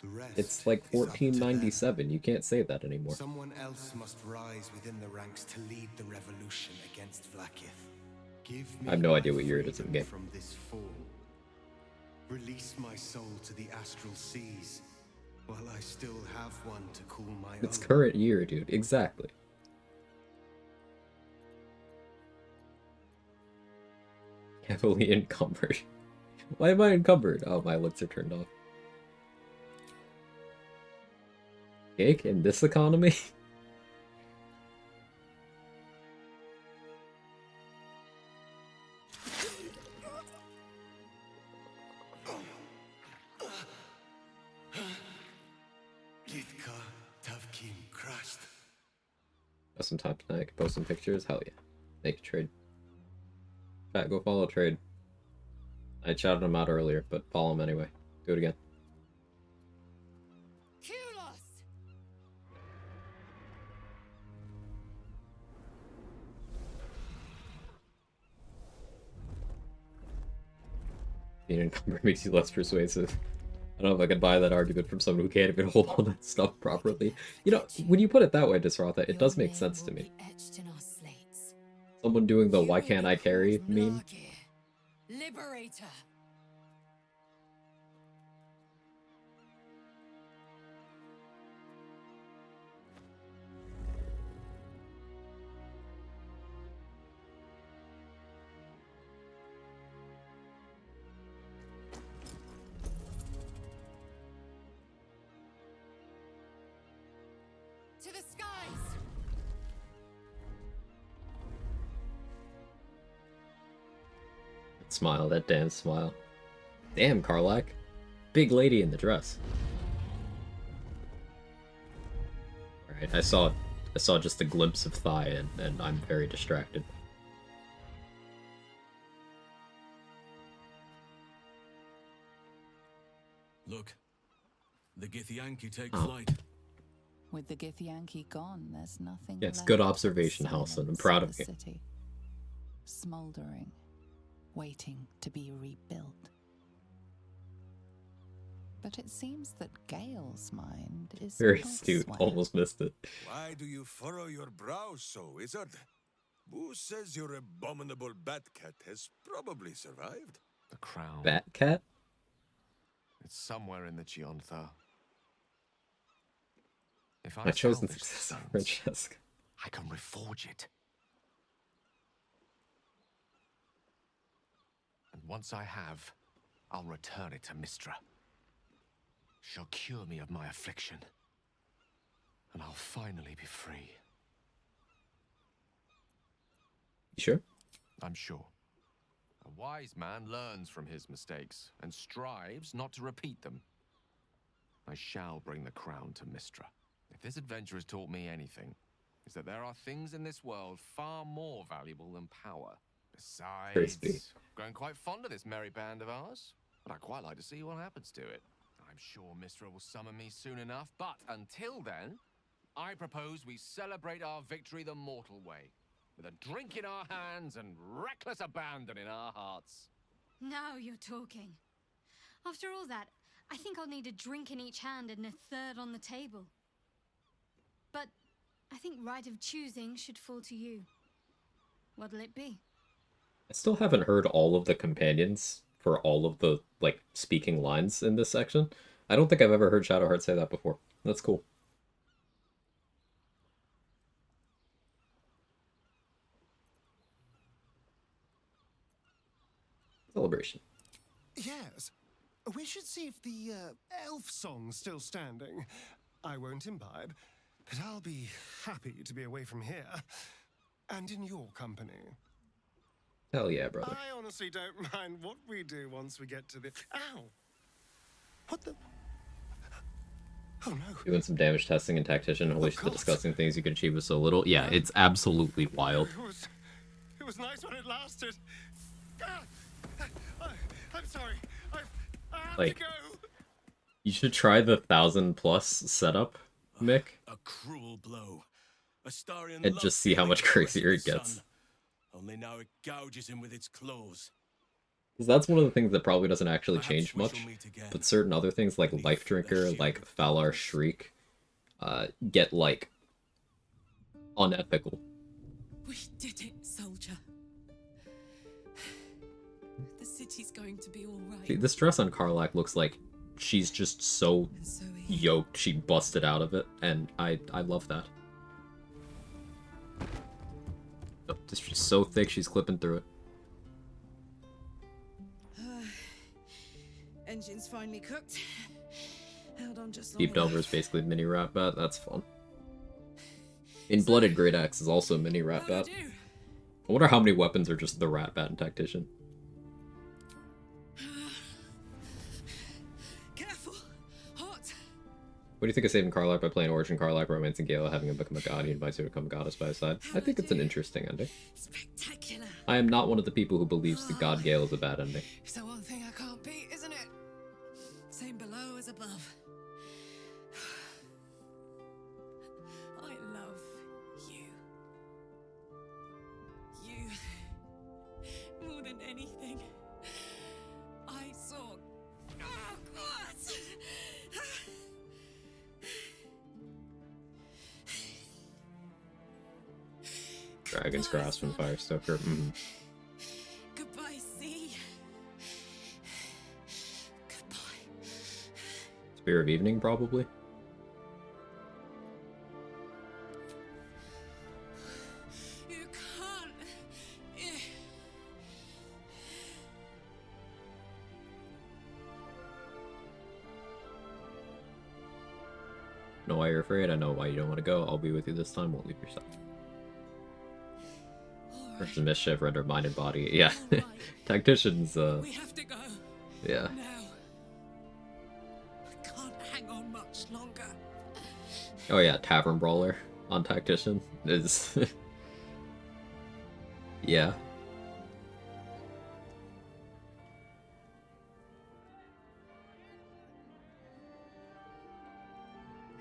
The rest It's like is up to them. 1497. You can't say that anymore. Someone else must rise within the ranks to lead the revolution against Vlaakith. Give me I have no my idea what year it is in freedom game. from this fall. Release my soul to the astral seas, while I still have one to call my It's own. current year, dude. Exactly. Heavily encumbered. Why am I encumbered? Oh, my lights are turned off. Cake in this economy? Litka Tavkin crashed. Got some time tonight. I can post some pictures. Hell yeah. Make a trade. Chat, go follow trade. I shouted him out earlier, but follow him anyway. Do it again. Being encumbered makes you less persuasive. I don't know if I could buy that argument from someone who can't even hold all that stuff properly. You know, when you put it that way, Disrotha, it does make sense to me. Someone doing the "why can't I carry" meme. Liberator. To the skies. That smile, that damn smile. Damn, Karlach. Big lady in the dress. Alright, I saw just a glimpse of thigh and I'm very distracted. Look, the Githyanki take Oh. flight. With the Githyanki gone, there's nothing Yeah, it's left good but observation, silence Halson. I'm proud of of the you. city, smoldering, waiting to be rebuilt. But it seems that Gale's mind is Very astute. elsewhere. Almost missed it. Why do you furrow your brow so, wizard? Who says your abominable bat cat has probably survived? The crown. Bat cat? It's somewhere in the Giontha. If I My chosen salvage the successor, stones, Francesca. I can reforge it. And once I have, I'll return it to Mistra. She'll cure me of my affliction. And I'll finally be free. You sure? I'm sure. A wise man learns from his mistakes and strives not to repeat them. I shall bring the crown to Mistra. If this adventure has taught me anything, it's that there are things in this world far more valuable than power. Besides, Crispy. grown quite fond of this merry band of ours, but I'd quite like to see what happens to it. I'm sure Mistra will summon me soon enough, but until then, I propose we celebrate our victory the mortal way, with a drink in our hands and reckless abandon in our hearts. Now you're talking. After all that, I think I'll need a drink in each hand and a third on the table. But I think right of choosing should fall to you. What'll it be? I still haven't heard all of the companions for all of the, like, speaking lines in this section. I don't think I've ever heard Shadowheart say that before. That's cool. Celebration. Yes. We should see if the elf song's still standing. I won't imbibe, but I'll be happy to be away from here. And in your company. Hell yeah, brother. I honestly don't mind what we do once we get to the... Ow! What the... Oh no. Doing some damage testing and tactician. Holy shit, the disgusting things you can achieve with so little. Yeah, it's absolutely wild. It was nice when it lasted. Ah! I'm sorry. I have Like, to go. you should try the 1000+ setup, Mick, A cruel blow. Astarion and loved just see how much feeling the crazier it caress of the gets. sun. Only now it gouges him with its claws. Because that's one of the things that probably doesn't actually Perhaps change we much. shall meet again. But certain other things like Life Drinker, like Falar Shriek, get, like, unethical. We did it, soldier. The city's going to be all right. See, this dress on Karlach looks like she's just so yoked she busted out of it, and I love that. Oh, this is so thick she's clipping through it. Engine's finally cooked. Held on just long Deep Delver is basically mini Rat Bat, that's fun. In Blooded Great Axe is also a mini Rat Bat. I wonder how many weapons are just the Rat Bat and Tactician. Careful! Hot! What do you think of saving Karlach by playing Origin Karlach, romancing Gale, having him become a god, he invites her to become a goddess by his side? I think it's an interesting ending. Spectacular! I am not one of the people who believes the god Gale is a bad ending. It's the one thing I can't beat, isn't it? Same below as above. I love you. You more than anything. I Dragon's Grasp and Firestoker. Mm. Goodbye, sea. Spear of Evening, probably. You can't. Know why you're afraid. I know why you don't want to go. I'll be with you this time. Won't leave your side. Right. The mischief, render mind and body. Yeah. Right. Tacticians, We have to go. Yeah. Now. I can't hang on much longer. Oh yeah, Tavern Brawler on Tactician is... yeah.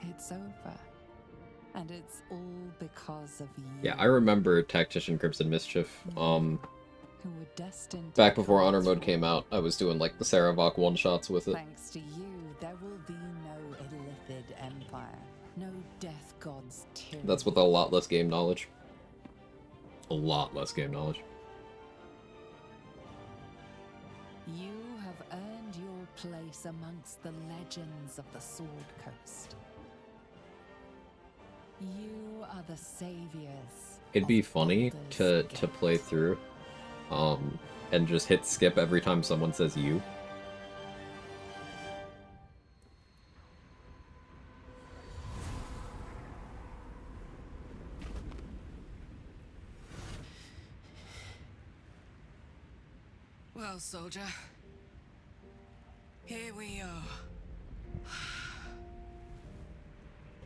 It's over. And it's all because of you. Yeah, I remember Tactician Crimson Mischief. Who were destined Back before Honor Mode came out, I was doing like the Saravok one-shots with it. Thanks to you, there will be no illithid empire. No death god's tyranny. That's with a lot less game knowledge. A lot less game knowledge. You have earned your place amongst the legends of the Sword Coast. You are the saviors. It'd be funny to play through, and just hit skip every time someone says you. Well, soldier. Here we are.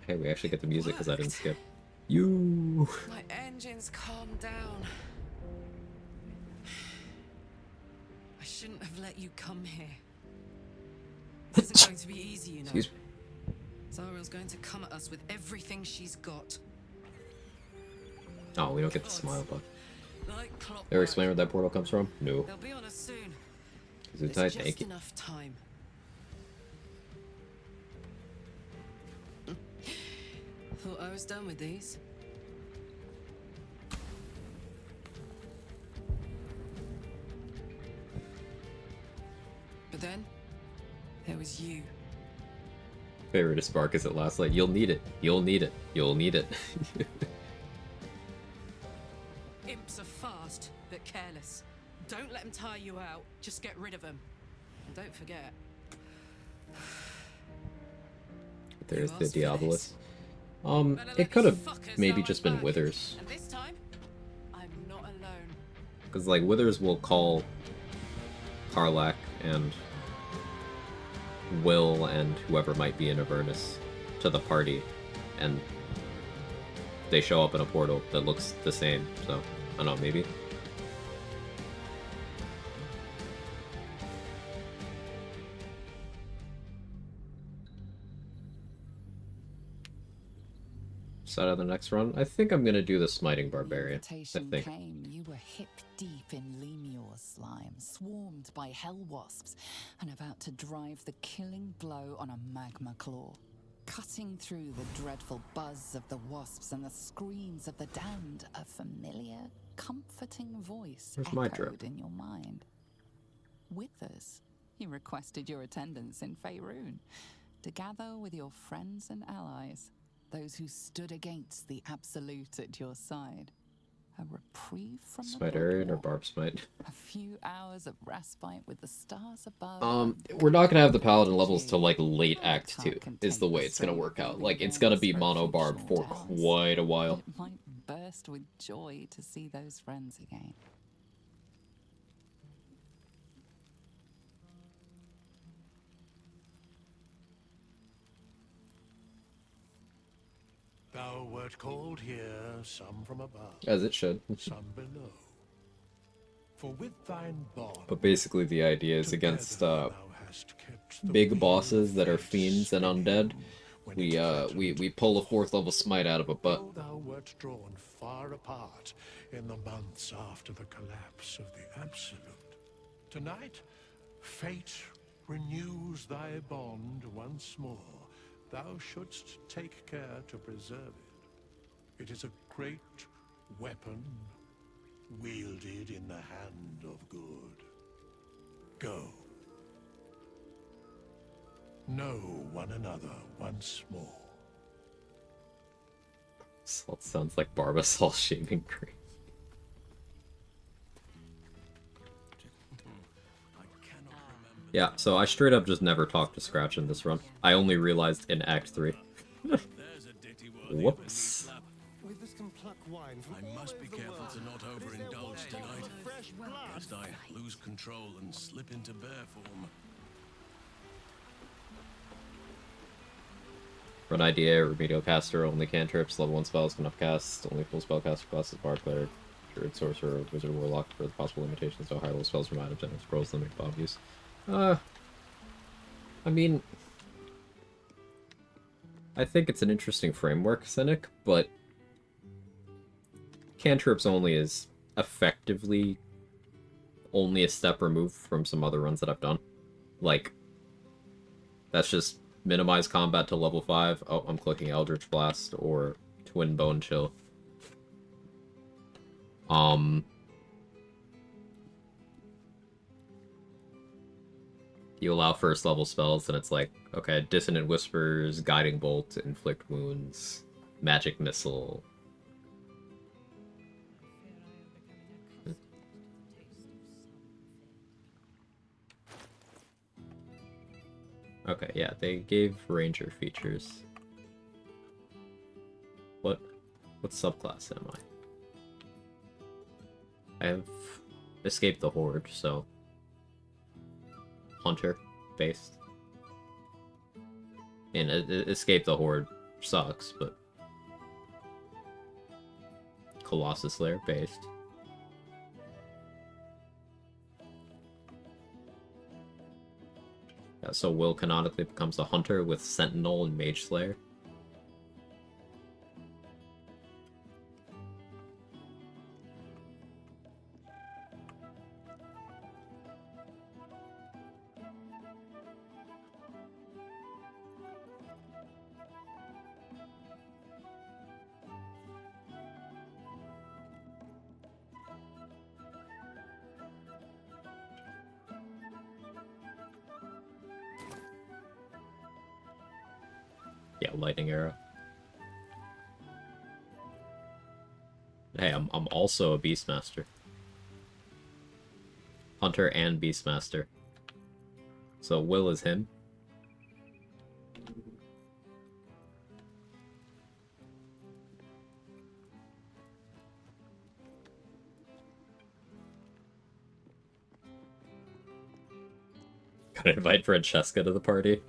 Hey, we actually get the music because I didn't skip. You. My engines calmed down. I shouldn't have let you come here. This isn't going to be easy, you know. Excuse me. Zariel's going to come at us with everything she's got. Oh, we don't get the smile button. Like clockwork. Ever explain where that portal comes from? No. They'll be on us soon. Is There's it just enough time. Thought I was done with these. But then, there was you. Favorite to spark is at last light. You'll need it. You'll need it. You'll need it. Imps are fast, but careless. Don't let them tire you out. Just get rid of them. And don't forget. There's the Diabolus. It could have maybe just been Withers. And this time, I'm not alone. Because, like, Withers will call Karlach and Will and whoever might be in Avernus to the party, and they show up in a portal that looks the same, so, I don't know, maybe. Set out the next run. I think I'm gonna do the Smiting Barbarian. I think. Came, you were hip deep in Lemur's slime, swarmed by hell wasps, and about to drive the killing blow on a magma claw. Cutting through the dreadful buzz of the wasps and the screams of the damned, a familiar, comforting voice echoed in your mind. Withers, you requested your attendance in Faerun to gather with your friends and allies. Those who stood against the Absolute at your side. A reprieve from Smite Arian or Barb Smite? A few hours of respite with the stars above. We're not gonna have the Paladin levels till like late Act 2, is the way it's gonna work out. Like, it's gonna be mono Barb for quite a while. It might burst with joy to see those friends again. Thou wert called here, some from above, As it should. some below. For with thine bond, But basically the idea is against big bosses that are fiends and undead. We pull a 4th level smite out of a butt. thou wert drawn far apart in the months after the collapse of the Absolute. Tonight, fate renews thy bond once more. Thou shouldst take care to preserve it. It is a great weapon wielded in the hand of good. Go. Know one another once more. Salt sounds like Barbasol shaving cream. Yeah, so I straight up just never talked to Scratch in this run. I only realized in Act 3. Whoops. I must be careful to not overindulge tonight, lest I lose control and slip into bear form. Run IDA, Remedial Caster, only cantrips, level 1 spells can upcast, only full spellcaster classes, Bard Cleric, Druid, Sorcerer, Wizard, Warlock for the possible limitations to high level spells from items and scrolls limit Bob use. I mean, I think it's an interesting framework, Cynic, but cantrips only is effectively only a step removed from some other runs that I've done. Like, that's just minimize combat to level 5. Oh, I'm clicking Eldritch Blast or Twin Bone Chill. You allow first level spells, and it's like, okay, Dissonant Whispers, Guiding Bolt, Inflict Wounds, Magic Missile. Okay, yeah, they gave Ranger features. What subclass am I? I have escaped the Horde, so Hunter based. And escape the Horde sucks, but Colossus Slayer based. Yeah, so Will canonically becomes a Hunter with Sentinel and Mage Slayer. Yeah, Lightning Arrow. Hey, I'm also a Beastmaster. Hunter and Beastmaster. So Will is him. Gotta invite Francesca to the party.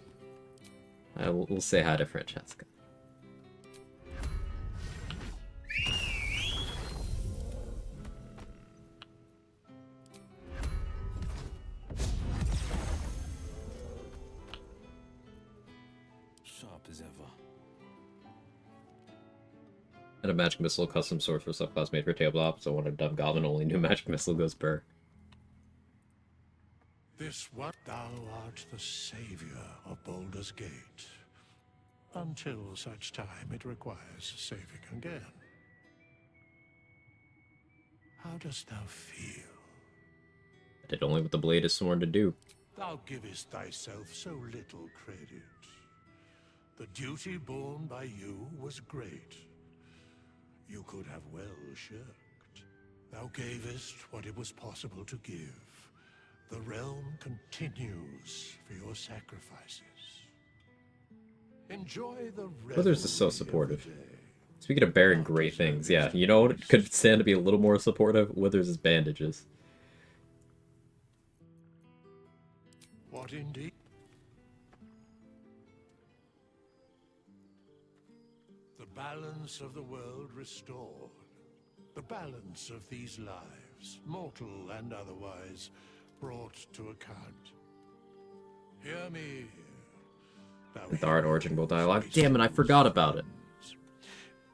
We'll say hi to Francesca. Sharp as ever. And a Magic Missile custom sword for subclass made for tabletop, so when a Dumb Goblin only new Magic Missile goes burr. This what thou art the savior of Baldur's Gate, until such time it requires saving again. How dost thou feel? I did only what the blade is sworn to do. Thou givest thyself so little credit. The duty borne by you was great. You could have well shirked. Thou gavest what it was possible to give. The realm continues for your sacrifices. Enjoy the Withers is so supportive. Speaking of bearing great things, yeah, you know what could stand to be a little more supportive? Withers' bandages. What indeed? The balance of the world restored. The balance of these lives, mortal and otherwise, brought to account. Hear me. The Art Origin will dialogue. Damn it, I forgot about it.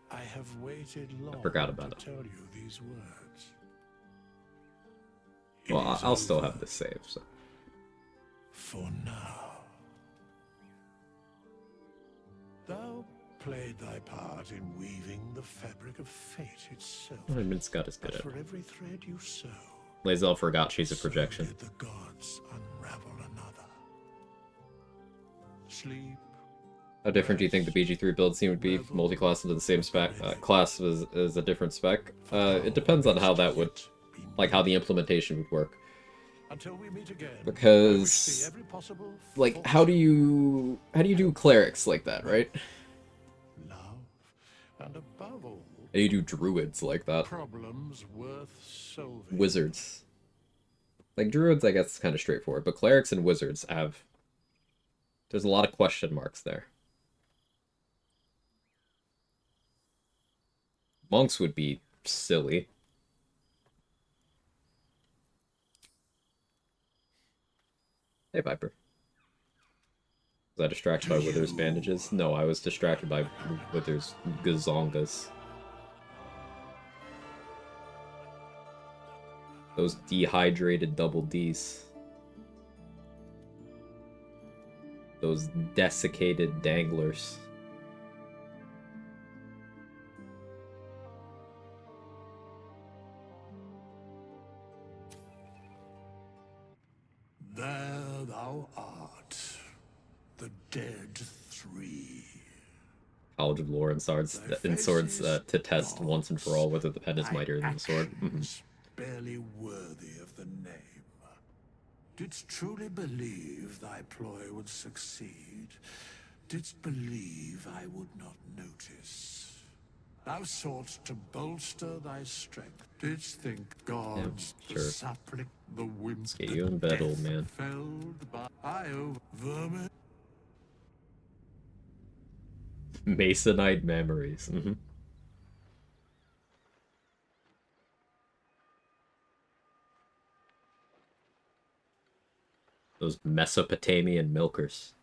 I have waited long I forgot about it. to tell you these words. Well, I'll still have this save, so. For now. Thou played thy part in weaving the fabric of fate itself. I mean, Scott is good But at for it. every thread you sew, Lae'zel forgot she's a projection. did the gods unravel another. Sleep. How different do you think the BG3 build scene would be? Multi-class into the same spec? Class is a different spec. It depends on how that would, like how the implementation would work. Until we meet again, Because, like, how do you do clerics like that, right? and above all, How do you do druids like that? problems worth solving. Wizards. Like, druids, I guess, is kind of straightforward, but clerics and wizards have... There's a lot of question marks there. Monks would be silly. Hey, Viper. Was I distracted by Wither's bandages? No, I was distracted by Wither's gazongas. Those dehydrated double Ds. Those desiccated danglers. There thou art, the dead three. College of Lore and Swords, to test once and for all whether the pen is mightier than the sword. Barely worthy of the name. Didst truly believe thy ploy would succeed? Didst believe I would not notice? Thou soughtst to bolster thy strength. Didst think gods, sure. the sapling, the wind, Let's get you in bed, old man. felled by vermin. Masonite memories. Those Mesopotamian milkers.